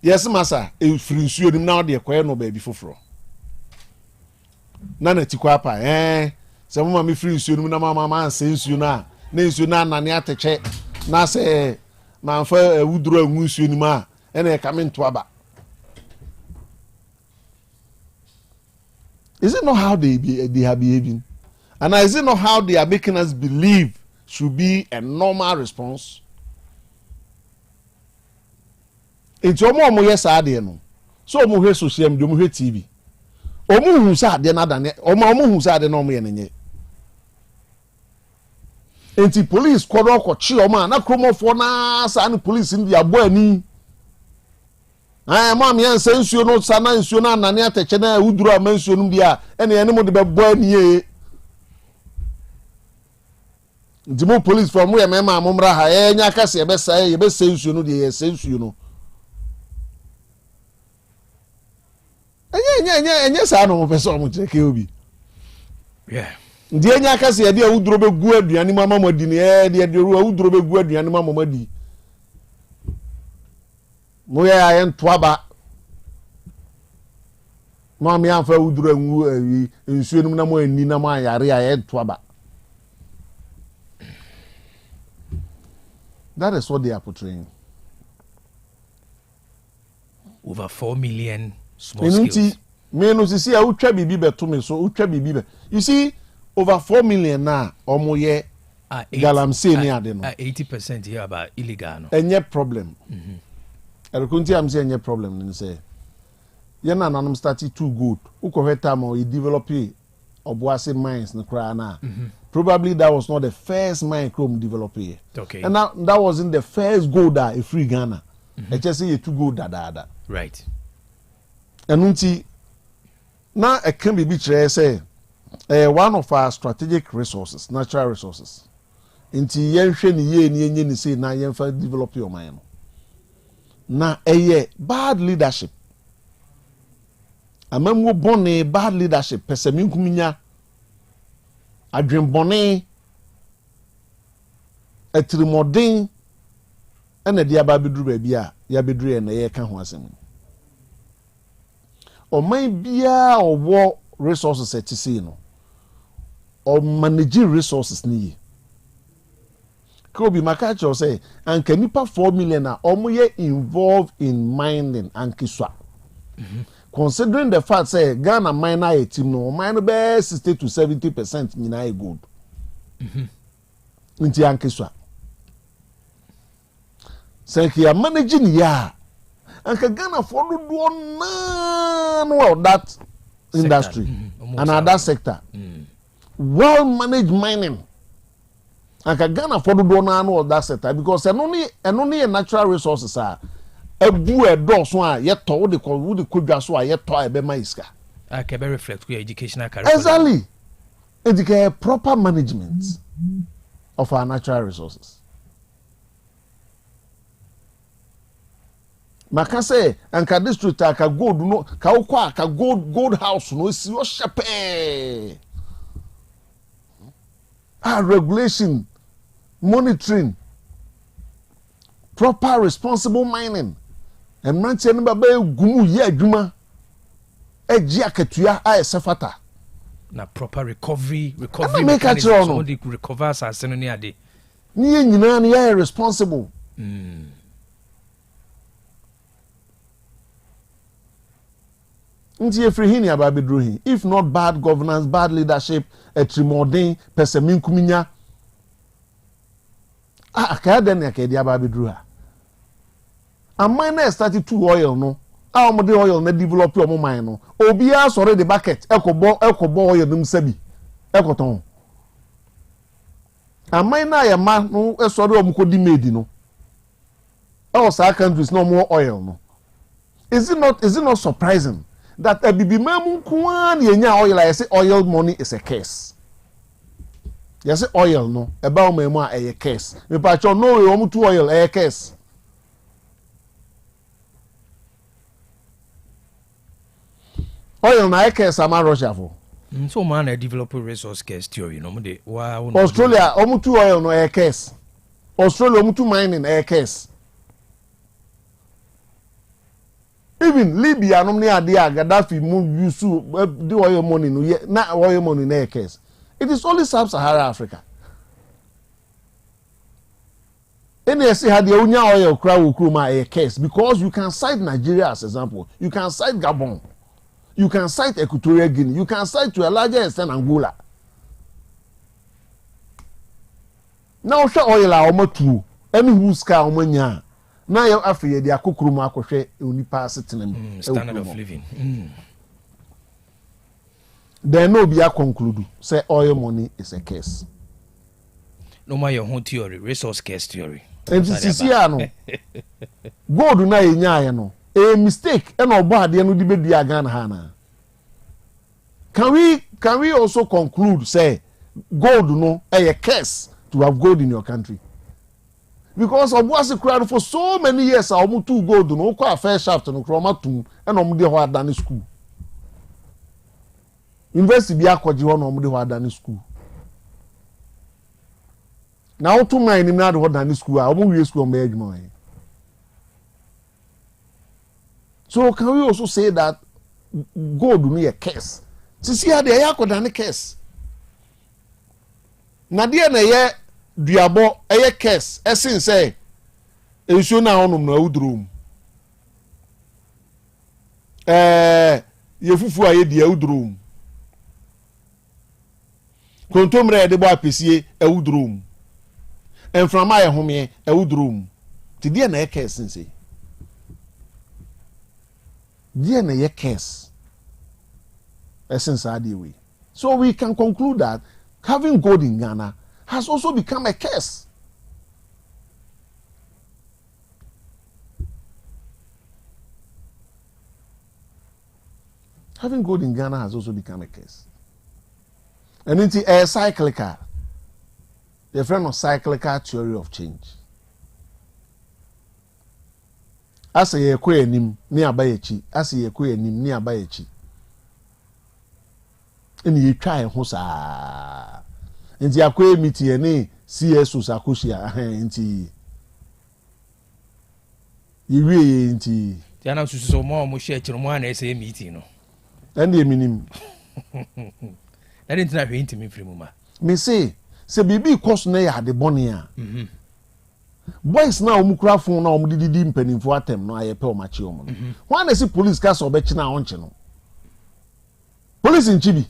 [SPEAKER 21] Yes masa e free nsuo nim na de koye no ba bi foforo. Na na tikwa pa se mo ma me free nsuo nim na mama anse nsuo na nsuo na nane ateche na se manfa wuduro anwu nsuo nim a ena e come into aba. Is it not how they are behaving? And is it not how they are making us believe should be a normal response? It's omo yes ade no. So omo hwe social media, omo hwe TV. Omo hu sa ade na dane, omo hu sa ade na omo ye nenye. Enti police kwado kwachi omo na kromofo na sa ni police ndi abo ani. Mam yan se nsuo no sa na nsuo na nane ateche na uduru ama nsuo no bia ene ene mo de bebo ani ye. Dimo police from where mema amomra ha enya kase ye be se nsuo no de ye se nsuo no. Enye sa no mo pese mo cheke obi.
[SPEAKER 5] Yeah.
[SPEAKER 21] Ndi enya kase ye de uduro be gu aduane mama madi ne de uduro be gu aduane mama madi. Mo ya yen toaba. Mama ya fa uduro anwu nsuo num na mo ani na mo ayare ya yen toaba. That is what they are portraying.
[SPEAKER 5] Over 4 million small scales.
[SPEAKER 21] Me no see a utwa bibi beto me so utwa bibi be. You see over 4 million na omo ye galamsey ni ade no.
[SPEAKER 5] 80% here about illegal no.
[SPEAKER 21] Enye problem. Erekunti am say enye problem ni say. Ye na nanom start too good. Uko time o develop obuase mines no kra na. Probably that was not the first mine Chrome develop here.
[SPEAKER 5] Okay.
[SPEAKER 21] And that wasn't the first gold that a free Ghana. It just say two gold that.
[SPEAKER 5] Right.
[SPEAKER 21] And unti now it can be say one of our strategic resources, natural resources. Inti yenhwe ni ye ni say na yenfa develop your mine. Na bad leadership. Amamwo bone bad leadership pesemi nkuminya adwenbone etirimoden ena dia ba beduru ba bia ya beduru e na ye ka ho asem o man bia owo resources etisi no o manage resources ni ye Kobi Makacho say anka nipa 4 million na omo ye involved in mining and kiswa. Considering the fact say Ghana miner a team no mine be 60 to 70% nyina e gold. Nti ankeswa. Say he managing ya. Anka Ghana for do no that industry and that sector. well managed mining anka Ghana for do na no that sector because eno ne natural resources are ebu edoso a yeto wo de kodwa so a yeto ebe ma iska
[SPEAKER 5] can be reflect your educational curriculum.
[SPEAKER 21] Exactly. Educate proper management of our natural resources. Maka say anka district aka gold no ka ukwa aka gold house no si o shepe. Regulation, monitoring, proper responsible mining. And manche no baba gumu ye adwuma. Eji akatua a esefata.
[SPEAKER 5] Na proper recovery
[SPEAKER 21] make a
[SPEAKER 5] somebody could recover as no near day.
[SPEAKER 21] Ni nyina na ya responsible. Nti efri hini ababedro hin. If not bad governance, bad leadership, etrimodin, pesemin kuminya. Aka den ya ke dia ababedro ha. Amana started to oil no. How much oil na develop your mine no. Obia sorry the bucket ekobo oil nim sabi. Ekoton. Amina ya ma no sorry omukodi made no. All sa countries no more oil no. Is it not surprising that a bibi mamu kwan yenya oil I say oil money is a curse. You say oil no about memu a curse. Me pa cho no we omu to oil a curse. Oil na curse ama Russia for.
[SPEAKER 5] So man a develop resource curse theory no de
[SPEAKER 21] Australia omu to oil no a curse. Australia omu to mining a curse. Even Libya no ne ade a Gaddafi mu use the oil money no na oil money na case. It is only sub-Sahara Africa. Any say had the onya oil kra wo kroma a case because you can cite Nigeria as example. You can cite Gabon. You can cite Equatorial Guinea. You can cite to a larger extent Angola. Now show oil a omotu any who's ka omanya. Na yo afiye dia kokuru akohwe onipa asetenam
[SPEAKER 5] standard of living.
[SPEAKER 21] Then no be a conclude say oil money is a curse.
[SPEAKER 5] No more your whole theory, resource curse theory.
[SPEAKER 21] And this year no. Gold na enya no. A mistake and obo ade no di bedua Ghana hana. Can we also conclude say gold no a curse to have gold in your country? Because Obuasi cried for so many years, I almost two gold no kwa fair shaft no chromatum and omudi ho adani school. University bi akwaji ho no omudi ho adani school. Now to mine in that ho adani school, I omu we school me adwuma. So can we also say that gold no a curse? Sisi ya de yakwadani curse. Na de na ye duabo eye curse esin say enso na onum na udrum ye fufu aye dia udrum kontomre de bo apesie udrum enframa ye home udrum ti dia na ye curse nse dia na ye curse esin sa de we. So we can conclude that having gold in Ghana has also become a curse. Having gold in Ghana has also become a curse. And it's a cyclical. The friend of cyclical theory of change. As a ye kwe nim ni abayechi, as ye kwe nim ni abayechi. And ye try ho sa. Nti akwe miti ene CSO sakoshia nti yiwe nti
[SPEAKER 5] tiana susu mo share chiro mo na ese meeting no
[SPEAKER 21] ende eminim
[SPEAKER 5] na didn't na hwe ntimi fremu ma
[SPEAKER 21] me say se bibi course na ya de bone a boys na omukura fon na omdididi mpanimfo atem no ayepe omachi omo no na si police ka so obechi na onche no police nchibi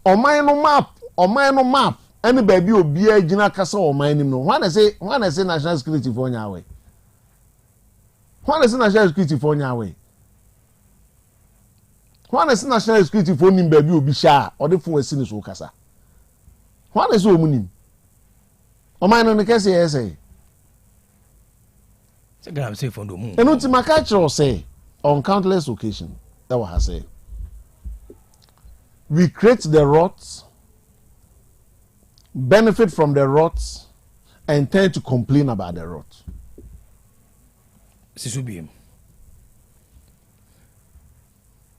[SPEAKER 21] Oman no map any baby obi agina kasa oman nim no wan say national security for nyawe wan say national security for nyawe One is national security for him baby obi sha or the phone sin so kasa. One is omunim. O man no kese ye say.
[SPEAKER 5] Say gram say for no mu.
[SPEAKER 21] Enu ti maka say on countless occasions that what I say. We create the rots, benefit from the rots, and tend to complain about the rots.
[SPEAKER 5] Sisubim.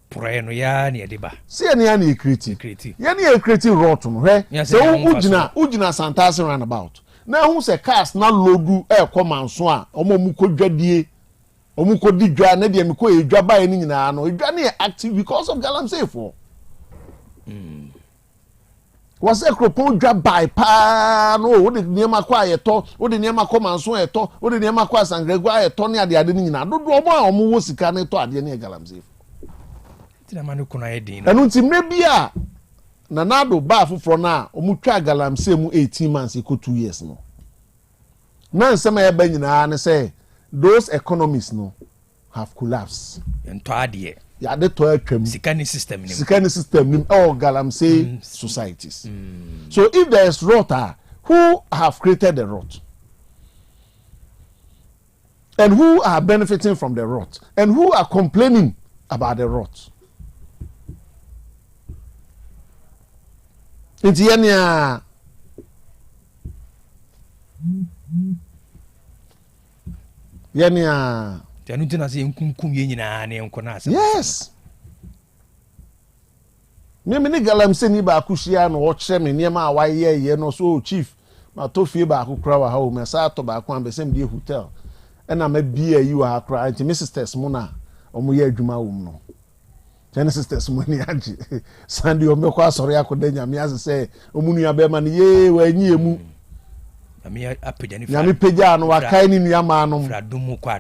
[SPEAKER 5] Poreno ya ni ediba.
[SPEAKER 21] See any creative. Yani creative rot no he. So ugina Santase roundabout. Na hu se cars na lodu e komanso a omo mu kodwadie. Omu kodi dwa na de me ko edwa ba ni nyina no. Edwa na active because of galamsey for. Was a cropo dwa by pa no wo de niema kwa yeto, wo de niema komanso yeto, wo de niema kwa sangregwa yeto ne ade ni nyina. Dodo omo a omo wo sika ne to ade ne galamsey. Enu nti mebia na nado ba foforo na omutwa galamsey mu 18 months iko 2 years no. Na nsema ya ba nyina ne say those economies no have collapsed.
[SPEAKER 5] Ento ade.
[SPEAKER 21] Ya de to atwam.
[SPEAKER 5] Sikani system
[SPEAKER 21] nim all galamsey societies. So if there is rot, who have created the rot? And who are benefiting from the rot? And who are complaining about the rot? It's yenya
[SPEAKER 5] tanu tina se nkunkum ye nyina ne nkona asa.
[SPEAKER 21] Yes. Me ni galamsey ni ba akushia no wo kire me niam a waye ye no so chief ma to fie ba akukra wa ha o me sa to ba akwa ambesem die hotel na ma bia yi wa akra anti me sisters mu na omo ye adwuma wo mu no. Ten sisters mu ni agi Sunday o me kwa asori akoda nyame ase se omunu ya be ma ne ye wa anyi emu. Nyame peja no wakai ni nuama no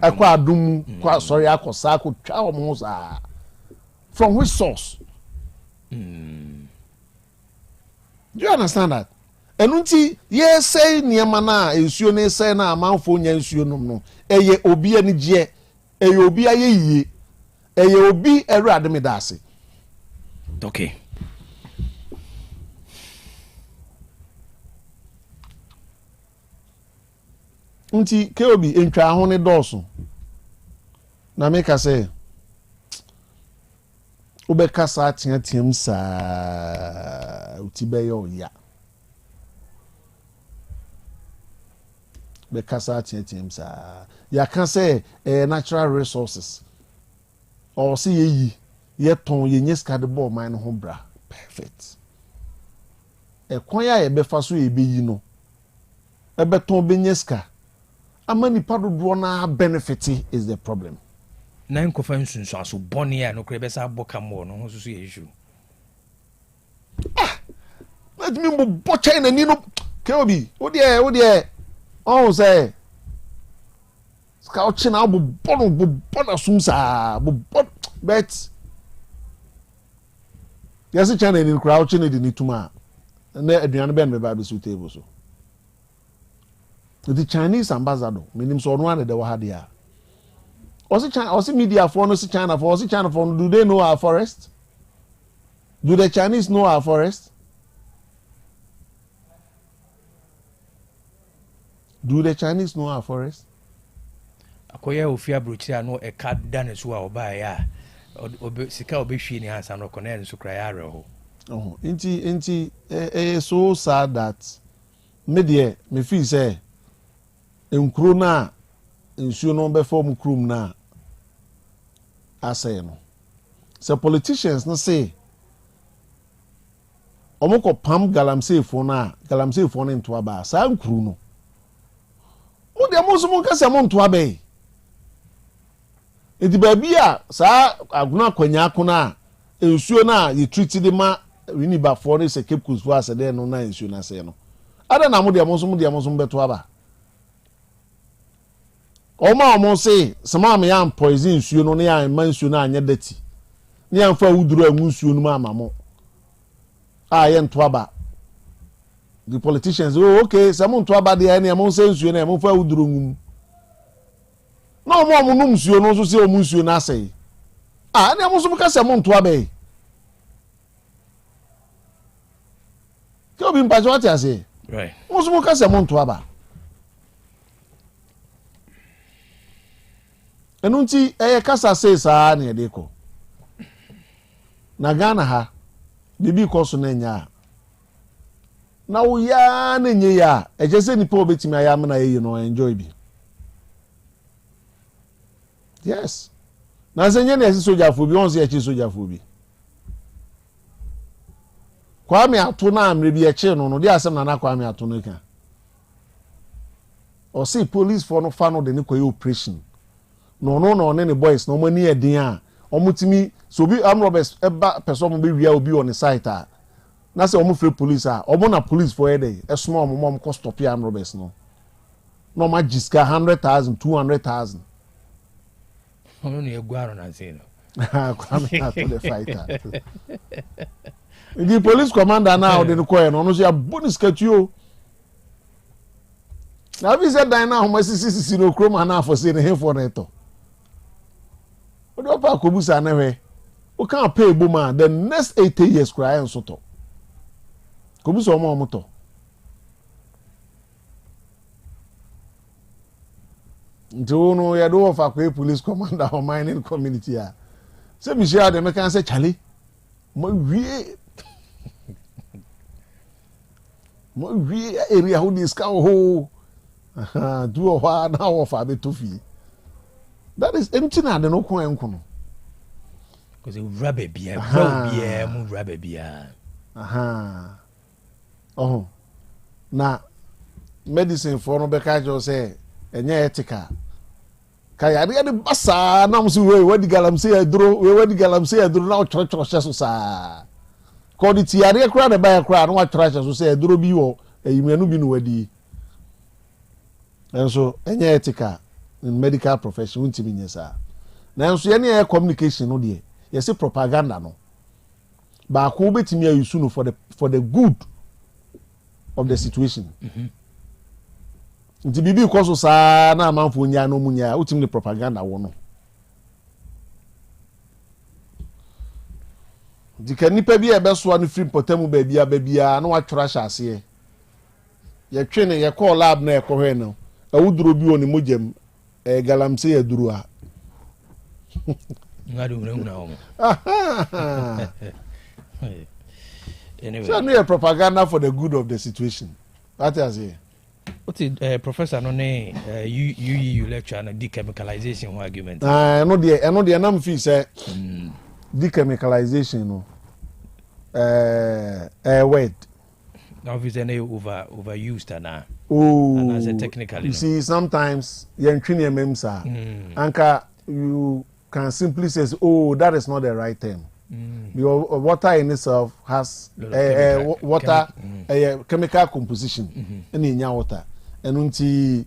[SPEAKER 21] akwa adumu kwa sorry akosa akotwa omo za from which source? Do you understand that? Enunti ye say niama na ensuo ne say na amanfo nya ensuo nom no eye obi ani je eye obi aye yie eye obi Awurade me dase.
[SPEAKER 5] Okay.
[SPEAKER 21] Nti keobi entwa ho ne dɔɔso na me ka sɛ wobɛka saa teateam saa uti bɛyɛ oya bɛka saa teateam saa ya ka sɛ natural resources or sɛ yeyi yɛtɔn yenye sika de bɔ man ho bra perfect ɛkwan ya yɛbɛfa so yɛbɛyi no ɛbɛtɔn benye sika amani padodo na benefit is the problem.
[SPEAKER 5] Na nkofa nsunsu aso boni ya no kure be sa boka mo no ho susu ye issue.
[SPEAKER 21] Let me bo China ni no keobi. Wo de on say ska o China bo na sumsa bo bet yes China ni kura o China di ni tuma na aduane ben me ba be su table so. The Chinese ambassador, meaning so one de wahadia. Also media for no China for China for do they know our forest? Do the Chinese know our forest? Do the Chinese know our forest?
[SPEAKER 5] Akoya ofia brochia no e card dan so a oba ya. Sika obehwie ni hansa no konen so kra ya reho.
[SPEAKER 21] Oh, inti so sad that media me feel say enkuru na nsuo no be form krum na asay no so politicians no say omoko pam galamsey fo no nto aba sa nkuru no wo de mo so mo kase mo nto aba e edi ba bia sa aguna kwanya akona nsuo na ye treat de ma wini ba fo no se cape coast fo asede no na nsuo na say no ada na mo de mo so beto aba Omo say sama me am poison nsuo no ne ya man nsuo na anya dati ne ya fa wuduru anwu nsuo no ma amamo ye nto aba the politicians okay some nto aba de ne am say nsuo na am fa wuduru ngum na omo num nsuo no so say omo nsuo na asay ne am so ka say mo nto aba So be mpacho what you say.
[SPEAKER 5] Right.
[SPEAKER 21] Mo so mo ka se mo nto aba. Enu nti kasa say saa na de ko. Na Ghana ha bibi ko so na nya. Na wo ya na nye ya, eje se nipa obetimi aya me na ye no enjoy bi. Yes. Na se nye na esi soja fo bi, on se echi soja fo bi. Kwame ato na amre bi echi no de asem na kwame ato no kan. O say police for no fa no de ne koy operation. No ne boys no mani edin a omutimi so bi am robbers eba person mo be wia obi on the site a na say omo free police a omo na police for head e small mom ko stop am robbers no ma jiska 100,000 200,000
[SPEAKER 5] omo no eguaro na say no
[SPEAKER 21] kwame na to the fighter the police commander now dey ko no so ya bonus katuo na bi say dan na homa sisi no kroma na for say ne he for na to odo pa ko busa na hwe o kan pay boma the next 80 years cry en so to ko busa omo to ndono ya do fa ko police commander of mining community a say mi share dem kan say chale mo wie area ho dis ka ho do ho na ho fa be to fi. That is empty na de no ko enko.
[SPEAKER 5] Because it rubber bia, mu rubber bia.
[SPEAKER 21] Oh. Na medicine for no be ka jo say enye ethical. Ka ya de basa na mo so we di galamsey aduro, we di galamsey aduro na o choro so sa. Ko di ti yare kra de ba kra na wa choro so say aduro bi wo eyimenu bi no wadi. And so enye ethical in medical profession untimi nyesa na nso ye na communication no de ye say propaganda no ba ko betimi ayusu no for the good of the situation nti bibi ko so saa na amanfo nya no munya utimi propaganda wo no dika nipa bi e beso no free potamu ba bia na wa twara hyase ye twene ye call lab na e ko hwe no awuduro bi oni mogem galamsey aduru a
[SPEAKER 5] ngadu nguna omo anyway
[SPEAKER 21] so no propaganda for the good of the situation what I say
[SPEAKER 5] what is professor no ne you lecture na dechemicalization argument
[SPEAKER 21] no de na feel say dechemicalization no word
[SPEAKER 5] now if it's overused and
[SPEAKER 21] and
[SPEAKER 5] as a technically
[SPEAKER 21] you see sometimes yentwini memsa anka you can simply say that is not the right term because water in itself has chemical composition in nya water and unti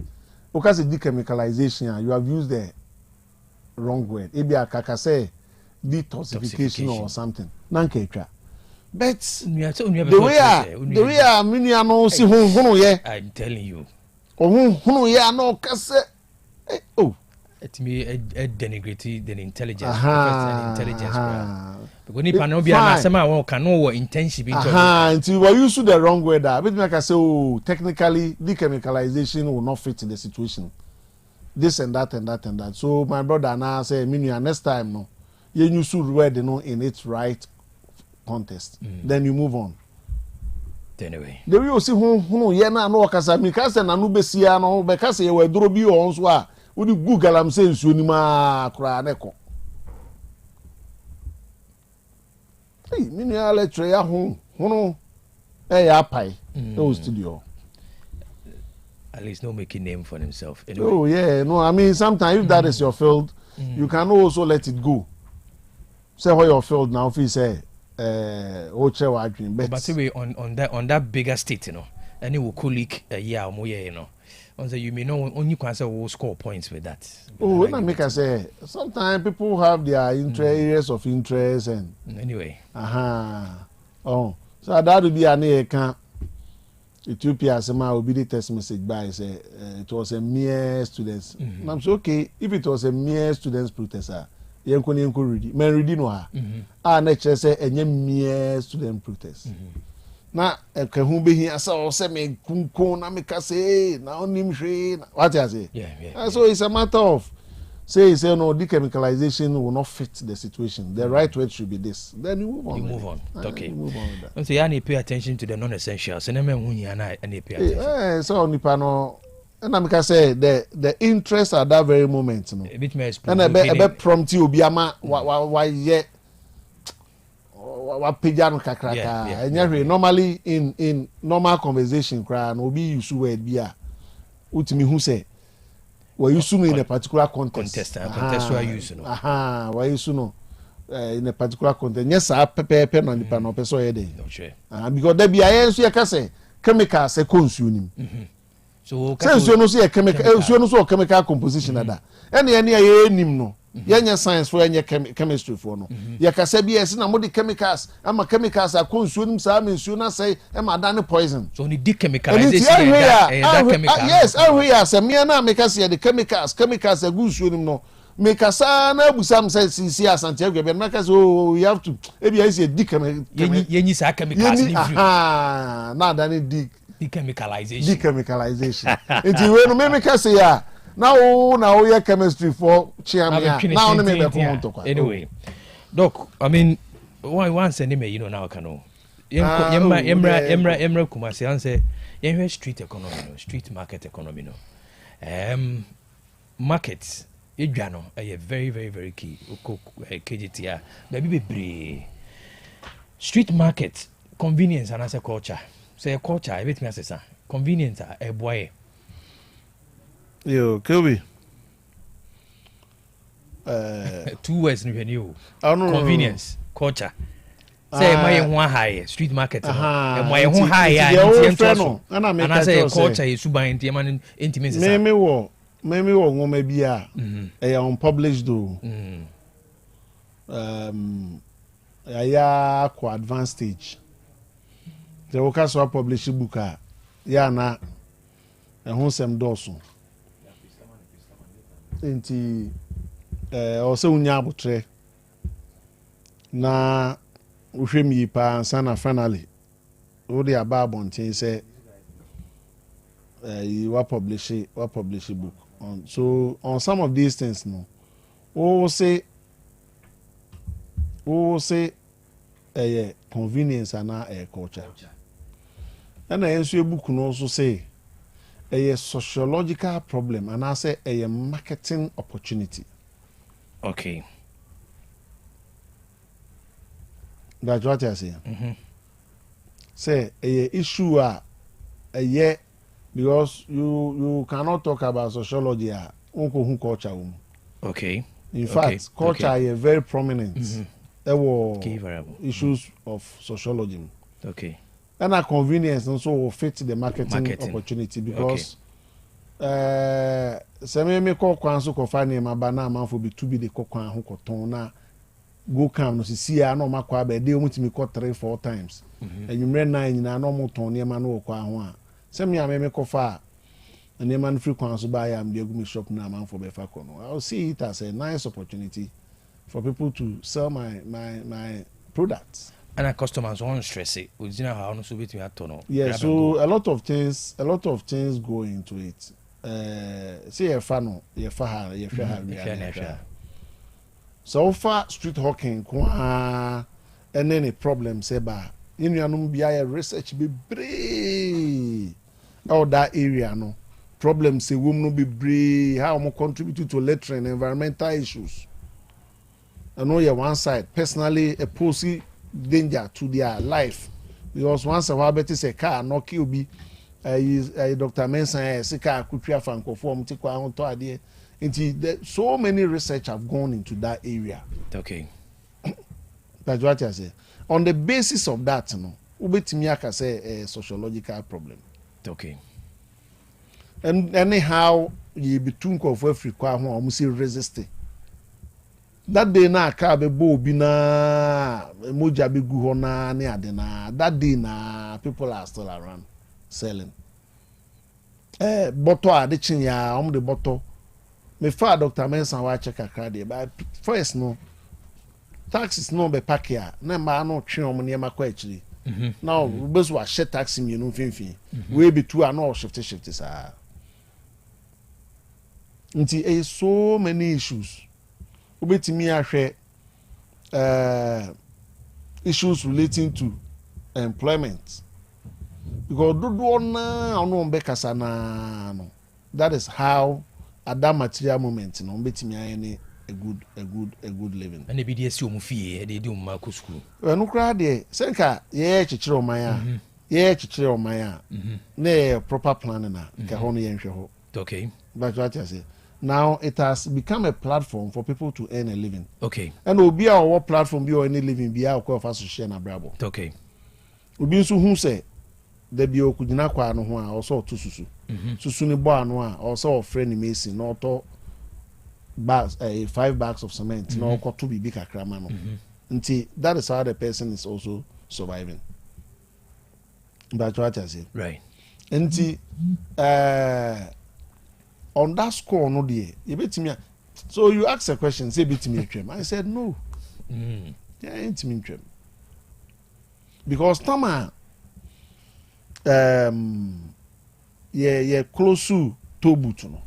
[SPEAKER 21] because of dechemicalization you have used the wrong word ebi akaka say detoxification or something nanka etwa. But the way many no see who ye.
[SPEAKER 5] I'm telling you.
[SPEAKER 21] Who ye no kase. Oh.
[SPEAKER 5] It me denigrate the intelligence. Intelligence. Because ni pano bi anasema won kan no intention bi.
[SPEAKER 21] Until we use the wrong word that. But like I say, technically dechemicalization will not fit in the situation. This and that and that and that. So my brother now say, next time no, you use the word no in its right contest. Then you move on.
[SPEAKER 5] Anyway.
[SPEAKER 21] The way you see who ye na no kasa mi kasa na no besia no be kasa ye waduro bi on so a wo di Google am say nsuo ni ma kra na ko. Hey, mi ni ala tre ya hu ya pai. No studio.
[SPEAKER 5] At least no making name for himself. Anyway.
[SPEAKER 21] Oh yeah, no, I mean sometimes if that is your field, you can also let it go. Say what your field now if you say but
[SPEAKER 5] anyway, on that bigger state, you know, and it will colleague you know. So you may know only can say will score points with that.
[SPEAKER 21] Oh, when I make I say sometimes people have their areas of interest and
[SPEAKER 5] anyway.
[SPEAKER 21] Oh, so that would be an can Ethiopia somehow will be the text message by say it was a mere students. I'm so okay if it was a mere students protester. Yenko ready. Men ready no ha. Na che say enye mere student protest. na ekahu behi asa o se me kunkun na me ka say na onim hwe what you say so it's a matter of say no dechemicalization will not fit the situation. The right word should be this. Then you move on.
[SPEAKER 5] You move on. Okay.
[SPEAKER 21] You move on with that.
[SPEAKER 5] So you need to pay attention to the non-essentials. And then pay attention.
[SPEAKER 21] So Nipano, and I say the interest at that very moment. No.
[SPEAKER 5] A bit more.
[SPEAKER 21] And a bit prompt you biama why yet. What pijano kakraka. And normally in normal conversation, cry no be use word bia. Utimi who say. Were you soon in a particular context?
[SPEAKER 5] Contextual use, no.
[SPEAKER 21] Why you soon in a particular context? Yes, I pen on the panel, person because there be a answer, can say chemicals a consuming.
[SPEAKER 5] So,
[SPEAKER 21] since you know, see a chemical composition at that. Any no. Yanya science for any chemistry for no. Yakasabi as in a modi chemicals, I'm a chemicals are consuming some sooner say, am I done poison?
[SPEAKER 5] So, only dechemicalization.
[SPEAKER 21] Yes, we are some Miana make us the chemicals are good swimming no. Make us some sense in Yaw Asante, but make so we have to maybe I say
[SPEAKER 5] chemicals.
[SPEAKER 21] Not any
[SPEAKER 5] dechemicalization.
[SPEAKER 21] Until when make us say now we are chemistry for Chiamia. Now
[SPEAKER 5] anyway, Doc, I mean, why once anyway, you know now can know. Emra Kumasi answer street economy, street market economy no. Markets Idjano are very, very, very key. KGTR, baby be street market convenience and as a culture. Say a culture, I bet me as a convenience a boy.
[SPEAKER 21] Yo, Kobe.
[SPEAKER 5] 2 words new. Convenience, culture. Say my one high street market. My one high. And I say culture is super intimacy.
[SPEAKER 21] Maybe wo maybe a unpublished do. Ya ko advanced stage. The workers who publish book ya na ehun sem doso. Enti ose unya abutre na uhwemi pa sana finally o dey about bontin say you will publish a book on some of these things no o say convenience and culture and I answer book no also say a sociological problem and I say a marketing opportunity.
[SPEAKER 5] Okay.
[SPEAKER 21] That's what I say. Say a issue because you cannot talk about sociology culture.
[SPEAKER 5] Okay.
[SPEAKER 21] In fact, culture is very prominent. There were issues of sociology.
[SPEAKER 5] Okay.
[SPEAKER 21] And our convenience also will fit the marketing opportunity because me call kwanso ko fa name abana amanfo be to be the kokwan ho koton na go come no see no makwa be dey omutimi ko 3-4 times enwumre na nyina no moton ne ma no kwa ho a se me ameme ko fa ne man free kwanso ba ya am dey go me shop na amanfo be fa ko no I'll see it as a nice opportunity for people to sell my products.
[SPEAKER 5] And our customers won't stress it.
[SPEAKER 21] Yeah, so a lot of things go into it. See a funnel, so far street hawking and any problem say ba in your research be brave all that area no problem say women no be brave how more contribute to littering environmental issues. I know you one side personally a posy danger to their life because once a while better say car no kill be Dr. Mensa say car could try fan conform to kwa on to idea until so many research have gone into that area.
[SPEAKER 5] Okay.
[SPEAKER 21] That's what I say. On the basis of that, no, ubetimi aka say a sociological problem.
[SPEAKER 5] Okay.
[SPEAKER 21] And anyhow, you be think of Africa who almost resisting. That day na car be bo bi na moja be gu ho na ne ade na that day na people are still around selling bottle ade chin ya the bottle me fa Dr. Mensa wa check akra dey but first no taxes no be pack ya na ma no twe ne ma kwa achiri now best wa share taxi me no finfin we be two are no shift sa nti so many issues obetimi ahwe issues relating to employment because do na ono be kasa na no that is how at that material moment no betimi ayene a good living
[SPEAKER 5] and be dey see omu fie dey do ma ko school
[SPEAKER 21] no kra dey senka ye chichire oman na proper planning na ka ho no ye nhwe ho
[SPEAKER 5] okay
[SPEAKER 21] but what I say now it has become a platform for people to earn a living
[SPEAKER 5] okay
[SPEAKER 21] and obi a what platform be or any living be a ko fa so share na brabo
[SPEAKER 5] okay
[SPEAKER 21] obi nso hu say da bi okugina kwa no ho a o so to susu susu ni bo ano a o so friend Mason no to bags 5 bags of cement no ko to bibi kakra ma no nti that is how the person is also surviving but what I say
[SPEAKER 5] right
[SPEAKER 21] nti on that score no dey you betimi so you ask a question say betimi atwem I said no yeah intimi atwem because tama close to Tobutu no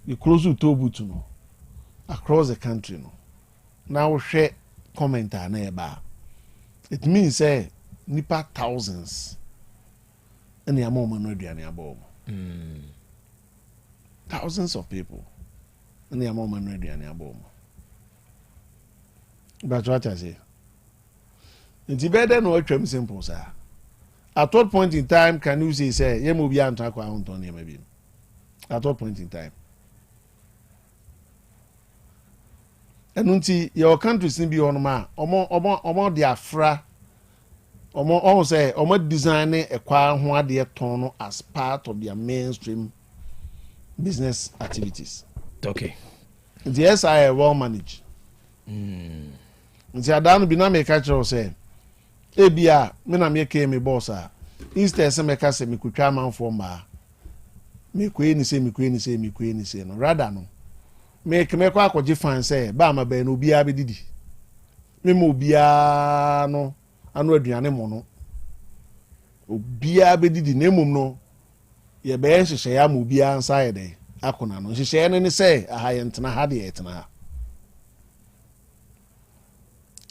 [SPEAKER 21] you close to Tobutu no across the country no now share commenter na eba it means say nipa thousands and ya mama no aduane abom thousands of people and ya mama no aduane abom but what I say it's better no atwam simple sir at what point in time can you say ye mo bi anto akwa honton ne maybe at what point in time enunti your country sin bi on ma omo de afra omo say omo design ekwa ho ade ton no as part of their mainstream business activities
[SPEAKER 5] okay
[SPEAKER 21] the SI well managed nti adanu bi na me ka kire say ebia me na me ke me boss a instead say me ka say me kutwa manfo ma me kwe ni say no rather no me kwa akwaje fan say ba ma ba no bia be didi me mo bia no anu aduane mo no obia be didi na emom no ye be hyehyɛ ya mo bia nsa ye de akona no hyehyɛ ne say aha ye ntena ha de ye tena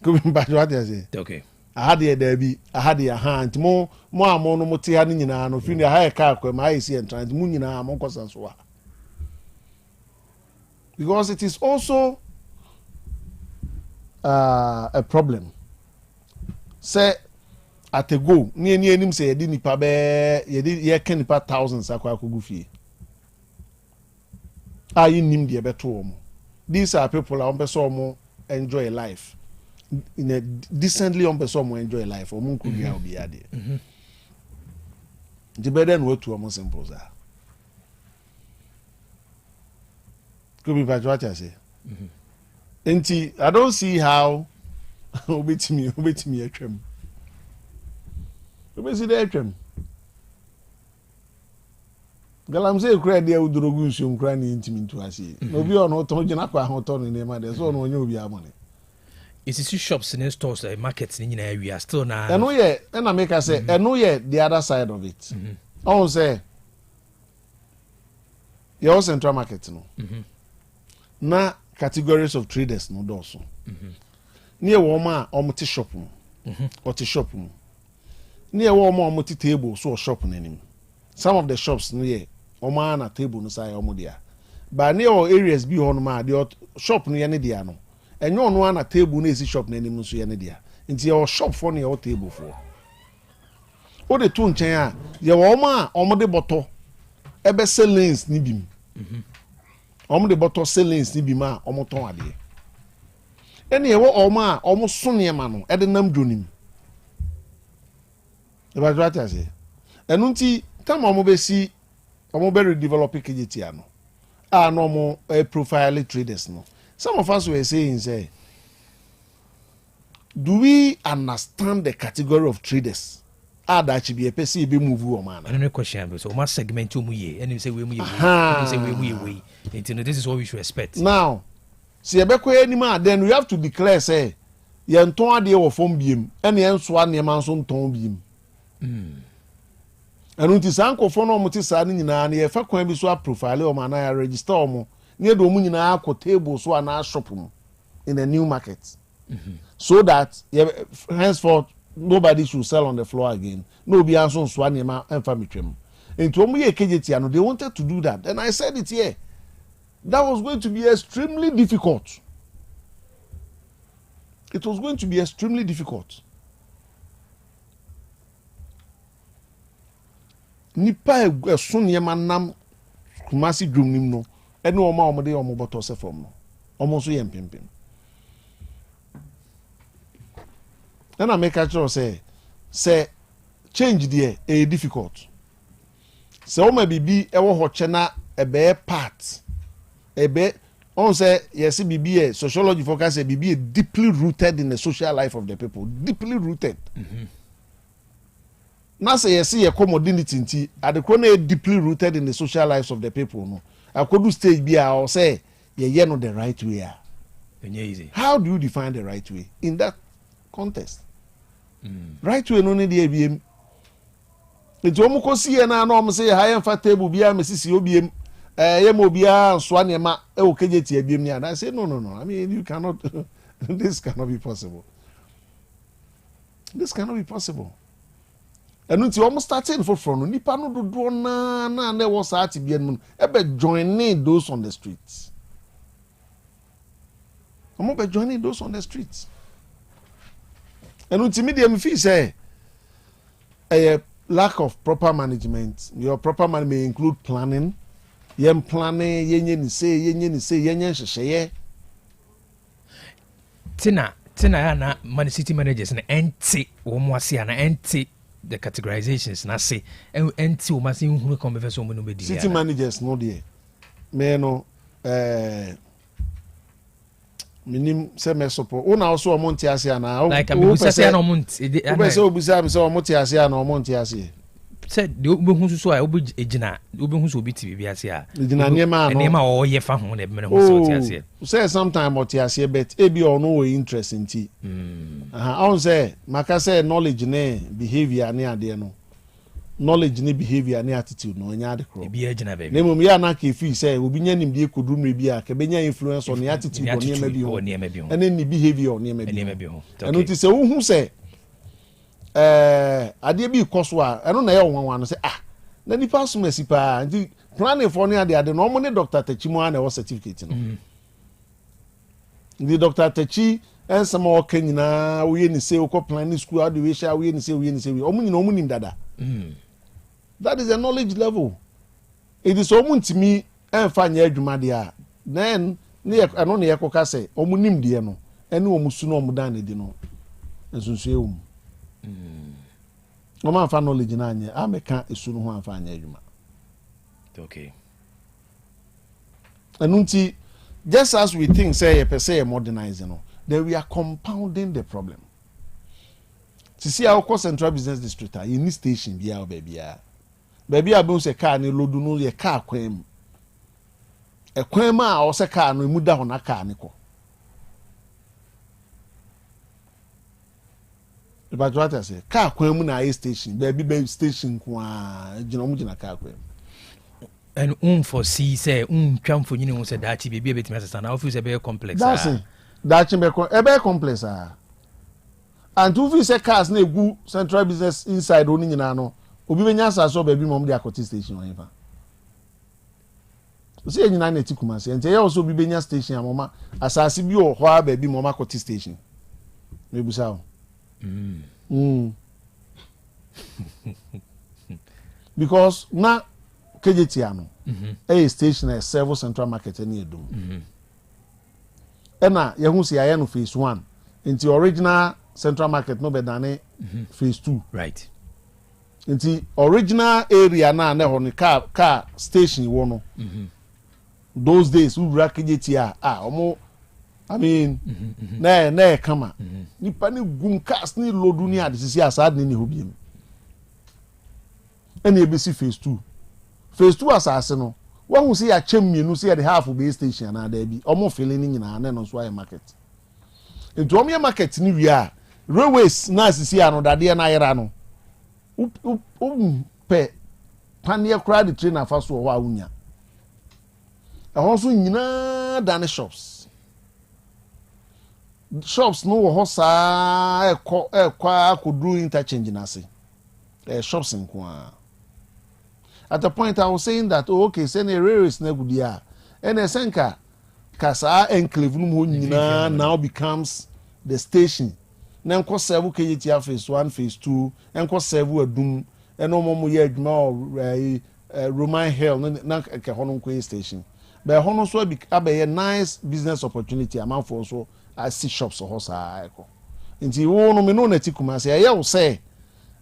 [SPEAKER 21] ko bi ba jo ade say
[SPEAKER 5] okay
[SPEAKER 21] ahade da bi ahade aha ntimo mo amo no mote ha ni nyina no fi ni aha e ka akwa ma ayesi entrance mu nyina mo nkosa so a because it is also a problem say at a go ni enim say ye di nipa be ye can nipa thousands akwa akogu fie ayi nim de be to omo these are people that want to enjoy life in a decently on person who enjoy life or mun could be ade the better than what to almost simple sir could be what I say enti I don't see how obetimi atwam obesi dey atwam galam say kura dey udorogu nsuom kura ni intimi ntu ase obi ono to gina kwa ho to ne ma dey so no onye obi amone
[SPEAKER 5] it's shops and stores like markets in area still na
[SPEAKER 21] eno ye na make say eno ye the other side of it on say your central market no na categories of traders no doso near woma omuti shop no oti shop no near woma omuti table so shop nanim some of the shops no ye oma na table no say omudia but near areas bi on ma the shop no ye ne dia no enyo no na table na esi shop na anim nso ye ne dia nti your shop for na your table for o de to nchen a ye wo ma omode boto ebe sellings ni bim omode boto sellings ni bim a omoton ade ene ye wo oma omo so ne ma no e de nam dwonim e ba jwata se enu nti tam omo be si omo be redevelop kejiti ano a no mo profile traders no. Some of us were saying, say, do we understand the category of traders? That should be a person be move man.
[SPEAKER 5] I don't know question, so must segment to me, and you say we say we. This is what we should expect.
[SPEAKER 21] Now, see a back any man, then we have to declare, say, yɛn tɔn adeɛ wɔ fam biem ɛna yɛn soa nneɛma nso ntɔn biem ɛno nti saa nkɔfoɔ no ɔmo te saa no nyinaa no yɛfa kwan bi so a profile ɔmo anaa yɛ register ɔmo ne yɛde ɔmo nyinaa akɔ table so anaa shop mu in a new market so that henceforth nobody should sell on the floor again no obi anso nsoa nneɛma ɛmfa metwam nti ɔmo yɛ KJT ano they wanted to do that and I said it here that was going to be extremely difficult. It was going to be extremely difficult. Nipa so nneɛma nam Kumasi dwom nim no ɛne ɔmo de ɔmo bɔtɔ sɛ fam no ɔmo nso yɛ mpempem ɛna meka kyerɛ sɛ change deɛ ɛyɛ difficult sɛ ɔma bibi ɛwɔ hɔ kyɛ na ɛbɛyɛ part ɛbɛ on say yes bibi sociology focus say bibi deeply rooted in the social life of the people deeply rooted na say yes ye commodity nti adekro na deeply rooted in the social lives of the people no akodu stage bi a say ye no the right way
[SPEAKER 5] easy.
[SPEAKER 21] How do you define the right way in that context? Right way no need dey biem enti omo kosi ye na no say ha ye mfa table bia mesisi obiem Yemobia Swanema KJT abiem and I say no. I mean you cannot this cannot be possible. This cannot be possible. And until you almost started for front, nipa no do na there was at bien ebe joining those on the streets. I'm be joining those on the streets. And until me dem feel say a lack of proper management. Your proper management may include planning. Yen planning, yen say, hyehyɛ.
[SPEAKER 5] Tina na man city managers na enti wo mo ase na enti the categorizations na say enti wo ma se hunu converse wo mo no be di.
[SPEAKER 21] City managers no there. Me no minim se me support. Una also o monte ase na.
[SPEAKER 5] Like am bu se na o monte.
[SPEAKER 21] Wo be se obusa me se o monte ase na o monte ase.
[SPEAKER 5] Said the obehu so a obegina obehu so obi ti bibia ase a
[SPEAKER 21] egina niema
[SPEAKER 5] o ye fa ho na be me ho so ti ase
[SPEAKER 21] say sometime o ti ase bet e bi ono we interest nti on say maka say knowledge ne behavior ne ade no knowledge ne behavior ne attitude no nya ade kro
[SPEAKER 5] e bi egina be
[SPEAKER 21] ne mum ya na ka fi say obi nya nim de koduru mre bi a ka benya influence on ne attitude on niema bi ho ene ni behavior on niema bi ho eno ti say wo hu say ade bi koso a eno na ye wonwan no say na nipa so masi pa nti planning for ne ade no mo ne Dr. Tachi mo na wo certificate no ndi Dr. Tachi ensama o kanyina wo ye ni say wo planning school how do we share wo ye ni say o mo nyina o mo nim dada that is a knowledge level it is o mo ntimi enfa nya adwuma de a then ne eno ne ye koka say o mo nim de no ene o mo su no o mo dan ne de no ensunsu e wo no man fa knowledge na anya ameka esu no ho anfa anya adwuma.
[SPEAKER 5] Okay.
[SPEAKER 21] Anunti just as we think say you per se modernizing no then we are compounding the problem. To see our central business district in this station bia o baby a be se car ni lodu no ye car kwam e kwam a o se car no mu da ho na car ni ko. But what I say, car kwemu na station, baby station kwa, jina car kwemu.
[SPEAKER 5] And foresee say twam for you say that baby a bit mess na office be complex.
[SPEAKER 21] That's it. That be complex and two fi say cars na egu central business inside oni nyina no, obi benya so baby mom dey akoti station on fa. O say nyina na ti Kumasi, ente ye also obi benya station amoma, asase bi o ho a baby mom akoti station. Me busa o. Because na KJT ano a station a servo central market any edum ena ye hu si aye no phase 1 into original central market no be dane phase 2
[SPEAKER 5] right
[SPEAKER 21] into original area na ho ni car station wo no those days we were KJT omo I mean, na kama. Nipa ni gum cast ni lodu ni ade sisi asad ni ho biem. Ene ebesi phase 2. Phase 2 asase no. Wa hu se ya chem mienu se ya the half be station na da bi. Omo fele ni nyina na no so aye market. into omo market ni wi a railways na asisi ano dade na yera no pe panie kra the train afa so wa unya ehon so nyina dane shops no wo ho saa ekwa akodu interchange na se shops nko at the point I was saying that okay say na railways na gudia esenka kasa enclave no ho nyina now becomes the station na nko serve KGT phase 1 phase 2 nko serve adum eno momo ye adwuma Roman Hill na ke hono nko station but hono so be nice business opportunity amount for so I see shops ho saa eko nti wo no me no na tikuma say ye wo say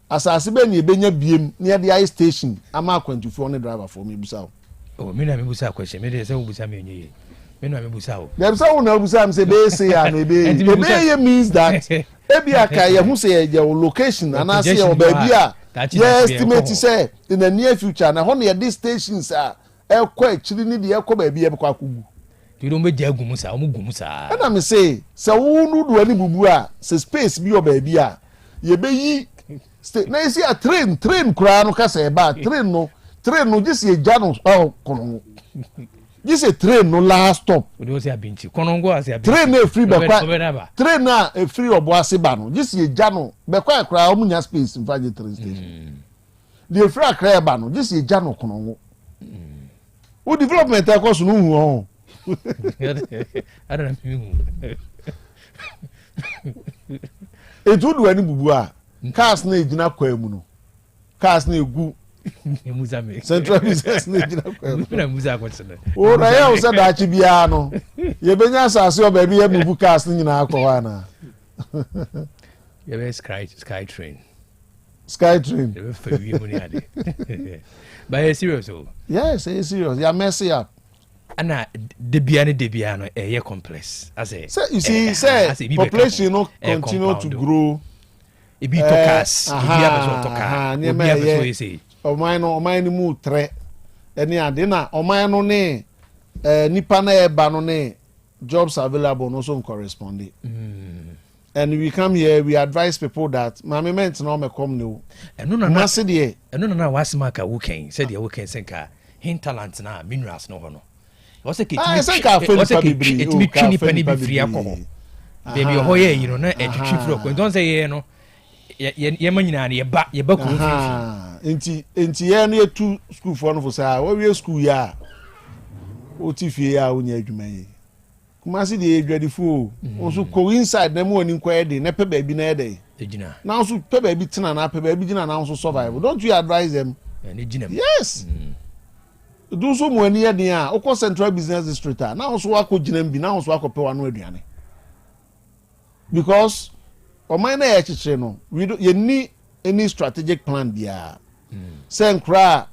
[SPEAKER 21] asase be ni benya biem near the I station ama akwantufu on driver for me busa
[SPEAKER 5] oh me na me busa question me dey say wo busa me onye me no me busa o
[SPEAKER 21] dem say wo na busa am say be say ya no be ye means that ebi aka ye hu say ye location and I say o ba bia yes estimate say in the near future na ho na this stations are ekwa akiri ni de ekwa ba bia be kwa akugu
[SPEAKER 5] you don't be jagumu sa o mu gumu sa
[SPEAKER 21] na me say wo nu do ani bubu a say space bi o ba bia ye be yi na isi a train kura no kasa eba train no just ye jano kono just a train no last stop
[SPEAKER 5] we do say abinchi kono go as abinchi
[SPEAKER 21] train na free bekwa train na free obo aseba no just ye jano bekwa kura omunya space in fact train station the free akra eba no just ye jano kono wo development e ko so no hu ho
[SPEAKER 5] I don't know
[SPEAKER 21] etu do ani bubu a cars na ejina kwa mu no cars na egu
[SPEAKER 5] emuzame
[SPEAKER 21] central business na ejina kwa mu
[SPEAKER 5] na muza kwetsene
[SPEAKER 21] o na ya o se da chi bia no ye benya asase o ba bi ye bubu cars ni nyina akwa na
[SPEAKER 5] ye be sky train
[SPEAKER 21] ye
[SPEAKER 5] be fa wi mu ni ade but it's serious o
[SPEAKER 21] yes it's serious ya mess up
[SPEAKER 5] ana debia no ye complex as a
[SPEAKER 21] say you see say population no continue to grow
[SPEAKER 5] ibi tokas ibi abeso toka
[SPEAKER 21] obi abeso yesi oman no mu tre eni ade na oman no ne nipa na eba no ne jobs available no so correspond and we come here we advise people that management no me come no
[SPEAKER 5] eno na se de eno na wasmaka weekend said the weekend senka hinterland na minerals no ho no wose ketimi twini pani bi free akọ baby ho ye you know na etwitwi free akọ don't say ye no ye manyina na ye ba kuro
[SPEAKER 21] free enti ye na yetu school for no for say we we school ya otifie ya onya adwuma ye kuma se de edwadi fu onso ko inside na mu oni kwa ye de na pe ba bi na ye de
[SPEAKER 5] ejina
[SPEAKER 21] na onso pe ba bi tina na pe ba bi gina na onso survive don't you advise them
[SPEAKER 5] ejina
[SPEAKER 21] yes do so mo ani eden a okọ central business district na onso akọ bi na onso akọ pe wa no aduane because oman na ye chichire no we ye ni any strategic plan bia say nkra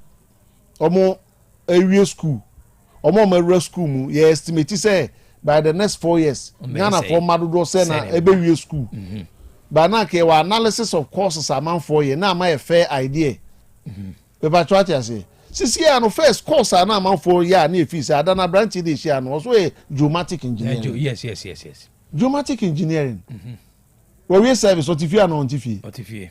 [SPEAKER 21] omo awie school omo ma school mu ye estimate say by the next 4 years Ghana for madodo say na ebe wie school ba na ke wa analysis of courses amount 4 year na ma a fair idea we ba try to say sisi ya no first course na amount 4 year na efi say adana branch dey share no so geomatic engineering
[SPEAKER 5] yes
[SPEAKER 21] geomatic engineering we service otifia na
[SPEAKER 5] otifie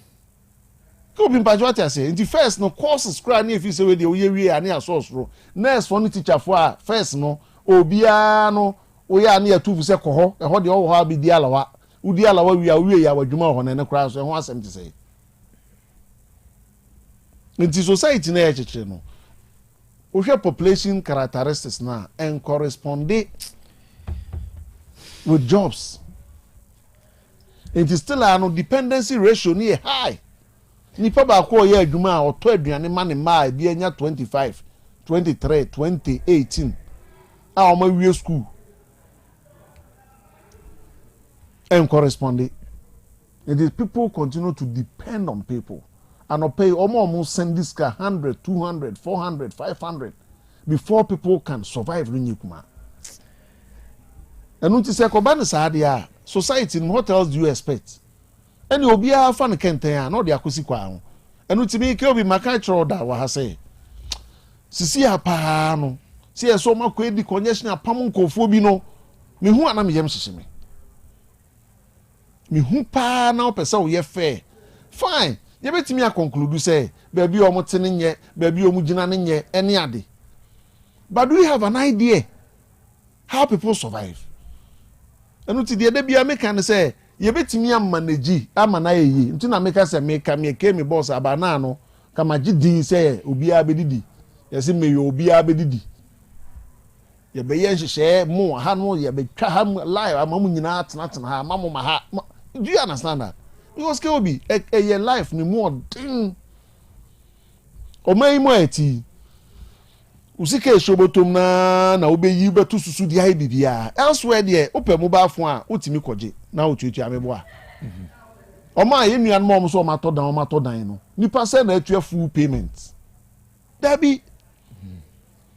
[SPEAKER 21] ko bi mpajo ati ase the first no courses kra na efi say we dey we ani asource ro next for no teacher for a first no obia no we ya na atufu say ko ho e ho de ho abi di alawa udi alawa we ya wadwuma ho na ne kra so ho asem ti say in the society na echiche no o hwe population characteristics na and correspond with jobs. It is still an dependency ratio near high. Nipa ba ko ye adwuma o to aduane ma ne ma bi anya 25 23 2018 a o ma wie school and correspond. It is people continue to depend on people and pay almost send this guy 100 200 400 500 before people can survive Rinyukuma. And until say ko ba ne sa dia society in hotels do you expect? And you be a fan kenten no de akosi kwa ho. And utimi ke obi maka chro da wa ha say. Sisi apa no. Si eso makọ edi congestion apam nkofo bi no. Me hu ana me yem hyehye me. me hu pa na opesa wo ye fair fine ye betimi a conclude say baby omo tene nye baby omo gina ne nye ene ade but do you have an idea how people survive enu ti de bia make can say ye betimi am manage amana yeyi nti na make say me ka me ke me boss abana no kama gidin say obi abedidi yesi me yo obi abedidi ye be ye hye mo ha no ye be twa ha live amamu nyina atena ha amamu ma ha. Do you understand that? Because Keobi a life ni more ding o mai mo eti usike shobotom na obeyi betu susu di ai bibia elsewhere there ope mobile phone a otimi koje na otutu amebo a o ma ye nuan mo so ma to dan no nipa say na atu full payment dabi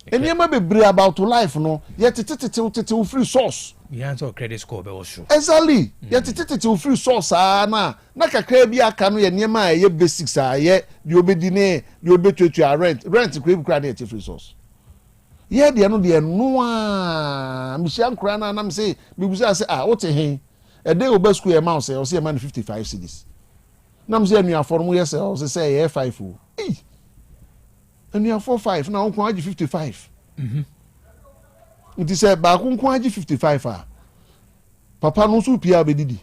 [SPEAKER 21] eniema bebre about life no ye tete free source
[SPEAKER 5] you answer credit score be also
[SPEAKER 21] exactly ye tete free source na kakra bi aka no ye niema ye basics ye di obedi ne di obetutu rent kra na ye free source ye de no a mishia nkra na me say bibusa say what he e dey obe school e mouse o say e man 55 cedis na me say anu aformu ye say ye 5 o and you are 45 now unko aji 55 it is ba unko aji 55 papa no so pia bedidi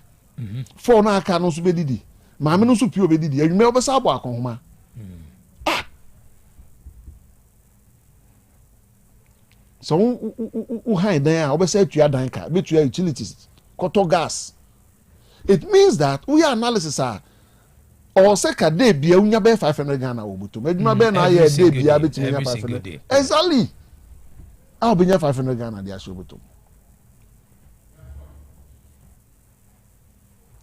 [SPEAKER 21] for na aka no so bedidi maame no so pia bedidi adwuma obesa abo akonhoma so u hide dan obesa atua dan ka betua utilities koto gas it means that we analysis are or seka day bia unya be 500 Ghana obuto meduma be na ya day bia betimi nya 500 exactly ah obinya 500 Ghana dia so obuto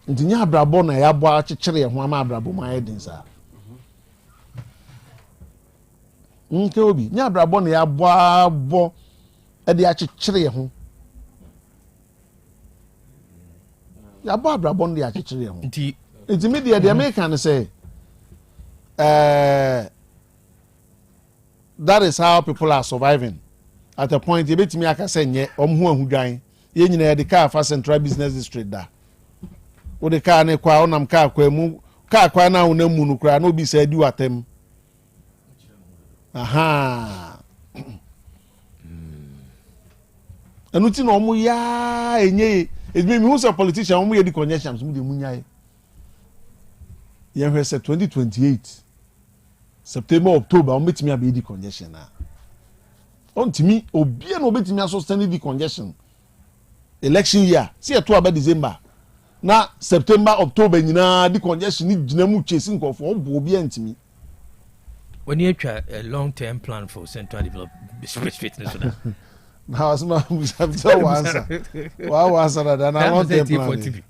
[SPEAKER 21] ndinya abrabo na ya bo akekere ho ama abrabo ma edin sa nke obi nya abrabo na ya bo e de akekere ho ya bo abrabo na ya akekere ho
[SPEAKER 5] nti
[SPEAKER 21] it's immediate the American say that is how people are surviving at a point you betimi aka say nye omhu ahudwan ye nyina de car for Central Business District da wo de car ne kwa onam car kwa mu car kwa na wona mu no kra na obi say di watem aha anu ti no mu ya enye edimi hu say politician omu ye di connections mu de munyae yen hwese 2028 September October on betimi abi di congestion na on timi obie no betimi aso stand di congestion election year see to aba December na September October nyina di congestion ni gina mu chesi nkofo obo obie ntimi
[SPEAKER 5] when you try a long term plan for central development fitness
[SPEAKER 21] now asma so answer wa answer that na long term plan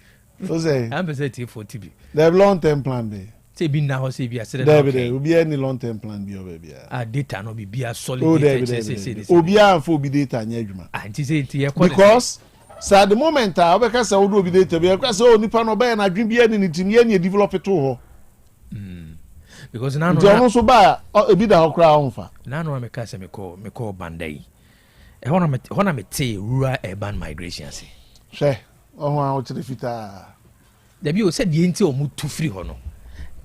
[SPEAKER 21] so say
[SPEAKER 5] I'm presenting for TB
[SPEAKER 21] the long term plan be
[SPEAKER 5] say be now say be said
[SPEAKER 21] there will be any long term plan be over there
[SPEAKER 5] data no be a solid data say
[SPEAKER 21] obi an for be data nya adwuma
[SPEAKER 5] anti say tie
[SPEAKER 21] because so at the moment obeka say odo be data be because so nipa no be na dwen bia ni tim ye na develop to ho
[SPEAKER 5] because now
[SPEAKER 21] no so ba ebi da ho kra onfa
[SPEAKER 5] na no me ka say me call bandai e hona me te rural urban migration say
[SPEAKER 21] she ohun a o tire fita
[SPEAKER 5] da bi o said ye nti o mu tu free ho no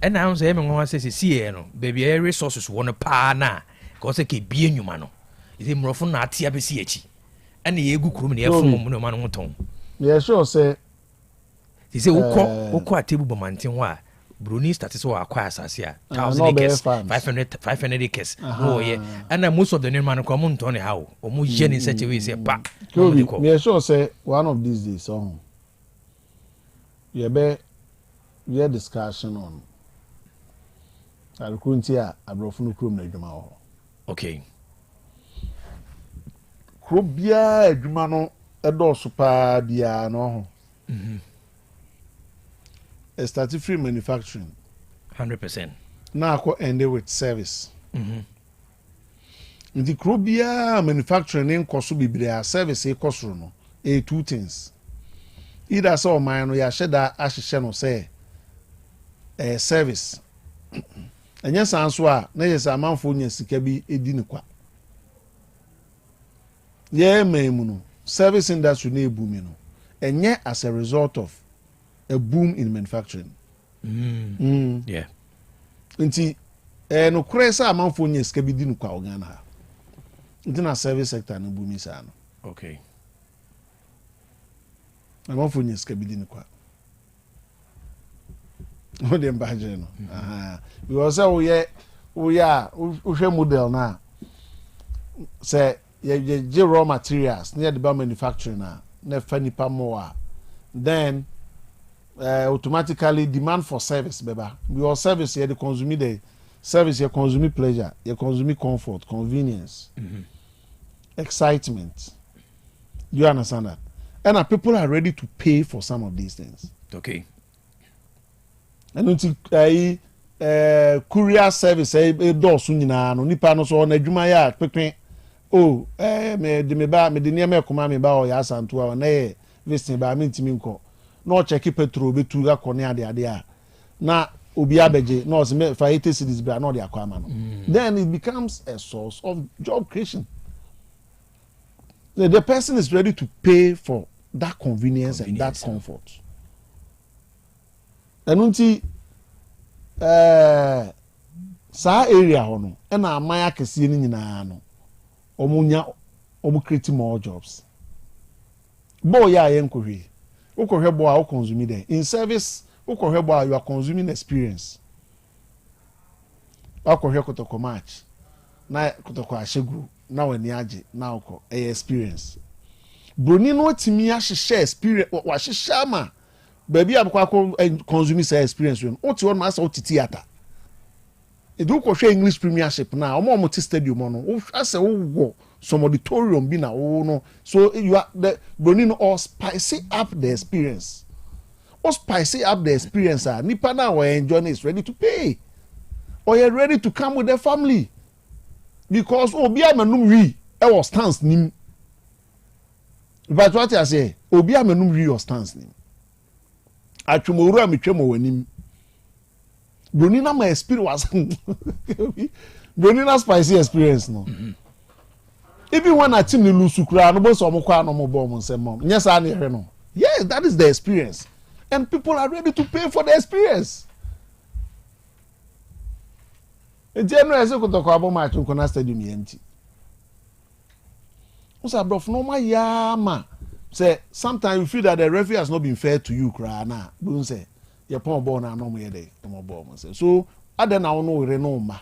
[SPEAKER 5] and now say me nwa say see no baby e resources won pa na ko say ke bie nwuma no ise mrofo na atia be si echi and ye gu krum na ye fom mu no ma no ton
[SPEAKER 21] ye sure say
[SPEAKER 5] ise ukọ atebu bomanten ho a Bruni started so acquire asase a 1000 acres 500 acres oh yeah and most of the new man come on to how omo ye in such a way say pa
[SPEAKER 21] me sure say one of these days you be discussion on alkuntia abrofunu krom na adwuma ho
[SPEAKER 5] okay
[SPEAKER 21] krobia adwuma no edo so pa bia no ho start free manufacturing
[SPEAKER 5] 100%
[SPEAKER 21] now I end with service the Krobea manufacturing in koso biblia service e koso no two things either so man no ya sheda ahihye no say service enya sanso a na yesa amanfo nya sika bi edi ne kwa ye memu no service industry na ebumi no enye as a result of a boom in manufacturing.
[SPEAKER 5] Yeah.
[SPEAKER 21] Nti no kresa amanfo nya ska bi di no kwa Ghana ha. Nti na service sector no boom isa no.
[SPEAKER 5] Okay.
[SPEAKER 21] Amanfo nya ska bi di no kwa. No dem baje no. Because we hwe model na say ye raw materials near the manufacturing na fa nipa more then automatically demand for service beba your service here the consume the service you consume pleasure you consume comfort convenience excitement. You understand that? And people are ready to pay for some of these things.
[SPEAKER 5] Okay.
[SPEAKER 21] And until courier service dosu nyina no nipa no so na adwuma ya pepe me de ne me koma me ba o ya santo a na ye vestin ba me ntimi nko na o check petrol betu ga kone ade a na obi abeje na o se me fa 80 cedis bra na o de akwa ma no. Then it becomes a source of job creation. The person is ready to pay for that convenience and that comfort. And until sa area ho no e na aman akese ni nyina no omu create more jobs. Boy ya yenkohwe ukohwe bo a o consume there in service ukohwe bo a you are consuming experience. Ukohwe kotoko match na kotoko ashegu na wani age na uko experience. Broni no timi ahye experience wa hye ma baby abakwa consume say experience when oti won ma say oti theater e do ko hwe English Premiership na omo ti stadium no ase wo some auditorium bi na wo no so you are the broni no or spicy up the experience or spicy up the experience nipa na we enjoy is ready to pay or you ready to come with the family because obi amanum wi e was stance nim but what I say obi amanum wi or stance nim atwomoro ametwemo wanim broni na my experience was broni na spicy experience no even when a team lose kura no bo so mo kwa no mo bo mo nsem yes na here no yes that is the experience and people are ready to pay for the experience. General ese kutoko abo match nko na stadium yenti usa bro no ma yama say sometimes you feel that the referee has not been fair to you kra na don't say your pon ball na no mo ye dey mo ball mo say so ade na no we no ma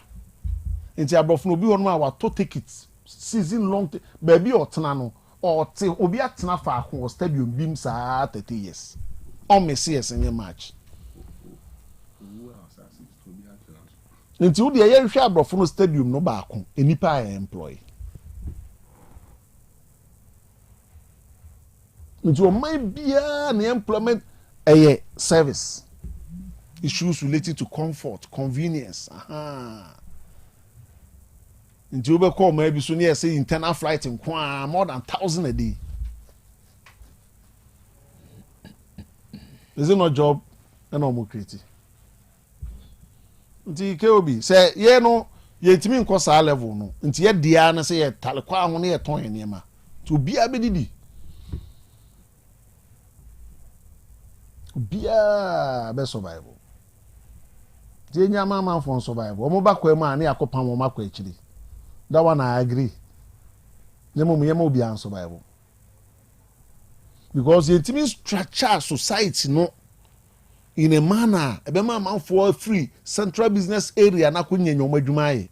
[SPEAKER 21] enti abrof no bi won ma wa to tickets season long baby otena no or te obi atena fa ko stadium bim sa 30 years on me CS in match nti wo de ye hwe abrof no stadium no ba ko enipa employee nti o mai bia na employment service issues related to comfort convenience nti we be call maybe so near say internal flight in more than 1,000 a day. Is it not job and no more creative? Nti keobi say ye no ye timi nko sa level no nti ye dia na say ye tale kwa ho na ye ton ye niam to bia be didi bia be survival je nya mama for survival o mo ba kwa ma na yakopa mo makwa akiri that one I agree nemo ye mo bia survival because ye timi structure society no in a manner ebe man for free central business area na kunye nyom adwuma ye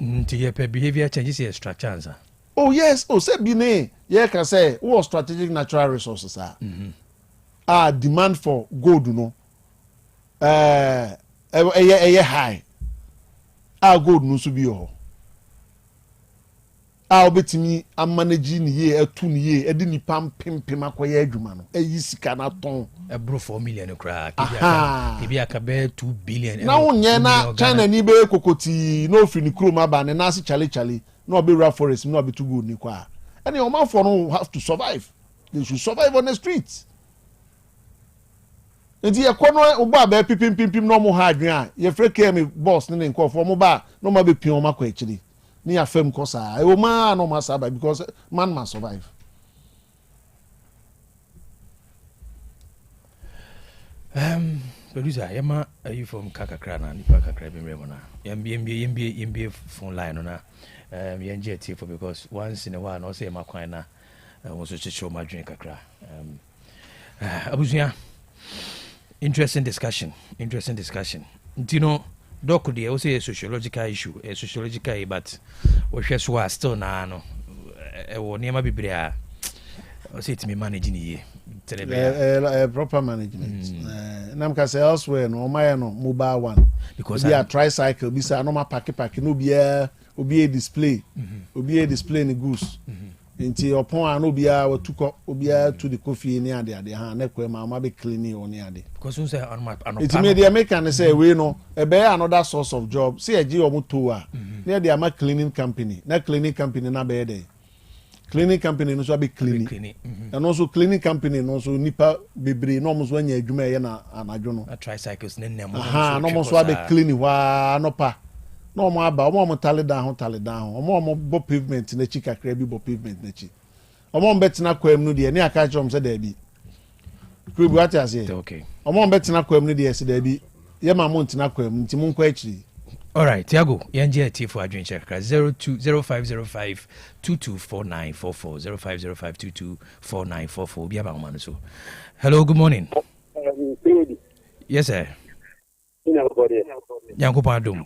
[SPEAKER 5] nti ye pe behavior changes your structure answer.
[SPEAKER 21] Oh yes say bi ne ye can say what strategic natural resources are demand for gold no high gold no so bi ho obetimi amanage ni ye atu ni ye edi ni pampem akoye adwuma no yi sika na ton
[SPEAKER 5] ebro 4 million kra kebi aka be 2 billion
[SPEAKER 21] na wonye na China ni be kokoti no free ni krom aba ne na se chale no be raw forest no be too good ni kwa and your man for no have to survive. They should survive on the streets. Enti ye kono oba ba pipim no mo ha adwen a ye freke me boss ne nko for mo ba no ma be pion ma kwa akiri ni afem ko sa e o ma no ma sa ba because man must survive.
[SPEAKER 5] Producer, Yama, are you from Kakakrana? Nipa Kakra Bimremona. Yambie phone line on Yanjet for because once in a while, no say Makwana was to show my drink Kakra. Abuzia, interesting discussion. Do you know, Doc could also a sociological issue, but what was still now, near my Biblia. Say to me managing here.
[SPEAKER 21] Proper management. Nam ka say elsewhere no my no mobile one because they are tricycle be say no ma pack no be a display obi a display ni goods nti opon no be a to the coffee ni ade ha na kwa ma be clean on ni ade
[SPEAKER 5] because we say on my
[SPEAKER 21] it made the American say we no e be another source of job see e omo to a na dey am cleaning company na cleaning company na be there. Cleaning company no so be cleaning. And also cleaning company no so nipa bebre no mo so anya adwuma ye na anadwo no.
[SPEAKER 5] Tricycles ne nem.
[SPEAKER 21] No mo so be cleaning wa no pa. No mo aba mo tale down. Mo bo pavement na chi kakra bi bo pavement na chi. Mo betena kwam no de ne aka chom se da bi. Krobi what you say?
[SPEAKER 5] Okay.
[SPEAKER 21] Mo betena kwam no de se da bi. Ye ma mo ntina kwam nti mo nkwa achiri.
[SPEAKER 5] All right, Tiago, YNGT for Adrian Check 0505 224944 0505 224944. So, hello, good morning. Yes, sir. Yanko Padum.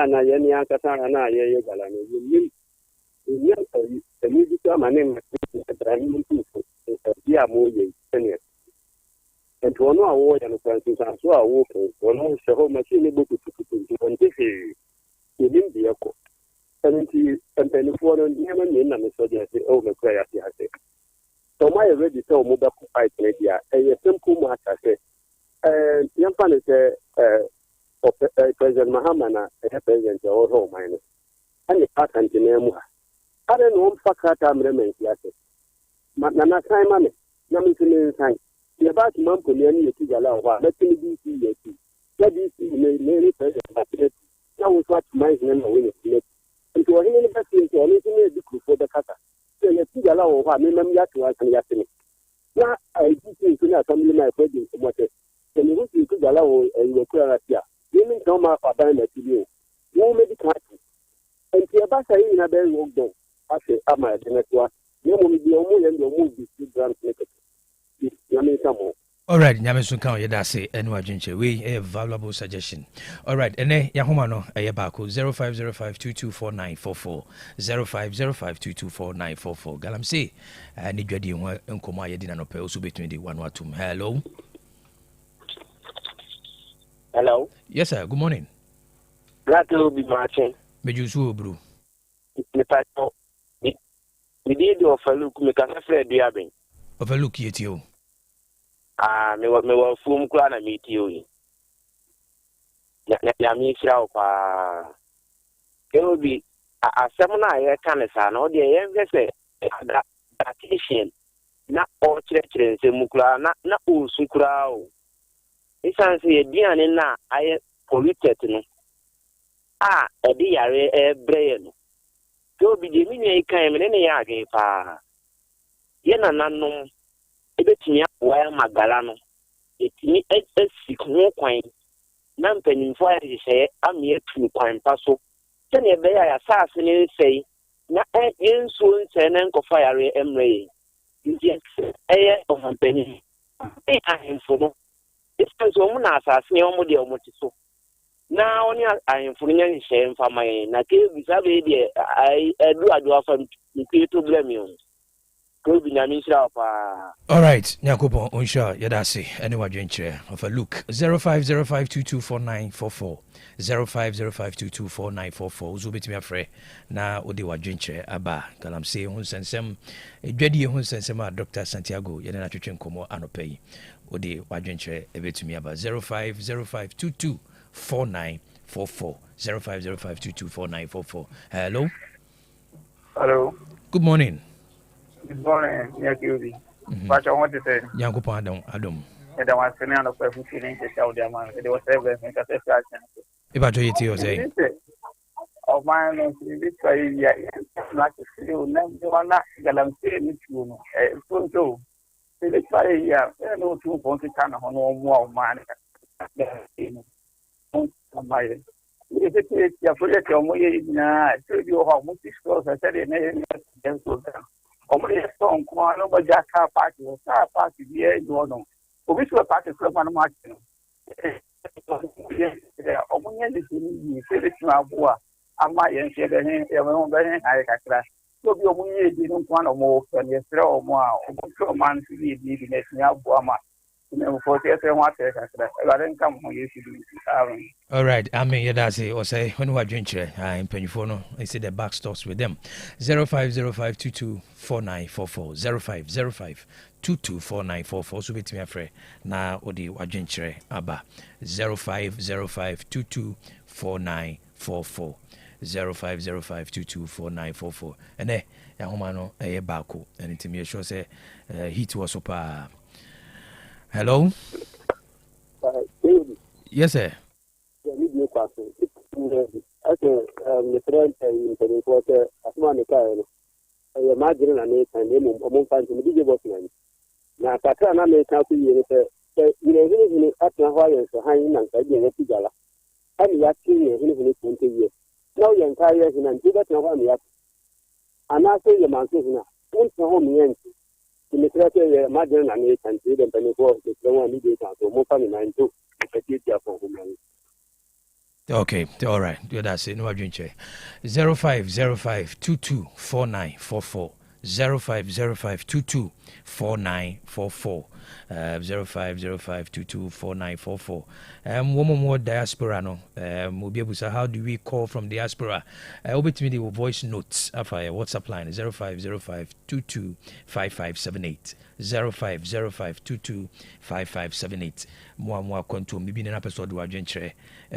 [SPEAKER 4] Na yeni akata na ye gala no yin yin to mane training to dia mo ye tene and to no awo ya no kwantu sa so awo ko no se ho machine bo to onti yin dia ko tanti tanti fo no dia man na me so dia se o me kwa ya ti ase so my ready to mo ba ku fight ne dia e simple mo ata se yan pa ne se President Mahamana, President of all minus, and the part and name. I don't know Fakata remains yet. Nana Simon, Yamin Sign. The about Mampo Yanni Tigala, let me be see. That is many president. Now we watch my name away. And to any person to anything for the Kata. So you Tigala or Minam Yatu and Yasini. Now I do think to not only my president what it. Then you go to Tigala and you are here. Women don't have a band at you. No medical. And the Abasa in a very long day. I say, am I the network? You will be only and you'll move this grand naked. Yamin Samo.
[SPEAKER 5] All right, Yamisun County, Yadasi, and Wajinche. We a valuable suggestion. All right, and Yahumano, Ayabako 0505 224944 0505 224944. Galamse, I need ready and Koma Yadina Nope, also between the 112. Hello.
[SPEAKER 4] Hello.
[SPEAKER 5] Yes, sir. Good morning.
[SPEAKER 4] Glad to be marching.
[SPEAKER 5] Mejusu, bro.
[SPEAKER 4] We did offer look, me can afraid be having.
[SPEAKER 5] Overlook yet you.
[SPEAKER 4] Me were full clan and meet you. Yami shall it will be a seminar. I can't say, no, the young say that Asian, not all children, Mukla, not all Sukrao. Isan se ediane na aye polluted no e di yare ebre no to bi de mi nwe kan me ne ya age pa ye na nanom ebetimi wa magala no etimi esikwo kwan na mpanimfo aye hye ame atu kwan pa so se ne be ya saase ne sei na yenso nse ne nkofa yare emre yi eye o mpanim ahemfo no it's so na asase ne omo de omo ti so na oni ahemfo nya ni hye mfa mai na ke bisa be de ai adu afam ni to blame you ko bi na mi shira pa.
[SPEAKER 5] All right, Nyakopo onsha yadase anyway dwenchire of a look 0505224944 0505224944 uzo betimi afre na odi wa dwenchire aba kalam say hun sensem edwadi hun sensem a Dr. Santiago yene na twetwe nkomo anopai odi wa dwenchire ebetumi aba 0505224944 0505224944. Hello.
[SPEAKER 9] Hello.
[SPEAKER 5] Good morning.
[SPEAKER 9] Good morning, Yakubi. What I want to say.
[SPEAKER 5] Yanko Adam.
[SPEAKER 8] and I was sending on a person feeling to show them, it was everything as a fraction.
[SPEAKER 5] If I do it, you say,
[SPEAKER 8] of mine, this way, not to see you, never not that I'm saying it, you know, so. Let's say, yeah, no 2 points on more money. If it is your project, your way, you how much is close. I said, only a song, one over just car party or car party, yeah, you know. Which were party from one mark. Yes, only you say it to our boy. I might share the hand, everyone very high. So be only didn't want to move and you throw more. Man to be leaving it now, Buama. For what I didn't come when you should be.
[SPEAKER 5] All right, I mean, that's it. Or say, when we are drinking, I'm paying for no. I see the back stops with them 0505224944 0505224944. So with me, afraid now, or the Wajinchre Abba 0505224944. 0505224944 and ya homano bako and intimi sure say heat was up. Hello. Yes sir.
[SPEAKER 4] The friend in the quarter as one car. I imagine an 8 and then among times in the big bossman. Now, Katana may count you in at Hawaii so high and again a Pigala. And you are in 20 years. No, you entire in and do that now on the up. And I say the mountain once the home ends. In the theatre, imagine an 8 and 3 and 24, the one immediate so more funny 9 too.
[SPEAKER 5] Okay, all right. That's it. No drink. 0505224944 0505224944 0505224944. One more diaspora no. We'll be able to say how do we call from diaspora? Over to me the voice notes after WhatsApp line 0505225578 0505225578. More control maybe in an episode wa adventure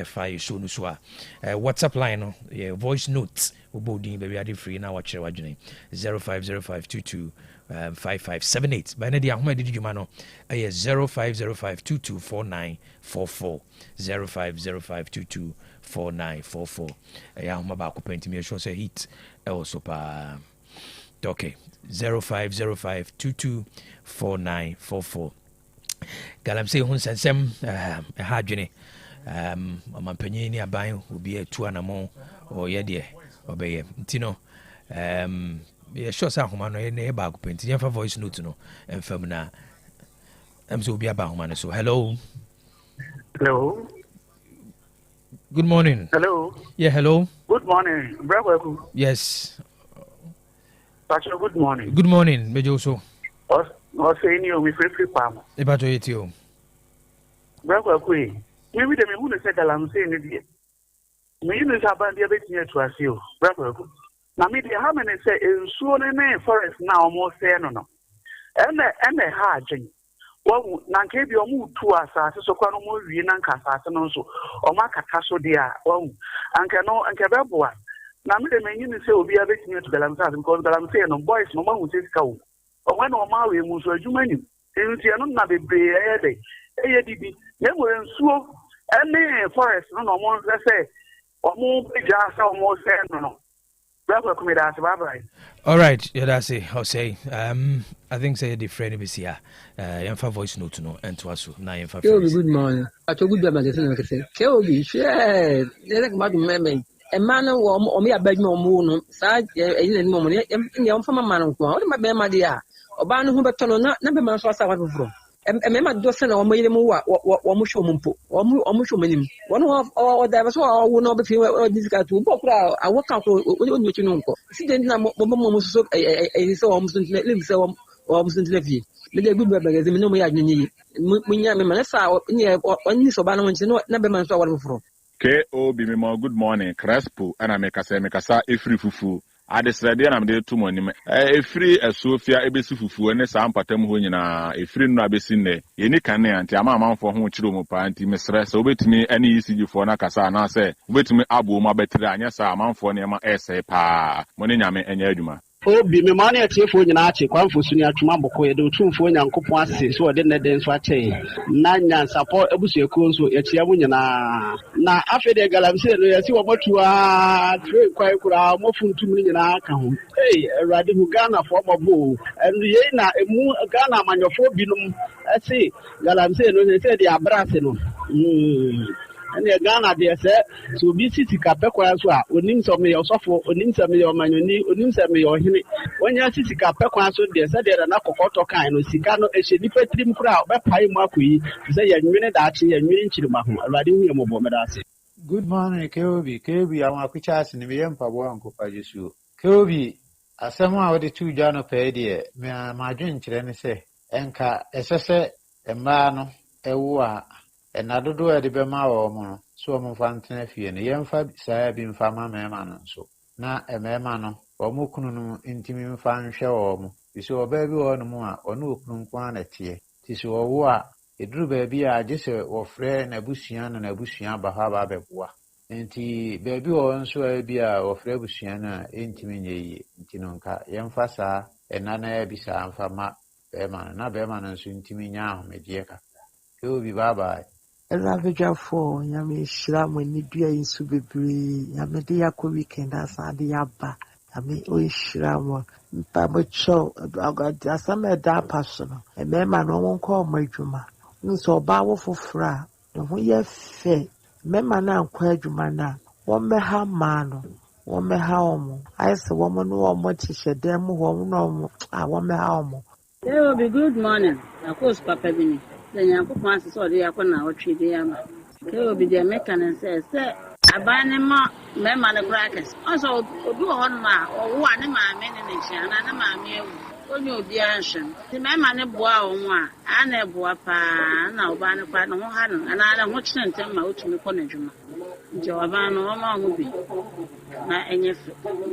[SPEAKER 5] fire show no so WhatsApp line no voice notes obodin baby ade free na watch wadwene 0505225578 by na dia homa didi dwuma no 0505224944 0505224944 ya homa ba ko pentimi show say hit also pa okay 0505224944 galamse hun sensem ha dwene amampanyin ni aban obi atu anamo o ye de obeye ntino ye sure say homa no ye ba ko penti ye fa voice note no enfam na so obi aba homa no so hello good morning.
[SPEAKER 8] Hello.
[SPEAKER 5] Yeah, hello.
[SPEAKER 8] Good morning, brother.
[SPEAKER 5] Yes.
[SPEAKER 8] Pastor, good morning.
[SPEAKER 5] Good morning, Mejoso.
[SPEAKER 8] Saying you with free palm.
[SPEAKER 5] About you.
[SPEAKER 8] Brother, maybe the me who said that I'm saying it. Me you know about the bit near to us you, brother. Now me the how many say in soon in forest now almost say no. And the hard thing. Well, Nanke be move to us as so can almost be Nankasa and also or Macataso dear. Oh, and cano and Cababua. Now me the men you say will be a bit near to the Lamsa because the Lamsa no boys no one will say cow. Or when or Maui moves or you many. In Tiana be brave. ADB, never in so and the forest no more say or more just almost say no.
[SPEAKER 5] All right, yeah, that's it. I'll say, I think say the friend is here. Your voice note no, and to us now.
[SPEAKER 10] Good morning. I told you about the Kelby, share. They like about me. A man or me a bed no moon, side in moment, in the from a man of one, my baby, my dear. Or ban who but never man saw someone from. And remember, Dawson or Moyamo or Mushomo, or Mushomanim. One of all that was all will not be this guy to walk out. I walk out with you know. She didn't know so almost live so almost levy. The good baby, the no me. When you are near only so balance, never man saw one from.
[SPEAKER 22] K.O. be more good morning, Crespo, and I make a free fufu. I decided I'm there to money. A free a Sophia Ebesu fufu and a sampatem winina, a free no abesine, any can and Yamma for whom Chirumo Panti, Miss Rest, wait me any easy for Nakasa, and I say, wait me Abu Mabetria, yes, I'm for Nema essay pa, Moniname and Yaduma.
[SPEAKER 3] Obi me mane atiefo nyina ache kwamfo suni atwuma boko ye de otumfo nyankopon ase so de ne den so ache na nyansapo abusuaku nso yɛkyia mu nyina na afi de galamse no yɛsi wo motua tre kwai kura mofuntum nyina ka ho awurade hu Ghana fo mabo and ye na emu Ghana manyofo binom ase galamse no se de abrase no ene Ghana de se so bi sitika pekwa so a onim so me yosofo onim se me yomanyoni onim se me yohene onya sitika pekwa so de se de na kokoto kan no sika no ehye nipa trim kura obepai mu akoyi se yanwene da ache yanwene nchirima ho alwade hu yemo me da ase.
[SPEAKER 7] Good morning Keobi awon akucha ase ne me mpabo ankopa Jesu Keobi asem a wode tu dwa no pɛ de me madwen kyerɛ ne se enka esese emma no ewo a enadodo e de bema wo mo no so mo fa ntena fie ne yemfa saa bi mfa ma mema no so na emema no wo mo kunu no ntimi mfa nhwɛ wo mo isi oba bi wo no mo a ono okunu nkwa na tie tisi wo a eduru ba bi a gese wo frɛ na busua na busua ba ha ba beboa enti ba bi wo nso a bi a wo frɛ busua na ntimi nyeyi enti no nka yemfa saa enana ya bi saa mfa ma bema na bema no nso ntimi nya ahomegye ka Keobi bye.
[SPEAKER 23] Elavejafo, Yami Shram, when you do in Subibri, Yamediako weekend, as I diaba, Yami Oishram, Pabacho, about some da personal, a man won't call my juma. So bow for fra, the way you fe, Memana quadrumana, one me ha mano, one me home. I say, woman, no much is a demo, no, I want me home.
[SPEAKER 24] There will be good morning, of course, Papa Bini. The Yankopon saw the Yakona or Tridiama. They will be the American and says, Abanima, Memma the Crackers. Also, do on ma or one in my nation, and I'm here. When you'll be answered, the Memma Boa, and a Boapa, now Banapa, no Hanan, and I don't watch them tell my ultimate conjuma. Joavano, Mama will be not any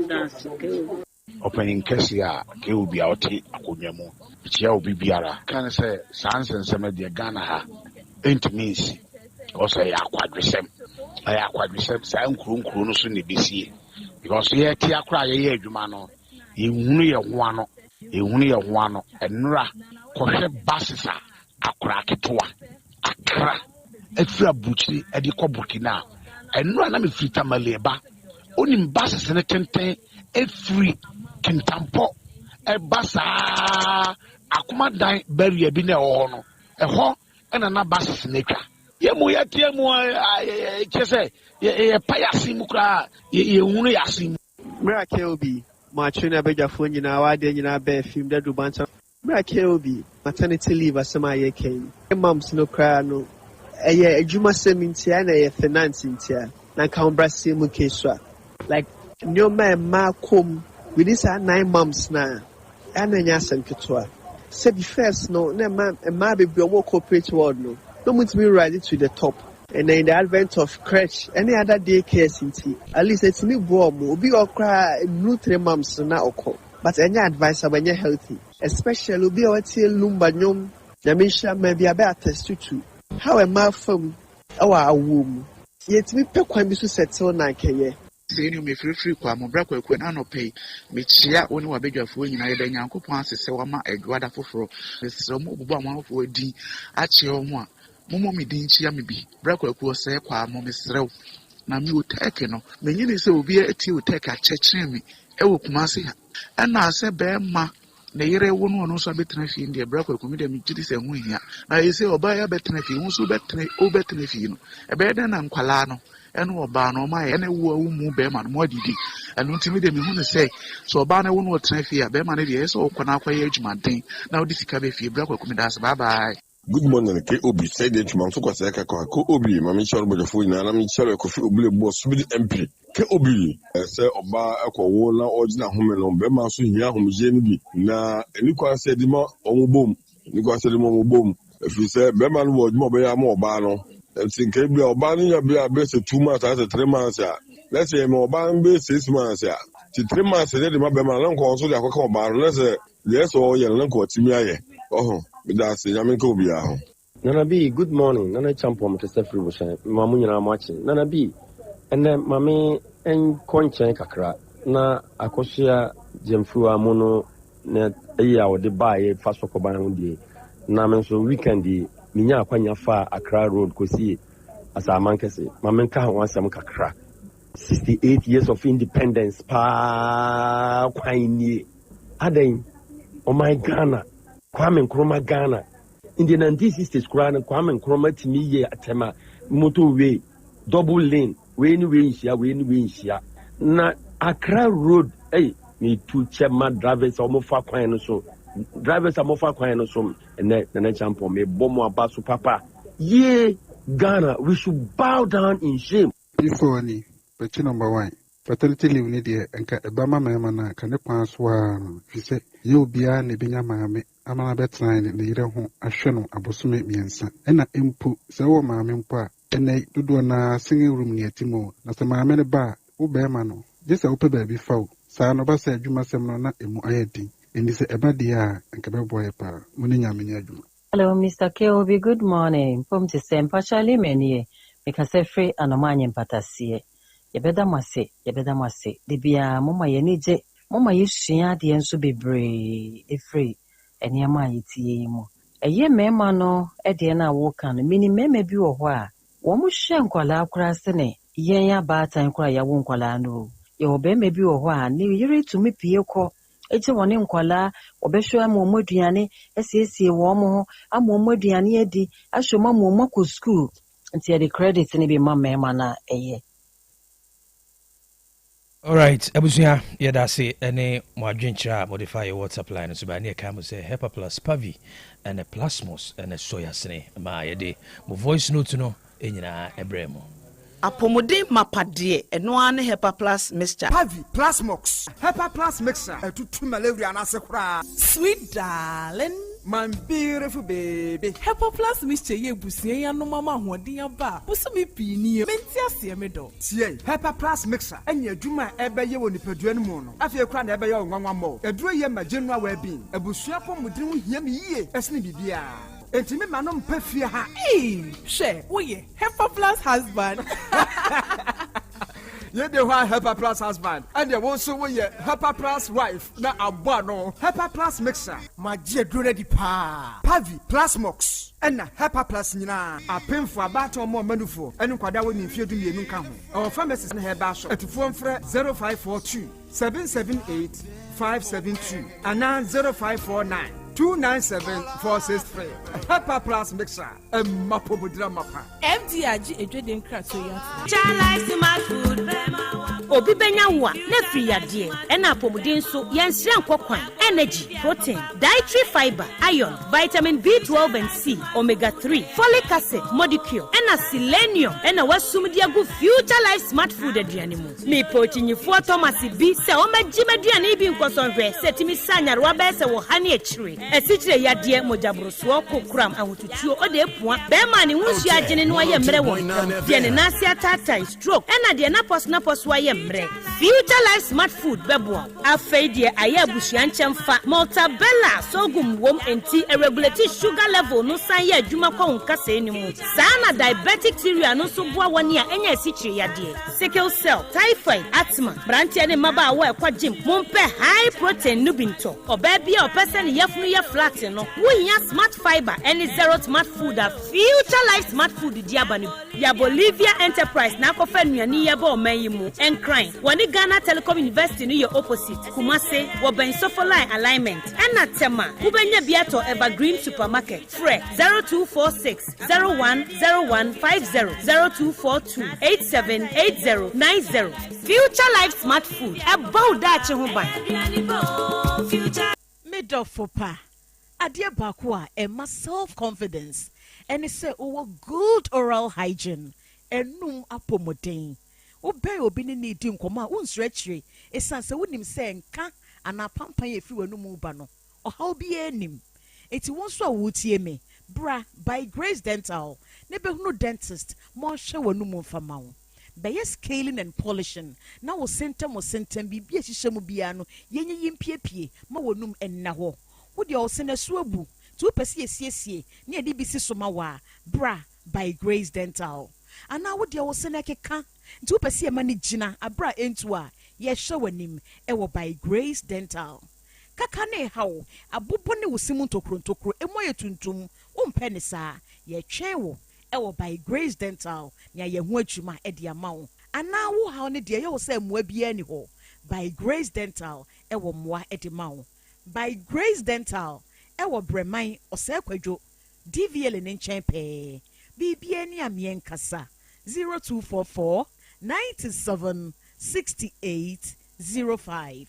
[SPEAKER 24] dance.
[SPEAKER 25] Opening Kessia, Keobi Auti, Akunyamo, Chia Bibiara, can say Sans and some of the Ghana ain't means also a quadrisem. I quadrisem, Sam Krunus in the BC. Because here Tia cry a Jumano, you only a one, and Nura, Koshe Bassisa, a crackitoa, a cra, a fra butchi, a decobukina, and run a frita maleba, only basses and a tente, a free. Kintampo e basa akuma dan bari bi na ho no na basa netwa yemu yatiemu chese ye payasi mukra ye hunu yasim
[SPEAKER 3] Mira Keobi Machina Bejafo nyina wa de nyina be film da dubancha Mira Keobi maternity leave asema ye ken moms no kra no eye adwuma semintia na ye finance ntia na ka ombrase mu kesua like nyoma ma kom with this 9 months now, and then yes, and Katua. Said first, no, ma be more corporate world, no. Don't want to be ready to the top. And then the advent of crèche, any other daycare city, at least it's me warm, will be or cry blue 3 months now. But any advice when you're healthy, especially will be our till Lumbanyum, Yamisha may be a better test to. How am I from our womb? Yet me pick when we settle 9K.
[SPEAKER 26] Senior me free kwa mo brakwa kwa na no pay me chia woni wa bedwafo nyina ye da Nyankopon asese wa ma edwada foforo se mo bubu amanfo adi ache o mo a mo me din chia me bi brakwa kwa se kwa mo me serew na mi Otec no me nyine se obi ati Otec a chechire me e wo kuma se ha na se be ma na yere wo no no so betena fi ndi brakwa kwa me de me gidi se hu hia na ye se oba ya betena fi hu so betena fi no e be da na nkwala no eno oba no ma ye na wo mu be ma no mo didi eno ntimi de me hu ne say so oba na wo no tena fi a be ma na de so okona akwaye adwumaden na odi sika be fi brakwa kwa me das bye bye.
[SPEAKER 27] Good morning, Obi. Said that you so quite like Obi, Mammy Charles Bojafo, and I'm Charles Coffee Obli Boss with MP. Obi, say Oba Echo Wona original home on Bema so here home Jenny. Na Nico said the more on boom. Nico said the more boom. If you say Beman was more bano, and think Kabby or Banning a best 2 months as 3 months. Let's say more ban base 6 months. 3 months, I did my Beman console. I call Baron. Let's say yes, or your uncle Timia. Oh. That's Krobea.
[SPEAKER 28] Nana B, good morning. Nana Champo, Mr. Fribushan, Mamunia watching. Nana B, and then Mammy and Concha Kakra, Na Akosia Jemfua mono na eya wo de buy fast for ban ho die. Na men so weekend di minya akwanya fa Accra Road kosi Asaman kese. Ma men ka ho asem kakra. 68 years of independence pa kwani adan oh my Ghana Kwame Nkrumah Ghana in the 1960s Kwame Nkrumah timi ye atema motorway double lane we ni we nshia na Accra Road me two chairman drivers omofa kwan no so and na champion me bomo abasu papa ye Ghana we should bow down in shame
[SPEAKER 1] before ni but number 1 fertility leave ni de enka ebama mema na ka ne kwan so a no fi se ye obia na benya maame amana betra ne yire ho ahwe no abosome miensa ena empu se wo maame mpo a ene dodo na singing room ni atimo na se maame ne ba wo bema no je se wo pe ba bi fa wo sa no ba se adwuma sem no na emu ayedi eni se eba de a enka be boy pa mo ni nyame ni adwuma.
[SPEAKER 2] Hello Mr. Keobi, good morning. Pom to sem partially many because free anomanye mpatasie. Yebeda mwase de bia mama ye nije mama yesua de enso bebre efree eniama yitie mu eye mema no de na wo kan mini mema bi wo ho a wo mu hwe nkwala akura se ne yen ya baatan kura ya wo nkwala no ye wo be me bi wo ho a ne yire tumi pie kɔ eje woni nkwala obehwe amomo aduane esiesie wo mo ho amomo aduane adi ahwe mamomo ko school nti the credit ne bi mama na eye.
[SPEAKER 5] All right, Abusia, Yadasi, any more drinker modify your WhatsApp line so by near Camus say Hepa plus Pavi and a plasmos and a soya sne. My day, my voice note to know in Ebremo.
[SPEAKER 6] Apomode mapadie eno Hepa plus mixture.
[SPEAKER 11] Pavi plasmox. Hepa plus mixture. Etutu malaria na sekra.
[SPEAKER 19] Sweet darling.
[SPEAKER 11] My beautiful baby.
[SPEAKER 19] Hepa plus mixture ye busie ya no mama hoden aba. Busumi pini menti ase me do.
[SPEAKER 11] Tie Hepa plus mixture. Enya adwuma ebeye wo nipadua no mu no. Afie kra na ebeye wo nwanwa mo. Eduro ye ma general well being. Ebusua pomodin ho hia me yie. Esne bibia. Entimi manom pafie ha.
[SPEAKER 19] She, woye Hepa plus husband.
[SPEAKER 11] Ye de wa Hepa plus husband. And ye won so woye Hepa plus wife na abo no. Hepa plus mixer. Ma je duro di pa. Pavi plus mox. Ena Hepa plus nyina. Apemfo abato mo manufo. Enu kwada woni mfie du mienu nka ho. Our pharmacist na heba shop. Etufo mfre 0542 778 572 ana 0549 297-463. Hepa plus mixer. Mapobudra mapa.
[SPEAKER 19] FDRG edweden krato ya.
[SPEAKER 12] Chalice my food. Obi benya wa na free yade. Ena apomuden so yenhire nkokwan, energy, protein, dietary fiber, iron, vitamin B12 and C, omega 3, folic acid, molecule, ena selenium, ena wasumdi agu future life smart food aduane mu. Me pochinyifo Thomas B se o magime aduane bi nkosonhwe setimi sanyar wa be se wo hane achire. Esichire yade mojabroso kokram ahotutuo ode epua be ma ne hunsu agene no aye mre won. De ne nase atata stroke ena de na pos wa ye mre. Future life smart food bebo. Afei de aye abusuan chemfa Maltabella sogum wom enti regulate sugar level no san ye adwuma kwa nkasa enimu. Sana diabetic theory no so boa woni a enya esichire yade. Sickle cell, typhoid, asthma, brantia ne maba wa kwa gym. Mompe high protein nubinto. Oba bia opese ne yefunu ye flat no. Wunya smart fiber any zero smart food a future life smart food diabani. Ya Bolivia Enterprise na kofa nuani ye ba omayimu. Encrine. Wani Ghana Telecom University no ye opposite. Kumase wo ben sofolai alignment. Ena tema. Ubenya biato Evergreen Supermarket. Fre 0246 010150 0242 878090. Future life smart food. About that ho ban.
[SPEAKER 19] Middle fopa. Adia bakwa emma self-confidence. And it say good oral hygiene. Enum apomoden. Obey obini ni di nkoma unsretchre. Esanse wonim se nka ana pampan efi wanu mu ba no. Ohaw bi enim. Eti wonso a wotie me. Bra by Grace Dental. Nebe hunu dentist. Mo hwe wanu mu mfama wo. Beye scaling and polishing. Na wo sentem bibia hihye mu bia no. Yenye yimpiepie ma wonum enna ho. Wo de o sene suabu. Tu pesi esiesie. Ne edi bisi soma wa. Bra by Grace Dental. ana wo de wo se na keka nti wo pese ma ne gina abra entu a ye hwe wanim ewo by Grace Dental kaka ne hawo abobo ne wo simu ntokro emoye tuntum wo mpe ne saa ye twen wo ewo by Grace Dental nya ye ho adwuma e de ama wo ana wo hawo ne de ye wo se moa bia ni ho by Grace Dental ewo moa e de ma wo by Grace Dental ewo breman ose kwadwo DVL ne nchen pe bibia ni amien kasa 0244 97 68 05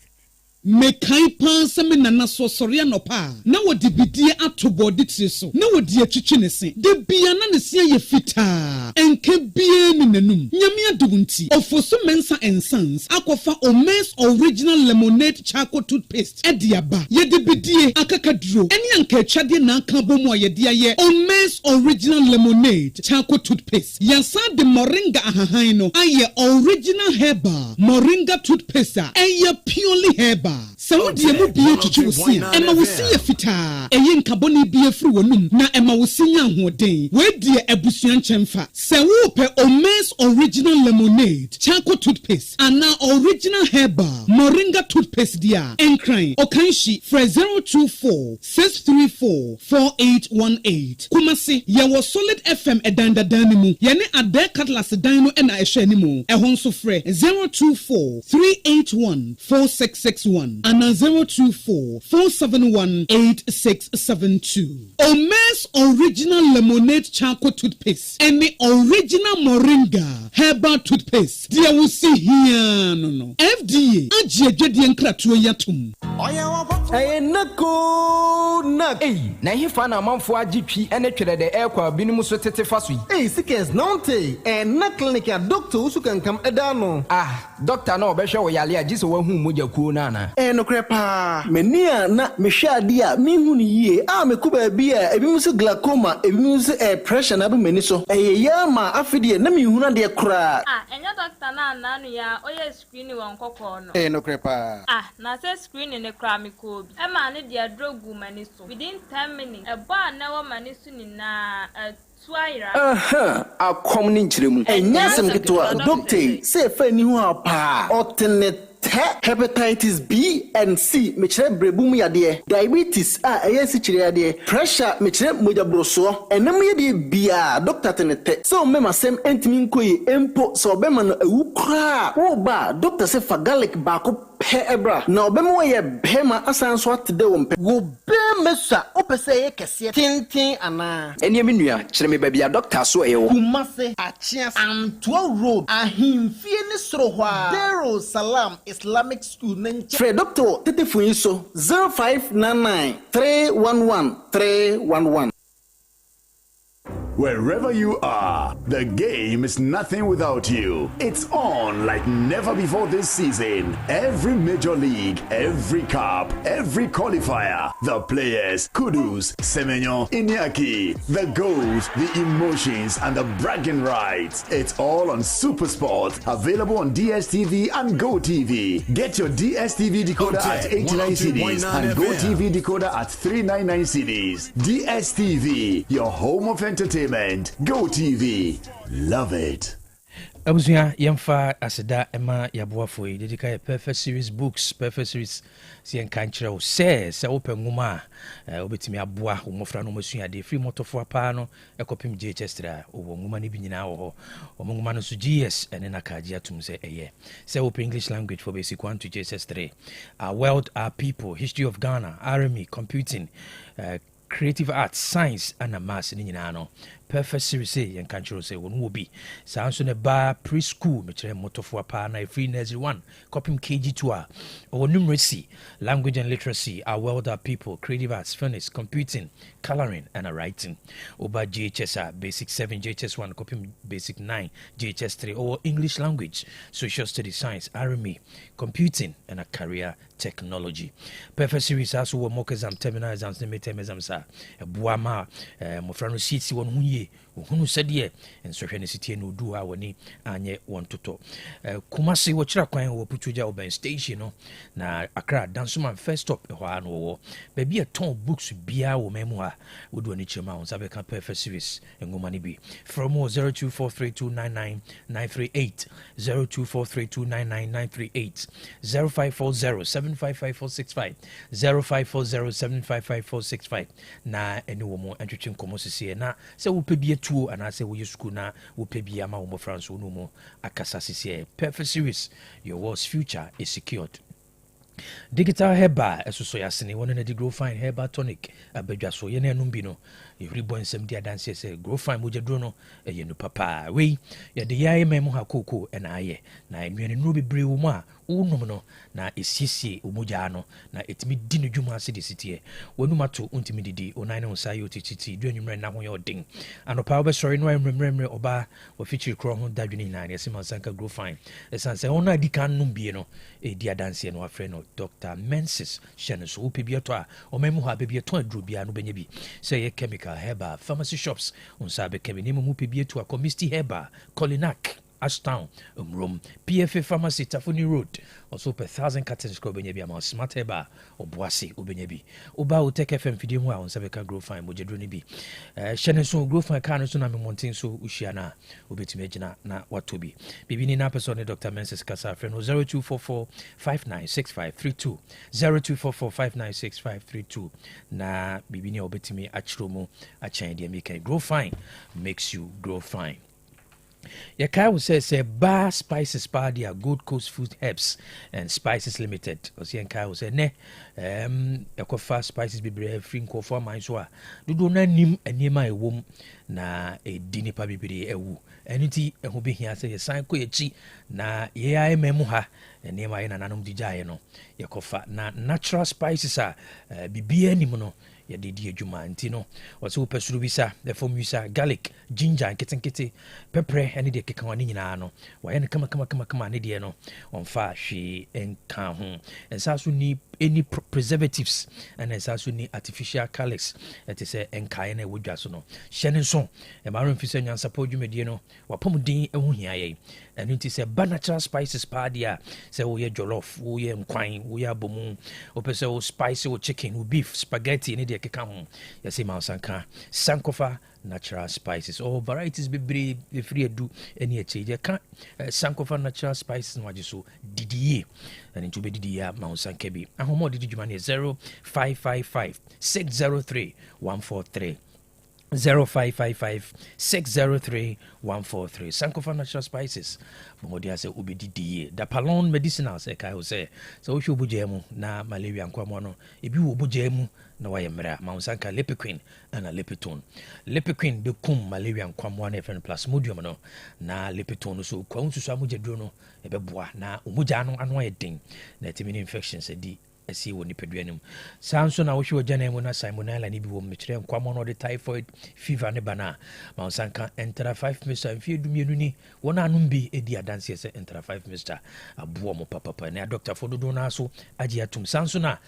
[SPEAKER 13] mekai pan se me nana so sori anopa na wodi bidie atobodi tire so na wodi atwitwe ne se de bia na ne se ye fita enke bia ni nanum nyame adubunti ofoso mensa and sons akofa Omes original lemonade charcoal toothpaste ediaba ye de bidie akakaduro eni anka atwade na aka bomu ayede aye Omes original lemonade charcoal toothpaste yasa de moringa ahahan no aye original herbal moringa toothpaste aye purely herbal so die mu bie tutu wosi ema wosi ye fita eye nkaboni bie firi wonum na ema wosi nya hoden we die abusuan chemfa se wo pe Omes original lemonade charcoal toothpaste ana original herbal moringa toothpaste dia enkran okanshi fra 024 634 4818 kumasi ye wo solid fm edanda danimu ye ne ade cutlass dan no na ehwe animu ehon so frɛ 024 381 4661 and 024 471 8672. Omes original lemonade charcoal toothpaste and the original moringa herbal toothpaste. Dear we see here no FDA ajedi enkratuo yatum.
[SPEAKER 11] Hey, nako nak. Hey, na hifa na manfo agitwi ene twere de ekwa binumu so tete faso yi. Hey, sikes nonte. Na clinic ya doctor usu kankam eda no. Doctor na obehwe wo yale agise wo hu moja kuo na na. No krepa. Menia na mehwe ade a mihu ni yie. Mekuba bi a ebimu so glaucoma, ebimu so pressure na be mani so. Ya ma afide na mihu na de kra.
[SPEAKER 14] Enya doctor na nanu ya oye screen won kokko no.
[SPEAKER 11] No krepa.
[SPEAKER 14] Na say screen ne kra me ko bi. Ema ne de drogu mani so. Within 10 minutes, eba na wo mani so ni na
[SPEAKER 11] akom ni nkyeremu enya sem ketwa doctor say fa ni ho apa otene hepatitis B and C mechire brebum yade diabetes si chire yade pressure mechire moja broso enam yade bia doctor tenete so mema sem entimi nkoyi empo so obema no awu kra wo ba doctor say fa garlic ba ko pe ebra na obema ye bema asan so atde wo mpe wo be mesa opese ye kese tintin ana eni emi nua chire me ba bia doctor so e wo kumase achia Antwo road ahimfie ni soro hwa Darul Salam Islamic School Fred Doctor Tetefun so 0599 311 311.
[SPEAKER 15] Wherever you are, the game is nothing without you. It's on like never before this season. Every major league, every cup, every qualifier, the players, Kudus, Semenyo, Iñaki, the goals, the emotions, and the bragging rights. It's all on SuperSport, available on DSTV and GoTV. Get your DSTV decoder at 89 CDs and GoTV decoder at 399 CDs. DSTV, your home of entertainment. Go TV, love it.
[SPEAKER 5] Abusuya yemfa aseda ema yaboafo yi dedika perfect series books perfect series si enkanchira o se openguma obetimi aboa omofra no masua de free motofo apa no ekopim JHS3 nguma ne binyina wo nguma no so GS ene na kaji atum se eye se open English language for basic 1 to JHS3 our world our people history of Ghana army computing creative arts science and maths ni nyina no perfect series yen kanchiro say won wo bi sanso ne ba preschool me kire motofo apa na free nursery 1 copy KG2 a or numeracy language and literacy our world our people creative arts furnace computing coloring and writing oba JHS basic 7 JHS1 copy basic 9 JHS3 or English language social studies science army computing and a career technology perfect series also wo mock exam terminal exams ne midterm exams a buama mo frano seats won hu yie ohunu sɛdeɛ nsɔhwɛ ne sitie no odu a wɔne anyɛ wɔn totɔ kumase wɔkyerɛ kwan wɔ putuja urban station no na akra dansoman first stop ɛhɔ a no wɔwɔ baabi a tɔn books biara wɔ mamu a wodu ani kyerɛ ma wo nsa bɛka perfect series nwoma no bi from 0243299938 0243299938 0540755465 0540755465 na ɛne wɔ mu antwetwe nkɔmmɔ sisiɛ na sɛ wopɛ bi atuo anaasɛ woyɛ sukuu na wopɛ bi ama wo mmɔfra nso wo no mu akasa sisiɛ perfect series your world's future is secured. Digital Herba ɛsoso yɛasene wɔno na de grow fine herba tonic abadwa so yɛne anom bi no yɛhuri bɔ nsɛm de adanseɛ sɛ grow fine mogyaduro no ɛyɛ no papaa wei yɛde yɛayɛ ma mu ha kookoo ɛna ayɛ na nnuane nnuro bebree wɔ mu a wonom no na ɛsiesie ɔmogyaa no na ɛtumi di no dwuma ase de siteɛ w'anum ato wontumi didi ɔnan ne wo sa yɛ ɔtititi du anwummerɛ nna ho yɛ ɔden anɔpaa wobɛsɔre no ayɛ mmerɛmmerɛ ɔbaa wɔfikyiri korɔ ho dadwene nyinaa ne ɛsɛ ma nsanka grow fine ɛsiane sɛ ɔno adi kan nom bie no ɛdi adanseɛ no wafrɛ no Dr. Mensis hyɛ no so wopɛ bi ɛtɔ a ɔma mu hɔ a baabi ɛtɔn aduro biara no bɛnya bi sɛ ɛyɛ chemical herba pharmacy shops nsa bɛka bi nneɛma mu pɛ bi ɛtu a Comisti herba Colinac Ashtown Umrom PFA Pharmacy Tafuni Road also per 1,000 cartons ko benya bi ama smart herba oboase obenya bi oba Otec FM fidie mu a on sabeka grow fine mojedro ni bi hyene so grow fine kan so na me monten so uhyia na obetumi agina na wato bi bibi ni na person Dr. Mensis Kasa friend 0244596532 0244596532 na bibi ni obetumi achiro mu achen de make grow fine makes you grow fine. Yaka will say Bar Spices Party are Gold Coast Food Herbs and Spices Limited. Osienka will say ne Ekofa Spices Bibre free ko for my so do na nim enema e wom na e dini pa bibire ewu eniti eho be hia say san ko echi na ye ai memu ha enema ye nananom dijaye no Yekofa na natural spices a bibia nim no yɛde di adwuma nti no wɔsɛ wopɛ soro bi sa ɛfam wi sa garlic ginger nketenkete pɛprɛ ɛne deɛ keka wane nyinaa no wɔyɛ no kama ne deɛ no ɔmfa hwee nka ho ɛnsa so ni any preservatives ɛna ɛnsa so ni artificial colors ɛte sɛ nkaeɛ na ɛwɔ dwa so no hyɛ ne nso ɛma remfi sɛ nyansapɔ dwumadie no wapam din ɛho hia yɛn ɛno nti sɛ ba natural spices paa deɛ a sɛ woyɛ jollof woyɛ nkwan woyɛ abɔmu wopɛ sɛ wo spice wo chicken wo beef spaghetti ne deɛ keka ho yɛsɛ ma sanka sankofa natural spices or varieties bebree free edu any akyɛ ka sankofa natural spices no agye so didie and to be didie ma sanka bi ahomo didi dwuma ne 0555 603 143 0555-603-143 Sankofa Natural Spices Bomodia se ubididie da Palon Medicinals eka ho se so wo hwe obujemu na malaria nkwamo no ebi wo obujemu na waye mra ma sanka Lepiquin na Lepitone Lepiquin be kum malaria nkwamo na efren plasmodium no na Lepitone so kwa nsusu amugeduro no ebeboa na omugya no ano aye den na timini infections edi asi woni peduanum sanso na wo hwe ogya mu na salmonella ni bi wo mekire nkwamo no de typhoid fever ne bana ma sanka entra 5 mr mfie dumienu ni wona anum bi edi adanse se entra 5 mr abo mo papa na doctor fododo na so agi atum sanso na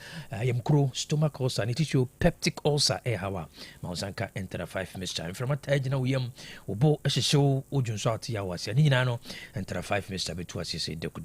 [SPEAKER 5] yemkro stomach ulcer ni tissue peptic ulcer hawa ma sanka entra 5 mr inframa tagina wo yem obo ehyehyew odwunso ate ya wase ni nyina no entra 5 mr betu asese deku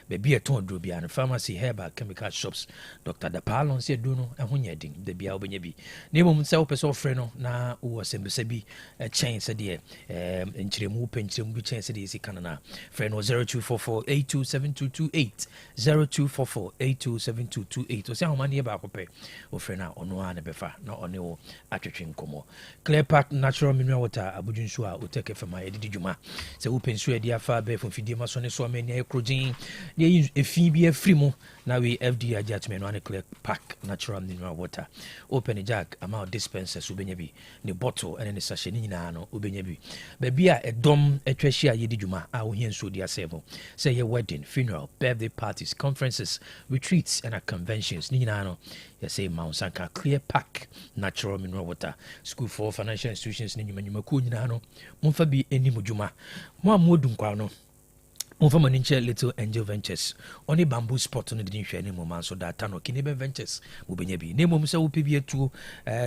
[SPEAKER 5] bebi eton dro bia no pharmacy herbal chemical shops Dr. Dapalon said do no ho nyedin de bia obenya bi na mom se opese ofre no na wo sembese bi chain se de nkyeremu penkyeremu bi chain se de sika na friend 0244827228 0244827228 o se ahoma ne ba akopɛ ofre na ono a ne befa na one wo atwetwe nkomo Clear Park Natural Mineral Water abudunsu a Otec FM a yɛde dwuma se wo pensu adi afa be fofidie maso ne so amani ayekrogin ne efi bi afiri mu na we FDA adjustment on Clear Park Natural Mineral Water open jack amount dispensers ubenya bi ne bottle and ne sachet ni nyina no ubenya bi baby a edom atwashi a yedi dwuma a wo hien so dia sebo say your wedding funeral birthday parties conferences retreats and conventions ni nyina no you say Mount Sanka Clear Park Natural Mineral Water school for financial institutions ni nyuma ku nyina no momfa bi eni mudwuma mo amodu nkwa no Mufama ninche Little Angel Ventures. Only bamboo spot on the didn't share any moment so that Tano Kinebe Ventures will be nebi. Name Mumsa UPBA to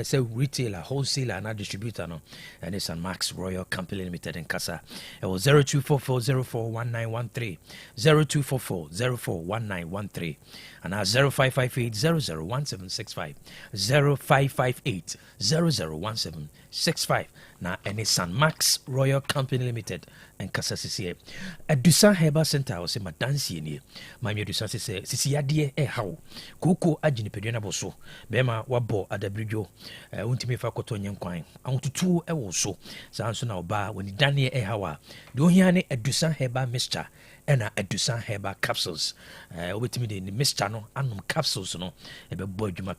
[SPEAKER 5] say retailer, wholesaler, and distributor. No, and it's Max Royal Company Limited in Casa. It was 0244041913, 0244041913, and 0558001765, 0558001765. Now, and it's Max Royal Company Limited and Casa CCA. At Dusan Herbal Center, I was my dancing near. My Dusan says, Sisia dear, how Coco Ajini Pedina Bosso, Bema Wabo at the Bridjo, Untimi Facoton Quine. I want to two also. Sanson now bar when Daniel Ehawa. Do you hear a Dusan Herbal Mixture? And a Dusan Herbal capsules. Wait me the Mixture no, and capsules no, a boy, kama.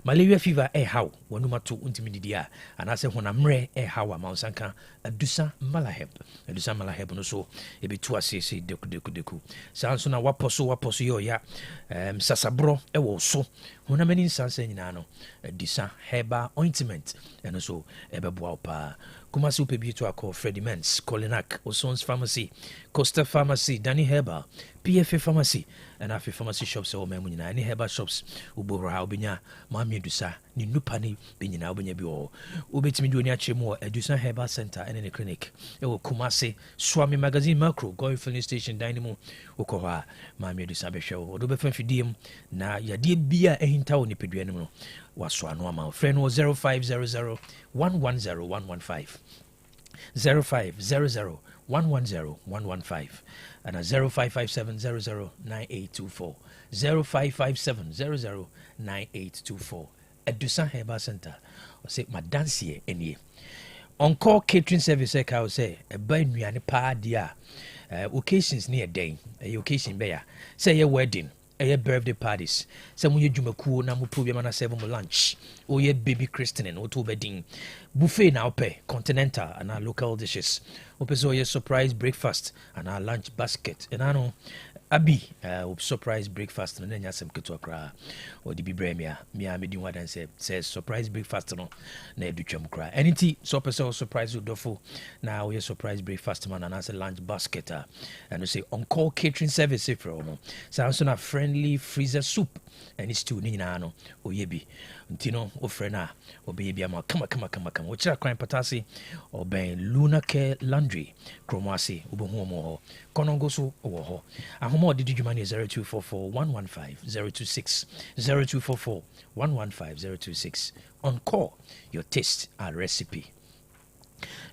[SPEAKER 5] Malaria fever, how, one number two intimidia, and I say when I'm rare, how a Mounsanka, a Dusan Malaheb, a Dusan Malaheb, no so, it be 2 assay, deku. Sanson, a waposo, yo ya, Sasabro, a so, when I'm in Sansan Nano, a Dusan Herbal ointment, and also a babuapa. Kumasi upebi to call Freddie Mens, Colinac, Osons Pharmacy, Costa Pharmacy, Danny Herbal, PFA Pharmacy, and Afi Pharmacy shops or Memuna, any herbal shops, Ubora Ubinya, Mami Dusa, Ninupani, Binina Ubinya Bio, Ubetimi Dunia more, a Dusan Herbal Center and any clinic. Ewo Kumasi, Swami Magazine Macro, going filling station, Dynamo, Ukoha, Mami Dusabe show, or Dubefen Fidim, na Yadi Bia Ehinta Nipiduano. Was one normal friend was 0500 110 115 0500 110 115 and a 0557 00 9824 0557 00 9824 at Dusan Herbal Center or say my dance here any on call catering service I will say a burn me and a party occasions near day a occasion bear say a wedding a birthday parties. Some you jumaku na mupubi mana 7 lunch. Or ye baby christening or 2 wedding. Buffet now pay continental and our local dishes. Opeso ye surprise breakfast and our lunch basket. And I know Abi surprise breakfast and then yasem ketokra or the bibremia. Mia me what and says surprise breakfast no na educhem cry. Anything so person surprise you dofo. Now we surprise breakfast man and as a lunch basket and we say on call catering service if no. Sounds on a friendly freezer soup and it's too nina no o yebi. Ntino o frena o baby ama kama ochira crime patasi o ben Luna Care Laundry kromasi ubohu mo konongo so wo ho ahomo didi djumani 0244 115 026 0244 115 026 on call your taste and recipe.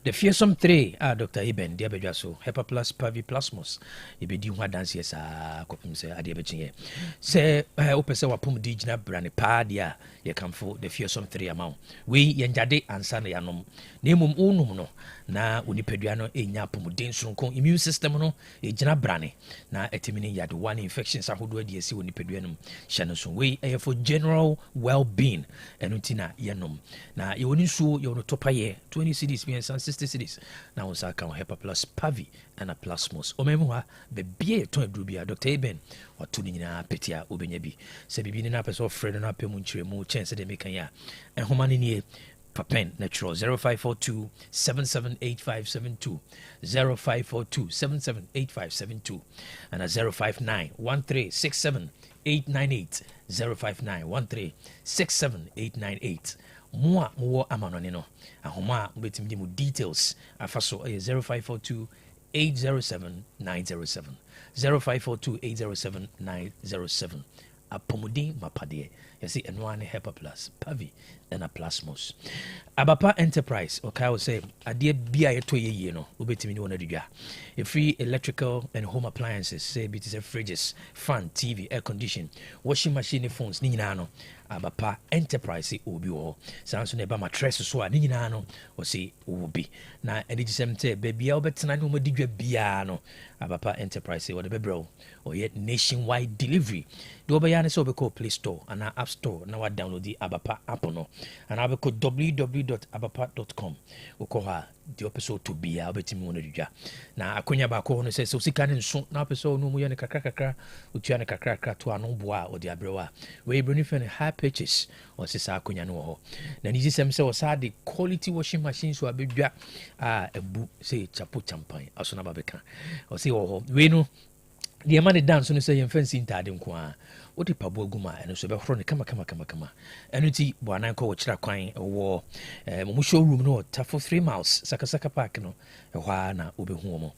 [SPEAKER 5] The fearsome 3 Dr. Eben Diabejaso, Hepa Plus, Pavi Plasmos, Ibedi Wa Dance, yes, Copim say, Adiabechin. Say, Opesa Wapum Digna Brani Padia, ye come for the fearsome 3 amount. We Yanjade and Sanayanum, Nemum Unum no, na Unipediano, a Yapum Dinsun, immune system no, a Jana Brani, na etimini yad one infections are who do ye see Unipedianum, Shanason way, for general well being, and Utina Yanum. Now you only show your topaye 20 cities, and 60 cities. Now on Saka Hepa Plus Pavi and a Plasmos. Omemua, the beer to Drubia, Dr. Eben, or Tunina Petia Ubenebi. Sebibina Peso Fred and Apemunche, more chance de Mekaya, and Homanini. Papen natural 0542 778572 0542 778572 and a 059 1367 898 059 1367 898 more amanonino ahoma betim mu details afaso 0542 807 907 0542 807 907 apomodin mapade yesi enwane Hepa Plus Pavi and a Plasmos Abapa Enterprise okay I will say adie bia yeto ye no obetimi wona didwa a free electrical and home appliances say it is a fridges fan TV air condition washing machine phones ni nyina no Abapa Enterprise obi wo sanso ne ba mattress so a ni nyina no o say obi na edi gisem baby a obetena ne omodidwa bia no Abapa Enterprise wo de bebro or yet nationwide delivery do obeya ne so obeko Play Store and App Store na wa download the Abapa app no and I will go www.abapa.com ukoha the episode to be a bit more na akonya ba ko no say so sika ne nso na episode no mu ye ne kakra utua ne kakra to ano boa o de abrewa we broni fe ne high purchase o se sa akonya no ho na ni system say o sa the quality washing machine so abedwa a ebu say chapo champagne aso na ba beka o say o ho we no the man dance no say yemfansi ntade nko a odi pabo aguma eno so be horo ne kama eno ti bo anan ko wokira kwan wo mo showroom no ta for 3 miles saka park no ehwa na obehu mo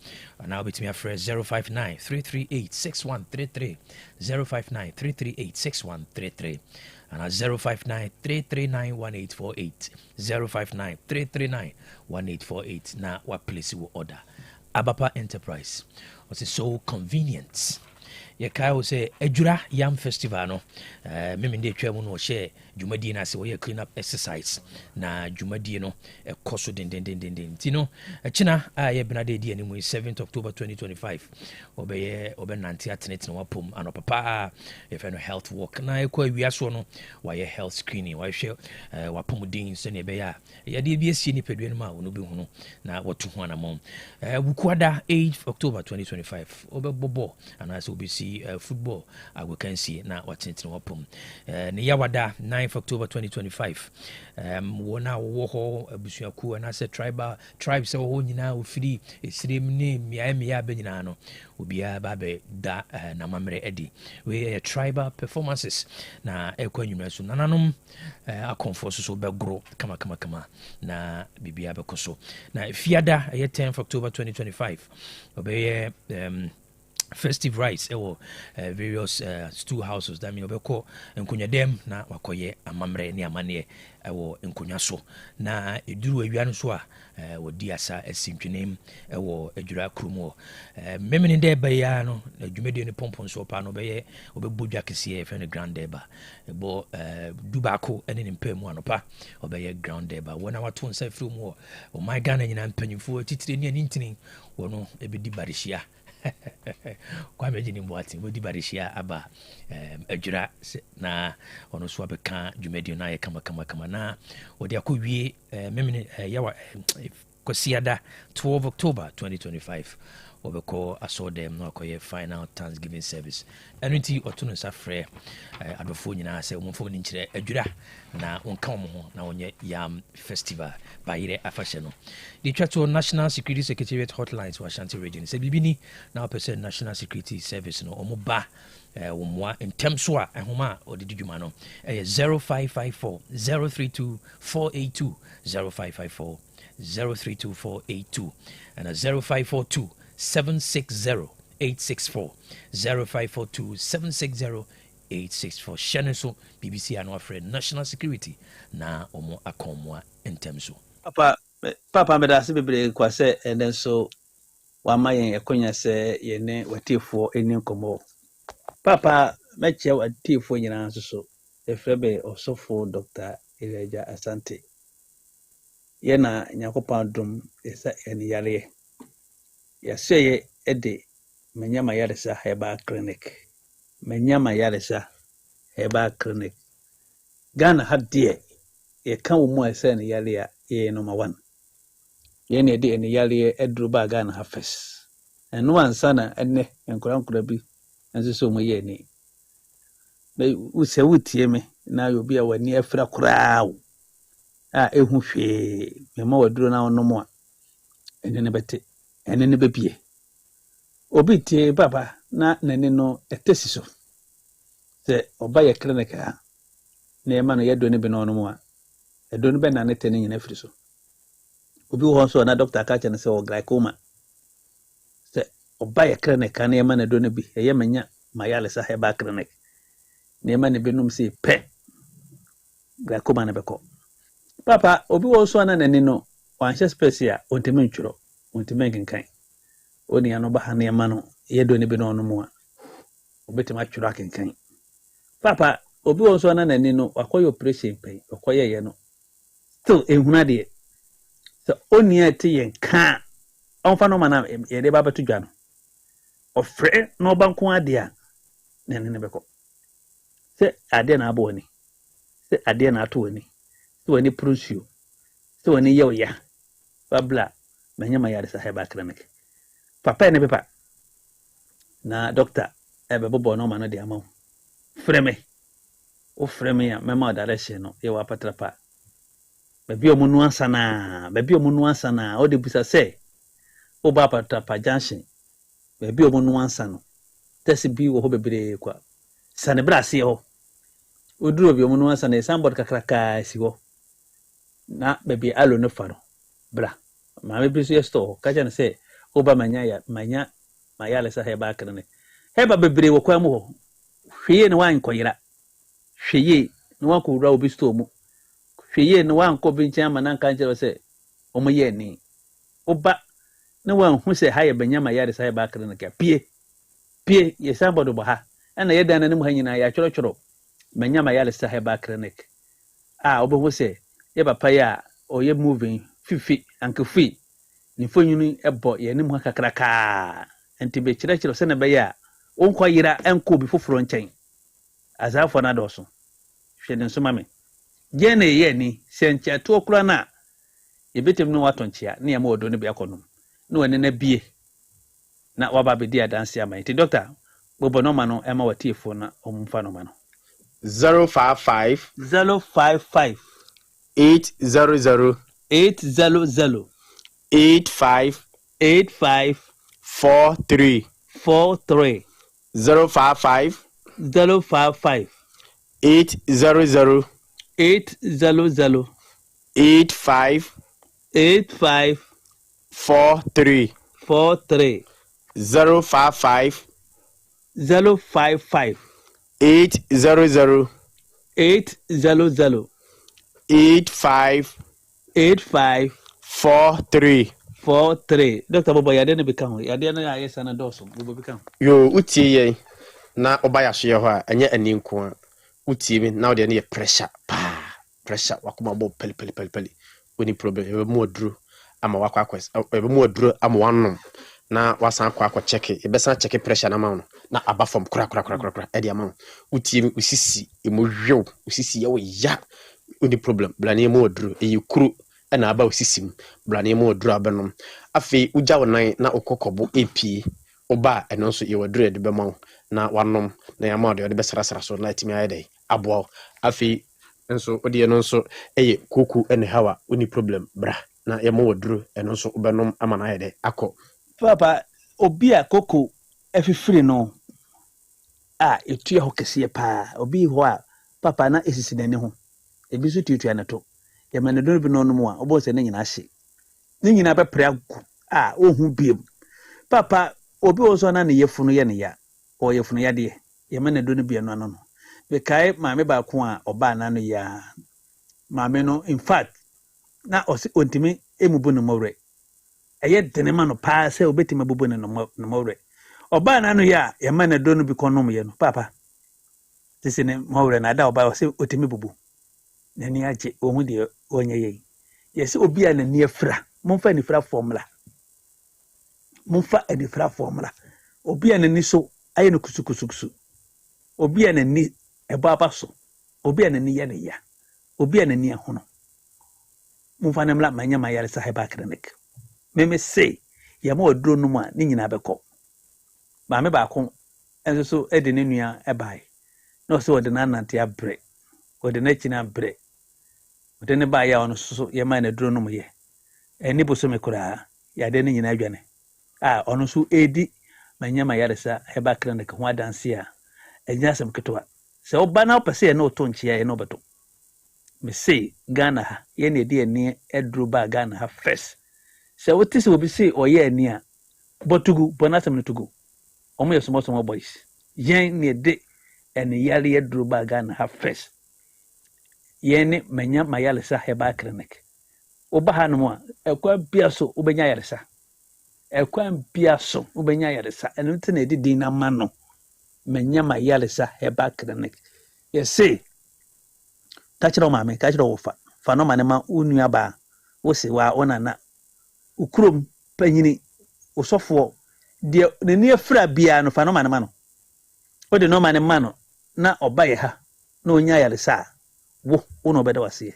[SPEAKER 5] na obetimi afre 059-338-6133 059-338-6133 and 059-339-1848 059-339-1848 na wa place wo order Abapa Enterprise was so convenient. Ye kai say Ejura Yam Festival no meme de twa mu no share dwumadi na se we clean up exercise na dwumadi no ekoso den ti no china ye benade di animu 7th October 2025 obe nanti atenet na wapom anopapa if no health walk na ekwa wiaso no wa ye health screening wa hwe wapom din se ne be ya ye de bi esie ni pedue no ma wono be hunu na watu ho anamom bukuada 8th October 2025 obe bobo ana se obi football we can see na watentin wapom ne yawada 9th October 2025 wona wo ho abusuaku na se tribes wo nyina ofiri esirem ne mia benyina no obia ba be da na mamre edi we tribal performances na ekwanwuma so nananom akonfo so be gro kama na bibia be koso na fiada 10th October 2025 obeye festive rites various stew houses that mean obeko nkunya dem na wakoye amamre ne amane ewo nkunya so na eduru awia no so a wodi asa asintwenem ewo adwura krumo memene de ba ya no adwumede ne pompon so pa no be obebodwa kese fe ne grand deba ebo dubako ene ne mpemu anopa obeye grand deba wona wato nsa firi mu o my Ghana nyina mpanyimfo titire ne ntini wono ebedi barishia kwa mejini mwati modi barishia aba adwura na ono so abeka dwumedi na ye kama na odi akowie memene yawa kosiada 12 October 2025 obeko asodem no akoye final Thanksgiving service enunti otuno safre adofo nyina se omfo ni nkire adwura na onka ho na onye yam festival bayire afashe no the Chato National Security Secretariat hotlines wa Ashanti region se bibini na person National Security Service no omoba womwa intemso a ehoma odididwuma no 0554 032 482 0554 032 and 0542 760 864 0542 760 864 Shaneso BBC and our friend National Security na omo akomwa intemso
[SPEAKER 4] papa me da se bebre kwase enden so wa mayen ekonya se ye ne watifo eni komo papa meche watifo nyina so efrebe osofo Dr. Yaw Asante ye na nyakopan dum esa eni yare ya seye ede menyama yaresa heba clinic Ghana hadie ye kan wo mu esa eni yare ya ye number 1 ye ne de eni yare edru ba Ghana ha first eno ansa na enne enkura bi enso so mu ye ni be use wutie me na yo bia wani afra koraa ehu hwe me ma waduro na onomo a ene ne bete ene ne bebie obi tie baba na nani no etesi so se oba ye clinic ha na e ma no yedo ne bi na onomo a edo ne be na ne tene nyina firi so obi ho so na doctor ka che ne se o glaucoma se oba ye clinic na e ma na do ne bi eye manya mayale sa heba clinic na e ma ne benum se pe glaucoma na beko papa obi wo so na nani no wanhye special ontime ntwuro ontime nkenkan oni ano ba hane ma no yedo ne bi no no a obetima twuro akenkan papa obi wo so na nani no akoye operation pen akoye ye no still ehuna de so oni ati yen ka onfa no mana ye de ba beto dwa no ofre no banko ade a nani ne beko se ade na abo ni se ade na ato ni se wani prusio se wani yawya babla manya mayaresa heba clinic papa ne pepa na doctor bobo no ma no de amaw freme o freme ya mema direction no ye wa patrapa baby omunu ansa na o de busa se o ba patrapa junction baby omunu ansa no tesi bi wo ho bebre kwa sane bra se ho oduro bi omunu ansa na somebody kakraka si ho na baby alo no faro bra ma me bisu yesto ka jana se o ba manya mayale sa heba krene heba bebre wo kwa mu ho hweye ne wan koyira hweye ne wan ko wura obi sto mu hweye ne wan ko bi nchen amana nka nche se o mo ye ni oba ne wan hu se haye banya mayale sa heba krene ka pie ye somebody bo ha ana ye dan ne mu hanyina ya choro manya mayale sa heba krene obo hu se ye papa ya o ye moving fifi ankefi ni fonyunu ebo ye nim ha kakraka enti be kire se na be ya onko yira enko bi foforo nchen azafo na doso hwe den so mame je na ye ni se nche to okura na ye betem no watonchia na ye ma odo ne be akonom na wone na bie na waba be dia dance ama enti doctor bobo no ma no ema watiefo na omfa no ma no
[SPEAKER 8] 055
[SPEAKER 4] 055
[SPEAKER 8] 800
[SPEAKER 4] 800
[SPEAKER 8] 85 43 055
[SPEAKER 4] 800
[SPEAKER 8] 800 85 43 055
[SPEAKER 4] 800 85 43 Dr. Bobo ya de ne beka ho ya de na ya yesa na doso Bobo beka
[SPEAKER 8] yo utie ye na obaya so ye ho a anya aninko a utie bi na de ne ye pressure pressure wakoma bo peli oni problem e mo aduru ama wakwa akwes e mo aduru ama wanom na wasan akwa check e be san check pressure na ma no na aba from kra e de ama utie bi usisi e mo hwew usisi ye wo ya oni problem blane mo aduru e yikuru na aba osisim blane mo aduru abenom afi uja wonan na okokobo ep oba eno so ye waduru de bema na wanom na ya ma de besrasra so na timi ayede abo afi enso odi no nso eye koku ene hawa oni problem bra na ye mo waduru eno nso obenom ama na ayede akọ
[SPEAKER 4] papa obi a koko efifiri no etua ho kese pa obi ho a papa na esisi nani ho ebi so tutua na to ye mane do bi no no mu a obo se na nyina hye ni nyina be pre agu ohun biem papa obi ozo na ne yefunu ye ne ya o yefunu ya de ye mane do no bi no no be kai maame ba ko a oba na no ya maame no in fact na osi ontimi emubu no mowre eye denema no pa se obetima bubu no mowre oba na no ya ye mane do no bi konom ye no papa tisi ne mowre na da oba osi otimi bubu nani aje ohu de onye ye yesi obi a nani afra momfa ni fra formula obi a nani so aye no kusukusu obi a nani ebaba so obi a nani ya ne ya obi a nani ahono momfa namla manya mayare sa heba clinic meme say ya ma oduro no mu a ni nyina bekọ ba me ba ko enso so ede ne nua ebai no so ode na nante abre ode na china abre ode ne ba ya ono so ye ma na duro no mu ye eni boso me kura ya de ne nyina adwane ono so edi manya mayare sa heba clinic ho adanse a enya asem ketwa se oba na opese na oto nchia ye no beto me say Ghana ha ye na edi eni eduro ba Ghana ha first se wotisi obi say oye eni a botugu bonasem no tugu omo ye somo boys yen na edi eni yale eduro ba Ghana ha first ye ni manya mayale sa heba clinic oba ha no a ekwa bia so obenya yale sa ekwan bia so ubenya yaresa enu te na edi din na ma no menya ma yaresa heba clinic ye say kachiro maame kachiro wo fa no ma ne ma unua ba wo se wa ona na ukrom panyini osofo de nani afra bia no fa no ma ne ma no o de no ma ne ma no na obaye ha na onya yaresa wo no obeda wase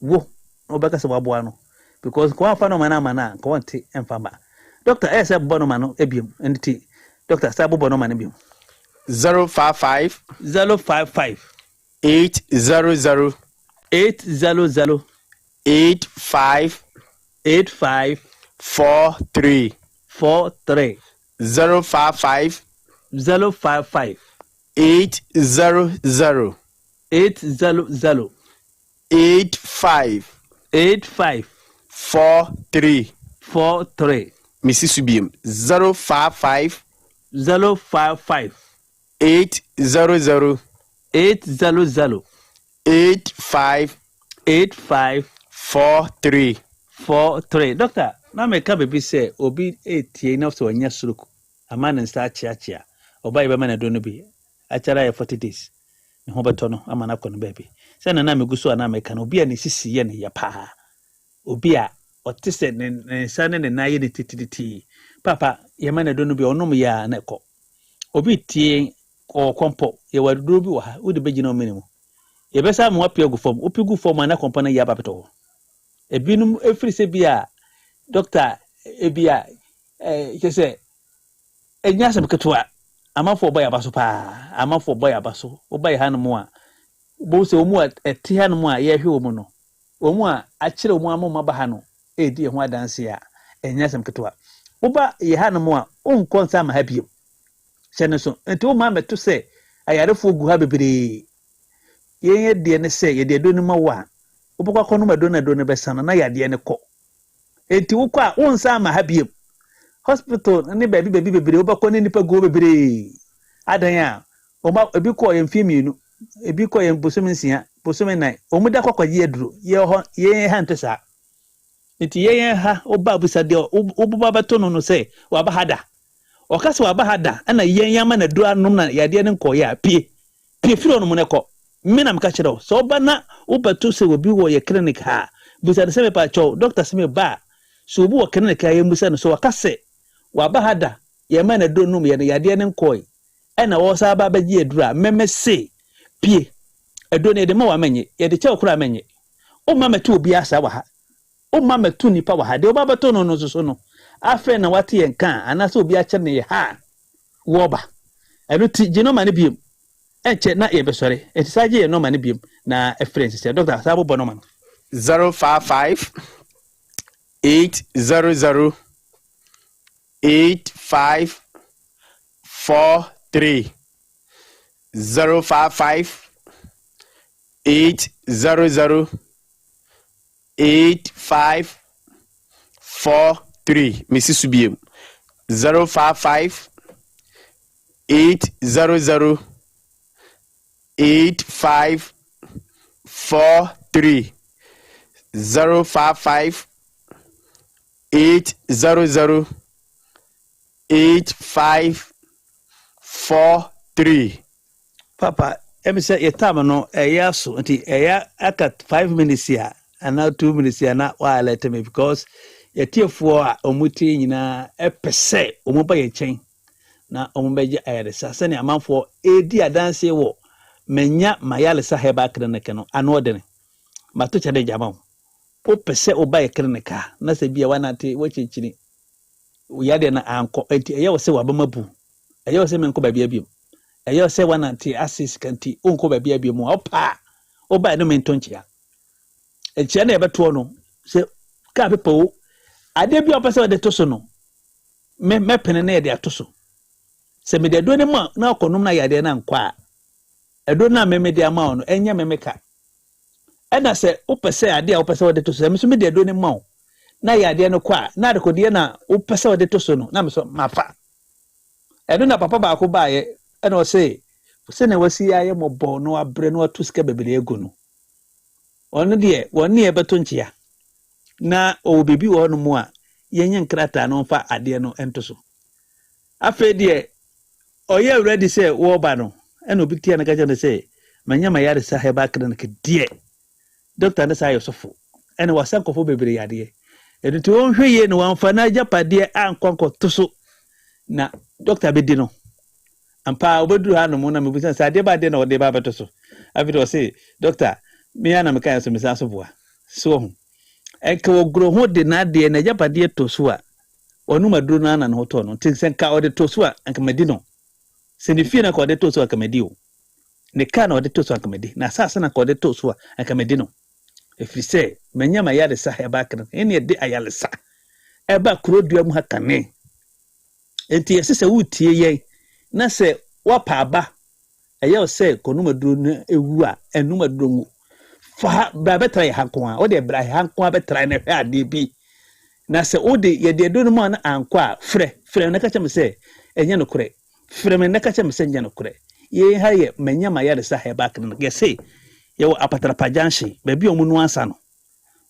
[SPEAKER 4] wo no obeka se wabo ano because kwa fa no mana kwa nti emfama doctor say bo no ma no ebiem nti doctor say bo no ma no ebiem
[SPEAKER 8] 055
[SPEAKER 4] 055
[SPEAKER 8] 800
[SPEAKER 4] 800
[SPEAKER 8] 85 43
[SPEAKER 4] 055
[SPEAKER 8] 800 85 43 Mrs. Subim 055 800 85 43
[SPEAKER 4] doctor na me ka bebi say obi etie na so anya suruku amana nsta chiachia obai be mana do no bi achara ya 40 days ne ho beto no amana kono bebi say na me guso na me ka no obi a ne sisi ye ne ya pa obi a otise ne nsa ne na ye ne tititi papa ye mana do no bi onom ya na ko obi tie ko kompo ye waduro bi wa ha udi begina o minimu ye besa mo apia gu fom opigu fom ana kompo na ya babeto ebinum efiri se bia doctor ebia kese enya se beketua amafo boy abaso pa amafo boy abaso obai hanmu a bo se omu eti hanmu a ye hwe omu no omu a akire omu amoma ba ha no edi ho adanse a enya se beketua oba ye hanmu a onkonsa ma ha biem sene so enti o ma meto se ayarefo gu ha bebre ye de ne se ye de do ni ma wa obokwa kono ma do ne besana na yade ne ko enti wukwa wonsa ma ha biem hospital ne baby bebre obakọ ne nipa go bebre adan a oma ebi ko ye mfimienu ebi ko ye bosomensia bosomenai omuda kwakwaje aduro ye ho ye ha ntesa enti ye ha oba busade obuba bato no se waba hada okase waba hada ana ye yama na duro anom na yade ne nko ya pie firo no muneko mina mka kire so oba na obatu se obi wo ye clinic ha busade se me pa cho doctor se me ba so obi wo clinic ha ye musa no so wakase waba hada ye ma na duro no ye yade ne nko ena wo sa ba bagie dura memese pie edo ne de ma wa menye ye de che okura menye o ma metu obi asa wa ha o ma metu nipa wa ha de oba bato no so no afa na wate ye nka anase obi a che ne ha wo ba eno ti gino ma ne biem enche na ye besore etisaje ye no ma ne biem na reference se doctor sabo bono man
[SPEAKER 8] 055 800 85 43 055 800 85 43 Mrs. Subiem 055 800 85 43 055 800 85 43
[SPEAKER 4] papa emise ye time no eya so nti eya aka 5 minutes ya ana 2 minutes ya na wa let me because ye tiefo a omuti nyina epese omuba ye chen na omubeje ayaresa sane amanfo edi adanse wo menya mayalesa heba clinic no anodene mato chade jama o pese oba ye clinic na se bia wanate wachichini uyade na anko enti eya wo se wabamabu eya wo se menko ba bia biem eya se wanante assist kanti onko ba bia biem opa oba no mentonchia echi na ebeto no se ka pepo ade bia opese de toso no me pene na de atoso se me de do ne ma na okonum na yade na nkwa edo na me de ama no enya memeka ena se opese ade a opese de toso me so me de do ne ma na yade no kwa na de kodie na opese de toso no na me so mafa edo na papa ba ko baaye ena o se ne wasi aye mobo no abre no atuska bebele egu no ono de woni e beto nchia na o bebi wo no mu a yenye nkrata no fa ade no entoso afa de oye ready say wo ba no ena obi tie na ga je say manya ma yare sa heba clinic de doctor na say yosofo ena wasan kofo bebele yade edu to onhweye no wanfa na japade ankwanko toso na doctor be di no ampa obedu ha no mo na mebusa sa de ba de na ode ba beto so afi do say doctor me ya na me kan so me sa so boa so enka ogro ho de na de na japade to so a onu maduro na na no to no tin sen ka ode to so a enka madi no se ne fie na ka ode to so a ka madi o ne ka na ode to so a ka madi na asase na ka ode to so a enka madi no efiri se manya ma yare sa heba kan ene de ayale sa eba kurodua mu hakane enti yesi se wutie ye na se wapa aba eya se konumaduro na ewu a enumaduro mu fa ba betra hanko a o de bra hanko betra na hwe ade bi na se o de ye de do no ma na anko a frɛ na ka kyem se enye no kore frɛ me na ka kyem se enye no kore ye ha ye manya ma yare sa heba kan ye se ye apatrapa junction ba bi o mu no ansa no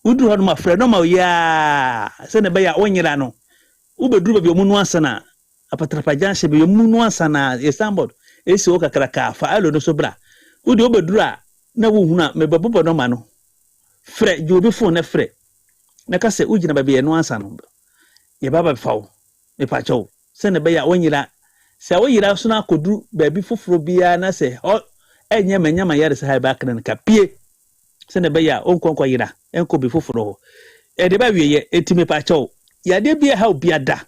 [SPEAKER 4] udu hɔ no ma frɛ no ma ya se ne be ya onyira no ubeduru ba bi o mu no ansa na apatrapa junction bi o mu no ansa na ye sambod esi o kakra ka fa alo no so bra udi obeduru a na wo hunu a me babo no ma no frɛ je obi phone na frɛ na ka se ugina ba bi ye no ansa no ye baba fawo me pa chawo se ne be ya onyira se onyira so na akodu ba bi foforo bia na se o enye manya ma yare se ha ba kan ka pie se ne be ya onkonkɔ yira enko bi foforo ho e de ba wie ye etime pa chawo ya de bia ha obi ada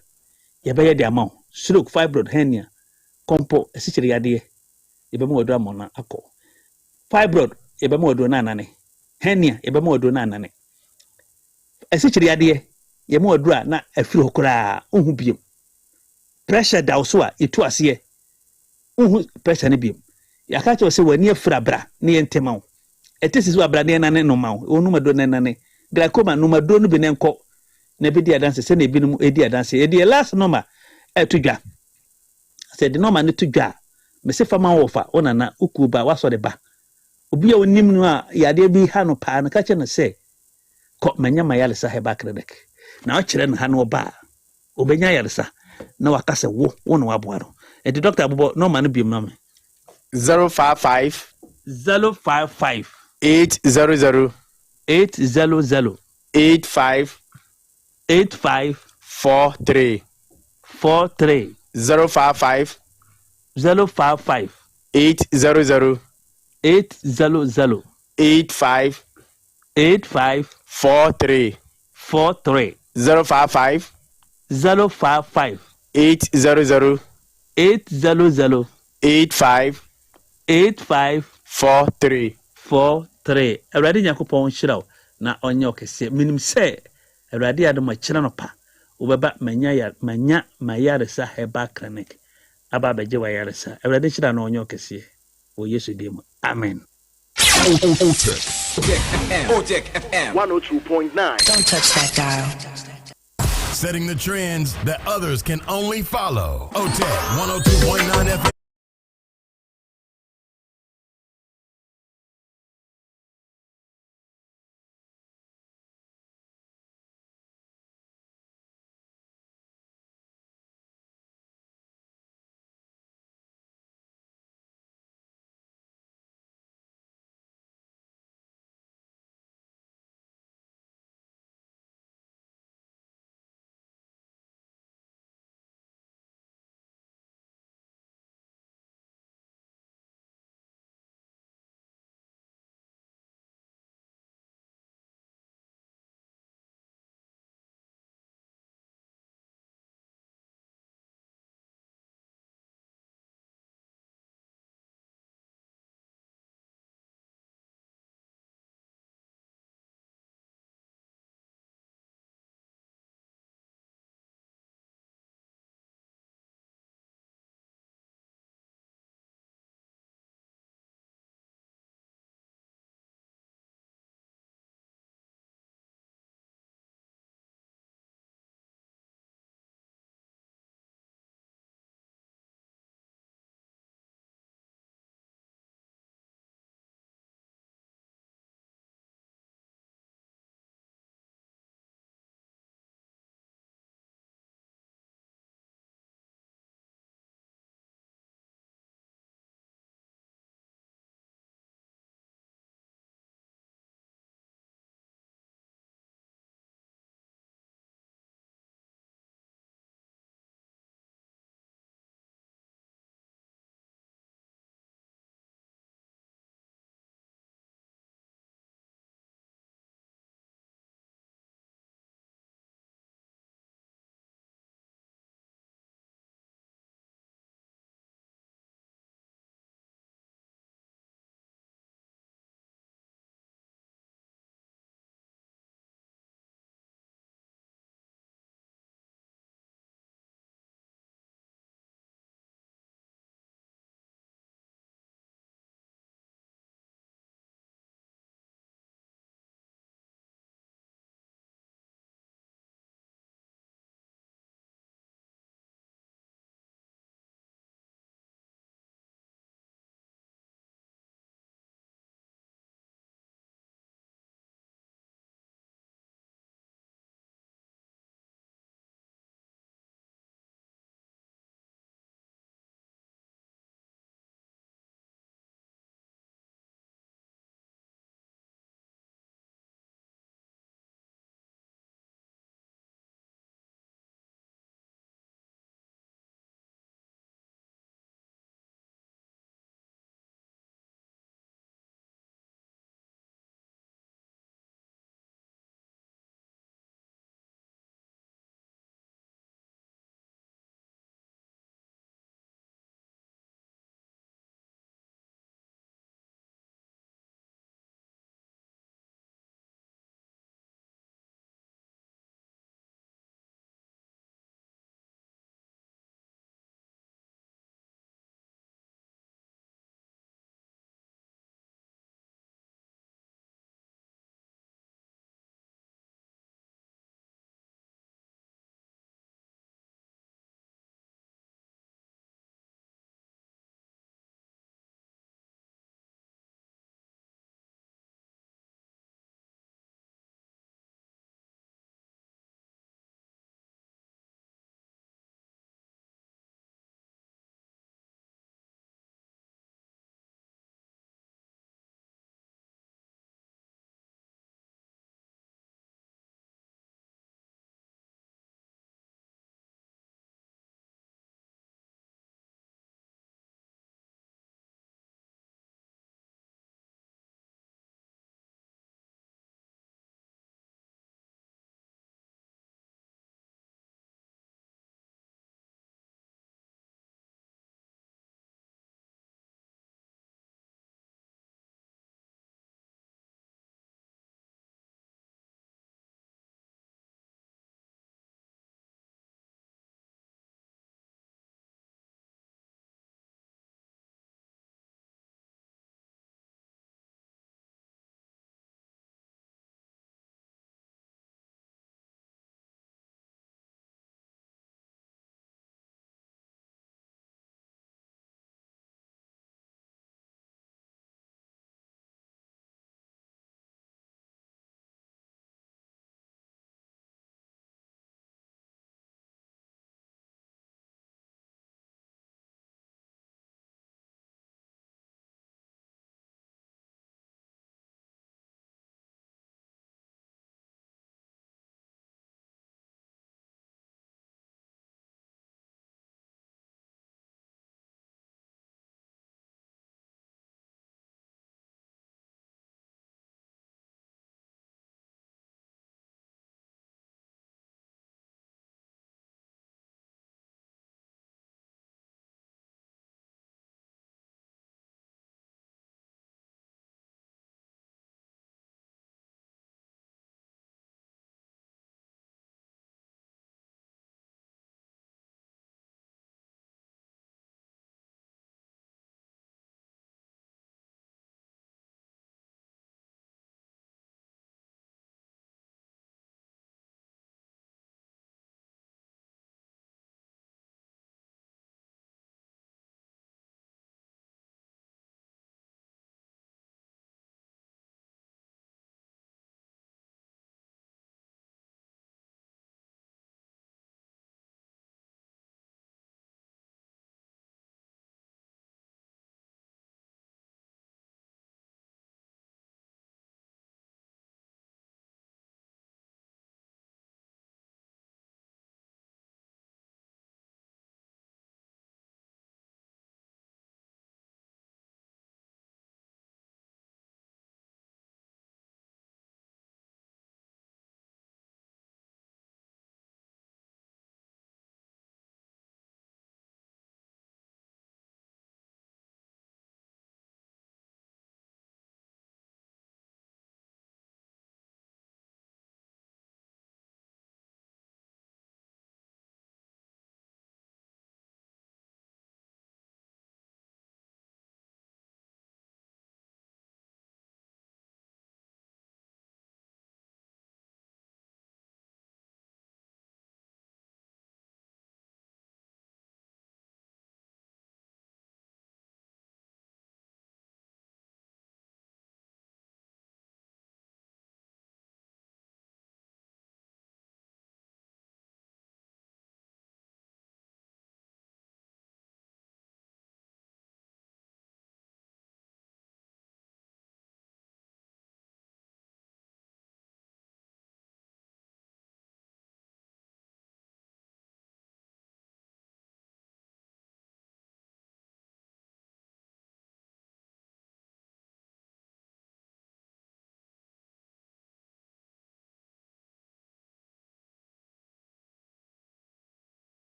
[SPEAKER 4] ye be ye de amount stroke fibroid hernia kompo esichiri yade ebe mo odo amona akọ fibroid ebe mo odo na anane hernia ebe mo odo na anane esichiri yade ye mo odo a na afiri hokora ohu biem pressure da so a itu ase ohu pressure ne biem ya ka che se wani afira bra ne yentema wo etesi so abra ne nane no ma wo onu mado ne nane glaucoma no mado no bi ne nkọ na bi di adanse se na ebi no edi adanse edi last number etudwa se de normal ne tudwa me se fama wofa onana ukuba waso de ba obi a onim no a yade bi ha no pa na ka che no se ko manya mayale sa heba clinic na o kire no ha no ba obenya yale sa na wakase wo no wabo aro e the doctor abobo normal no bi no me
[SPEAKER 8] 055
[SPEAKER 4] 055
[SPEAKER 8] 800
[SPEAKER 4] 800
[SPEAKER 8] 85
[SPEAKER 4] 85
[SPEAKER 8] 43
[SPEAKER 4] 43
[SPEAKER 8] 055
[SPEAKER 4] 055
[SPEAKER 8] 800
[SPEAKER 4] 800
[SPEAKER 8] 85
[SPEAKER 4] 85
[SPEAKER 8] 43
[SPEAKER 4] 43
[SPEAKER 8] 055
[SPEAKER 4] 055
[SPEAKER 8] 800
[SPEAKER 4] 800
[SPEAKER 8] 85
[SPEAKER 4] 85
[SPEAKER 8] 43
[SPEAKER 4] 43 Awurade Nyankopɔn hyiraw na ɔnyɛ okese minim sɛ Awurade ade ma kyerɛ no pa wobɛba manya mayaresa heba clinic aba begye wa yaresa Awurade hyira na ɔnyɛ okese o Yesu dim amen.
[SPEAKER 9] Otec FM 102.9. Don't touch that dial.
[SPEAKER 10] Setting the trends that others can only follow. Otec 1029 FM.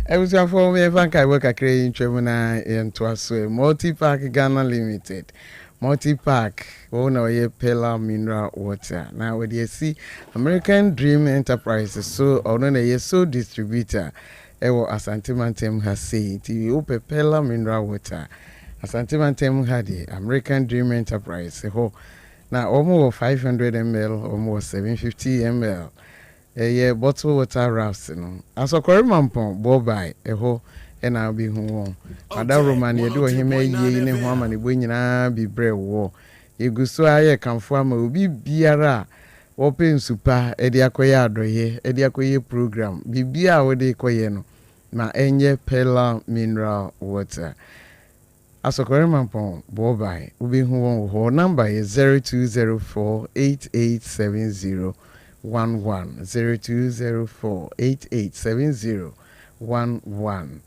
[SPEAKER 7] I was for me, if I work a crane, Tremona, and Twasso, Multi Park Ghana Limited. Multi Park, owner ye Pella Mineral Water. Now, what you see, American Dream Enterprises, so owner ye so distributor. Ewo Asante Mantem has said, you open Pella Mineral Water. Asante Mantem had the American Dream Enterprise. Now, almost 500 ml, almost 750 ml. A bottle water rafts, as a Corrimampon, Bobai, and I'll be home. Ada Roman, you do him a year in a woman, when be brave war. You go so I come from a be biara, open super, Ediakoyado ye, Ediakoye program, be bia with the Koyeno, ma enye Pella Mineral Water. As a Corrimampon, Bobai, will be home, number is 0204 8870. 0204-8870-11.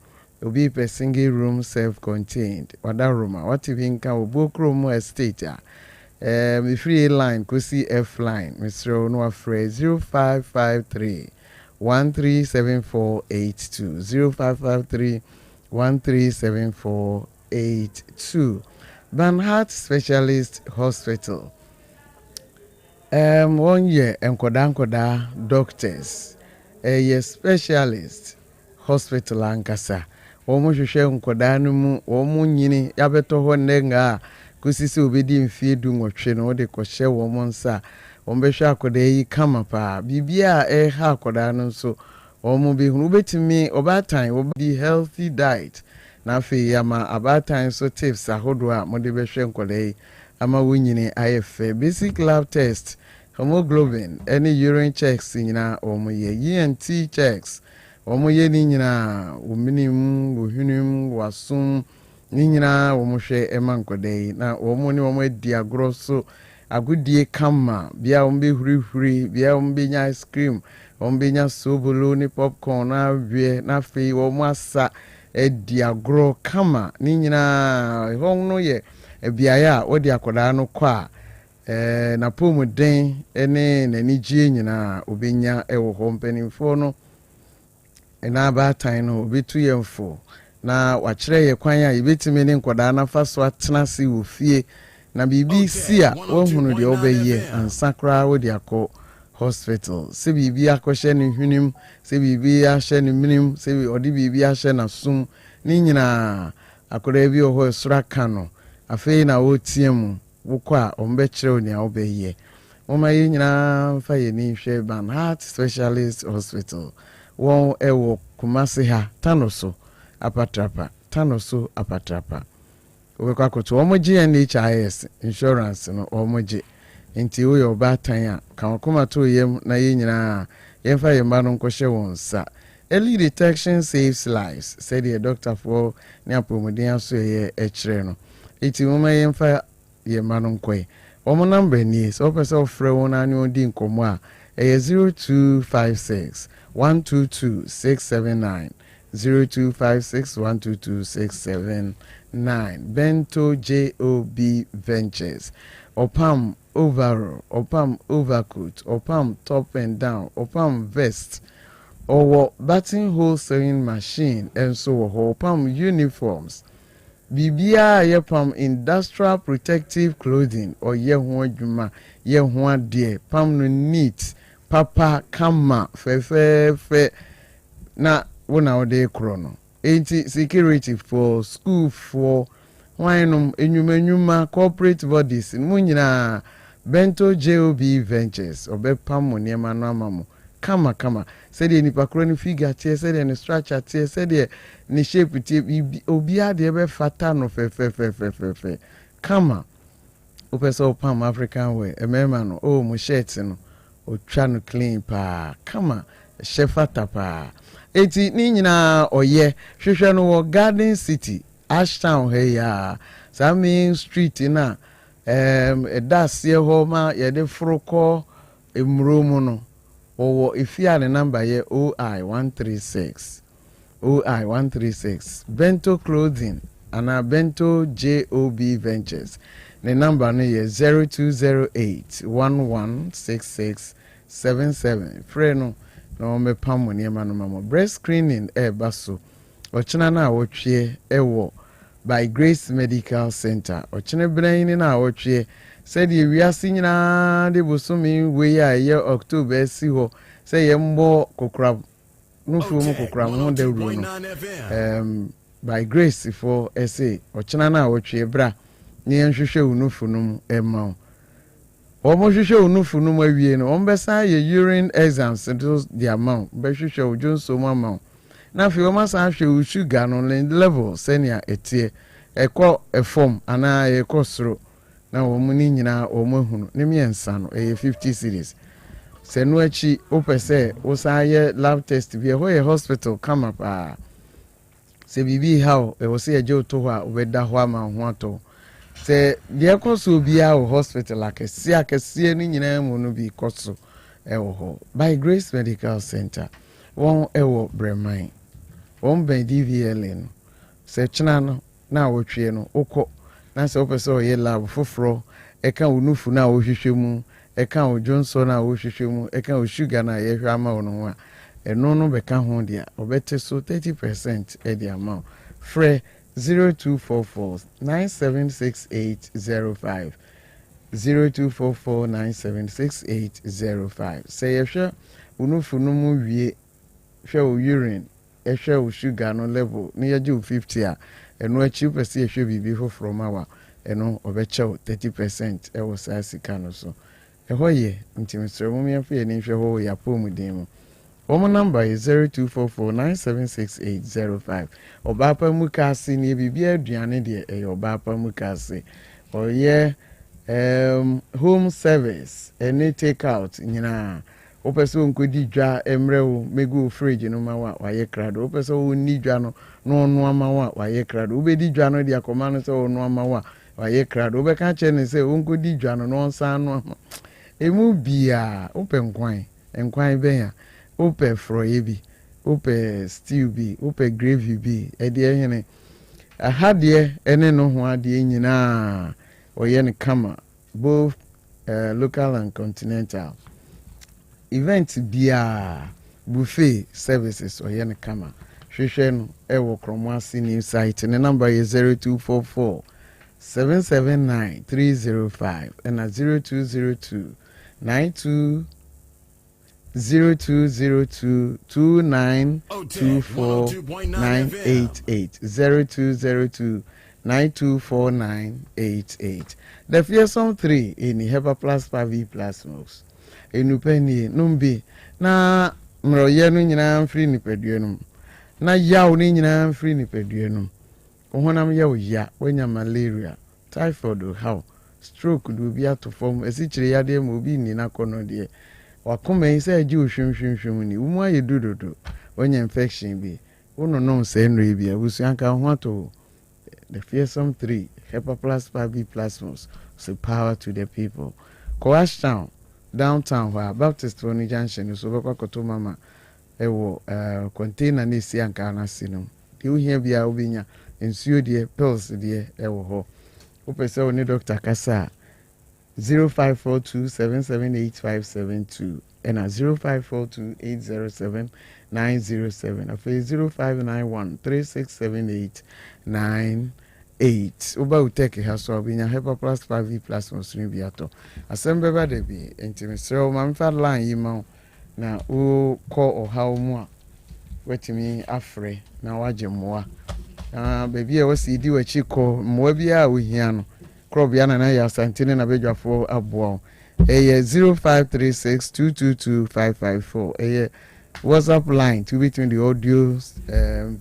[SPEAKER 7] Obi per single room self-contained. Wada room. What if you can book room estate? The free line, Kusi F line, Mr. Noah Frey 0553 137482 0553 137482. Banhart Specialist Hospital. 1 year enkoda doctors specialist hospital ankasa omo hwehwe enkoda no mu omo nyini yabeto ho nenga kusisi obedi mfie du nwotwe no de kohye wo mo nsa ombehwe akoda yi kama pa bibia ha akoda no nso omo bi hunu betimi obatan obedi healthy diet na fe yama abatan so tips ahodo a mo de behwe enkoda yi ama wunyini IF basic lab test hemoglobin any urine checks nyina omoye ENT checks omoye ni nyina ominim ohunum wasum ni nyina omohwe emankodei na omo ni omo adi agro so agudie kama bia ombe hurihuri bia ombe nya ice cream ombe nya sobolo ni popcorn na wie na fe omo asa adi agro kama ni nyina hono ye biaya odi akoda no kwa na pomu den ene nanijie nyina obenya ewo ho mpanimfo no na abatan no obetu yemfo na wachire ye kwan a yebetime ne nkoda na faso atena se ofie na bibi si a wohunu de obeye ansakra odi akọ hospital se bibi akọhye ne hwenim se bibi ahye ne minim se odi bibi ahye na sum ni nyina akoda bi oho suraka no afei na wotiemu wukwa ombechire oni obeye mama yi nyina fa ye ni hwe Banhart Specialist Hospital won ewo Kumasi ha tanoso apatrapa obekwa koto omoje NHIS insurance no omoje nti wo yo batan a kan kuma to yem na ye nyina ye fa ye ma no nkohye won sa early detection saves lives said the doctor for ne apomodin aso ye ekire no iti mama ye fa ye ma no nkoi omo number ni so person ofre won ani odi nkomo a 0256 122 679 0256 122 679 Bento JOB Ventures Opam overall Opam overcoat Opam top and down Opam vest or buttonhole sewing machine and so Opam uniforms Bibia Yepam industrial protective clothing or Yehua Juma Yehua dear Pam no neat Papa Kama fe na wona ode krono enti security for school for whinum enyuma corporate bodies munyina Bento JOB Ventures obepam oniema no amamu kama said ni pakro ni figure tie said ni structure tie said ni shape tie obia de be fata no fe kama opeso pam African way emema no o mu shirt no o twa no clean pa kama shefata pa eti ni nyina oye hwehwe no wo Garden City Ashtown he ya Sami Street na edasie ho ma ye de froko emromu no owo ifia ne number ye OI136 Bento Clothing ana Bento JOB Ventures the number no ye 0208 116677 freno na ɔmɛ pam nneɛma no ma breast screening ɛɛba so ɔkyena na wɔtwe ɛwɔ by Grace Medical Center ɔkyena bran na wɔtwe sɛdeɛ wiase nyinaa de bosomi wei a ɛyɛ October si hɔ sɛ yɛmbɔ kokora nufu mu kokora ho dawuro no by Grace for ɛsɛ ɔkyena na wɔtwe bra ne yɛnhwehwɛ unufu no ɛma Omo hwehwɛ unufu no awie no ombesa ye urine exams those the amount behwehwɛ ojonso mo amount na fi omo san hwɛ sugar no level senior etie ekɔ efom ana ekɔ soro na omo ni nyina omo hunu ne miensa no 50 cedis se no achi opese wo san ye lab test bi ho ye hospital come up se bibi how e wo se eje oto ho a obeda ho ama ho ato se de koso bia o hospital akese ni nyina mu no bi koso ho by Grace Medical Center won ewo Breman won ben DVL no se china no na wotwe no ukọ na se opese o ye lab foforo eka onufu na wo hwehwe mu eka o Johnson na wo hwehwe mu eka o sugar na ye hwe ama wo no a eno no beka ho dia obete so 30% e di amount free 0244-976805 0244-976805 say yehwe unufu no mu wie hwe o urine ehwe o sugar no level ne yaje o 50 a eno achi pese yehwe bibi foforo mawa eno obeche 30% e wo sa sika no so ehoye ntimisre mu miafa ye ni hwe ho ya pomuden mu Omo number is 0244-976805. Obapa mukasi ni bibi aduane de obapa mukasi. Oye home service any take out nyina. Opeso nkodi dwa emrewo megu fridge no ma wa ye krado. Opeso oni dwa no no ama wa ye krado. Obedi dwa no de akoma no so no ama wa ye krado. Obeka che ne se onkodi dwa no no nsa no. Emu bia open nkwan ben ya. Ope froye bi ope stew bi ope gravy bi ede ehene ahade ene no ho ade nyina oye ne kama both local and continental event bia buffet services oye ne kama hwehwe no ewo kromasi new site ne number is 0244 779 305 and 0202 92 0202-2924988 0202-924988. The fearsome 3 in Hepa Plus 5V Plus Mox. Enupeni numbi na mroye no nyina free ni peduenum. Na yaw ni nyina free ni peduenum. Ohonam yaw ya wenya malaria, typhoid how, stroke do be to form esichire yade mo bi ni na kono de. Wakoma isa ji ohwemhwemhwem ni umu aye dudodo onye infection bi uno no se nre bi abusu anka ho ato the fearsome 3 Hepa Plus 5B Plasmos so power to the people Coash Town downtown where Baptist Tony Junction so bekwa koto mama ewo container ni si anka na sino di uhia bia obinya ensuo de pills de ewo ho opese oni doctor kasa 0542-778-572 and 0542-807-907 after 0591-3678-98 Uba Otec has so been a Hepa Plus 5V Plus Muslim Biato Asem Beba Dabi intimacy mamfa line yima na o call or how more wetimi afre na waje moa baby e wasi di wachi call moa bia wo hia no Krobea na Yaw Asante na bedwafo aboa 0536222554 WhatsApp line to between the audio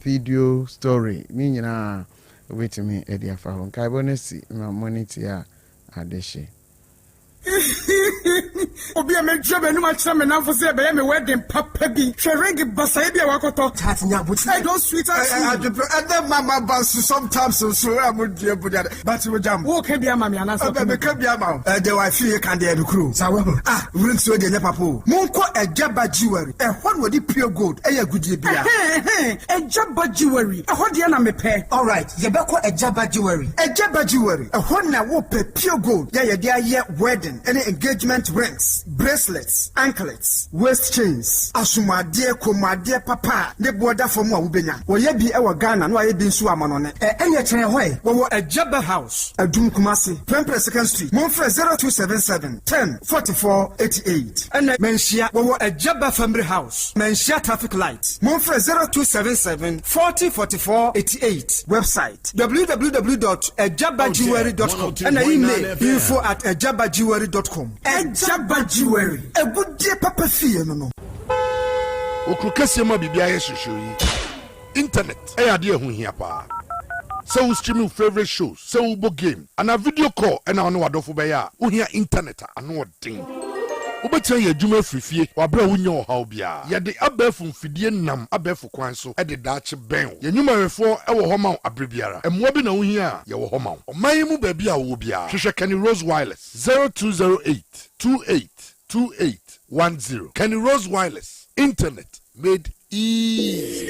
[SPEAKER 7] video story me nyina obetimi e dia fa ho kai bonesi ma monitor adeshe
[SPEAKER 11] Obi a me job enu ma kire me na fo se be me wedding papa bi hwering basa bi a wakoto chat nya buti I don't sweet as and then mama bas sometimes so am die budia but we jam wo ka bia mama ana so be ka bia ma the wife e kan dey the crew sa we ring so dey papa monko ejaba jewelry e ho no di pure gold e ya gudie bia ejaba jewelry e ho dey na me pe all right ye be ko ejaba jewelry e ho na wo pe pure gold ye dey aye wedding any engagement rings earrings, bracelets, anklets, waist chains, asumade, komade, papa, ne border for more ubenya. Woye bi ewa Ghana, no aye bin su amanone. Enye chene hoy, wo Ejaba House, Adum Kumasi, Prempre 2nd Street, Monfre 0277 10 44 88. Ene menshia wo Ejaba Family House, menshia traffic light, Monfre 0277 40 44 88. Website www.ejabajewelry.com and email info@ejabajewelry.com. Ejaba Jewelry, a good dear papa fee no.
[SPEAKER 16] Okrukasiema bibia yeshoyi. Internet, idea hu hia pa. So we streaming favorite shows, so we book game, and a video call, and I know adofo beya. We hear internet, I know thing. Ubetia ye jume frifie, wabra unyo how bia. Ya de abefum fidie nam abefu kwanso, e de dachi ben. Ye nyuma refo ewo homa abribiara. E mwabi na uhia ye wo homa. Omayimu baby a wo bia. Hwehwe Kenny Rose Wireless 0208 282810. Kenny Rose Wireless. Internet made easy.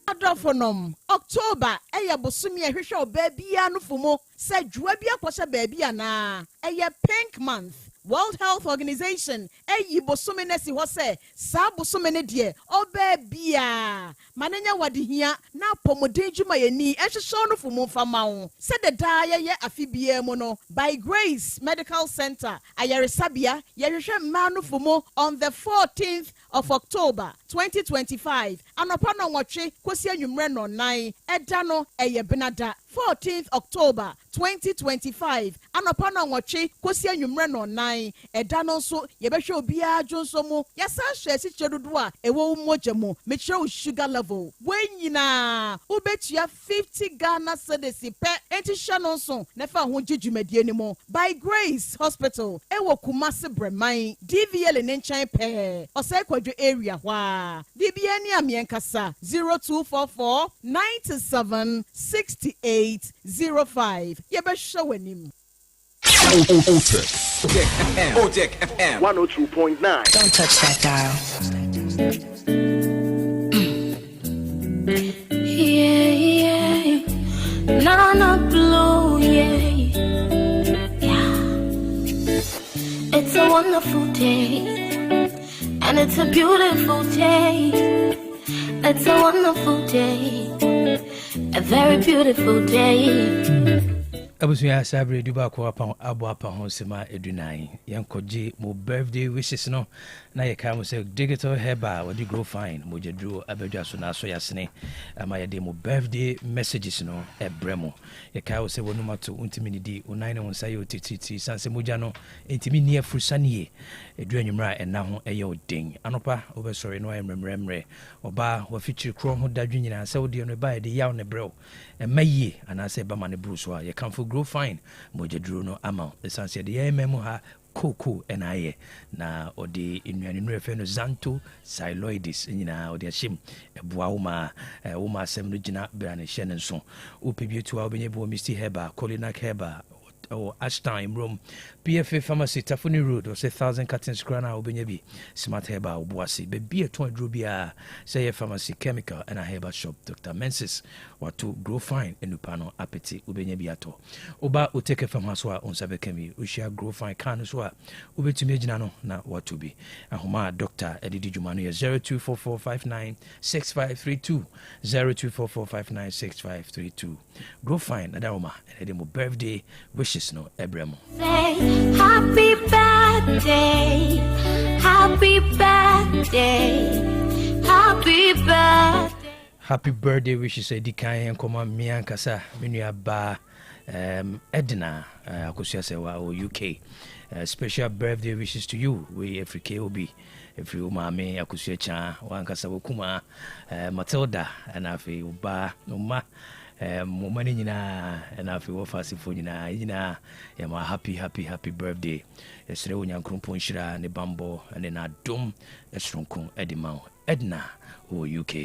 [SPEAKER 19] Adolfonom October eya bosumi ehwehwe obabia no fumo se djua bia kwose babia na eya pink month World Health Organization eyi bosumi nesi ho se sa bosumi ne de obabia manenya wadihia na pomode djuma yeni ehwehwe no fumo famawo se de da ye afibia mu no by Grace Medical Center ayaresabia yehwehwe ma no fumo on the 14th of October 2025 anopa no nwotwe kosi anwumre no 9 eda no eye benada 14th October 2025 anopa no nwotwe kosi anwumre no 9 eda no so yebehwe obia dwonso mu yasa hwe siche dodo a ewo mogyamu mechire sugar level wenyina ubetua 50 Ghana cedis pe entisha no so nefa ho djudwumadie ni mo by Grace Hospital ewo Kumasi Breman DVL ne nchan pe osai kwadwo area hwa DBA ni amienkasa 0244 97 68 05 yebehwe wanim
[SPEAKER 9] Otec FM 102.9.
[SPEAKER 12] Don't touch that dial. Yeah. Nana blue, yeah. It's a wonderful day. And it's a beautiful day. It's a wonderful day. A very beautiful day.
[SPEAKER 5] Abusuya Sabre duba ko apa ho sema edunai yankoje mo birthday wishes no na ye ka mo say digital heba we grow fine mo jedru abadwa so na so yasene ama ye de mo birthday messages no ebremo ye ka say wonu mato untimi ni di onan ne wonsa ye otititi sanse moja no entimi ni afusanie edu anwumra ena ho eye odin anopa obesori no emremremre oba wa feature krom ho dadwu nyina say odi no ba ye de yaw ne brew emaye anase ba mane bruso a ye kan grow fine mojedru no ama esanse de ye memu ha koko enaye na odi inuane no refe no zanto xyloides nyina odi ashim eboa woma asem no gina brane hye ne nso opebietu a obenye bo Mr. Heba Colinac Heba or Ashton Room PFA Pharmacy Tafuni Road or say 1,000 curtains crana obenyebi Smart Heba obuasi be a ton drubia say a pharmacy chemical and a Heba shop Dr. Mensis or to grow fine enupano apeti obenyebi ato oba Otec Pharmacy on sabekemi ushia grow fine can so ubetumi ginano na watubi ahoma Dr. Edidi Jumanu 0244596532 0244596532 grow fine adawoma edemo birthday wishes no ebremo.
[SPEAKER 12] Say happy birthday, happy birthday, happy birthday.
[SPEAKER 5] Happy birthday wishes edikan koma miankasa menua ba Edna akosia se wa UK. Special birthday wishes to you we Africa obi every umame akosia cha wankasa wokuma Matilda anafi uba noma momani nyina na afi wo fasifo nyina ya ma happy birthday esre wonya nkrumpo nshira ne bambo ne na dom esronko edima Edna o UK.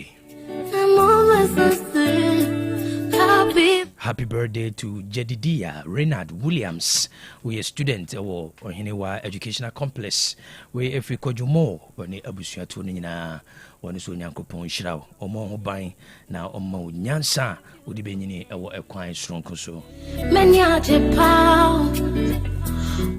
[SPEAKER 5] Happy birthday to Jedidia Renard Williams, we a student or Hinewa Educational Complex, we every kojumo when abusia to nina one so nyankopon shiraw omo ho ban na omo nyansa odi benyini ewo ekwan strong so.
[SPEAKER 12] Many are the power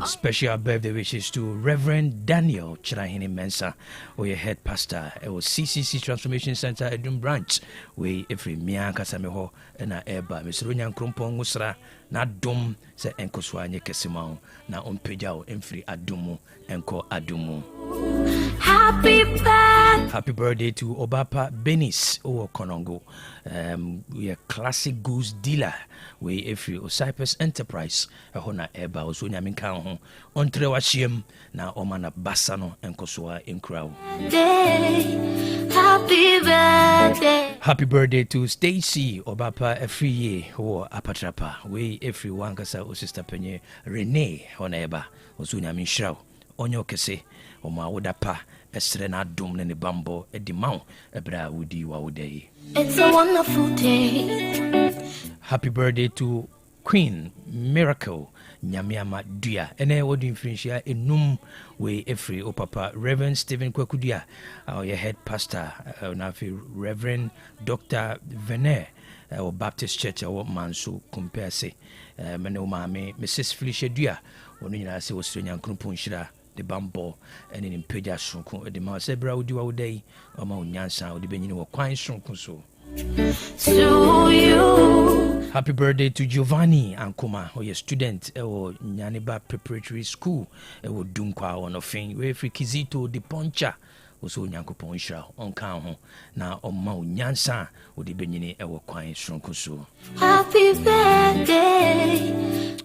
[SPEAKER 5] Special birthday wishes to Reverend Daniel Chirahini Mensa, or your head pastor, CCC Transformation Center, Edum Branch, we every Mia Kasameho, and a eba, Mr. Runyan Krumpong Musra, na dom, se enkoswa nye kesimao, na ompejao, enfri adumu, enko adumu. Happy birthday to Obapa Benis or Konongo. We are classic goose dealer. We every Cypress Enterprise. Hona eba osunya minka on trewashiem na omana basano enkoswa inkrao. Happy birthday. Happy birthday to Stacy Obapa every year or apatrapa. We everyone kasa o sister penye Renee hona eba osunya minshao. Onyo kese oma wodapa esre na dum ne bambo edimau ebra wudi wa wodai. It's a wonderful day. Happy birthday to Queen Miracle Nyamiama Dua. Ene wodi influencia enum we every opapa Reverend Stephen Kwekudia, our head pastor, Reverend Dr. Vener, our Baptist Church, our manso compare say mene umame Mrs. Felicia Dua, onu nyina se osrenyan krumpon shira the bambo and in peja sonko de ma se bra wodi wa wodai o ma onyansa wodi benyini wo kwan sonko so. To you. Happy birthday to Giovanni Ankoma, or your student or Nyaniba Preparatory School, or Dunkwa on Ofin, where free Kizito de Poncha, also Nyanko Poncha on Kaho, now on Mount Nyansa, or the Benini Ewa Kwine Stronkoso. Happy birthday.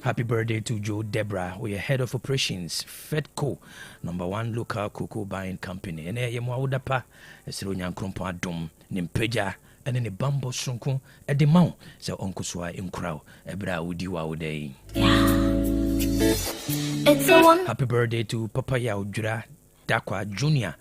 [SPEAKER 5] Happy birthday to Joe Debra, or your head of operations, Fedco, #1 local cocoa buying company, and Yamwa Udapa, a Sironian Krumpa Dom, Nimpeja. And in the bamboo sunko at the mount, so Uncle Swai in crow, a bra would you our day. Happy birthday to Papa Yaudra Dakwa Jr.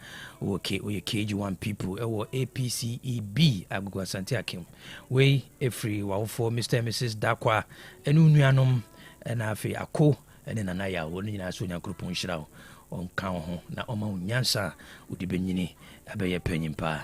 [SPEAKER 5] Okay, we KG1 people, or APCEB, Yaw Asante Akim. We every wow for Mr. and Mrs. Dakwa, and Unyanum, and Afe Ako, and then Anaya, only in Asunya Krupon Shroud. On count na oma unyansa udibenyini abeye penyimpa.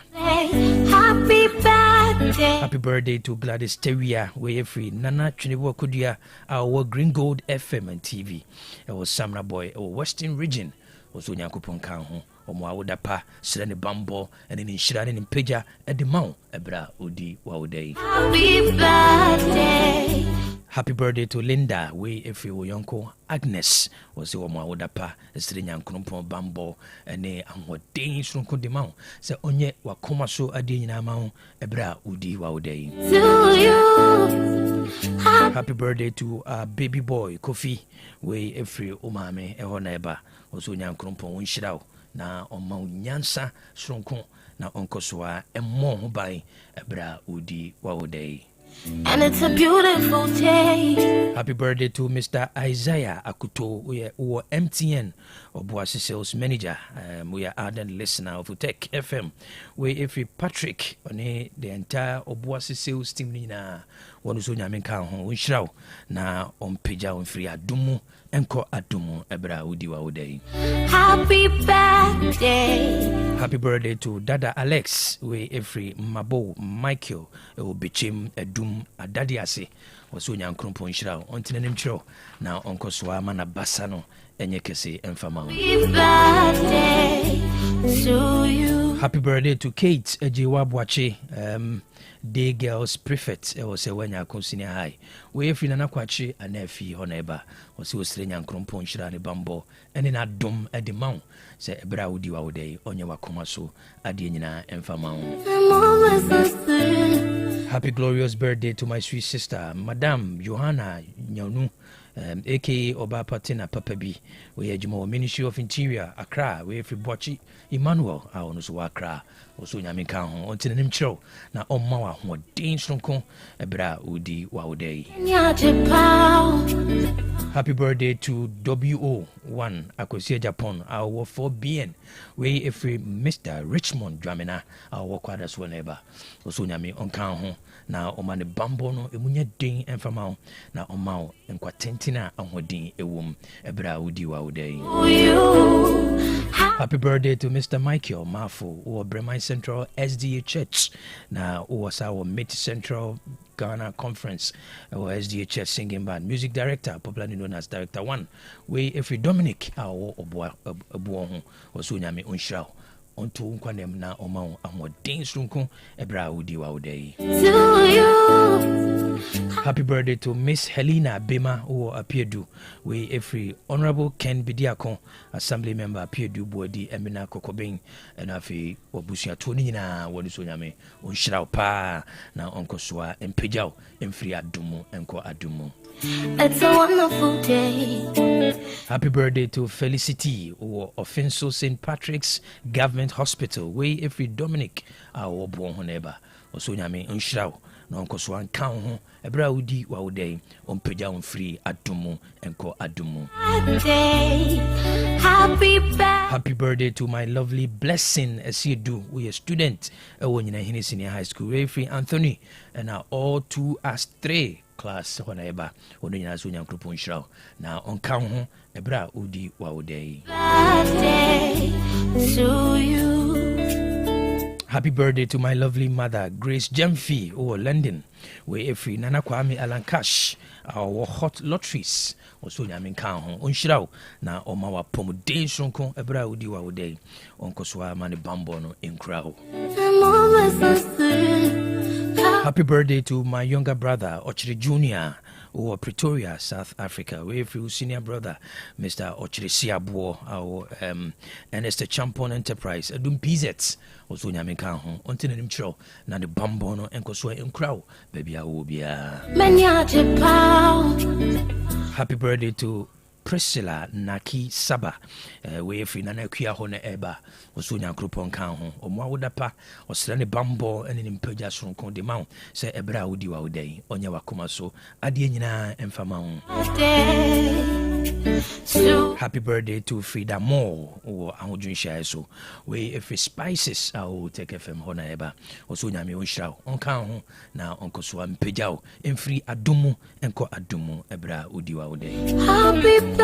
[SPEAKER 5] Happy birthday. Happy birthday to Gladys Teria, way free Nana Chinibo Kudia, our Green Gold FM and TV. It was Samra Boy, our Western region, was Unyakupon Kanho, or Mawudapa, Serene Bambo, and in Shirani in Peja at the Mount, Ebra Udi Wauday. Happy birthday. Happy birthday to Linda, we every yonko Agnes was the Oma Wodapa, a Srinyan Krumpon Bambo, and ne and Danes from Kundimau. So onye wakoma so adina mount, Ebra Udi Wauday. Happy birthday to baby boy Kofi, we every Omame, Ehoneba, was Unyan Krumpon Winshirao, na on Mount Nyansa, Sronkon, na Onkoswa, and more by Ebra Udi Wauday. And it's a beautiful day. Happy birthday to Mr. Isaiah Akuto, we are MTN or Boise sales manager. We are ardent listener of Otec FM. We every Patrick on the entire Obuasi sales team na one who's on Yaminka home Wishrao na on Peja on free Adumu enko Adumu Ebra Udiwa Uday. Happy birthday. Happy birthday to Dada Alex. We every Mabo Michael Bichim Edum Adadiase was Unyan Krumpon Shrao on Tinenim now Uncle Swamana Bassano enye kese enfama. Happy birthday to you. Happy birthday to Kate Ejiwabwache, Day Girls Prefect, was a wenya consinia high. We if in an aquachi and efi honeba, was he was Srenyan Krumpon Shrani Bambo, and in a dom at the mount, say Braudi Wauday, on your Wakomaso, Adina enfama. Happy glorious birthday to my sweet sister, Madame Johanna Nyonu. aka Obapatina Papabi, we had more Ministry of Interior, Accra, we have Bochi Emmanuel, our Nusu Accra, also Yamikan, on Tinim Show, now on Mawa, more Danes from Con, Ebra Udi Wauday. Happy birthday to WO1, Akosia Japan, our 4BN, we every Mr. Richmond Dramina, our Wakwadas whenever, also Yami on Kahon. Na oma ne bambo no emunya den enfama na oma enkwatentina ahodin ewom ebra wudi wa wudai. Happy birthday to Mr. Michael Mafu, who Bremen Central SDA Church. Now, who was our Mid Central Ghana Conference, or SDA Church singing band, music director, popularly known as Director One. We, if we Dominic, our Obuon, or Sunyami Unshao. Onto nkwanem na oma amodin sunko ebra udi wa udai. Happy birthday to Miss Helena Bema who appeared we every Honorable Ken Bidiako Assembly member appeared body Emina Kokobeng and afi wabusia toni na woni so nyame onhyira pa na onkoswa empejao emfiri adumu enko adumu. It's a wonderful day. Happy birthday to Felicity or Offenso St. Patrick's Government Hospital. We every Dominic our born honeba. Also nyame unshraw na onkoswa nkan ho ebra udi wa udai ompeja free adumu enko adumu. Happy birthday to my lovely Blessing as you do. We a student nyina hini senior high school. We free Anthony and now all 2 as 3 class whenever ono nyina so nyankropo nhyiraw na onka ho ebra udi wa udai. Happy birthday to my lovely mother Grace Jemfi or London where every Nana Kwame Alan Cash our hot lotteries also nyame kan ho onhyiraw na omawa pomuden sonko ebra udi wa udai onkoswa mane bambo no enkrao. Happy birthday to my younger brother, Ochiri Jr., or Pretoria, South Africa. We have your senior brother, Mr. Ochiri Siabuo, our Ernest Champon Enterprise, Adum PZ, also Nyamenka, until an intro, na the Bambono and Koswa in Crow, baby, I will be a. Happy birthday to Priscilla Naki Saba, we free Nana Kia Hone Eba, or Sunya Krupon Kan, or Mawudapa, or Slani Bambo, and in Impejas from Condemount, say Ebra Udiwa Day, on Yawakumaso, Adiena and Famau. Happy birthday to Frida Moore, or Audrey Shaso, we free spices, I will take FM Hona Eba, or Sunya Miusha, on Kan, now Uncle Swam Pejao, and free Adumu, and Co Adumu, Ebra Udiwa Day.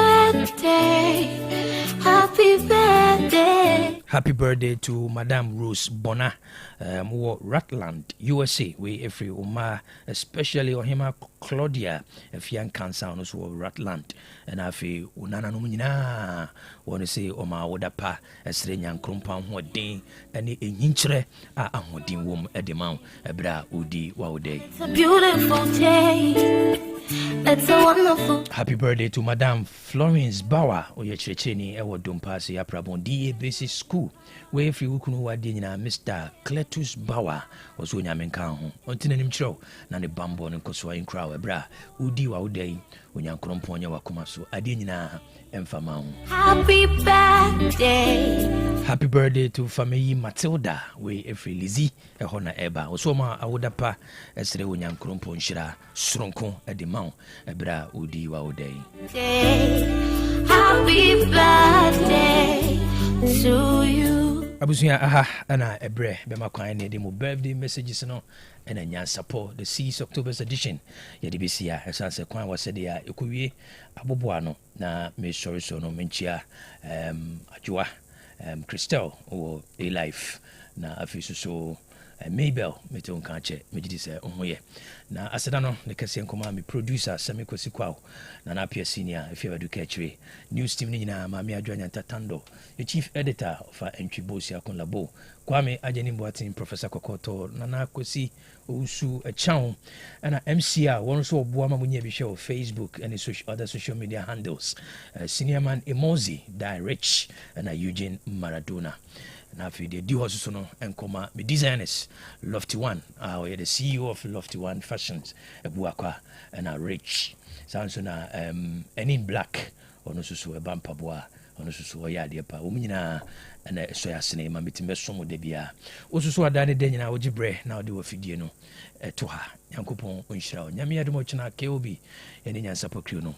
[SPEAKER 5] Happy birthday to Madame Rose Bona, Rutland, USA. We every Uma, especially Ohima Claudia, if young cancer on us Rutland, and I feel Unana Numina. Want to say Oma Wodapa, a Srenyan Krumpan, who day, and a inchre, a Ahodin womb at the mount, a bra udi waude. It's a beautiful day. It's a wonderful. Happy birthday to Madame Florence Bauer, Oye Checheni, Ewa Dumpasi, Aprabon DA Basic School, where if you can wadina Mr. Cletus Bauer, was Unyamenkan, until an intro, Nani Bambo and Koswa in Crow, Ebra, Udi Waude, Unyan Kromponya Wakumasu, Adina, and Famau. Happy birthday. Happy birthday to Family Matilda, where every Lizzie, a Hona Eba, Osoma, Awudapa, as the Unyan Krompon Shira, Stronko, at the Mount, Ebra, Udi Waude. Happy birthday to you. Abusuya aha ana ebre bema kwan ne demo birthday messages no and a nyan support the 6 October's edition ya DBC esanse kwan wasede ya ekowie aboboa no na me sorry so no menchia ajua Christel or a life na afisu so Mabel meton kanche megidi se ohoye na aseda no ne kase nkoma me producer Sami Kwasikwao na apia senior if you do catchwe news team ni nyina ma me adwanya tatando the chief editor of Entwibosi Akon Labo Kwame Ajeni Boatin Professor Kokoto na Kosi Osu Echao and MCR one so oboama munye bi show Facebook and other social media handles senior man Emozi Direct and Eugene Maradona. Now, if you do also no and comma me designers Lofty One, the CEO of Lofty One Fashions, Ebuakwa and Rich. Sounds na any black or no so a bumper boa or no so ya dear pa umina and a soya cinema meeting best some de bia. Also so a danny den na ojibre now do a fidiano to her. Yankupon unshroud. Yamia de mochana KOB and in your support crew no.